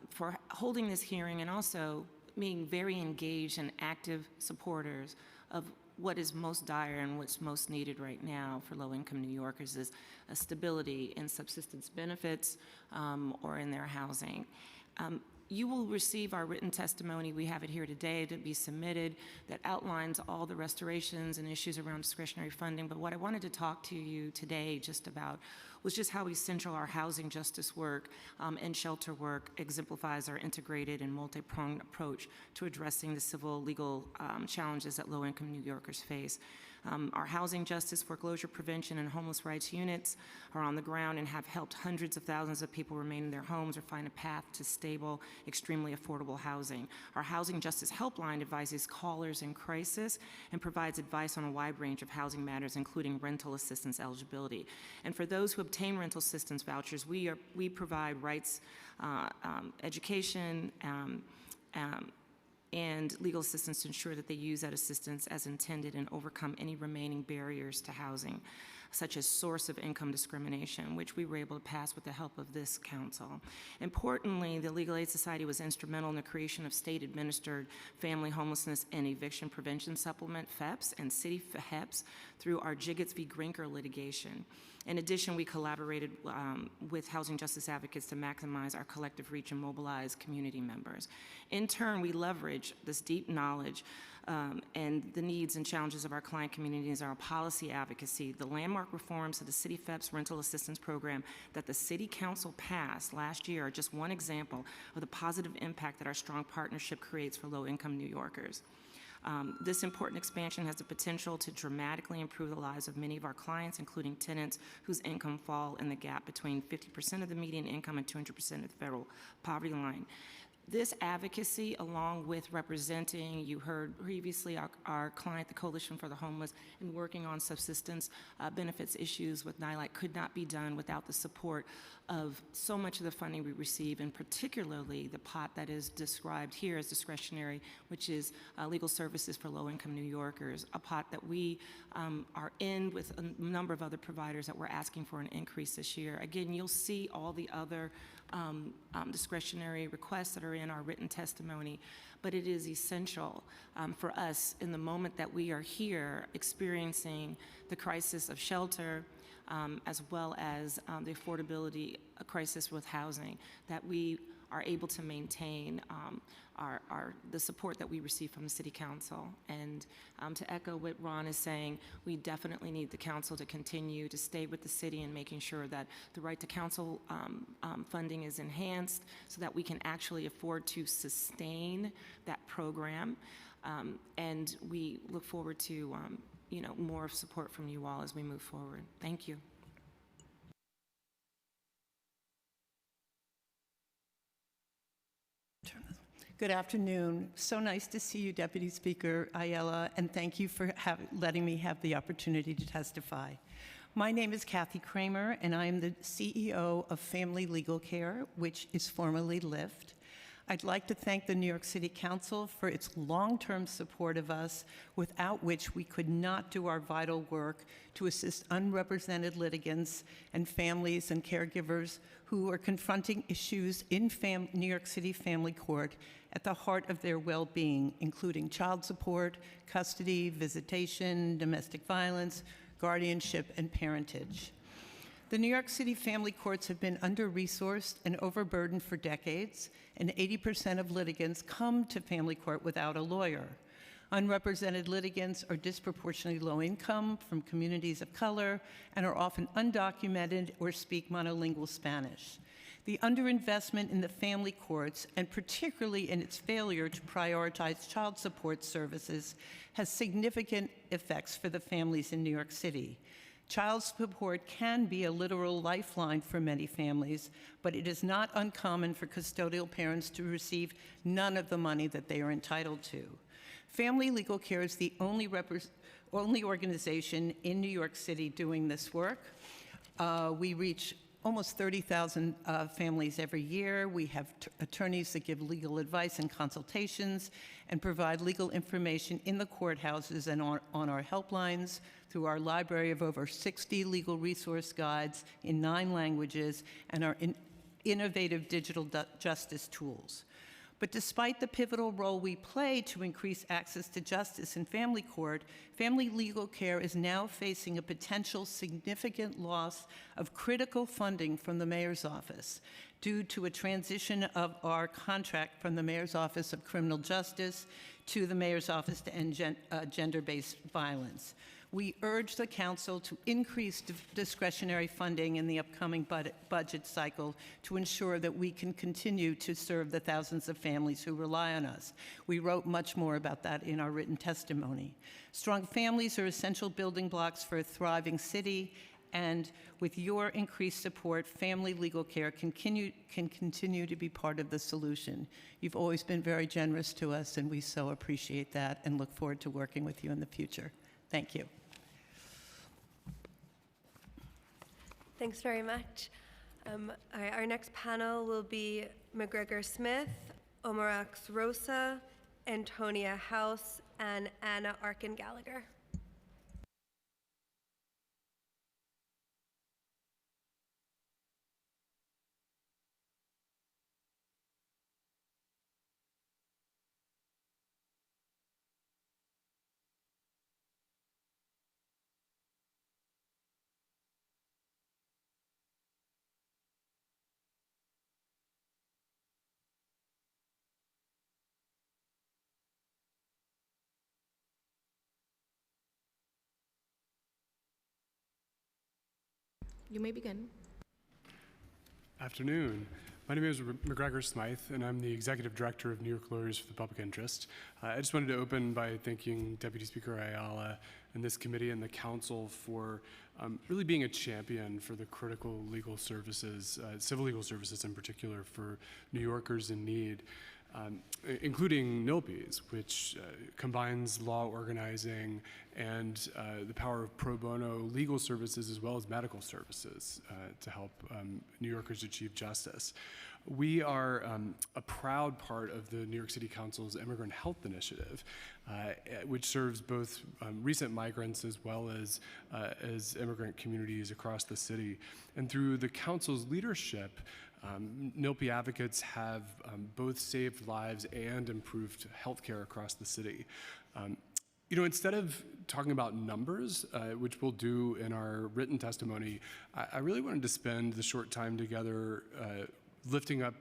for holding this hearing and also being very engaged and active supporters of what is most dire and what's most needed right now for low-income New Yorkers is a stability in subsistence benefits or in their housing. You will receive our written testimony. We have it here today to be submitted that outlines all the restorations and issues around discretionary funding. But what I wanted to talk to you today just about was just how essential our housing justice work and shelter work exemplifies our integrated and multi-pronged approach to addressing the civil legal challenges that low-income New Yorkers face. Our housing justice, foreclosure prevention, and homeless rights units are on the ground and have helped hundreds of thousands of people remain in their homes or find a path to stable, extremely affordable housing. Our housing justice helpline advises callers in crisis and provides advice on a wide range of housing matters, including rental assistance eligibility. And for those who obtain rental assistance vouchers, we provide rights, education, and legal assistance to ensure that they use that assistance as intended and overcome any remaining barriers to housing, such as source of income discrimination, which we were able to pass with the help of this council. Importantly, the Legal Aid Society was instrumental in the creation of state-administered family homelessness and eviction prevention supplement, FEPS, and city HEPS through our Jiggets v. Grinker litigation. In addition, we collaborated with housing justice advocates to maximize our collective reach and mobilize community members. In turn, we leverage this deep knowledge and the needs and challenges of our client communities, our policy advocacy. The landmark reforms of the City FEPS rental assistance program that the City Council passed last year are just one example of the positive impact that our strong partnership creates for low-income New Yorkers. This important expansion has the potential to dramatically improve the lives of many of our clients, including tenants whose income fall in the gap between 50% of the median income and 200% of the federal poverty line. This advocacy, along with representing, you heard previously, our client, the Coalition for the Homeless, and working on subsistence benefits issues with NYLAC could not be done without the support of so much of the funding we receive, and particularly the pot that is described here as discretionary, which is legal services for low-income New Yorkers, a pot that we are in with a number of other providers that we're asking for an increase this year. Again, you'll see all the other discretionary requests that are in our written testimony, but it is essential for us in the moment that we are here experiencing the crisis of shelter, as well as the affordability crisis with housing, that we are able to maintain the support that we receive from the City Council. And to echo what Ron is saying, we definitely need the council to continue to stay with the city and making sure that the right to council funding is enhanced so that we can actually afford to sustain that program. And we look forward to more support from you all as we move forward. Thank you. Good afternoon. So nice to see you, Deputy Speaker Ayala, and thank you for letting me have the opportunity to testify. My name is Kathy Kramer, and I am the CEO of Family Legal Care, which is formerly LIFT. I'd like to thank the New York City Council for its long-term support of us, without which we could not do our vital work to assist unrepresented litigants and families and caregivers who are confronting issues in New York City Family Court at the heart of their well-being, including child support, custody, visitation, domestic violence, guardianship, and parentage. The New York City family courts have been under-resourced and overburdened for decades, and 80% of litigants come to family court without a lawyer. Unrepresented litigants are disproportionately low income, from communities of color, and are often undocumented or speak monolingual Spanish. The underinvestment in the family courts, and particularly in its failure to prioritize child support services, has significant effects for the families in New York City. Child support can be a literal lifeline for many families, but it is not uncommon for custodial parents to receive none of the money that they are entitled to. Family Legal Care is the only organization in New York City doing this work. We reach almost 30,000 families every year. We have attorneys that give legal advice and consultations and provide legal information in the courthouses and on our helplines, through our library of over 60 legal resource guides in 9 languages and our innovative digital justice tools. But despite the pivotal role we play to increase access to justice in family court, family legal care is now facing a potential significant loss of critical funding from the Mayor's Office due to a transition of our contract from the Mayor's Office of Criminal Justice to the Mayor's Office to End Gender-Based Violence. We urge the Council to increase discretionary funding in the upcoming budget cycle to ensure that we can continue to serve the thousands of families who rely on us. We wrote much more about that in our written testimony. Strong families are essential building blocks for a thriving city, and with your increased support, family legal care can continue to be part of the solution. You've always been very generous to us, and we so appreciate that and look forward to working with you in the future. Thank you. Thanks very much. Our next panel will be McGregor Smith, Omarax Rosa, Antonia House, and Anna Arkin Gallagher. You may begin. Afternoon. My name is McGregor Smythe, and I'm the Executive Director of New York Lawyers for the Public Interest. I just wanted to open by thanking Deputy Speaker Ayala and this committee and the Council for really being a champion for the critical legal services, civil legal services in particular, for New Yorkers in need. Including NILPES, which combines law organizing and the power of pro bono legal services as well as medical services to help New Yorkers achieve justice. We are a proud part of the New York City Council's Immigrant Health Initiative, which serves both recent migrants as well as immigrant communities across the city. And through the Council's leadership, NILPE advocates have both saved lives and improved healthcare across the city. Instead of talking about numbers, which we'll do in our written testimony, I really wanted to spend the short time together lifting up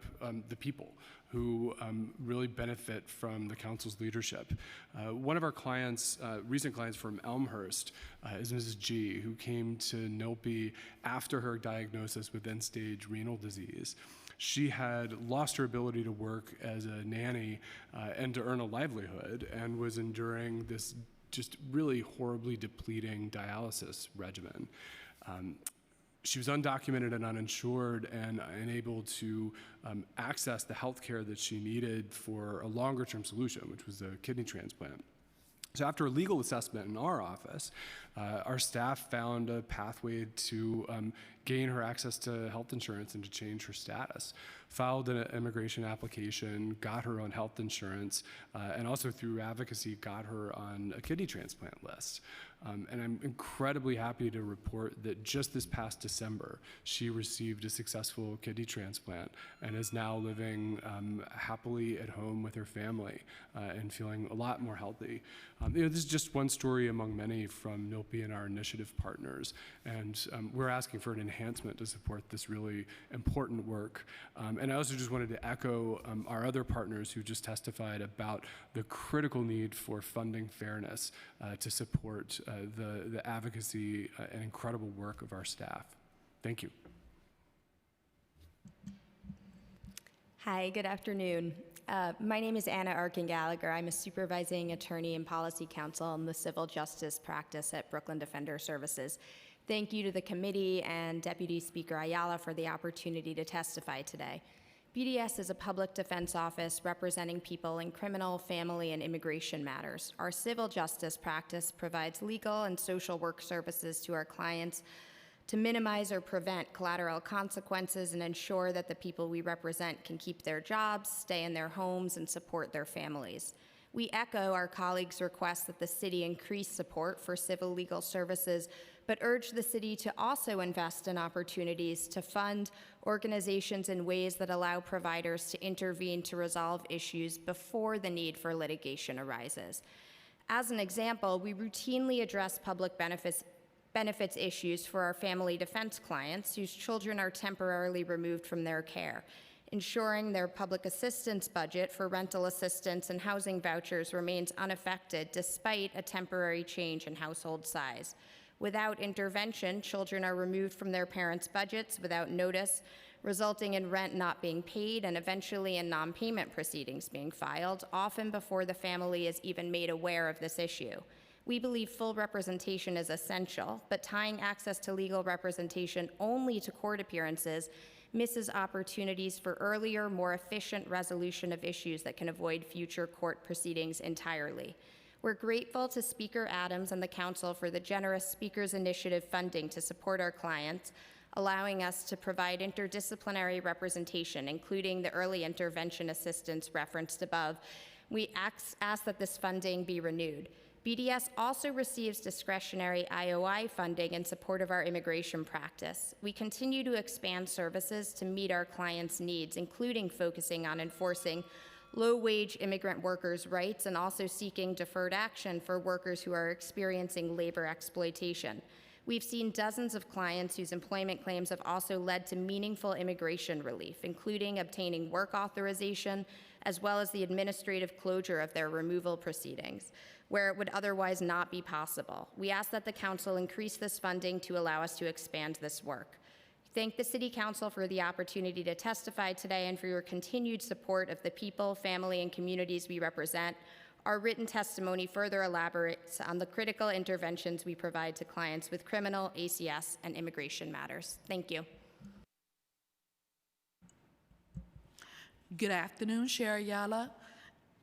the people who really benefit from the Council's leadership. One of our clients, recent clients from Elmhurst, is Mrs. G, who came to NILPE after her diagnosis with end-stage renal disease. She had lost her ability to work as a nanny and to earn a livelihood, and was enduring this just really horribly depleting dialysis regimen. She was undocumented and uninsured and unable to access the health care that she needed for a longer-term solution, which was a kidney transplant. So after a legal assessment in our office, our staff found a pathway to gain her access to health insurance and to change her status. Filed an immigration application, got her on health insurance, and also through advocacy got her on a kidney transplant list. And I'm incredibly happy to report that just this past December, she received a successful kidney transplant and is now living happily at home with her family and feeling a lot more healthy. This is just one story among many from NILPE and our initiative partners. And we're asking for an enhancement to support this really important work. And I also just wanted to echo our other partners who just testified about the critical need for funding fairness to support the advocacy and incredible work of our staff. Thank you. Hi, good afternoon. My name is Anna Arkin Gallagher. I'm a supervising attorney and policy counsel in the civil justice practice at Brooklyn Defender Services. Thank you to the committee and Deputy Speaker Ayala for the opportunity to testify today. BDS is a public defense office representing people in criminal, family, and immigration matters. Our civil justice practice provides legal and social work services to our clients to minimize or prevent collateral consequences and ensure that the people we represent can keep their jobs, stay in their homes, and support their families. We echo our colleagues' request that the city increase support for civil legal services, but urge the city to also invest in opportunities to fund organizations in ways that allow providers to intervene to resolve issues before the need for litigation arises. As an example, we routinely address public benefits issues for our family defense clients whose children are temporarily removed from their care, ensuring their public assistance budget for rental assistance and housing vouchers remains unaffected despite a temporary change in household size. Without intervention, children are removed from their parents' budgets without notice, resulting in rent not being paid and eventually in non-payment proceedings being filed, often before the family is even made aware of this issue. We believe full representation is essential, but tying access to legal representation only to court appearances misses opportunities for earlier, more efficient resolution of issues that can avoid future court proceedings entirely. We're grateful to Speaker Adams and the Council for the generous Speakers Initiative funding to support our clients, allowing us to provide interdisciplinary representation, including the early intervention assistance referenced above. We ask that this funding be renewed. BDS also receives discretionary IOI funding in support of our immigration practice. We continue to expand services to meet our clients' needs, including focusing on enforcing low-wage immigrant workers' rights and also seeking deferred action for workers who are experiencing labor exploitation. We've seen dozens of clients whose employment claims have also led to meaningful immigration relief, including obtaining work authorization, as well as the administrative closure of their removal proceedings, where it would otherwise not be possible. We ask that the Council increase this funding to allow us to expand this work. Thank the City Council for the opportunity to testify today and for your continued support of the people, family, and communities we represent. Our written testimony further elaborates on the critical interventions we provide to clients with criminal, ACS, and immigration matters. Thank you. Good afternoon, Chair Ayala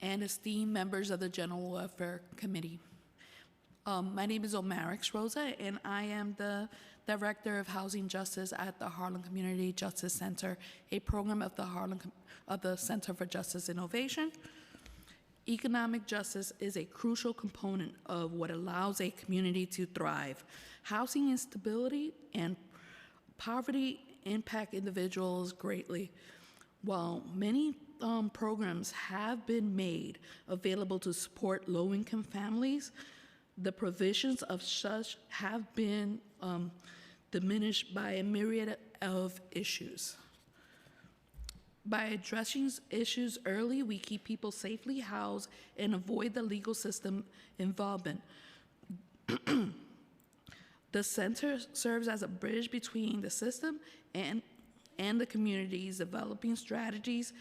and esteemed members of the General Welfare Committee. My name is Omarix Rosa, and I am the Director of Housing Justice at the Harlem Community Justice Center, a program of the Center for Justice Innovation. Economic justice is a crucial component of what allows a community to thrive. Housing instability and poverty impact individuals greatly. While many programs have been made available to support low-income families, the provisions of such have been diminished by a myriad of issues. By addressing issues early, we keep people safely housed and avoid the legal system involvement. The center serves as a bridge between the system and the communities, developing strategies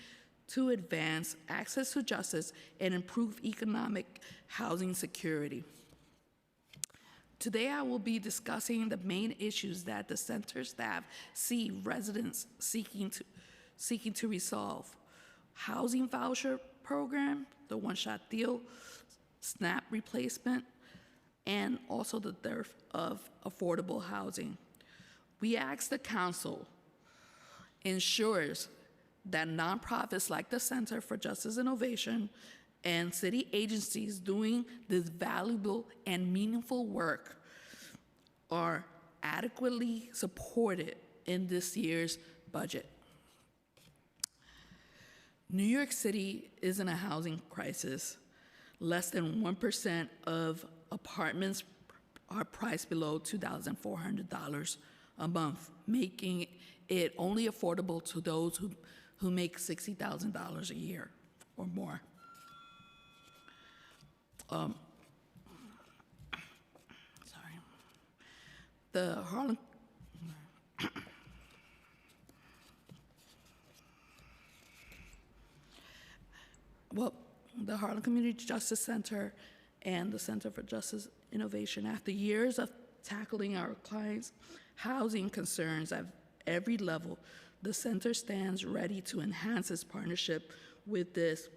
to advance access to justice and improve economic housing security. Today, I will be discussing the main issues that the center staff see residents seeking to resolve: housing voucher program, the one-shot deal, SNAP replacement, and also the dearth of affordable housing. We ask the council ensures that nonprofits like the Center for Justice Innovation and city agencies doing this valuable and meaningful work are adequately supported in this year's budget. New York City is in a housing crisis. Less than 1% of apartments are priced below $2,400 a month, making it only affordable to those who make $60,000 a year or more. The Harlem the Harlem Community Justice Center and the Center for Justice Innovation, after years of tackling our clients' housing concerns at every level, the center stands ready to enhance its partnership with this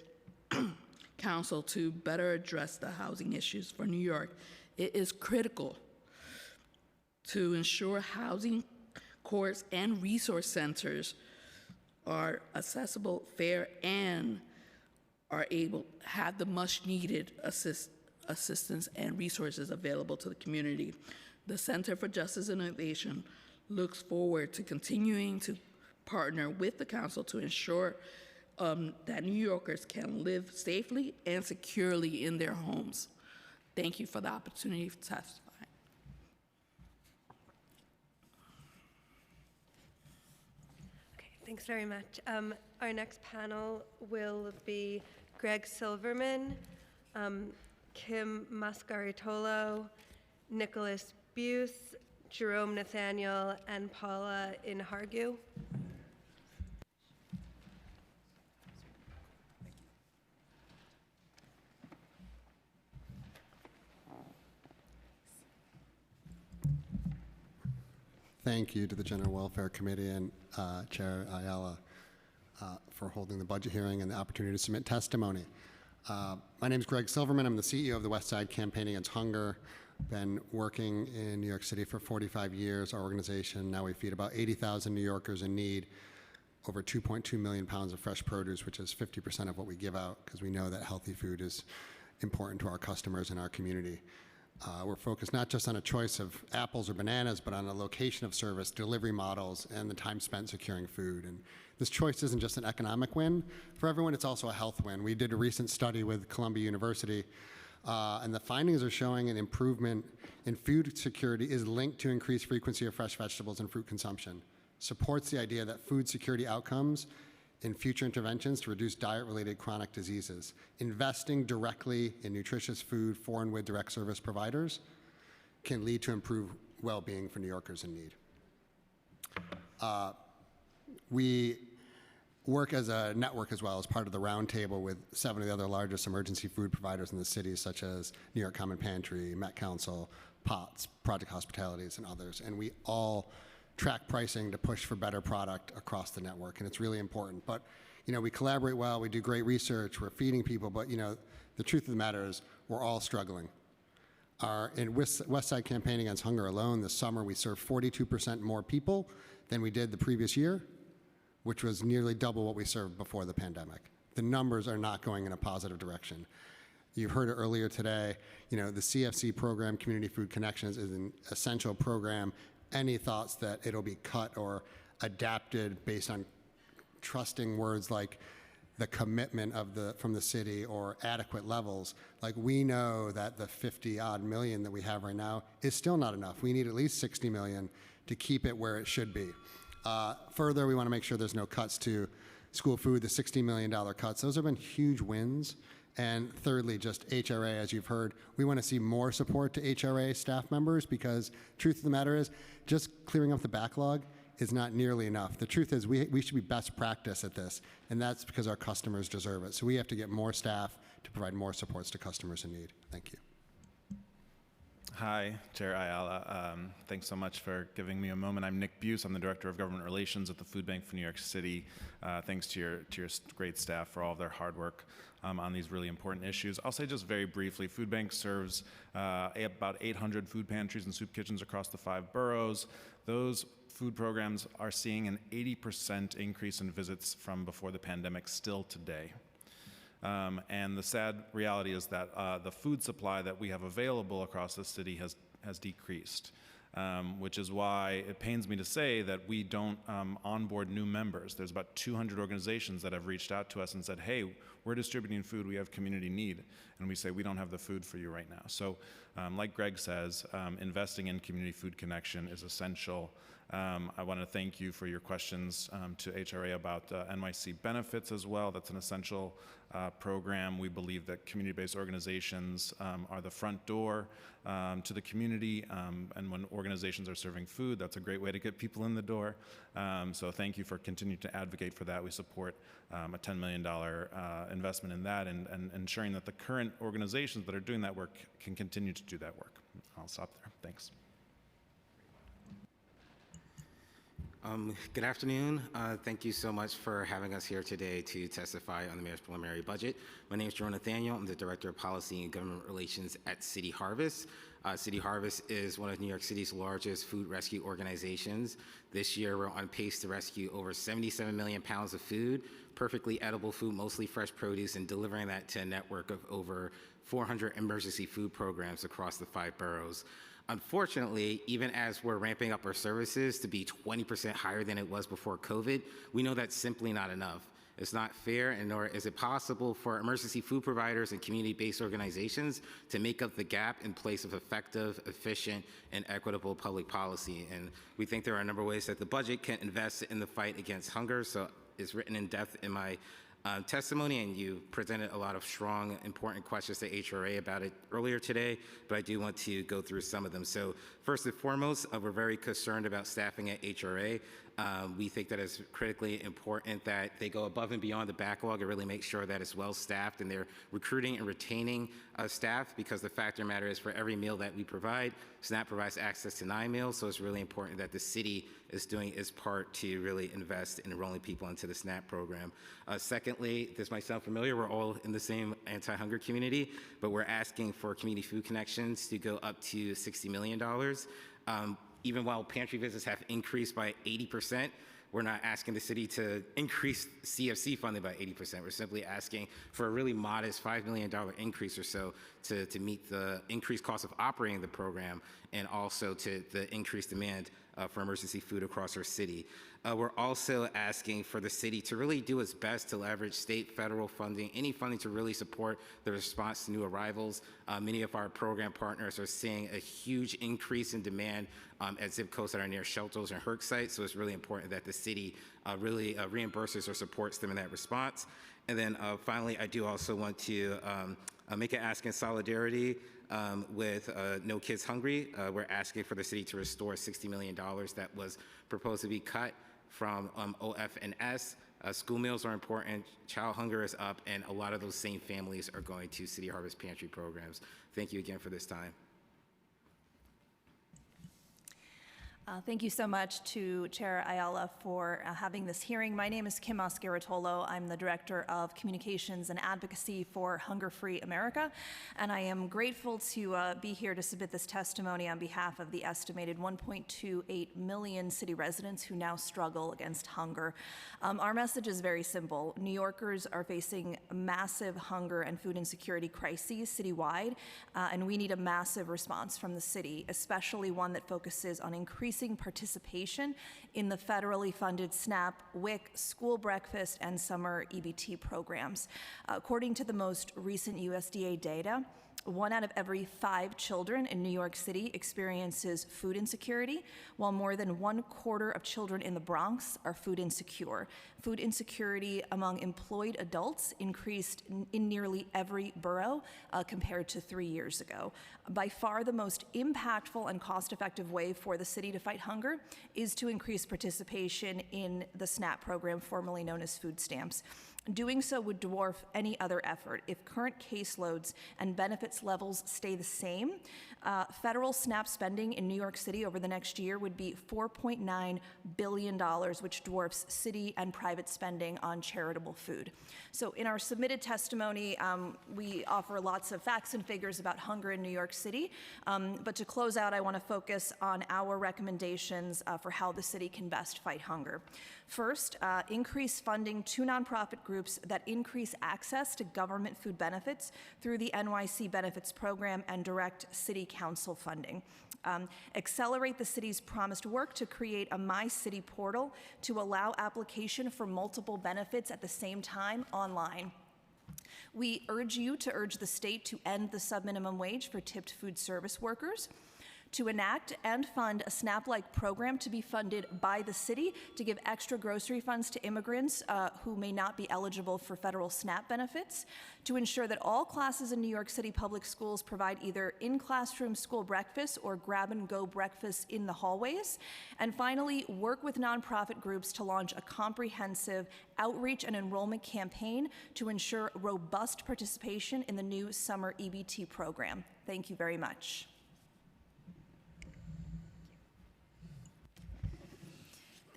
council to better address the housing issues for New York. It is critical to ensure housing courts and resource centers are accessible, fair, and are able have the much needed assistance and resources available to the community. The Center for Justice Innovation looks forward to continuing to partner with the council to ensure that New Yorkers can live safely and securely in their homes. Thank you for the opportunity to testify. Okay, thanks very much. Our next panel will be Greg Silverman, Kim Mascaritolo, Nicholas Buse, Jerome Nathaniel, and Paula Inhargu. Thank you to the General Welfare Committee and Chair Ayala for holding the budget hearing and the opportunity to submit testimony. My name is Greg Silverman. I'm the CEO of the West Side Campaign Against Hunger. Been working in New York City for 45 years. Our organization, now we feed about 80,000 New Yorkers in need, over 2.2 million pounds of fresh produce, which is 50% of what we give out, because we know that healthy food is important to our customers and our community. We're focused not just on a choice of apples or bananas, but on the location of service, delivery models, and the time spent securing food. And this choice isn't just an economic win for everyone, it's also a health win. We did a recent study with Columbia University, and the findings are showing an improvement in food security is linked to increased frequency of fresh vegetables and fruit consumption. Supports the idea that food security outcomes in future interventions to reduce diet-related chronic diseases. Investing directly in nutritious food for and with direct service providers can lead to improved well-being for New Yorkers in need. We work as a network as well as part of the roundtable with 7 of the other largest emergency food providers in the city, such as New York Common Pantry, Met Council, POTS, Project Hospitalities, and others. And we all track pricing to push for better product across the network, and it's really important. But, you know, we collaborate well, we do great research, we're feeding people, but, you know, the truth of the matter is we're all struggling. In West Side Campaign Against Hunger alone, this summer we served 42% more people than we did the previous year, which was nearly double what we served before the pandemic. The numbers are not going in a positive direction. You've heard it earlier today, you know, the CFC program, Community Food Connections, is an essential program. Any thoughts that it'll be cut or adapted based on trusting words like the commitment from the city or adequate levels, like we know that the 50-odd million that we have right now is still not enough. We need at least 60 million to keep it where it should be. Further, we want to make sure there's no cuts to school food, the $60 million cuts. Those have been huge wins. And thirdly, just HRA, as you've heard, we want to see more support to HRA staff members because truth of the matter is just clearing up the backlog is not nearly enough. The truth is we should be best practice at this, and that's because our customers deserve it. So we have to get more staff to provide more supports to customers in need. Thank you. Hi, Chair Ayala. Thanks so much for giving me a moment. I'm Nick Buse. I'm the Director of Government Relations at the Food Bank for New York City. Thanks to your great staff for all of their hard work on these really important issues. I'll say just very briefly, Food Bank serves about 800 food pantries and soup kitchens across the 5 boroughs. Those food programs are seeing an 80% increase in visits from before the pandemic still today. And the sad reality is that the food supply that we have available across the city has decreased, which is why it pains me to say that we don't onboard new members. There's about 200 organizations that have reached out to us and said, hey, we're distributing food, we have community need. And we say, we don't have the food for you right now. So like Greg says, investing in Community Food Connection is essential. I want to thank you for your questions to HRA about NYC benefits as well. That's an essential program. We believe that community-based organizations are the front door to the community, and when organizations are serving food, that's a great way to get people in the door. So thank you for continuing to advocate for that. We support a $10 million investment in that and ensuring that the current organizations that are doing that work can continue to do that work. I'll stop there. Thanks. Good afternoon. Thank you so much for having us here today to testify on the mayor's preliminary budget. My name is Jerome Nathaniel. I'm the Director of Policy and Government Relations at City Harvest. City Harvest is one of New York City's largest food rescue organizations. This year, we're on pace to rescue over 77 million pounds of food, perfectly edible food, mostly fresh produce, and delivering that to a network of over 400 emergency food programs across the 5 boroughs. Unfortunately, even as we're ramping up our services to be 20% higher than it was before COVID, we know that's simply not enough. It's not fair, and nor is it possible for emergency food providers and community-based organizations to make up the gap in place of effective, efficient, and equitable public policy. And we think there are a number of ways that the budget can invest in the fight against hunger. So it's written in depth in my testimony, and you presented a lot of strong, important questions to HRA about it earlier today, but I do want to go through some of them. So first and foremost, we're very concerned about staffing at HRA. We think that it's critically important that they go above and beyond the backlog and really make sure that it's well staffed and they're recruiting and retaining staff, because the fact of the matter is for every meal that we provide, SNAP provides access to 9 meals, so it's really important that the city is doing its part to really invest in enrolling people into the SNAP program. Secondly, this might sound familiar, we're all in the same anti-hunger community, but we're asking for Community Food Connections to go up to $60 million. Even while pantry visits have increased by 80%, we're not asking the city to increase CFC funding by 80%. We're simply asking for a really modest $5 million increase or so to meet the increased cost of operating the program and also to the increased demand for emergency food across our city. We're also asking for the city to really do its best to leverage state, federal funding, any funding to really support the response to new arrivals. Many of our program partners are seeing a huge increase in demand at zip codes that are near shelters and HERC sites, so it's really important that the city really reimburses or supports them in that response. And then finally, I do also want to make an ask in solidarity with No Kids Hungry. We're asking for the city to restore $60 million that was proposed to be cut from OF&S. School meals are important, child hunger is up, and a lot of those same families are going to City Harvest Pantry programs. Thank you again for this time. Thank you so much to Chair Ayala for having this hearing. My name is Kim Oscaritolo. I'm the Director of Communications and Advocacy for Hunger Free America, and I am grateful to be here to submit this testimony on behalf of the estimated 1.28 million city residents who now struggle against hunger. Our message is very simple. New Yorkers are facing massive hunger and food insecurity crises citywide, and we need a massive response from the city, especially one that focuses on increasing participation in the federally funded SNAP, WIC, school breakfast, and summer EBT programs. According to the most recent USDA data, 1 out of every 5 children in New York City experiences food insecurity, while more than 1/4 of children in the Bronx are food insecure. Food insecurity among employed adults increased in nearly every borough compared to 3 years ago. By far the most impactful and cost-effective way for the city to fight hunger is to increase participation in the SNAP program, formerly known as food stamps. Doing so would dwarf any other effort. If current caseloads and benefits levels stay the same, federal SNAP spending in New York City over the next year would be $4.9 billion, which dwarfs city and private spending on charitable food. So in our submitted testimony, we offer lots of facts and figures about hunger in New York City, but to close out, I want to focus on our recommendations for how the city can best fight hunger. First, increase funding to nonprofit groups that increase access to government food benefits through the NYC Benefits Program and direct city council funding. Accelerate the city's promised work to create a My City portal to allow application for multiple benefits at the same time online. We urge you to urge the state to end the subminimum wage for tipped food service workers, to enact and fund a SNAP-like program to be funded by the city to give extra grocery funds to immigrants who may not be eligible for federal SNAP benefits, to ensure that all classes in New York City public schools provide either in-classroom school breakfast or grab-and-go breakfast in the hallways, and finally, work with nonprofit groups to launch a comprehensive outreach and enrollment campaign to ensure robust participation in the new summer EBT program. Thank you very much.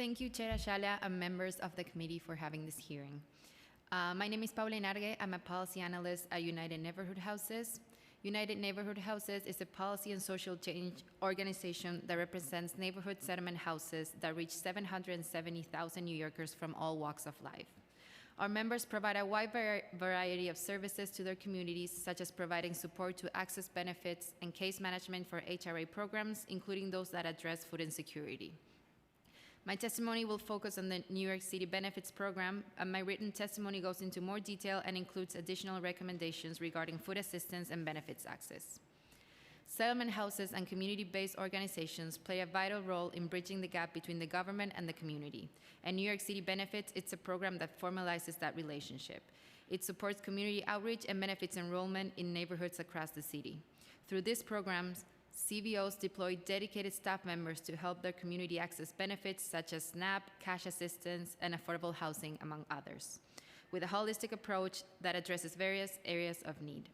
Thank you, Chair Ayala, and members of the committee for having this hearing. My name is Paula Enargue. I'm a policy analyst at United Neighborhood Houses. United Neighborhood Houses is a policy and social change organization that represents neighborhood settlement houses that reach 770,000 New Yorkers from all walks of life. Our members provide a wide variety of services to their communities, such as providing support to access benefits and case management for HRA programs, including those that address food insecurity. My testimony will focus on the New York City Benefits Program, and my written testimony goes into more detail and includes additional recommendations regarding food assistance and benefits access. Settlement houses and community-based organizations play a vital role in bridging the gap between the government and the community. And New York City Benefits, it's a program that formalizes that relationship. It supports community outreach and benefits enrollment in neighborhoods across the city. Through these programs, CBOs deploy dedicated staff members to help their community access benefits such as SNAP, cash assistance, and affordable housing, among others, with a holistic approach that addresses various areas of need.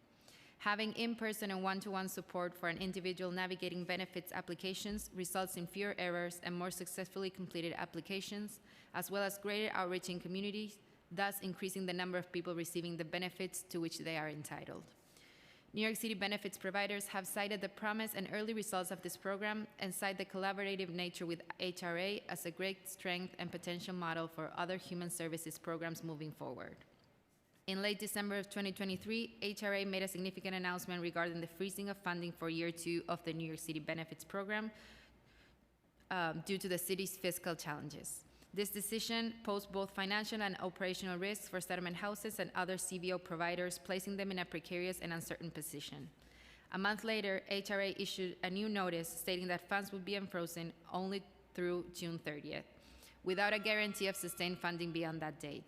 Having in-person and one-to-one support for an individual navigating benefits applications results in fewer errors and more successfully completed applications, as well as greater outreach in communities, thus increasing the number of people receiving the benefits to which they are entitled. New York City benefits providers have cited the promise and early results of this program and cite the collaborative nature with HRA as a great strength and potential model for other human services programs moving forward. In late December of 2023, HRA made a significant announcement regarding the freezing of funding for year 2 of the New York City benefits program due to the city's fiscal challenges. This decision posed both financial and operational risks for settlement houses and other CBO providers, placing them in a precarious and uncertain position. A month later, HRA issued a new notice stating that funds would be unfrozen only through June 30th, without a guarantee of sustained funding beyond that date.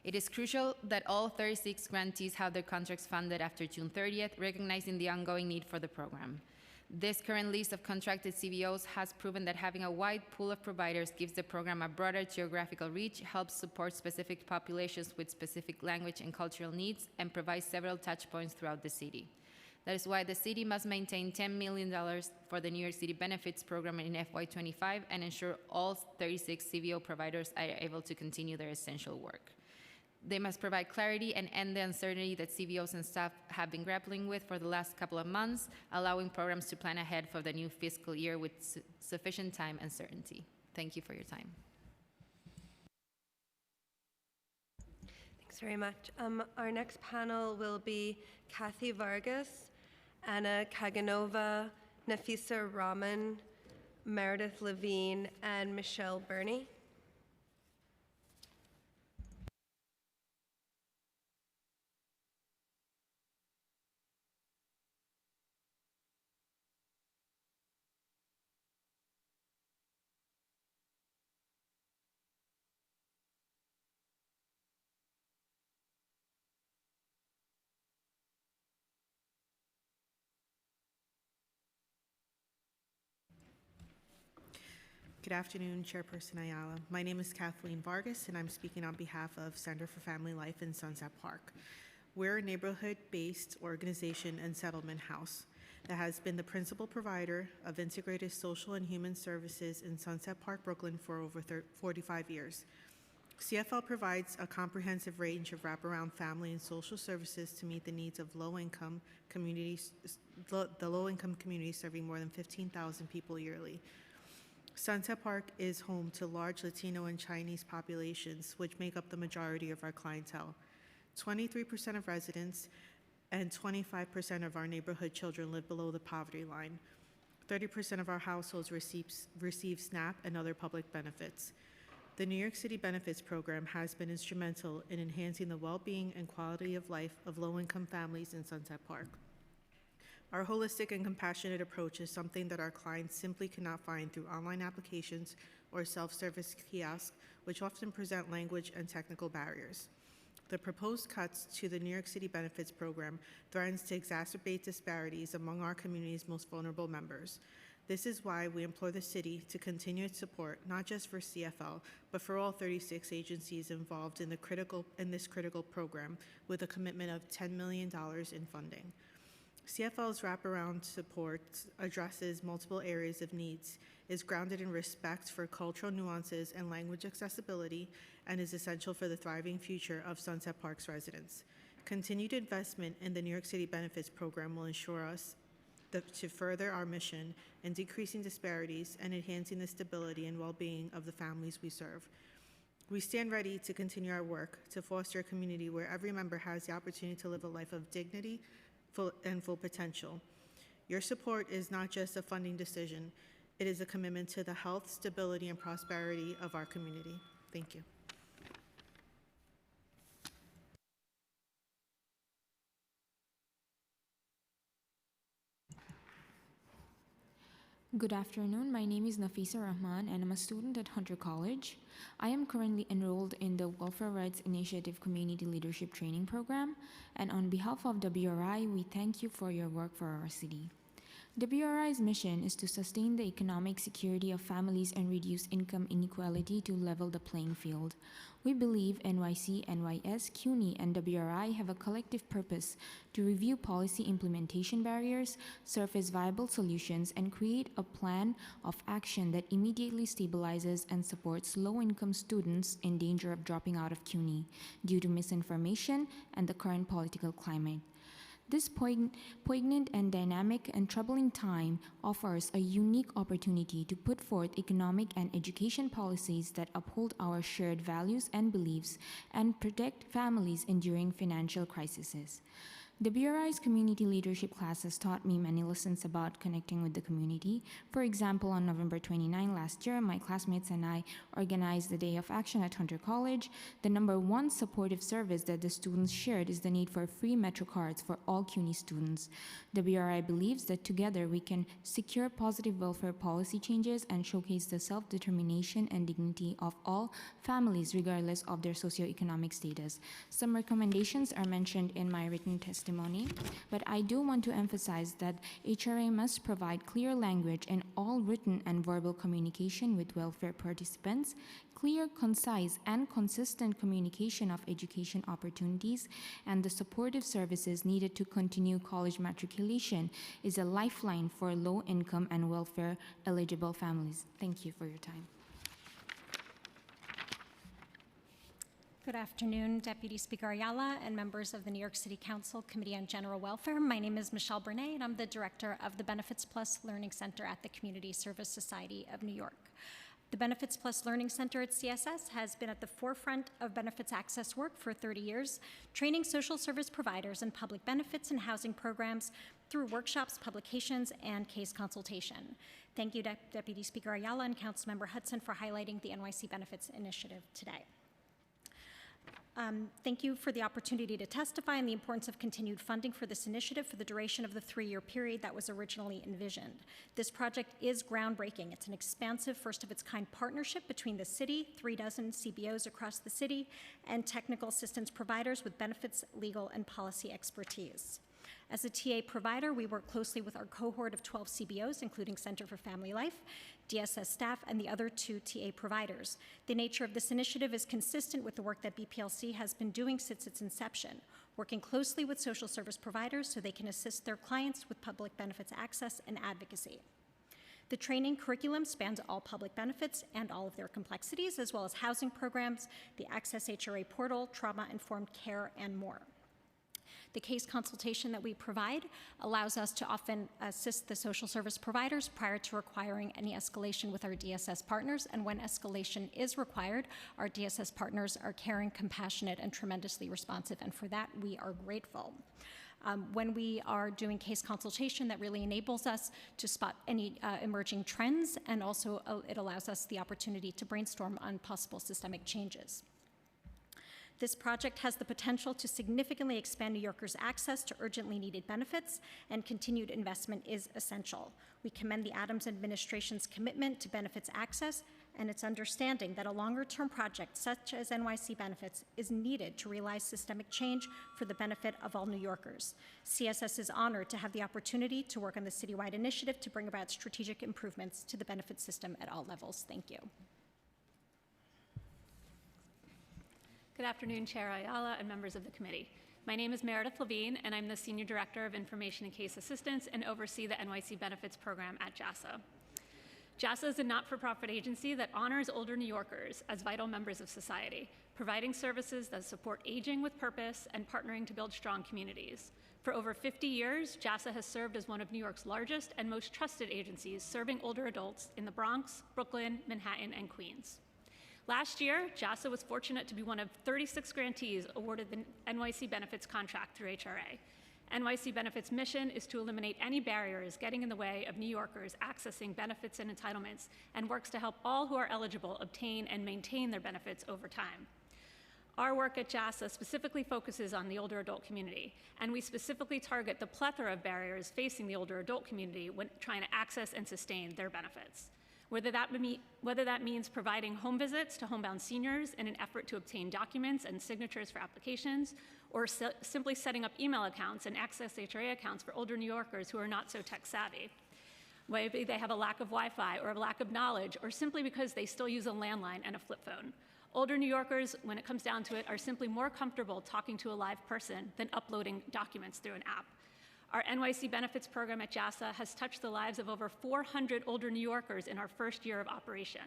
It is crucial that all 36 grantees have their contracts funded after June 30th, recognizing the ongoing need for the program. This current list of contracted CBOs has proven that having a wide pool of providers gives the program a broader geographical reach, helps support specific populations with specific language and cultural needs, and provides several touch points throughout the city. That is why the city must maintain $10 million for the New York City Benefits Program in FY25 and ensure all 36 CBO providers are able to continue their essential work. They must provide clarity and end the uncertainty that CBOs and staff have been grappling with for the last couple of months, allowing programs to plan ahead for the new fiscal year with sufficient time and certainty. Thank you for your time. Thanks very much. Our next panel will be Kathy Vargas, Anna Kaganova, Nafisa Rahman, Meredith Levine, and Michelle Burney. Good afternoon, Chairperson Ayala. My name is Kathleen Vargas, and I'm speaking on behalf of Center for Family Life in Sunset Park. We're a neighborhood-based organization and settlement house that has been the principal provider of integrated social and human services in Sunset Park, Brooklyn for over 45 years. CFL provides a comprehensive range of wraparound family and social services to meet the needs of low-income communities, the low-income community serving more than 15,000 people yearly. Sunset Park is home to large Latino and Chinese populations, which make up the majority of our clientele. 23% of residents and 25% of our neighborhood children live below the poverty line. 30% of our households receive SNAP and other public benefits. The New York City Benefits Program has been instrumental in enhancing the well-being and quality of life of low-income families in Sunset Park. Our holistic and compassionate approach is something that our clients simply cannot find through online applications or self-service kiosks, which often present language and technical barriers. The proposed cuts to the New York City Benefits Program threatens to exacerbate disparities among our community's most vulnerable members. This is why we implore the city to continue its support, not just for CFL, but for all 36 agencies involved in this critical program, with a commitment of $10 million in funding. CFL's wraparound support addresses multiple areas of needs, is grounded in respect for cultural nuances and language accessibility, and is essential for the thriving future of Sunset Park's residents. Continued investment in the New York City Benefits Program will ensure us to further our mission in decreasing disparities and enhancing the stability and well-being of the families we serve. We stand ready to continue our work to foster a community where every member has the opportunity to live a life of dignity and full potential. Your support is not just a funding decision, it is a commitment to the health, stability, and prosperity of our community. Thank you. Good afternoon. My name is Nafisa Rahman and I'm a student at Hunter College. I am currently enrolled in the Welfare Rights Initiative Community Leadership Training Program, and on behalf of WRI, we thank you for your work for our city. WRI's mission is to sustain the economic security of families and reduce income inequality to level the playing field. We believe NYC, NYS, CUNY, and WRI have a collective purpose to review policy implementation barriers, surface viable solutions, and create a plan of action that immediately stabilizes and supports low-income students in danger of dropping out of CUNY due to misinformation and the current political climate. This poignant and dynamic and troubling time offers a unique opportunity to put forth economic and education policies that uphold our shared values and beliefs and protect families enduring financial crises. WRI's community leadership classes taught me many lessons about connecting with the community. For example, on November 29 last year, my classmates and I organized the Day of Action at Hunter College. The number one supportive service that the students shared is the need for free Metro cards for all CUNY students. WRI believes that together we can secure positive welfare policy changes and showcase the self-determination and dignity of all families regardless of their socioeconomic status. Some recommendations are mentioned in my written testimony, but I do want to emphasize that HRA must provide clear language in all written and verbal communication with welfare participants, clear, concise, and consistent communication of education opportunities, and the supportive services needed to continue college matriculation is a lifeline for low-income and welfare-eligible families. Thank you for your time. Good afternoon, Deputy Speaker Ayala and members of the New York City Council Committee on General Welfare. My name is Michelle Bernay, and I'm the director of the Benefits Plus Learning Center at the Community Service Society of New York. The Benefits Plus Learning Center at CSS has been at the forefront of benefits access work for 30 years, training social service providers in public benefits and housing programs through workshops, publications, and case consultation. Thank you, Deputy Speaker Ayala and Councilmember Hudson, for highlighting the NYC Benefits Initiative today. Thank you for the opportunity to testify on the importance of continued funding for this initiative for the duration of the 3-year period that was originally envisioned. This project is groundbreaking. It's an expansive, first-of-its-kind partnership between the city, 36 CBOs across the city, and technical assistance providers with benefits, legal, and policy expertise. As a TA provider, we work closely with our cohort of 12 CBOs, including Center for Family Life, DSS staff, and the other 2 TA providers. The nature of this initiative is consistent with the work that BPLC has been doing since its inception, working closely with social service providers so they can assist their clients with public benefits access and advocacy. The training curriculum spans all public benefits and all of their complexities, as well as housing programs, the Access HRA portal, trauma-informed care, and more. The case consultation that we provide allows us to often assist the social service providers prior to requiring any escalation with our DSS partners, and when escalation is required, our DSS partners are caring, compassionate, and tremendously responsive, and for that we are grateful. When we are doing case consultation, that really enables us to spot any emerging trends, and also it allows us the opportunity to brainstorm on possible systemic changes. This project has the potential to significantly expand New Yorkers' access to urgently needed benefits, and continued investment is essential. We commend the Adams administration's commitment to benefits access and its understanding that a longer-term project such as NYC Benefits is needed to realize systemic change for the benefit of all New Yorkers. CSS is honored to have the opportunity to work on the citywide initiative to bring about strategic improvements to the benefit system at all levels. Thank you. Good afternoon, Chair Ayala and members of the committee. My name is Meredith Levine, and I'm the Senior Director of Information and Case Assistance and oversee the NYC Benefits Program at JASA. JASA is a not-for-profit agency that honors older New Yorkers as vital members of society, providing services that support aging with purpose and partnering to build strong communities. For over 50 years, JASA has served as one of New York's largest and most trusted agencies serving older adults in the Bronx, Brooklyn, Manhattan, and Queens. Last year, JASA was fortunate to be one of 36 grantees awarded the NYC Benefits contract through HRA. NYC Benefits' mission is to eliminate any barriers getting in the way of New Yorkers accessing benefits and entitlements, and works to help all who are eligible obtain and maintain their benefits over time. Our work at JASA specifically focuses on the older adult community, and we specifically target the plethora of barriers facing the older adult community when trying to access and sustain their benefits. Whether that means providing home visits to homebound seniors in an effort to obtain documents and signatures for applications, or simply setting up email accounts and access HRA accounts for older New Yorkers who are not so tech savvy. Maybe they have a lack of Wi-Fi or a lack of knowledge, or simply because they still use a landline and a flip phone. Older New Yorkers, when it comes down to it, are simply more comfortable talking to a live person than uploading documents through an app. Our NYC Benefits program at JASA has touched the lives of over 400 older New Yorkers in our first year of operation,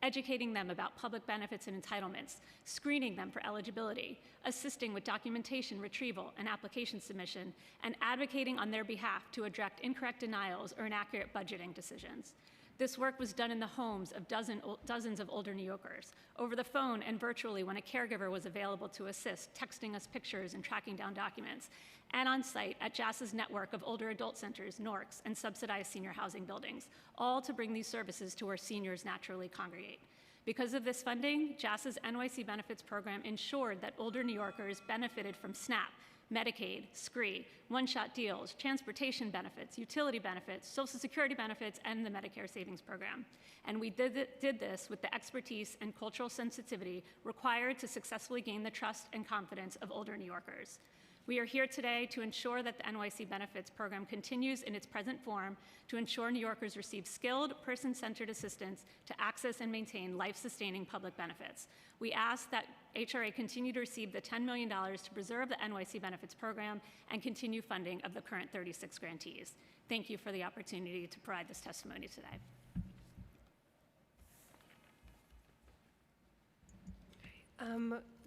educating them about public benefits and entitlements, screening them for eligibility, assisting with documentation retrieval and application submission, and advocating on their behalf to address incorrect denials or inaccurate budgeting decisions. This work was done in the homes of dozens of older New Yorkers, over the phone and virtually when a caregiver was available to assist, texting us pictures and tracking down documents, and on site at JASA's network of older adult centers, NORCs, and subsidized senior housing buildings, all to bring these services to where seniors naturally congregate. Because of this funding, JASA's NYC Benefits program ensured that older New Yorkers benefited from SNAP, Medicaid, SCREE, one-shot deals, transportation benefits, utility benefits, Social Security benefits, and the Medicare Savings Program. And we did this with the expertise and cultural sensitivity required to successfully gain the trust and confidence of older New Yorkers. We are here today to ensure that the NYC Benefits program continues in its present form to ensure New Yorkers receive skilled, person-centered assistance to access and maintain life-sustaining public benefits. We ask that HRA continue to receive the $10 million to preserve the NYC Benefits program and continue funding of the current 36 grantees. Thank you for the opportunity to provide this testimony today.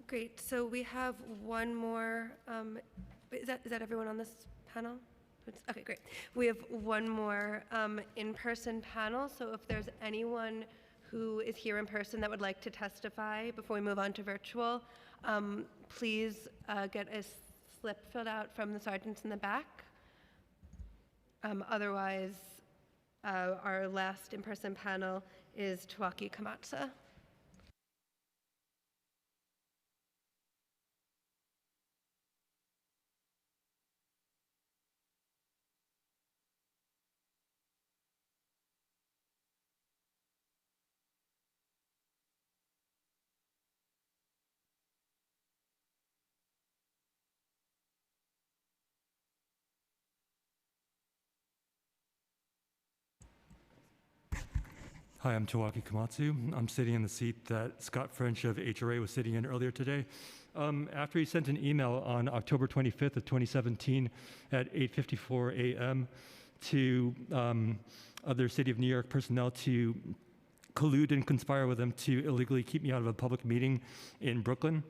Great. So we have one more. Is that everyone on this panel? Okay, great. We have one more in-person panel. So if there's anyone who is here in person that would like to testify before we move on to virtual, please get a slip filled out from the sergeants in the back. Otherwise, our last in-person panel is Tawaki Kamatsa. Hi, I'm Tawaki Kamatsu. I'm sitting in the seat that Scott French of HRA was sitting in earlier today. After he sent an email on October 25th of 2017 at 8:54 a.m. to other City of New York personnel to collude and conspire with them to illegally keep me out of a public meeting in Brooklyn,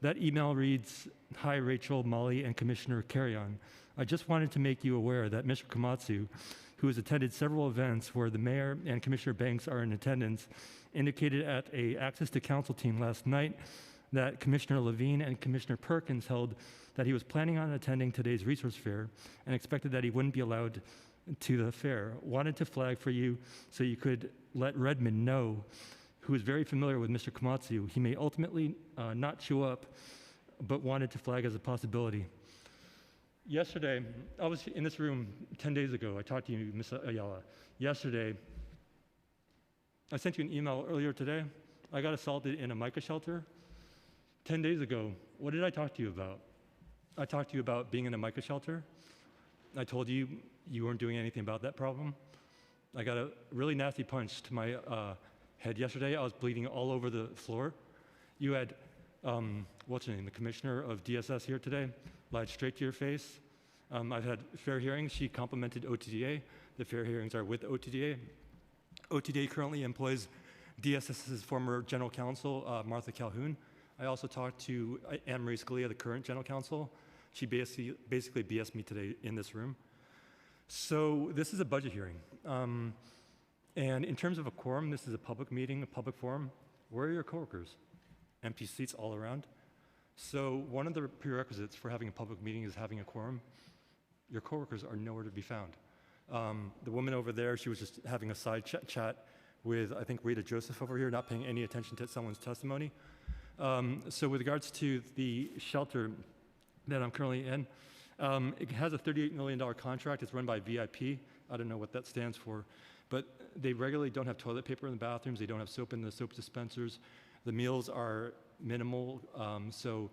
that email reads, "Hi, Rachel, Molly, and Commissioner Carrion. I just wanted to make you aware that Mr. Kamatsu, who has attended several events where the mayor and Commissioner Banks are in attendance, indicated at a Access to Council team last night that Commissioner Levine and Commissioner Perkins held that he was planning on attending today's resource fair and expected that he wouldn't be allowed to the fair. Wanted to flag for you so you could let Redmond know, who is very familiar with Mr. Kamatsu. He may ultimately not show up, but wanted to flag as a possibility." Yesterday, I was in this room 10 days ago. I talked to you, Ms. Ayala. Yesterday, I sent you an email earlier today. I got assaulted in a MICA shelter. 10 days ago, what did I talk to you about? I talked to you about being in a MICA shelter. I told you you weren't doing anything about that problem. I got a really nasty punch to my head yesterday. I was bleeding all over the floor. You had what's her name, the commissioner of DSS here today, lied straight to your face. I've had fair hearings. She complimented OTDA. The fair hearings are with OTDA. OTDA currently employs DSS's former general counsel, Martha Calhoun. I also talked to Anne Marie Scalia, the current general counsel. She basically BS'd me today in this room. So this is a budget hearing. And in terms of a quorum, this is a public meeting, a public forum. Where are your coworkers? Empty seats all around. So one of the prerequisites for having a public meeting is having a quorum. Your coworkers are nowhere to be found. The woman over there, she was just having a side chat with, I think, Rita Joseph over here, not paying any attention to someone's testimony. So with regards to the shelter that I'm currently in, it has a $38 million contract. It's run by VIP. I don't know what that stands for. But they regularly don't have toilet paper in the bathrooms. They don't have soap in the soap dispensers. The meals are minimal. So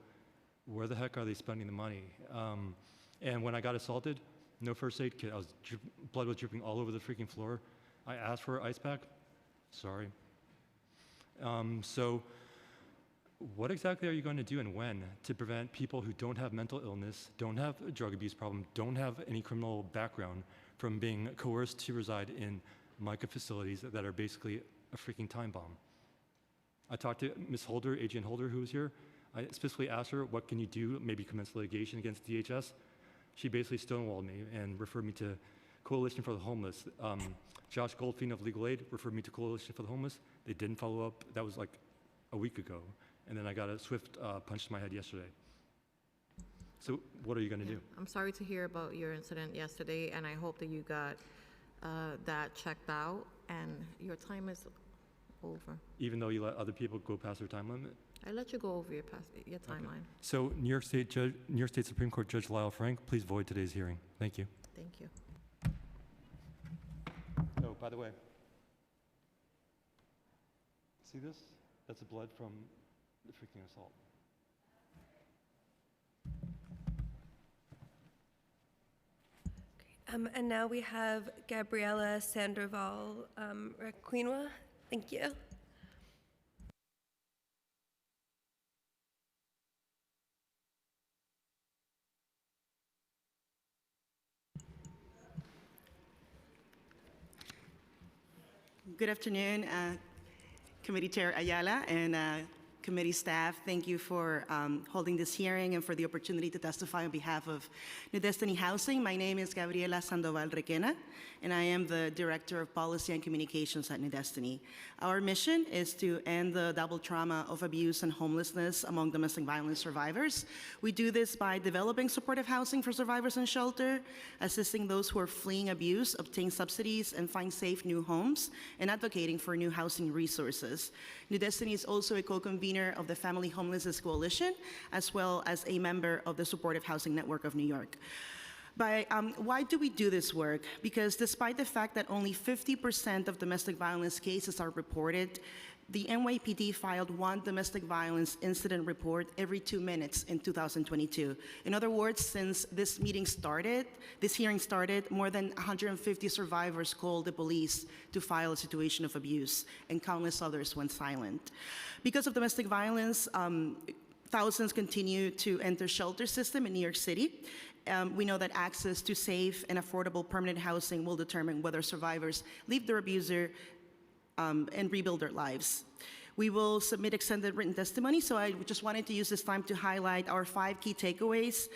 where the heck are they spending the money? And when I got assaulted, no first aid kit. Blood was dripping all over the freaking floor. I asked for an ice pack. Sorry. So what exactly are you going to do and when to prevent people who don't have mental illness, don't have a drug abuse problem, don't have any criminal background from being coerced to reside in MICA facilities that are basically a freaking time bomb? I talked to Ms. Holder, Adrienne Holder, who was here. I specifically asked her, what can you do, maybe commence litigation against DHS? She basically stonewalled me and referred me to Coalition for the Homeless. Josh Goldfein of Legal Aid referred me to Coalition for the Homeless. They didn't follow up. That was like a week ago. And then I got a swift punch to my head yesterday. So what are you going to do? I'm sorry to hear about your incident yesterday, and I hope that you got that checked out, and your time is over. Even though you let other people go past their time limit? I let you go over your timeline. Okay. So New York State Supreme Court Judge Lyle Frank, please void today's hearing. Thank you. Thank you. Oh, by the way, see this? That's the blood from the freaking assault. And now we have Gabriela Sandoval Requinua. Thank you. Good afternoon, Committee Chair Ayala and committee staff. Thank you for holding this hearing and for the opportunity to testify on behalf of New Destiny Housing. My name is Gabriela Sandoval Requena, and I am the Director of Policy and Communications at New Destiny. Our mission is to end the double trauma of abuse and homelessness among domestic violence survivors. We do this by developing supportive housing for survivors in shelter, assisting those who are fleeing abuse, obtain subsidies, and find safe new homes, and advocating for new housing resources. New Destiny is also a co-convener of the Family Homelessness Coalition, as well as a member of the Supportive Housing Network of New York. Why do we do this work? Because despite the fact that only 50% of domestic violence cases are reported, the NYPD filed one domestic violence incident report every 2 minutes in 2022. In other words, since this hearing started, more than 150 survivors called the police to file a situation of abuse, and countless others went silent. Because of domestic violence, thousands continue to enter shelter system in New York City. We know that access to safe and affordable permanent housing will determine whether survivors leave their abuser and rebuild their lives. We will submit extended written testimony, so I just wanted to use this time to highlight our 5 key takeaways.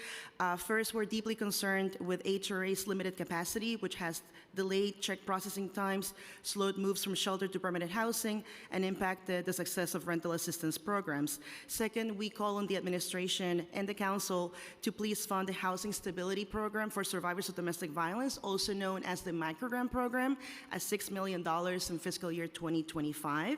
First, we're deeply concerned with HRA's limited capacity, which has delayed check processing times, slowed moves from shelter to permanent housing, and impacted the success of rental assistance programs. Second, we call on the administration and the council to please fund the Housing Stability Program for survivors of domestic violence, also known as the Microgrant Program, at $6 million in fiscal year 2025.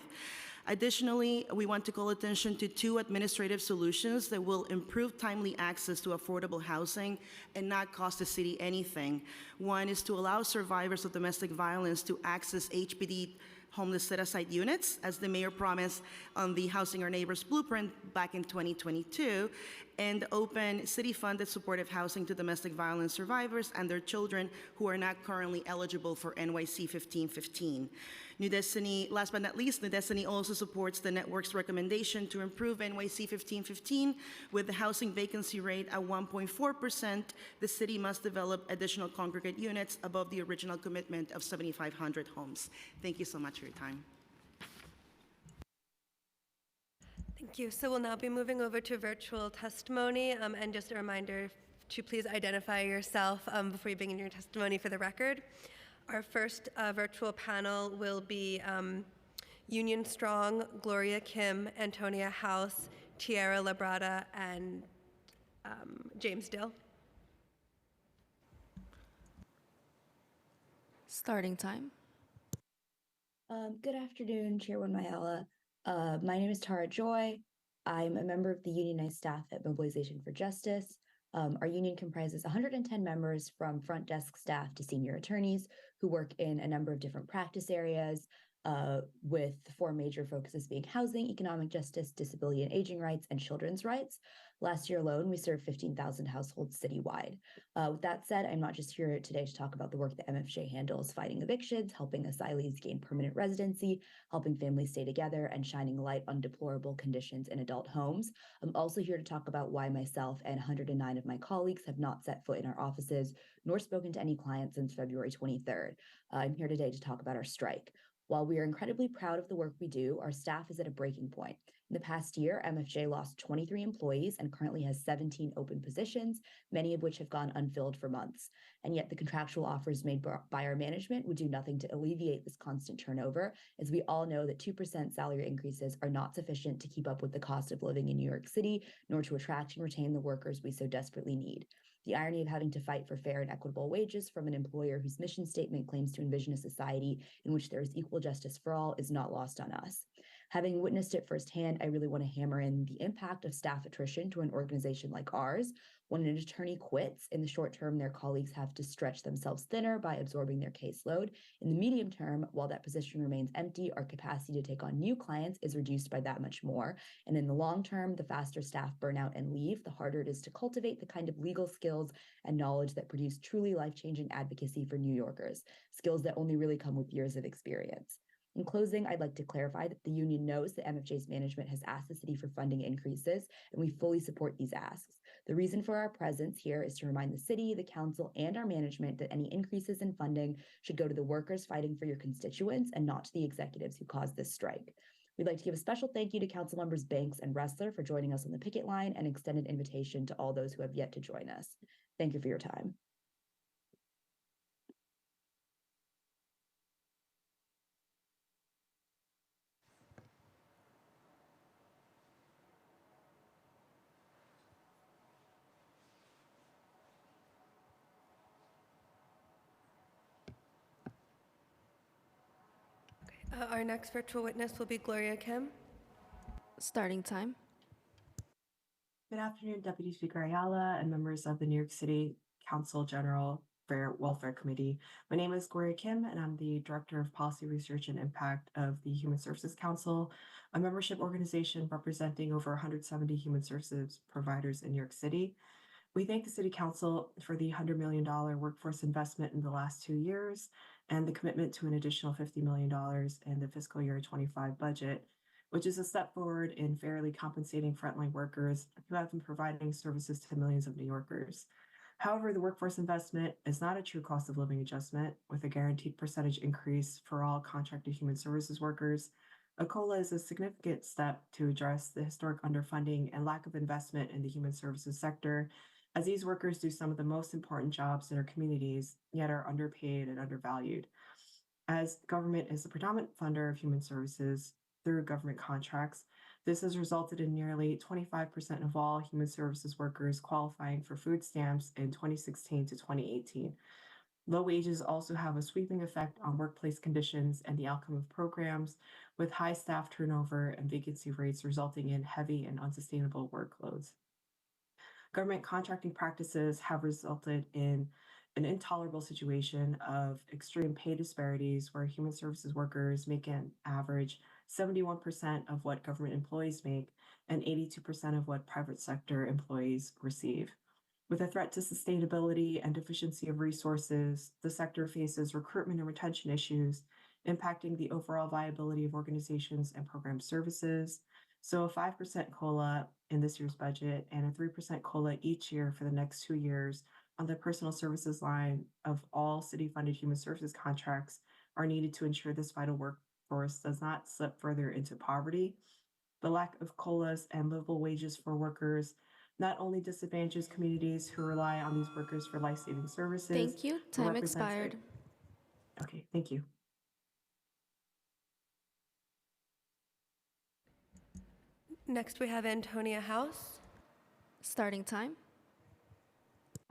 Additionally, we want to call attention to 2 administrative solutions that will improve timely access to affordable housing and not cost the city anything. One is to allow survivors of domestic violence to access HPD homeless set-aside units, as the mayor promised on the Housing Our Neighbors Blueprint back in 2022, and open city-funded supportive housing to domestic violence survivors and their children who are not currently eligible for NYC 1515. New Destiny, last but not least, New Destiny also supports the network's recommendation to improve NYC 1515 with the housing vacancy rate at 1.4%. The city must develop additional congregate units above the original commitment of 7,500 homes. Thank you so much for your time. Thank you. So we'll now be moving over to virtual testimony. And just a reminder to please identify yourself before you begin your testimony for the record. Our first virtual panel will be Union Strong, Gloria Kim, Antonia House, Tiara Labrada, and James Dill. Starting time. Good afternoon, Chairwoman Mayala. My name is Tara Joy. I'm a member of the unionized staff at Mobilization for Justice. Our union comprises 110 members from front desk staff to senior attorneys who work in a number of different practice areas, with 4 major focuses being housing, economic justice, disability and aging rights, and children's rights. Last year alone, we served 15,000 households citywide. With that said, I'm not just here today to talk about the work that MFJ handles fighting evictions, helping asylees gain permanent residency, helping families stay together, and shining light on deplorable conditions in adult homes. I'm also here to talk about why myself and 109 of my colleagues have not set foot in our offices, nor spoken to any clients since February 23rd. I'm here today to talk about our strike. While we are incredibly proud of the work we do, our staff is at a breaking point. In the past year, MFJ lost 23 employees and currently has 17 open positions, many of which have gone unfilled for months. And yet the contractual offers made by our management would do nothing to alleviate this constant turnover, as we all know that 2% salary increases are not sufficient to keep up with the cost of living in New York City, nor to attract and retain the workers we so desperately need. The irony of having to fight for fair and equitable wages from an employer whose mission statement claims to envision a society in which there is equal justice for all is not lost on us. Having witnessed it firsthand, I really want to hammer in the impact of staff attrition to an organization like ours. When an attorney quits, in the short term, their colleagues have to stretch themselves thinner by absorbing their caseload. In the medium term, while that position remains empty, our capacity to take on new clients is reduced by that much more. And in the long term, the faster staff burn out and leave, the harder it is to cultivate the kind of legal skills and knowledge that produce truly life-changing advocacy for New Yorkers, skills that only really come with years of experience. In closing, I'd like to clarify that the union knows that MFJ's management has asked the city for funding increases, and we fully support these asks. The reason for our presence here is to remind the city, the council, and our management that any increases in funding should go to the workers fighting for your constituents and not to the executives who caused this strike. We'd like to give a special thank you to council members Banks and Ressler for joining us on the picket line, and extended invitation to all those who have yet to join us. Thank you for your time. Our next virtual witness will be Gloria Kim. Starting time. Good afternoon, Deputy Speaker Ayala and members of the New York City Council General Fair Welfare Committee. My name is Gloria Kim, and I'm the Director of Policy Research and Impact of the Human Services Council, a membership organization representing over 170 human services providers in New York City. We thank the City Council for the $100 million workforce investment in the last 2 years and the commitment to an additional $50 million in the fiscal year 25 budget, which is a step forward in fairly compensating frontline workers who have been providing services to millions of New Yorkers. However, the workforce investment is not a true cost of living adjustment with a guaranteed percentage increase for all contracted human services workers. A COLA is a significant step to address the historic underfunding and lack of investment in the human services sector, as these workers do some of the most important jobs in our communities, yet are underpaid and undervalued. As government is the predominant funder of human services through government contracts, this has resulted in nearly 25% of all human services workers qualifying for food stamps in 2016 to 2018. Low wages also have a sweeping effect on workplace conditions and the outcome of programs, with high staff turnover and vacancy rates resulting in heavy and unsustainable workloads. Government contracting practices have resulted in an intolerable situation of extreme pay disparities where human services workers make an average 71% of what government employees make and 82% of what private sector employees receive. With a threat to sustainability and deficiency of resources, the sector faces recruitment and retention issues, impacting the overall viability of organizations and program services. So a 5% COLA in this year's budget and a 3% COLA each year for the next 2 years on the personal services line of all city-funded human services contracts are needed to ensure this vital workforce does not slip further into poverty. The lack of COLAs and livable wages for workers not only disadvantages communities who rely on these workers for life-saving services. Thank you. but Time represents a- expired. Okay, thank you. Next, we have Antonia House. Starting time.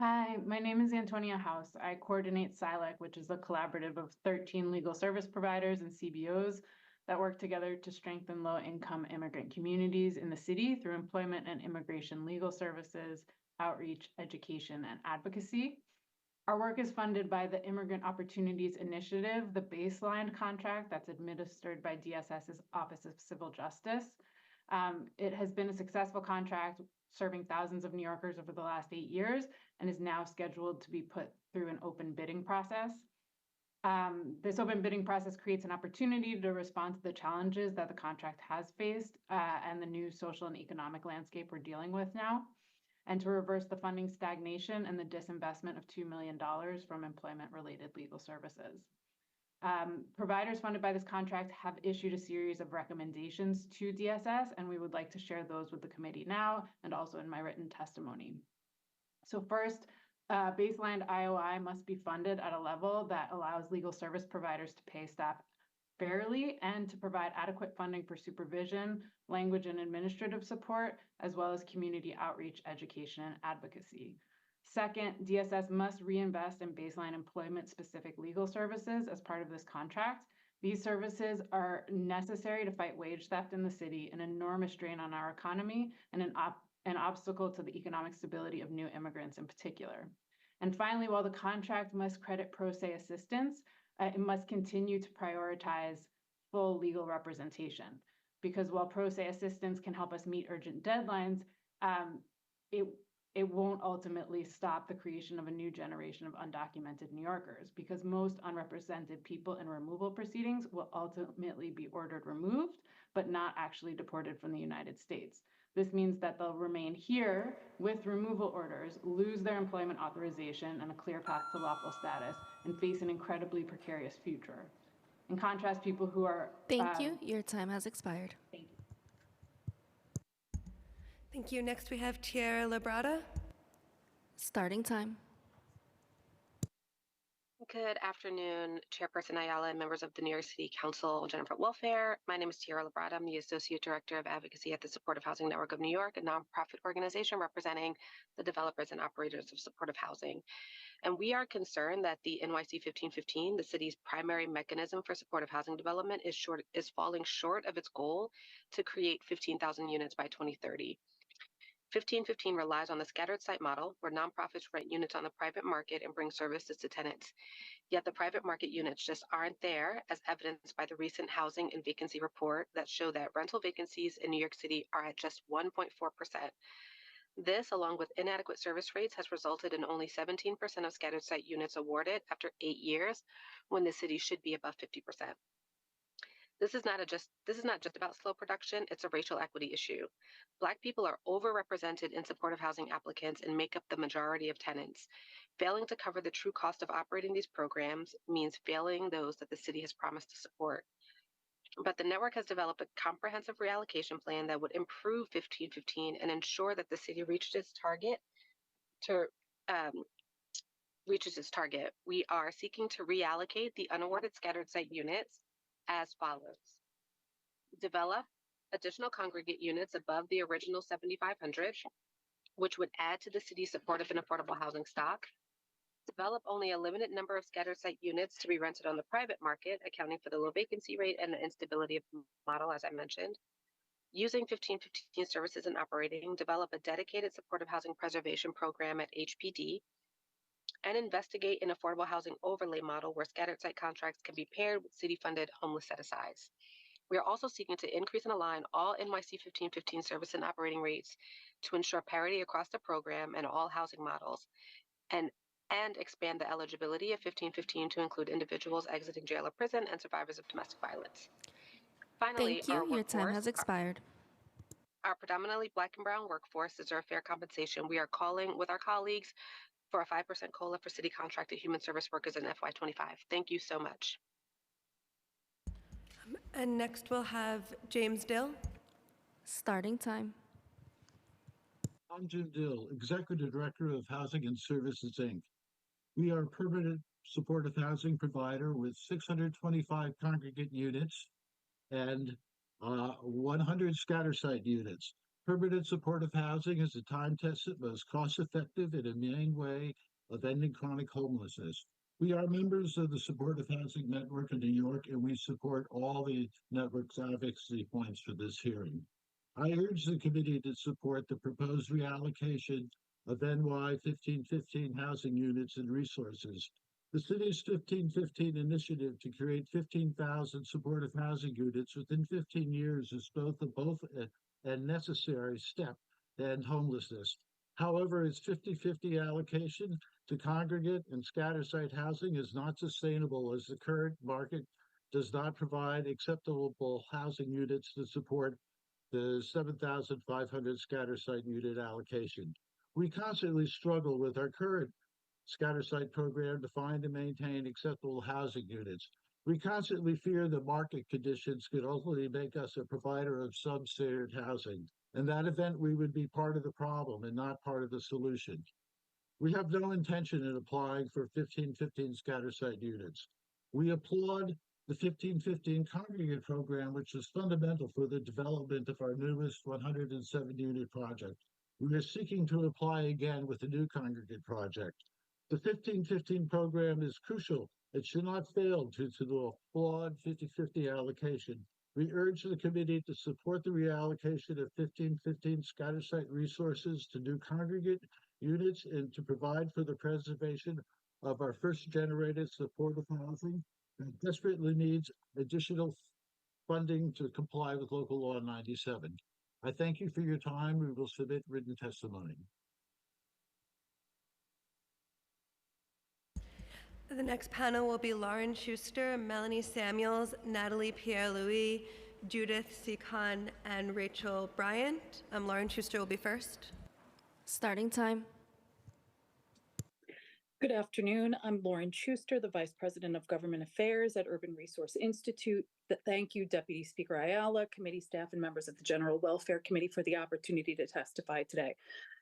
Hi, my name is Antonia House. I coordinate SILEC, which is a collaborative of 13 legal service providers and CBOs that work together to strengthen low-income immigrant communities in the city through employment and immigration legal services, outreach, education, and advocacy. Our work is funded by the Immigrant Opportunities Initiative, the baseline contract that's administered by DSS's Office of Civil Justice. It has been a successful contract serving thousands of New Yorkers over the last 8 years and is now scheduled to be put through an open bidding process. This open bidding process creates an opportunity to respond to the challenges that the contract has faced and the new social and economic landscape we're dealing with now, and to reverse the funding stagnation and the disinvestment of $2 million from employment-related legal services. Providers funded by this contract have issued a series of recommendations to DSS, and we would like to share those with the committee now and also in my written testimony. So first, baseline IOI must be funded at a level that allows legal service providers to pay staff fairly and to provide adequate funding for supervision, language and administrative support, as well as community outreach, education, and advocacy. Second, DSS must reinvest in baseline employment-specific legal services as part of this contract. These services are necessary to fight wage theft in the city, an enormous strain on our economy, and an obstacle to the economic stability of new immigrants in particular. And finally, while the contract must credit pro se assistance, it must continue to prioritize full legal representation. Because while pro se assistance can help us meet urgent deadlines, it won't ultimately stop the creation of a new generation of undocumented New Yorkers, because most unrepresented people in removal proceedings will ultimately be ordered removed, but not actually deported from the United States. This means that they'll remain here with removal orders, lose their employment authorization and a clear path to lawful status, and face an incredibly precarious future. In contrast, people who are— Thank you. Your time has expired. Thank you. Thank you. Next, we have Tierra Labrada. Starting time. Good afternoon, Chairperson Ayala and members of the New York City Council on General Welfare. My name is Tierra Labrada. I'm the Associate Director of Advocacy at the Supportive Housing Network of New York, a nonprofit organization representing the developers and operators of supportive housing. And we are concerned that the NYC 1515, the city's primary mechanism for supportive housing development, is falling short of its goal to create 15,000 units by 2030. 1515 relies on the scattered site model, where nonprofits rent units on the private market and bring services to tenants. Yet the private market units just aren't there, as evidenced by the recent housing and vacancy report that show that rental vacancies in New York City are at just 1.4%. This, along with inadequate service rates, has resulted in only 17% of scattered site units awarded after 8 years, when the city should be above 50%. This is not just about slow production, it's a racial equity issue. Black people are overrepresented in supportive housing applicants and make up the majority of tenants. Failing to cover the true cost of operating these programs means failing those that the city has promised to support. But the network has developed a comprehensive reallocation plan that would improve 1515 and ensure that the city reaches its target. We are seeking to reallocate the unawarded scattered site units as follows. Develop additional congregate units above the original 7,500, which would add to the city's supportive and affordable housing stock. Develop only a limited number of scattered site units to be rented on the private market, accounting for the low vacancy rate and the instability of the model, as I mentioned. Using 1515 services and operating, develop a dedicated supportive housing preservation program at HPD, and investigate an affordable housing overlay model where scattered site contracts can be paired with city-funded homeless set-asides. We are also seeking to increase and align all NYC 1515 service and operating rates to ensure parity across the program and all housing models, and and expand the eligibility of 1515 to include individuals exiting jail or prison and survivors of domestic violence. Finally, Thank you. Your time has expired. Our predominantly Black and brown workforce deserve fair compensation. We are calling with our colleagues for a 5% COLA for city contracted human service workers in FY25. Thank you so much. And next we'll have James Dill. Starting time. I'm Jim Dill, Executive Director of Housing and Services, Inc. We are a permanent supportive housing provider with 625 congregate units and 100 scatter site units. Permanent supportive housing is a time-tested, most cost-effective, and humane way of ending chronic homelessness. We are members of the Supportive Housing Network in New York, and we support all the network's advocacy points for this hearing. I urge the committee to support the proposed reallocation of NY 1515 housing units and resources. The city's 1515 initiative to create 15,000 supportive housing units within 15 years is both a necessary step to end homelessness. However, its 50-50 allocation to congregate and scatter site housing is not sustainable, as the current market does not provide acceptable housing units to support the 7,500 scatter site unit allocation. We constantly struggle with our current scatter site program to find and maintain acceptable housing units. We constantly fear that market conditions could ultimately make us a provider of substandard housing. In that event, we would be part of the problem and not part of the solution. We have no intention in applying for 1515 scatter site units. We applaud the 1515 congregate program, which is fundamental for the development of our newest 107 unit project. We are seeking to apply again with a new congregate project. The 1515 program is crucial. It should not fail due to the flawed 50-50 allocation. We urge the committee to support the reallocation of 1515 scatter site resources to new congregate units and to provide for the preservation of our first-generated supportive housing that desperately needs additional funding to comply with Local Law 97. I thank you for your time. We will submit written testimony. The next panel will be Lauren Schuster, Melanie Samuels, Natalie Pierre-Louis, Judith Seacon, and Rachel Bryant. Lauren Schuster will be first. Starting time. Good afternoon. I'm Lauren Schuster, the Vice President of Government Affairs at Urban Resource Institute. Thank you, Deputy Speaker Ayala, committee staff, and members of the General Welfare Committee for the opportunity to testify today.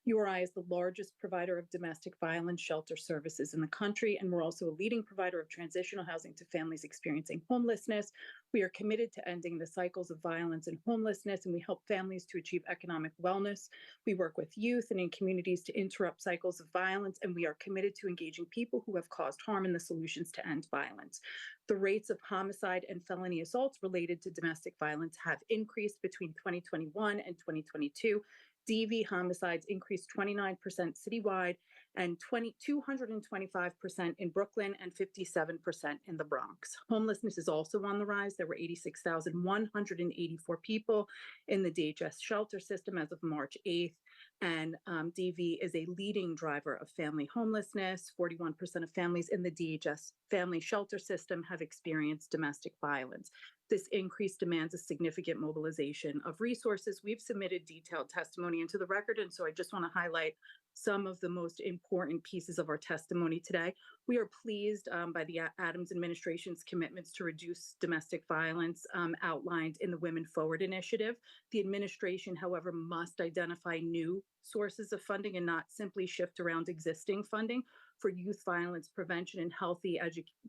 URI is the largest provider of domestic violence shelter services in the country, and we're also a leading provider of transitional housing to families experiencing homelessness. We are committed to ending the cycles of violence and homelessness, and we help families to achieve economic wellness. We work with youth and in communities to interrupt cycles of violence, and we are committed to engaging people who have caused harm in the solutions to end violence. The rates of homicide and felony assaults related to domestic violence have increased between 2021 and 2022. DV homicides increased 29% citywide and 225% in Brooklyn and 57% in the Bronx. Homelessness is also on the rise. There were 86,184 people in the DHS shelter system as of March 8th. And DV is a leading driver of family homelessness. 41% of families in the DHS family shelter system have experienced domestic violence. This increase demands a significant mobilization of resources. We've submitted detailed testimony into the record, and so I just want to highlight some of the most important pieces of our testimony today. We are pleased by the Adams administration's commitments to reduce domestic violence outlined in the Women Forward initiative. The administration, however, must identify new sources of funding and not simply shift around existing funding for youth violence prevention and healthy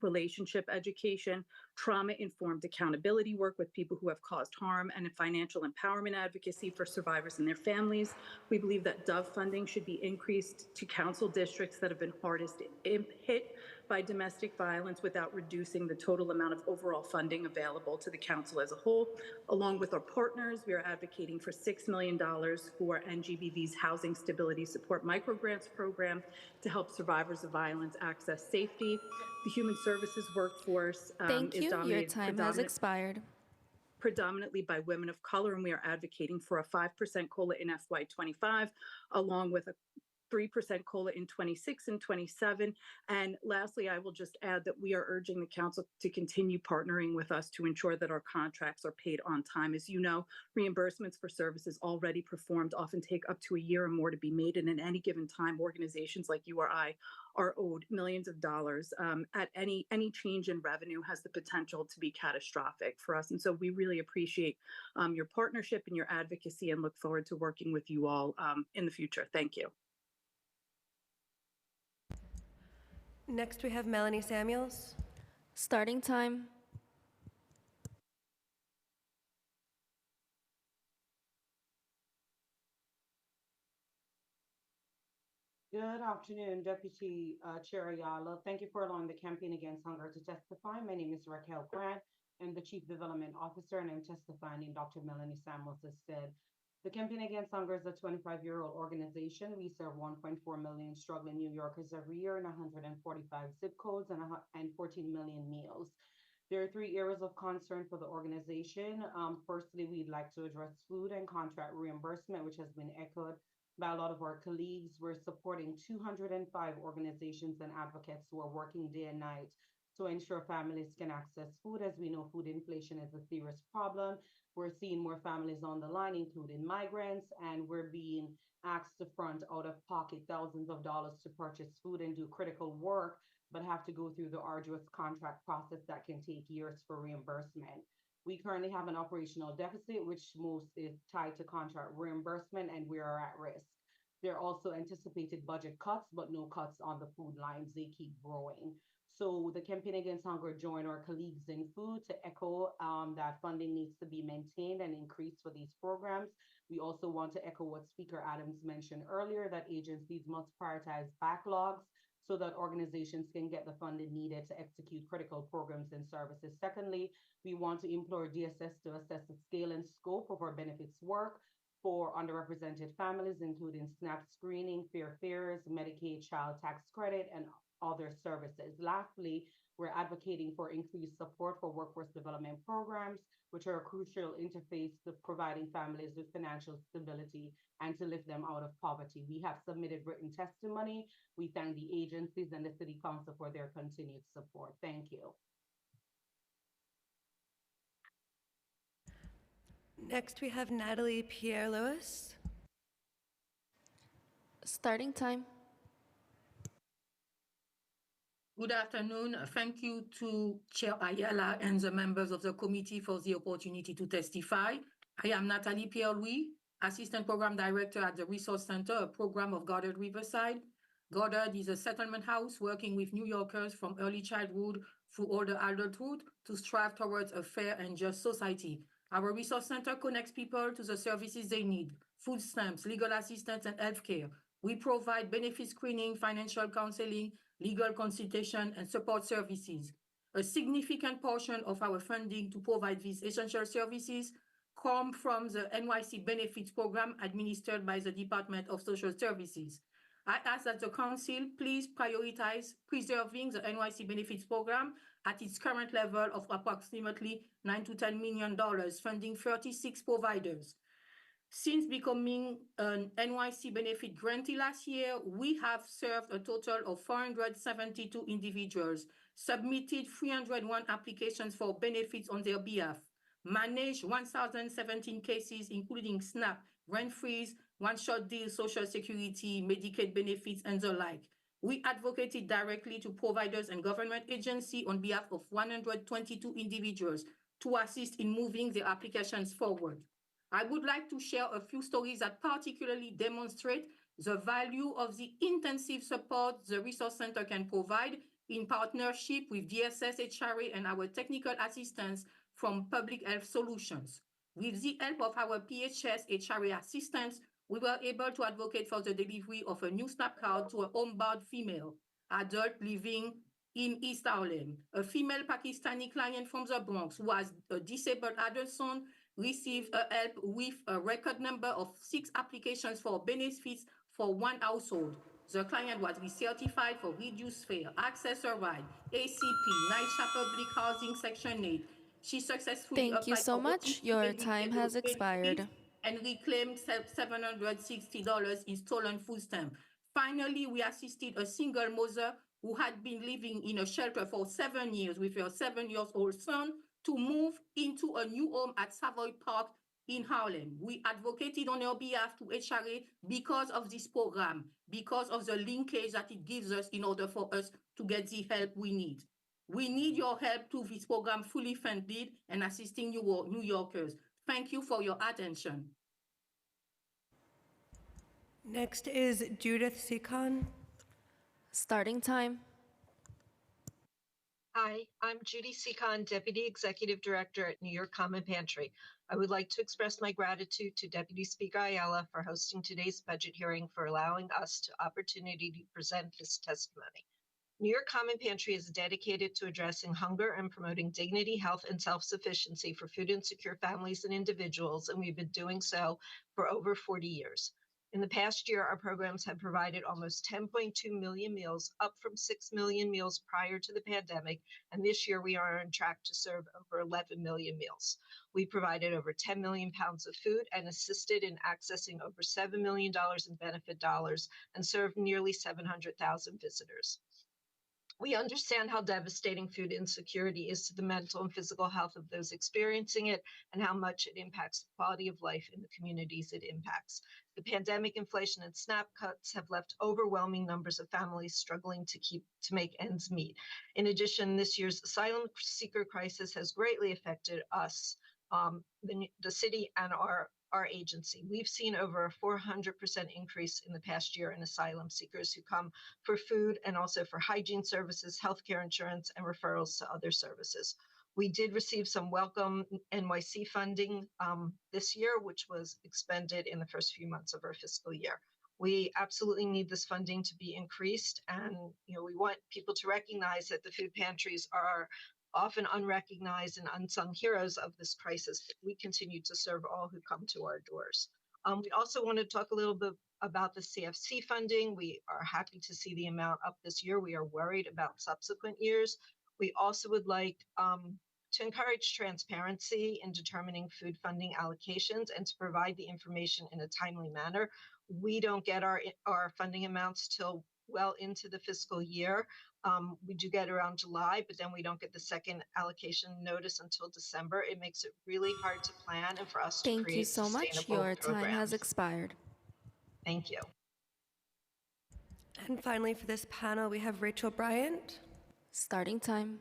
relationship education, trauma-informed accountability work with people who have caused harm, and financial empowerment advocacy for survivors and their families. We believe that DOVE funding should be increased to council districts that have been hardest hit by domestic violence without reducing the total amount of overall funding available to the council as a whole. Along with our partners, we are advocating for $6 million for NGBV's Housing Stability Support Microgrants program to help survivors of violence access safety. The human services workforce Thank is you. dominated Your time has expired. Predominantly by women of color, and we are advocating for a 5% COLA in FY25, along with a 3% COLA in 26 and 27. And lastly, I will just add that we are urging the council to continue partnering with us to ensure that our contracts are paid on time. As you know, reimbursements for services already performed often take up to a year or more to be made. And at any given time, organizations like you or I are owed millions of dollars. At any change in revenue has the potential to be catastrophic for us. And so we really appreciate your partnership and your advocacy and look forward to working with you all in the future. Thank you. Next, we have Melanie Samuels. Starting time. Good afternoon, Deputy Chair Ayala. Thank you for allowing the Campaign Against Hunger to testify. My name is Raquel Grant. I'm the Chief Development Officer, and I'm testifying in Dr. Melanie Samuels' stead. The Campaign Against Hunger is a 25-year-old organization. We serve 1.4 million struggling New Yorkers every year in 145 zip codes and 14 million meals. There are 3 areas of concern for the organization. Firstly, we'd like to address food and contract reimbursement, which has been echoed by a lot of our colleagues. We're supporting 205 organizations and advocates who are working day and night to ensure families can access food. As we know, food inflation is a serious problem. We're seeing more families on the line, including migrants, and we're being asked to front out of pocket thousands of dollars to purchase food and do critical work, but have to go through the arduous contract process that can take years for reimbursement. We currently have an operational deficit, which most is tied to contract reimbursement, and we are at risk. There are also anticipated budget cuts, but no cuts on the food lines. They keep growing. So the Campaign Against Hunger joined our colleagues in food to echo that funding needs to be maintained and increased for these programs. We also want to echo what Speaker Adams mentioned earlier, that agencies must prioritize backlogs so that organizations can get the funding needed to execute critical programs and services. Secondly, we want to implore DSS to assess the scale and scope of our benefits work for underrepresented families, including SNAP screening, fair fares, Medicaid child tax credit, and other services. Lastly, we're advocating for increased support for workforce development programs, which are a crucial interface to providing families with financial stability and to lift them out of poverty. We have submitted written testimony. We thank the agencies and the City Council for their continued support. Thank you. Next, we have Natalie Pierre-Louis. Starting time. Good afternoon. Thank you to Chair Ayala and the members of the committee for the opportunity to testify. I am Natalie Pierre-Louis, Assistant Program Director at the Resource Center, a program of Goddard Riverside. Goddard is a settlement house working with New Yorkers from early childhood through older adulthood to strive towards a fair and just society. Our Resource Center connects people to the services they need: food stamps, legal assistance, and healthcare. We provide benefit screening, financial counseling, legal consultation, and support services. A significant portion of our funding to provide these essential services come from the NYC Benefits Program administered by the Department of Social Services. I ask that the Council please prioritize preserving the NYC Benefits Program at its current level of approximately $9 to $10 million, funding 36 providers. Since becoming an NYC benefit grantee last year, we have served a total of 472 individuals, submitted 301 applications for benefits on their behalf, managed 1,017 cases, including SNAP, rent freeze, one-shot deal, Social Security, Medicaid benefits, and the like. We advocated directly to providers and government agencies on behalf of 122 individuals to assist in moving their applications forward. I would like to share a few stories that particularly demonstrate the value of the intensive support the Resource Center can provide in partnership with DSS HRA and our technical assistance from Public Health Solutions. With the help of our PHS HRA assistants, we were able to advocate for the delivery of a new SNAP card to a homebound female adult living in East Harlem. A female Pakistani client from the Bronx who has a disabled adult son received help with a record number of 6 applications for benefits for one household. The client was recertified for reduced fare, access a ride, ACP, NYCHA Public Housing Section 8. She successfully Thank you so much. Your time has expired. And reclaimed $760 in stolen food stamp. Finally, we assisted a single mother who had been living in a shelter for 7 years with her 7-year-old son to move into a new home at Savoy Park in Harlem. We advocated on her behalf to HRA because of this program, because of the linkage that it gives us in order for us to get the help we need. We need your help to this program fully funded and assisting New Yorkers. Thank you for your attention. Next is Judith Sikon. Starting time. Hi, I'm Judy Sikon, Deputy Executive Director at New York Common Pantry. I would like to express my gratitude to Deputy Speaker Ayala for hosting today's budget hearing, for allowing us the opportunity to present this testimony. New York Common Pantry is dedicated to addressing hunger and promoting dignity, health, and self-sufficiency for food insecure families and individuals, and we've been doing so for over 40 years. In the past year, our programs have provided almost 10.2 million meals, up from 6 million meals prior to the pandemic, and this year we are on track to serve over 11 million meals. We provided over 10 million pounds of food and assisted in accessing over $7 million in benefit dollars and served nearly 700,000 visitors. We understand how devastating food insecurity is to the mental and physical health of those experiencing it, and how much it impacts the quality of life in the communities it impacts. The pandemic, inflation, and SNAP cuts have left overwhelming numbers of families struggling to make ends meet. In addition, this year's asylum seeker crisis has greatly affected us, the city, and our agency. We've seen over a 400% increase in the past year in asylum seekers who come for food and also for hygiene services, healthcare insurance, and referrals to other services. We did receive some welcome NYC funding this year, which was expended in the first few months of our fiscal year. We absolutely need this funding to be increased, and we want people to recognize that the food pantries are often unrecognized and unsung heroes of this crisis. We continue to serve all who come to our doors. We also want to talk a little bit about the CFC funding. We are happy to see the amount up this year. We are worried about subsequent years. We also would like to encourage transparency in determining food funding allocations and to provide the information in a timely manner. We don't get our funding amounts till well into the fiscal year. We do get around July, but then we don't get the second allocation notice until December. It makes it really hard to plan and for us to create Thank you so much. sustainable Your time programs. has expired. Thank you. And finally, for this panel, we have Rachel Bryant. Starting time.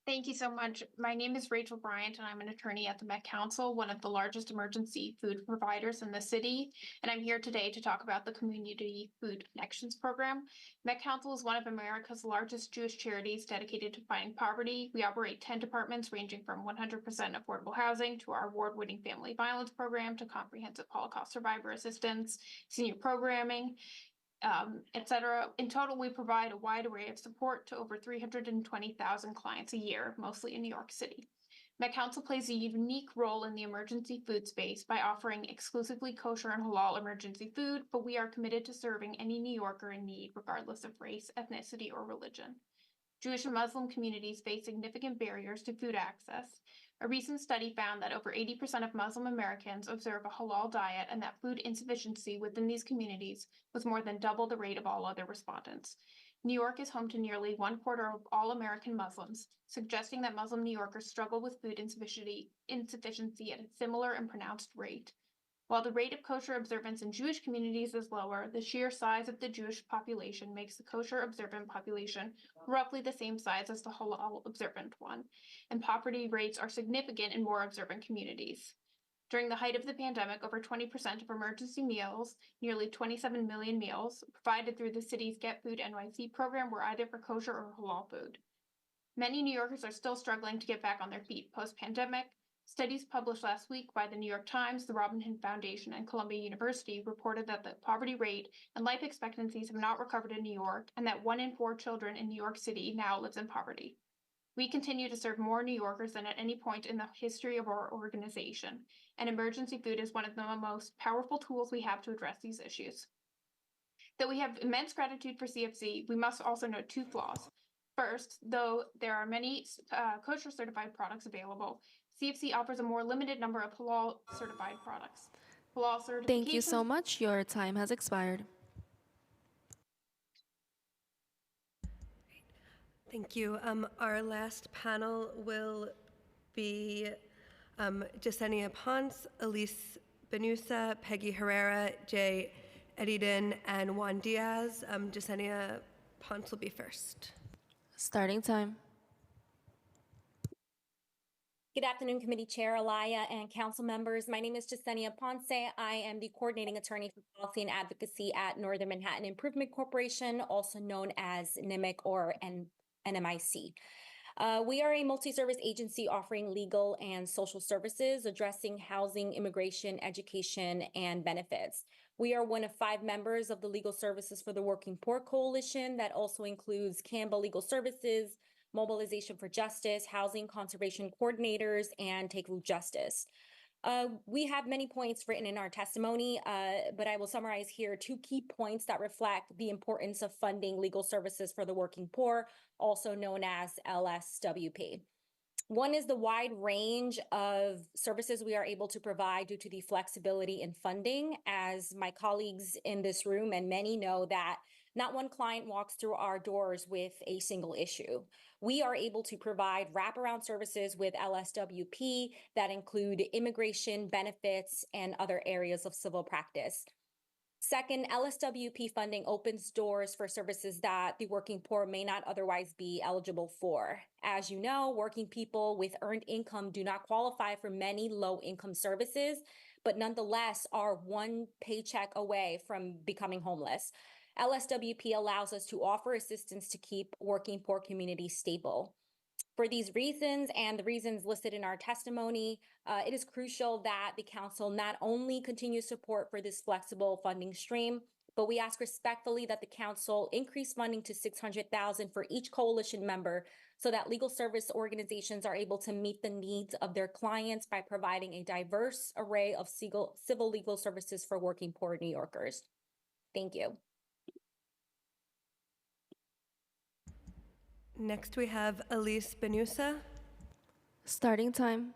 Thank you so much. My name is Rachel Bryant, and I'm an attorney at the Met Council, one of the largest emergency food providers in the city. And I'm here today to talk about the Community Food Connections Program. Met Council is one of America's largest Jewish charities dedicated to fighting poverty. We operate 10 departments ranging from 100% affordable housing to our award-winning family violence program to comprehensive Holocaust survivor assistance, senior programming, etc. In total, we provide a wide array of support to over 320,000 clients a year, mostly in New York City. Met Council plays a unique role in the emergency food space by offering exclusively kosher and halal emergency food, but we are committed to serving any New Yorker in need, regardless of race, ethnicity, or religion. Jewish and Muslim communities face significant barriers to food access. A recent study found that over 80% of Muslim Americans observe a halal diet, and that food insufficiency within these communities was more than double the rate of all other respondents. New York is home to nearly 1/4 of all American Muslims, suggesting that Muslim New Yorkers struggle with food insufficiency at a similar and pronounced rate. While the rate of kosher observance in Jewish communities is lower, the sheer size of the Jewish population makes the kosher observant population roughly the same size as the halal observant one, and poverty rates are significant in more observant communities. During the height of the pandemic, over 20% of emergency meals, nearly 27 million meals, provided through the city's Get Food NYC program were either for kosher or halal food. Many New Yorkers are still struggling to get back on their feet post-pandemic. Studies published last week by the New York Times, the Robin Hood Foundation, and Columbia University reported that the poverty rate and life expectancies have not recovered in New York, and that 1 in 4 children in New York City now lives in poverty. We continue to serve more New Yorkers than at any point in the history of our organization, and emergency food is one of the most powerful tools we have to address these issues. Though we have immense gratitude for CFC, we must also note 2 flaws. First, though there are many kosher certified products available, CFC offers a more limited number of halal certified products. Law certification. Thank you so much. Your time has expired. Thank you. Our last panel will be Jasenia Ponce, Elise Benusa, Peggy Herrera, Jay Edidin, and Juan Diaz. Jasenia Ponce will be first. Starting time. Good afternoon, Committee Chair Alaya and council members. My name is Jasenia Ponce. I am the coordinating attorney for policy and advocacy at Northern Manhattan Improvement Corporation, also known as NIMIC or NMIC. We are a multi-service agency offering legal and social services addressing housing, immigration, education, and benefits. We are one of 5 members of the Legal Services for the Working Poor Coalition that also includes Campbell Legal Services, Mobilization for Justice, Housing Conservation Coordinators, and Take Root Justice. We have many points written in our testimony, but I will summarize here 2 key points that reflect the importance of funding legal services for the working poor, also known as LSWP. One is the wide range of services we are able to provide due to the flexibility in funding. As my colleagues in this room and many know that not one client walks through our doors with a single issue. We are able to provide wraparound services with LSWP that include immigration, benefits, and other areas of civil practice. Second, LSWP funding opens doors for services that the working poor may not otherwise be eligible for. As you know, working people with earned income do not qualify for many low-income services, but nonetheless are one paycheck away from becoming homeless. LSWP allows us to offer assistance to keep working poor communities stable. For these reasons and the reasons listed in our testimony, it is crucial that the council not only continue support for this flexible funding stream, but we ask respectfully that the council increase funding to $600,000 for each coalition member so that legal service organizations are able to meet the needs of their clients by providing a diverse array of civil legal services for working poor New Yorkers. Thank you. Next, we have Elise Benusa. Starting time.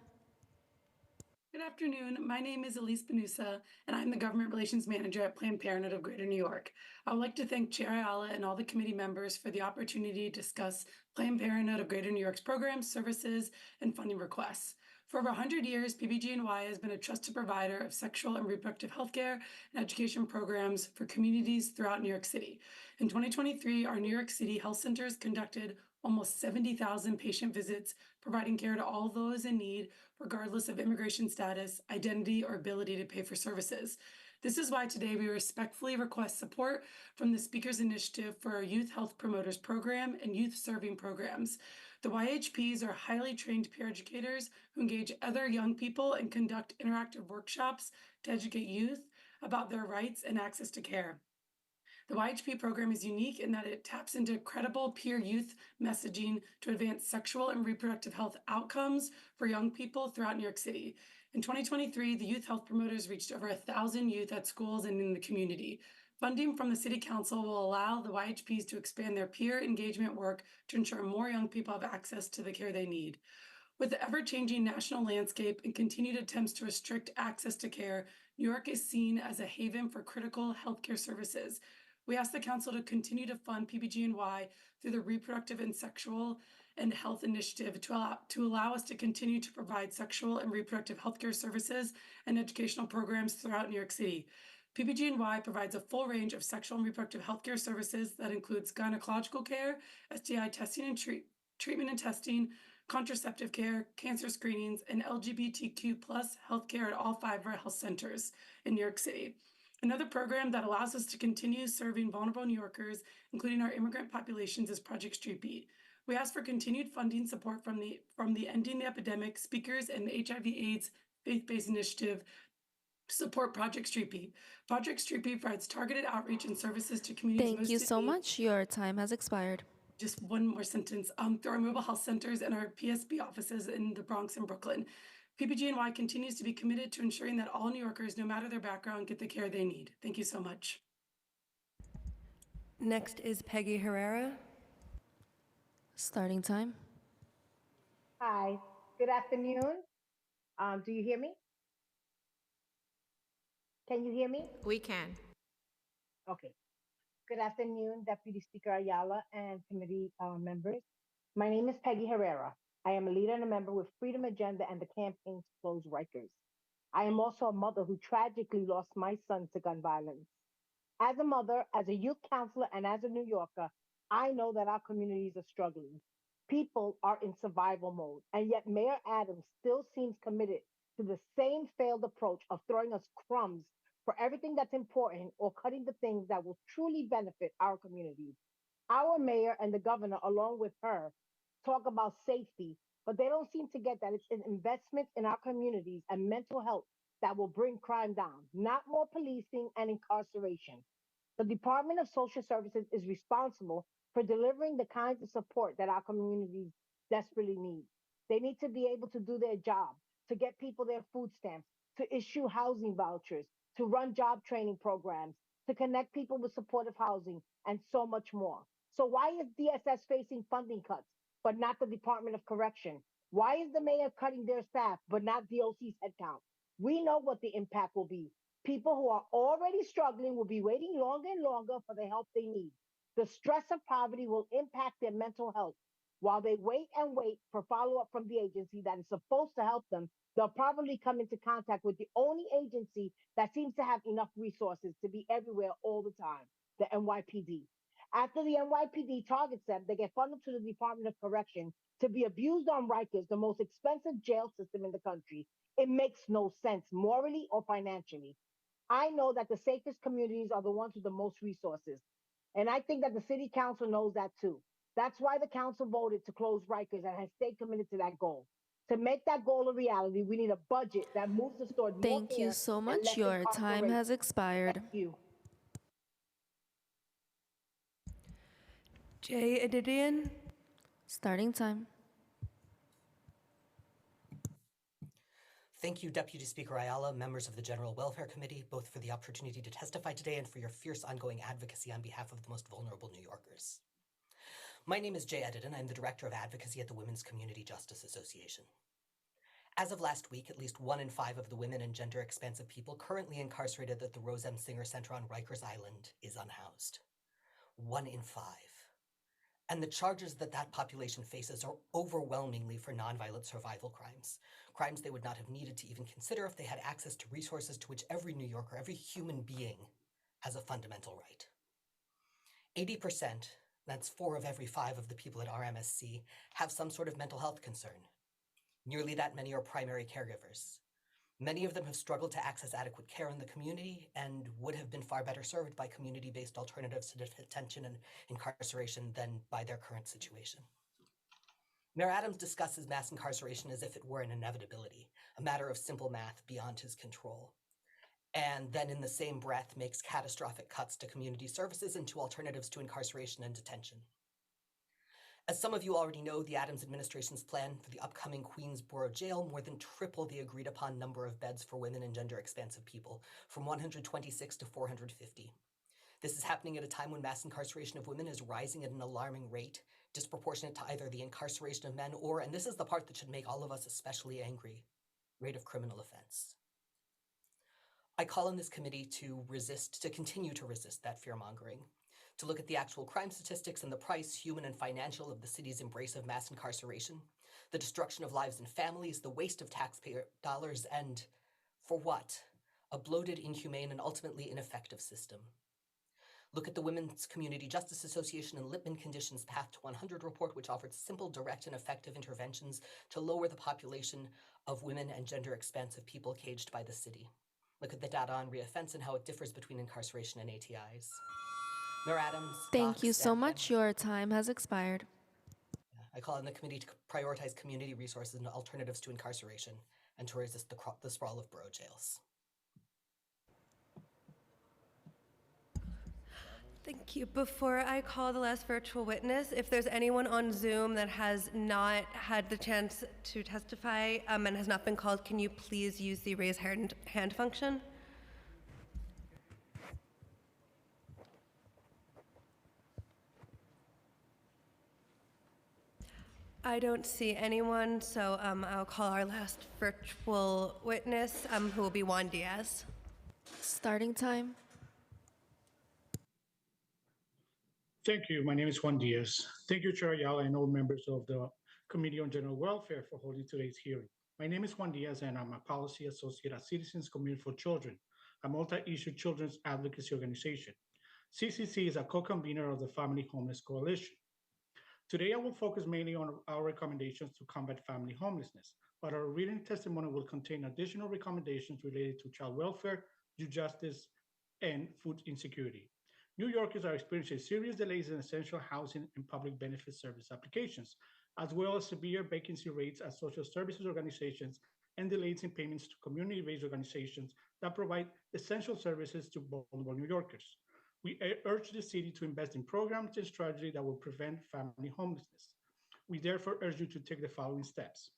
Good afternoon. My name is Elise Benusa, and I'm the Government Relations Manager at Planned Parenthood of Greater New York. I would like to thank Chair Ayala and all the committee members for the opportunity to discuss Planned Parenthood of Greater New York's programs, services, and funding requests. For over 100 years, PBGNY has been a trusted provider of sexual and reproductive health care and education programs for communities throughout New York City. In 2023, our New York City health centers conducted almost 70,000 patient visits, providing care to all those in need, regardless of immigration status, identity, or ability to pay for services. This is why today we respectfully request support from the Speaker's Initiative for our Youth Health Promoters Program and Youth Serving Programs. The YHPs are highly trained peer educators who engage other young people and conduct interactive workshops to educate youth about their rights and access to care. The YHP program is unique in that it taps into credible peer youth messaging to advance sexual and reproductive health outcomes for young people throughout New York City. In 2023, the Youth Health Promoters reached over 1,000 youth at schools and in the community. Funding from the City Council will allow the YHPs to expand their peer engagement work to ensure more young people have access to the care they need. With the ever-changing national landscape and continued attempts to restrict access to care, New York is seen as a haven for critical healthcare services. We ask the Council to continue to fund PBGNY through the Reproductive and Sexual and Health Initiative to allow us to continue to provide sexual and reproductive healthcare services and educational programs throughout New York City. PBGNY provides a full range of sexual and reproductive healthcare services that includes gynecological care, STI testing and treatment and testing, contraceptive care, cancer screenings, and LGBTQ+ healthcare at all 5 of our health centers in New York City. Another program that allows us to continue serving vulnerable New Yorkers, including our immigrant populations, is Project Street Beat. We ask for continued funding support from the Ending the Epidemic Speakers and the HIV/AIDS Faith-Based Initiative to support Project Street Beat. Project Street Beat provides targeted outreach and services to communities. Thank you so much. Your time has expired. Just one more sentence. Through our mobile health centers and our PSB offices in the Bronx and Brooklyn, PBGNY continues to be committed to ensuring that all New Yorkers, no matter their background, get the care they need. Thank you so much. Next is Peggy Herrera. Starting time. Hi, good afternoon. Do you hear me? Can you hear me? We can. Okay. Good afternoon, Deputy Speaker Ayala and committee members. My name is Peggy Herrera. I am a leader and a member with Freedom Agenda and the campaign to close Rikers. I am also a mother who tragically lost my son to gun violence. As a mother, as a youth counselor, and as a New Yorker, I know that our communities are struggling. People are in survival mode, and yet Mayor Adams still seems committed to the same failed approach of throwing us crumbs for everything that's important or cutting the things that will truly benefit our communities. Our mayor and the governor, along with her, talk about safety, but they don't seem to get that it's an investment in our communities and mental health that will bring crime down, not more policing and incarceration. The Department of Social Services is responsible for delivering the kinds of support that our communities desperately need. They need to be able to do their job, to get people their food stamps, to issue housing vouchers, to run job training programs, to connect people with supportive housing, and so much more. So why is DSS facing funding cuts, but not the Department of Correction? Why is the mayor cutting their staff, but not DOC's headcount? We know what the impact will be. People who are already struggling will be waiting longer and longer for the help they need. The stress of poverty will impact their mental health. While they wait and wait for follow-up from the agency that is supposed to help them, they'll probably come into contact with the only agency that seems to have enough resources to be everywhere all the time, the NYPD. After the NYPD targets them, they get funneled to the Department of Correction to be abused on Rikers, the most expensive jail system in the country. It makes no sense morally or financially. I know that the safest communities are the ones with the most resources. And I think that the city council knows that too. That's why the council voted to close Rikers and has stayed committed to that goal. To make that goal a reality, we need a budget that moves us toward more Thank you care so and much. less Your time incarceration. has expired. Thank you. Jay Adidian. Starting time. Thank you, Deputy Speaker Ayala, members of the General Welfare Committee, both for the opportunity to testify today and for your fierce ongoing advocacy on behalf of the most vulnerable New Yorkers. My name is Jay Editon. I'm the Director of Advocacy at the Women's Community Justice Association. As of last week, at least 1 in 5 of the women and gender-expansive people currently incarcerated at the Rose M. Singer Center on Rikers Island is unhoused. 1 in 5. And the charges that that population faces are overwhelmingly for nonviolent survival crimes, crimes they would not have needed to even consider if they had access to resources to which every New Yorker, every human being, has a fundamental right. 80%, that's 4 of every 5 of the people at RMSC, have some sort of mental health concern. Nearly that many are primary caregivers. Many of them have struggled to access adequate care in the community and would have been far better served by community-based alternatives to detention and incarceration than by their current situation. Mayor Adams discusses mass incarceration as if it were an inevitability, a matter of simple math beyond his control, and then in the same breath makes catastrophic cuts to community services and to alternatives to incarceration and detention. As some of you already know, the Adams administration's plan for the upcoming Queensboro jail more than tripled the agreed upon number of beds for women and gender-expansive people, from 126 to 450. This is happening at a time when mass incarceration of women is rising at an alarming rate, disproportionate to either the incarceration of men or, and this is the part that should make all of us especially angry, rate of criminal offense. I call on this committee to continue to resist that fear-mongering, to look at the actual crime statistics and the price, human and financial, of the city's embrace of mass incarceration, the destruction of lives and families, the waste of taxpayer dollars, and for what? A bloated, inhumane, and ultimately ineffective system. Look at the Women's Community Justice Association and Lippman Conditions Path to 100 report, which offered simple, direct, and effective interventions to lower the population of women and gender-expansive people caged by the city. Look at the data on reoffense and how it differs between incarceration and ATIs. Mayor Adams, Thank Fox, you so and much. Your time has expired. I call on the committee to prioritize community resources and alternatives to incarceration and to resist the sprawl of borough jails. Thank you. Before I call the last virtual witness, if there's anyone on Zoom that has not had the chance to testify and has not been called, can you please use the raise hand function? I don't see anyone, so I'll call our last virtual witness, who will be Juan Diaz. Starting time. Thank you. My name is Juan Diaz. Thank you, Chair Ayala, and all members of the Committee on General Welfare for holding today's hearing. My name is Juan Diaz, and I'm a policy associate at Citizens Community for Children, a multi-issue children's advocacy organization. CCC is a co-convener of the Family Homeless Coalition. Today, I will focus mainly on our recommendations to combat family homelessness, but our written testimony will contain additional recommendations related to child welfare, youth justice, and food insecurity. New Yorkers are experiencing serious delays in essential housing and public benefit service applications, as well as severe vacancy rates at social services organizations and delays in payments to community-based organizations that provide essential services to vulnerable New Yorkers. We urge the city to invest in programs and strategies that will prevent family homelessness. We therefore urge you to take the following steps.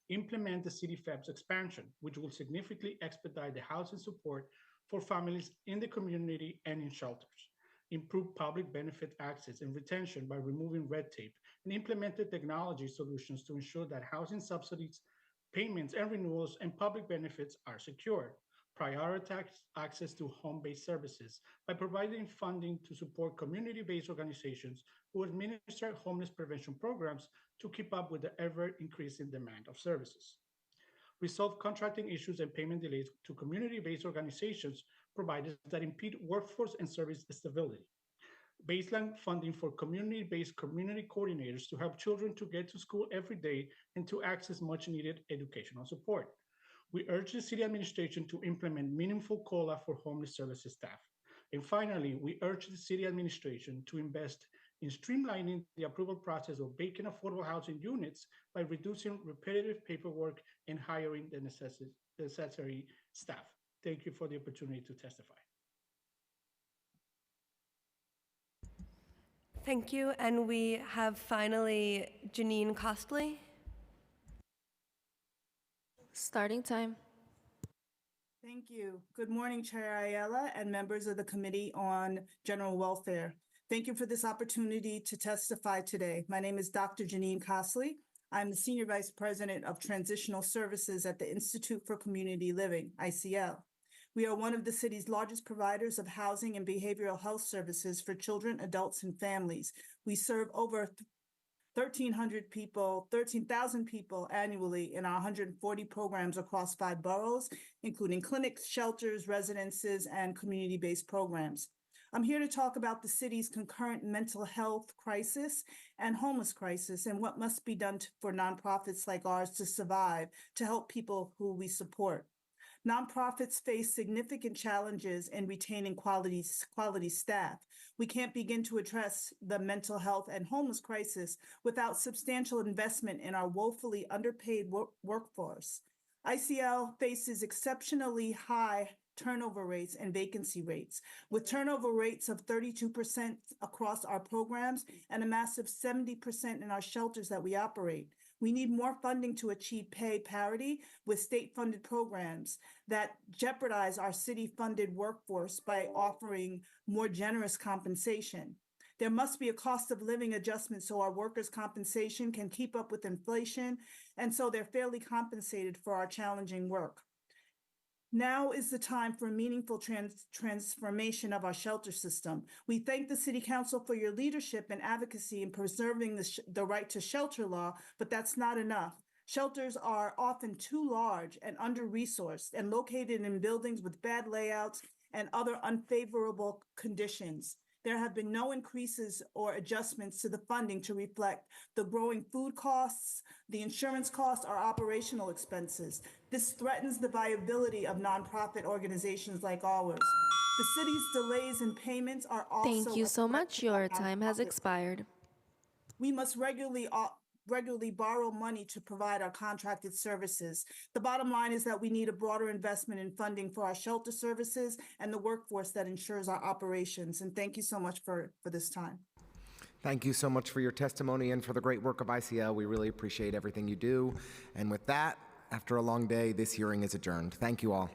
Implement the city FEBS expansion, which will significantly expedite the housing support for families in the community and in shelters. Improve public benefit access and retention by removing red tape, and implement the technology solutions to ensure that housing subsidies, payments and renewals, and public benefits are secured. Prioritize access to home-based services by providing funding to support community-based organizations who administer homeless prevention programs to keep up with the ever-increasing demand of services. Resolve contracting issues and payment delays to community-based organizations providers that impede workforce and service stability. Baseline funding for community-based community coordinators to help children to get to school every day and to access much-needed educational support. We urge the city administration to implement meaningful COLA for homeless services staff. And finally, we urge the city administration to invest in streamlining the approval process of vacant affordable housing units by reducing repetitive paperwork and hiring the necessary staff. Thank you for the opportunity to testify. Thank you. And we have finally Janine Costley. Starting time. Thank you. Good morning, Chair Ayala and members of the Committee on General Welfare. Thank you for this opportunity to testify today. My name is Dr. Janine Costley. I'm the Senior Vice President of Transitional Services at the Institute for Community Living, ICL. We are one of the city's largest providers of housing and behavioral health services for children, adults, and families. We serve over 13,000 people annually in our 140 programs across 5 boroughs, including clinics, shelters, residences, and community-based programs. I'm here to talk about the city's concurrent mental health crisis and homeless crisis and what must be done for nonprofits like ours to survive, to help people who we support. Nonprofits face significant challenges in retaining quality staff. We can't begin to address the mental health and homeless crisis without substantial investment in our woefully underpaid workforce. ICL faces exceptionally high turnover rates and vacancy rates, with turnover rates of 32% across our programs and a massive 70% in our shelters that we operate. We need more funding to achieve pay parity with state-funded programs that jeopardize our city-funded workforce by offering more generous compensation. There must be a cost of living adjustment so our workers' compensation can keep up with inflation and so they're fairly compensated for our challenging work. Now is the time for meaningful transformation of our shelter system. We thank the City Council for your leadership and advocacy in preserving the right to shelter law, but that's not enough. Shelters are often too large and under-resourced and located in buildings with bad layouts and other unfavorable conditions. There have been no increases or adjustments to the funding to reflect the growing food costs, the insurance costs, or operational expenses. This threatens the viability of nonprofit organizations like ours. The city's delays in payments are also— Thank you so much. Your time has expired. We must regularly borrow money to provide our contracted services. The bottom line is that we need a broader investment in funding for our shelter services and the workforce that ensures our operations. And thank you so much for this time. Thank you so much for your testimony and for the great work of ICL. We really appreciate everything you do. And with that, after a long day, this hearing is adjourned. Thank you all.